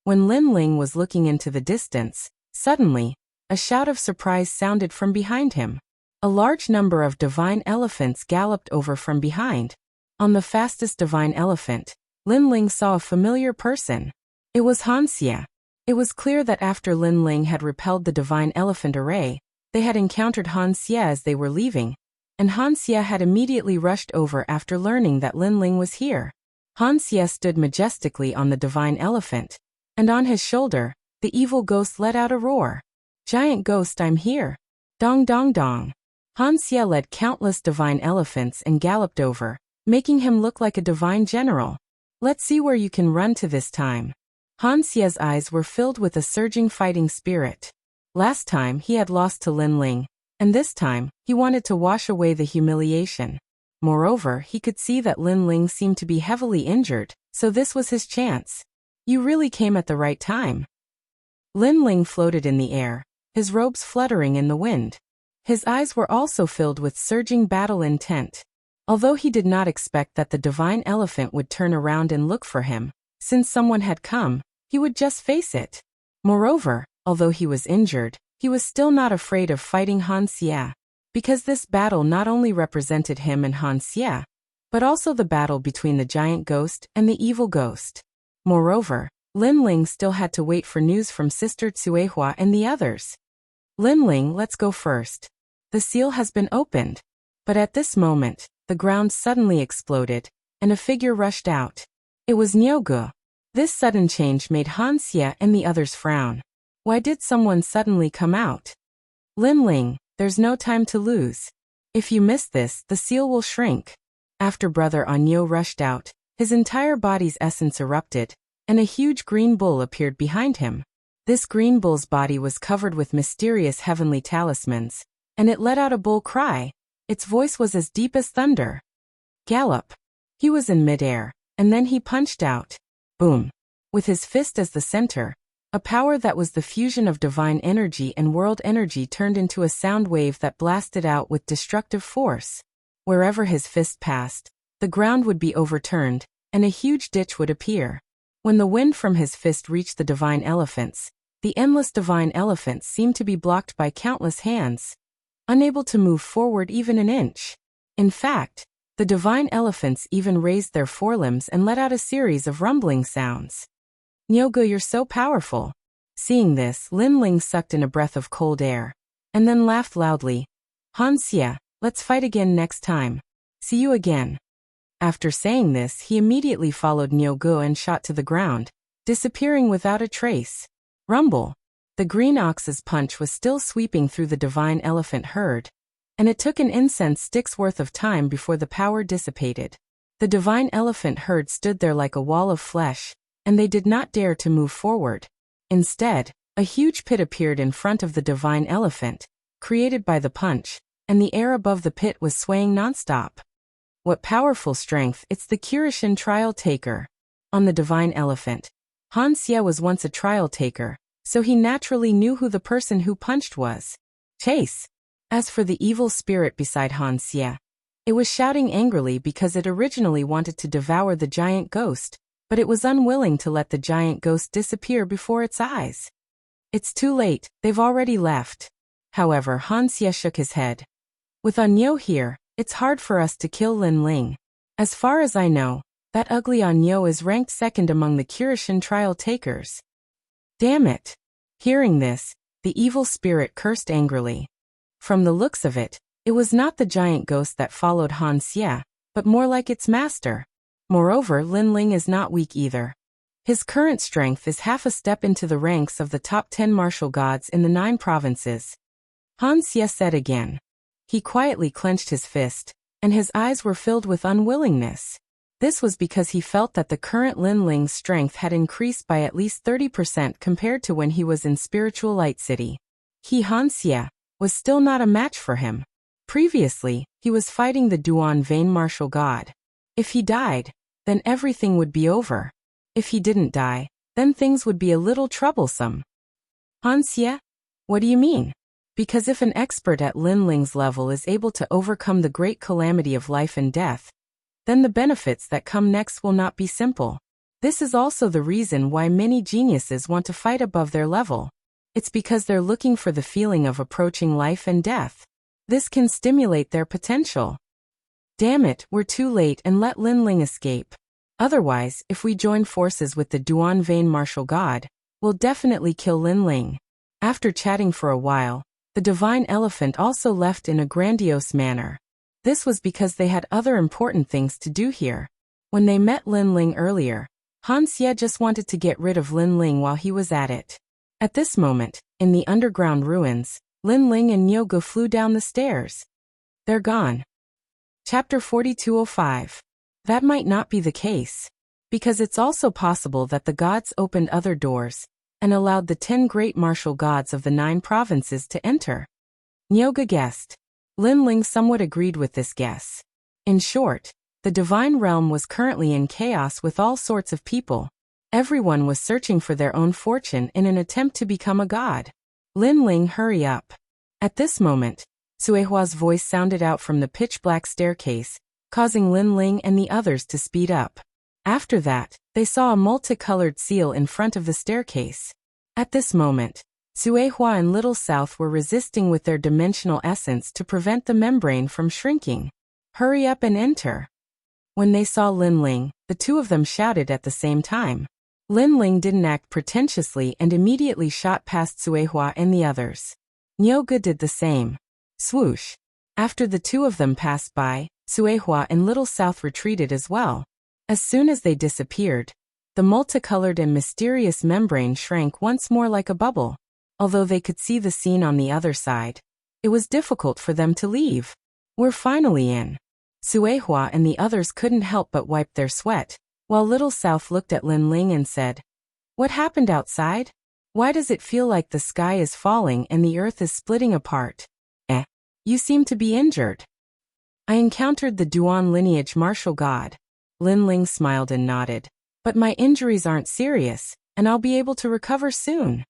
A: When Lin Ling was looking into the distance, suddenly, a shout of surprise sounded from behind him. A large number of divine elephants galloped over from behind. On the fastest divine elephant, Lin Ling saw a familiar person. It was Wuxia. It was clear that after Lin Ling had repelled the divine elephant array, they had encountered Wuxia as they were leaving, and Wuxia had immediately rushed over after learning that Lin Ling was here. Wuxia stood majestically on the divine elephant, and on his shoulder, the evil ghost let out a roar. Giant ghost, I'm here. Dong dong dong. Wuxia led countless divine elephants and galloped over, making him look like a divine general. Let's see where you can run to this time. Han Xie's eyes were filled with a surging fighting spirit. Last time he had lost to Lin Ling, and this time he wanted to wash away the humiliation. Moreover, he could see that Lin Ling seemed to be heavily injured, so this was his chance. You really came at the right time. Lin Ling floated in the air, his robes fluttering in the wind. His eyes were also filled with surging battle intent. Although he did not expect that the divine elephant would turn around and look for him, since someone had come, he would just face it. Moreover, although he was injured, he was still not afraid of fighting Han Xie, because this battle not only represented him and Han Xie, but also the battle between the giant ghost and the evil ghost. Moreover, Lin Ling still had to wait for news from Sister Tsuehua and the others. Lin Ling, let's go first. The seal has been opened. But at this moment, the ground suddenly exploded, and a figure rushed out. It was Nyogu. This sudden change made Han Xie and the others frown. Why did someone suddenly come out? Lin Ling, there's no time to lose. If you miss this, the seal will shrink. After Brother Anyo rushed out, his entire body's essence erupted, and a huge green bull appeared behind him. This green bull's body was covered with mysterious heavenly talismans, and it let out a bull cry. Its voice was as deep as thunder. Gallop. He was in midair, and then he punched out. Boom. With his fist as the center, a power that was the fusion of divine energy and world energy turned into a sound wave that blasted out with destructive force. Wherever his fist passed, the ground would be overturned, and a huge ditch would appear. When the wind from his fist reached the divine elephants, the endless divine elephants seemed to be blocked by countless hands, unable to move forward even an inch. In fact, the divine elephants even raised their forelimbs and let out a series of rumbling sounds. Nyogu, you're so powerful. Seeing this, Lin Ling sucked in a breath of cold air, and then laughed loudly. Han Xie, let's fight again next time. See you again. After saying this, he immediately followed Nyogu and shot to the ground, disappearing without a trace. Rumble. The green ox's punch was still sweeping through the divine elephant herd, and it took an incense stick's worth of time before the power dissipated. The divine elephant herd stood there like a wall of flesh, and they did not dare to move forward. Instead, a huge pit appeared in front of the divine elephant, created by the punch, and the air above the pit was swaying nonstop. What powerful strength! It's the Kirishin trial taker. On the divine elephant, Han Xie was once a trial taker, so he naturally knew who the person who punched was. Chase! As for the evil spirit beside Han Xie, it was shouting angrily because it originally wanted to devour the giant ghost, but it was unwilling to let the giant ghost disappear before its eyes. It's too late, they've already left. However, Han Xie shook his head. With Anyo here, it's hard for us to kill Lin Ling. As far as I know, that ugly Anyo is ranked second among the Kirishin trial takers. Damn it! Hearing this, the evil spirit cursed angrily. From the looks of it, it was not the giant ghost that followed Han Xie, but more like its master. Moreover, Lin Ling is not weak either. His current strength is half a step into the ranks of the top 10 martial gods in the 9 provinces. Han Xie said again. He quietly clenched his fist, and his eyes were filled with unwillingness. This was because he felt that the current Lin Ling's strength had increased by at least 30% compared to when he was in Spiritual Light City. He, Han Xie, was still not a match for him. Previously, he was fighting the Duan Vein martial god. If he died, then everything would be over. If he didn't die, then things would be a little troublesome. Han Xie? What do you mean? Because if an expert at Lin Ling's level is able to overcome the great calamity of life and death, then the benefits that come next will not be simple. This is also the reason why many geniuses want to fight above their level. It's because they're looking for the feeling of approaching life and death. This can stimulate their potential. Damn it, we're too late and let Lin Ling escape. Otherwise, if we join forces with the Duan Vein martial god, we'll definitely kill Lin Ling. After chatting for a while, the divine elephant also left in a grandiose manner. This was because they had other important things to do here. When they met Lin Ling earlier, Han Xie just wanted to get rid of Lin Ling while he was at it. At this moment, in the underground ruins, Lin Ling and Nyogu flew down the stairs. They're gone. Chapter 4205. That might not be the case. because it's also possible that the gods opened other doors and allowed the 10 great martial gods of the 9 provinces to enter. Nyoga guessed. Lin Ling somewhat agreed with this guess. In short, the divine realm was currently in chaos with all sorts of people. Everyone was searching for their own fortune in an attempt to become a god. Lin Ling, hurry up. At this moment, Suehua's voice sounded out from the pitch-black staircase, causing Lin Ling and the others to speed up. After that, they saw a multicolored seal in front of the staircase. At this moment, Suehua and Little South were resisting with their dimensional essence to prevent the membrane from shrinking. Hurry up and enter. When they saw Lin Ling, the two of them shouted at the same time. Lin Ling didn't act pretentiously and immediately shot past Suehua and the others. Nyoga did the same. Swoosh. After the two of them passed by, Suehua and Little South retreated as well. As soon as they disappeared, the multicolored and mysterious membrane shrank once more like a bubble. Although they could see the scene on the other side, it was difficult for them to leave. We're finally in. Suehua and the others couldn't help but wipe their sweat, while Little South looked at Lin Ling and said, "What happened outside? Why does it feel like the sky is falling and the earth is splitting apart? You seem to be injured." "I encountered the Duan lineage martial god." Lin Ling smiled and nodded. "But my injuries aren't serious, and I'll be able to recover soon.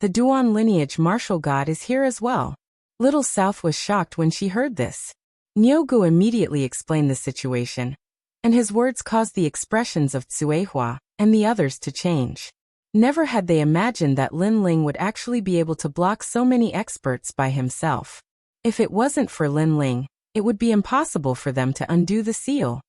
A: The Duan lineage martial god is here as well." Little South was shocked when she heard this. Nyogu immediately explained the situation, and his words caused the expressions of Tsuehua and the others to change. Never had they imagined that Lin Ling would actually be able to block so many experts by himself. If it wasn't for Lin Ling, it would be impossible for them to undo the seal.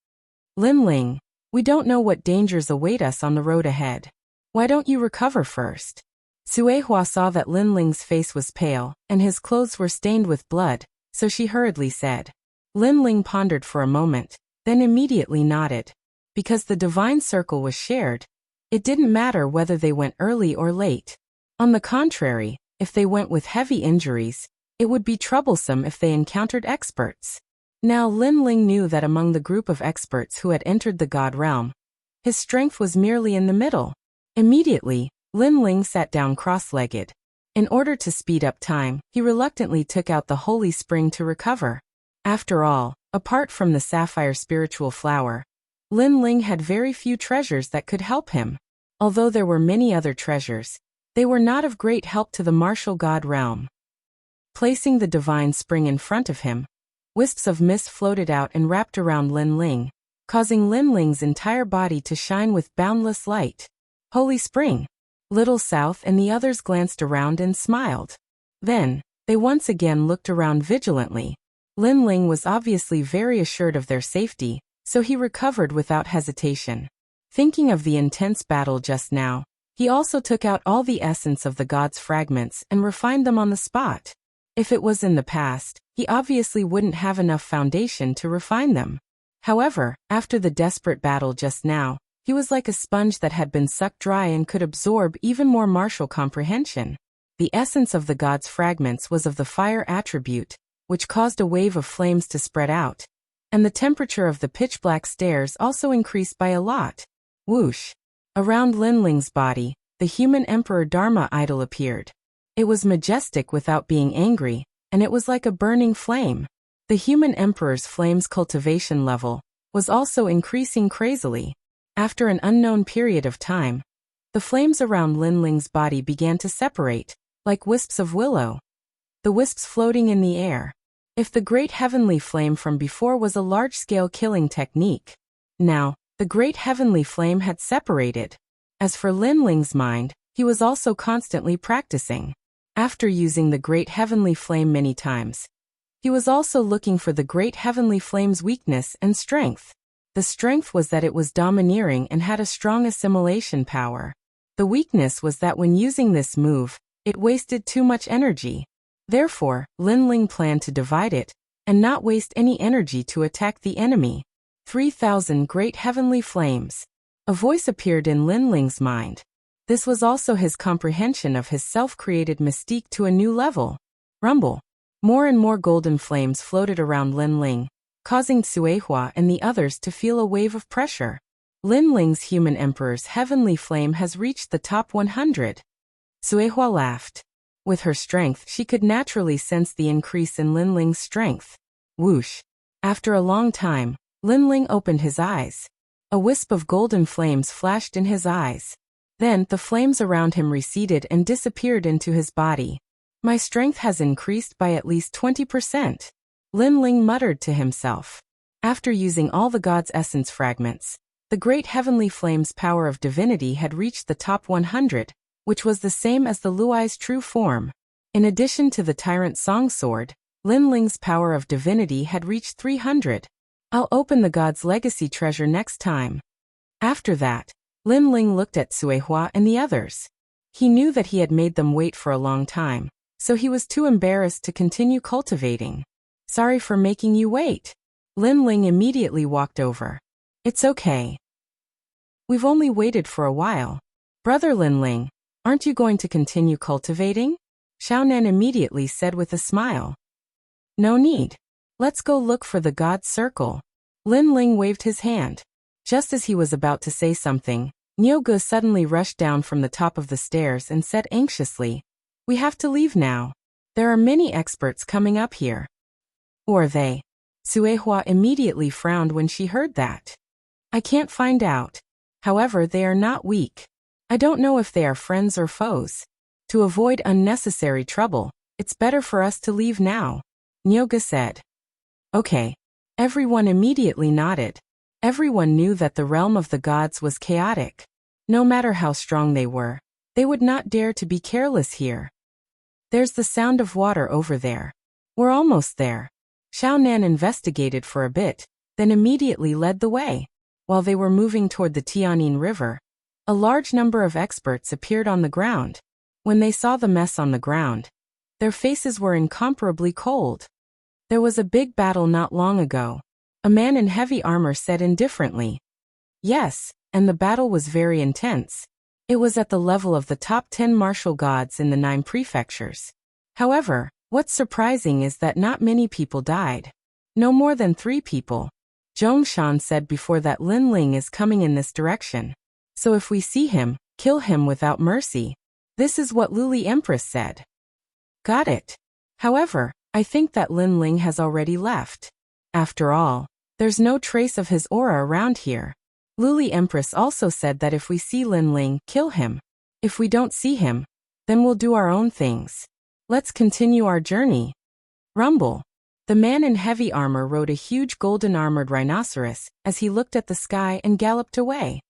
A: "Lin Ling, we don't know what dangers await us on the road ahead. Why don't you recover first?" Suehua saw that Lin Ling's face was pale, and his clothes were stained with blood, so she hurriedly said. Lin Ling pondered for a moment, then immediately nodded. Because the divine circle was shared, it didn't matter whether they went early or late. On the contrary, if they went with heavy injuries, it would be troublesome if they encountered experts. Now Lin Ling knew that among the group of experts who had entered the god realm, his strength was merely in the middle. Immediately, Lin Ling sat down cross-legged. In order to speed up time, he reluctantly took out the holy spring to recover. After all, apart from the sapphire spiritual flower, Lin Ling had very few treasures that could help him. Although there were many other treasures, they were not of great help to the martial god realm. Placing the divine spring in front of him, wisps of mist floated out and wrapped around Lin Ling, causing Lin Ling's entire body to shine with boundless light. Holy spring! Little South and the others glanced around and smiled. Then, they once again looked around vigilantly. Lin Ling was obviously very assured of their safety, so he recovered without hesitation. Thinking of the intense battle just now, he also took out all the essence of the god's fragments and refined them on the spot. If it was in the past, he obviously wouldn't have enough foundation to refine them. However, after the desperate battle just now, he was like a sponge that had been sucked dry and could absorb even more martial comprehension. The essence of the god's fragments was of the fire attribute, which caused a wave of flames to spread out, and the temperature of the pitch-black stairs also increased by a lot. Whoosh! Around Lin Ling's body, the human Emperor Dharma idol appeared. It was majestic without being angry, and it was like a burning flame. The human Emperor's flame's cultivation level was also increasing crazily. After an unknown period of time, the flames around Lin Ling's body began to separate, like wisps of willow. The wisps floating in the air. If the great heavenly flame from before was a large-scale killing technique, now, the great heavenly flame had separated. As for Lin Ling's mind, he was also constantly practicing. After using the great heavenly flame many times, he was also looking for the great heavenly flame's weakness and strength. The strength was that it was domineering and had a strong assimilation power. The weakness was that when using this move, it wasted too much energy. Therefore, Lin Ling planned to divide it, and not waste any energy to attack the enemy. 3,000 great heavenly flames. A voice appeared in Lin Ling's mind. This was also his comprehension of his self-created mystique to a new level. Rumble. More and more golden flames floated around Lin Ling, causing Suehua and the others to feel a wave of pressure. Lin Ling's human emperor's heavenly flame has reached the top 100. Suehua laughed. With her strength, she could naturally sense the increase in Lin Ling's strength. Whoosh! After a long time, Lin Ling opened his eyes. A wisp of golden flames flashed in his eyes. Then, the flames around him receded and disappeared into his body. My strength has increased by at least 20%. Lin Ling muttered to himself. After using all the god's essence fragments, the great heavenly flame's power of divinity had reached the top 100, which was the same as the Luai's true form. In addition to the tyrant song sword, Lin Ling's power of divinity had reached 300. I'll open the god's legacy treasure next time. After that, Lin Ling looked at Suehua and the others. He knew that he had made them wait for a long time, so he was too embarrassed to continue cultivating. Sorry for making you wait. Lin Ling immediately walked over. It's okay. We've only waited for a while. Brother Lin Ling, aren't you going to continue cultivating? Xiaonan immediately said with a smile. No need. Let's go look for the god's circle. Lin Ling waved his hand. Just as he was about to say something, Nyoge suddenly rushed down from the top of the stairs and said anxiously, We have to leave now. There are many experts coming up here. Who are they? Suehua immediately frowned when she heard that. I can't find out. However, they are not weak. I don't know if they are friends or foes. To avoid unnecessary trouble, it's better for us to leave now, Nyoge said. Okay. Everyone immediately nodded. Everyone knew that the realm of the gods was chaotic. No matter how strong they were, they would not dare to be careless here. There's the sound of water over there. We're almost there. Xiaonan investigated for a bit, then immediately led the way. While they were moving toward the Tianyin River, a large number of experts appeared on the ground. When they saw the mess on the ground, their faces were incomparably cold. There was a big battle not long ago. A man in heavy armor said indifferently. Yes, and the battle was very intense. It was at the level of the top 10 martial gods in the 9 prefectures. However, what's surprising is that not many people died. No more than 3 people. Zhongshan said before that Lin Ling is coming in this direction. So if we see him, kill him without mercy. This is what Luli Empress said. Got it. However, I think that Lin Ling has already left. After all, there's no trace of his aura around here. Luli Empress also said that if we see Lin Ling, kill him. If we don't see him, then we'll do our own things. Let's continue our journey. Rumble. The man in heavy armor rode a huge golden-armored rhinoceros as he looked at the sky and galloped away.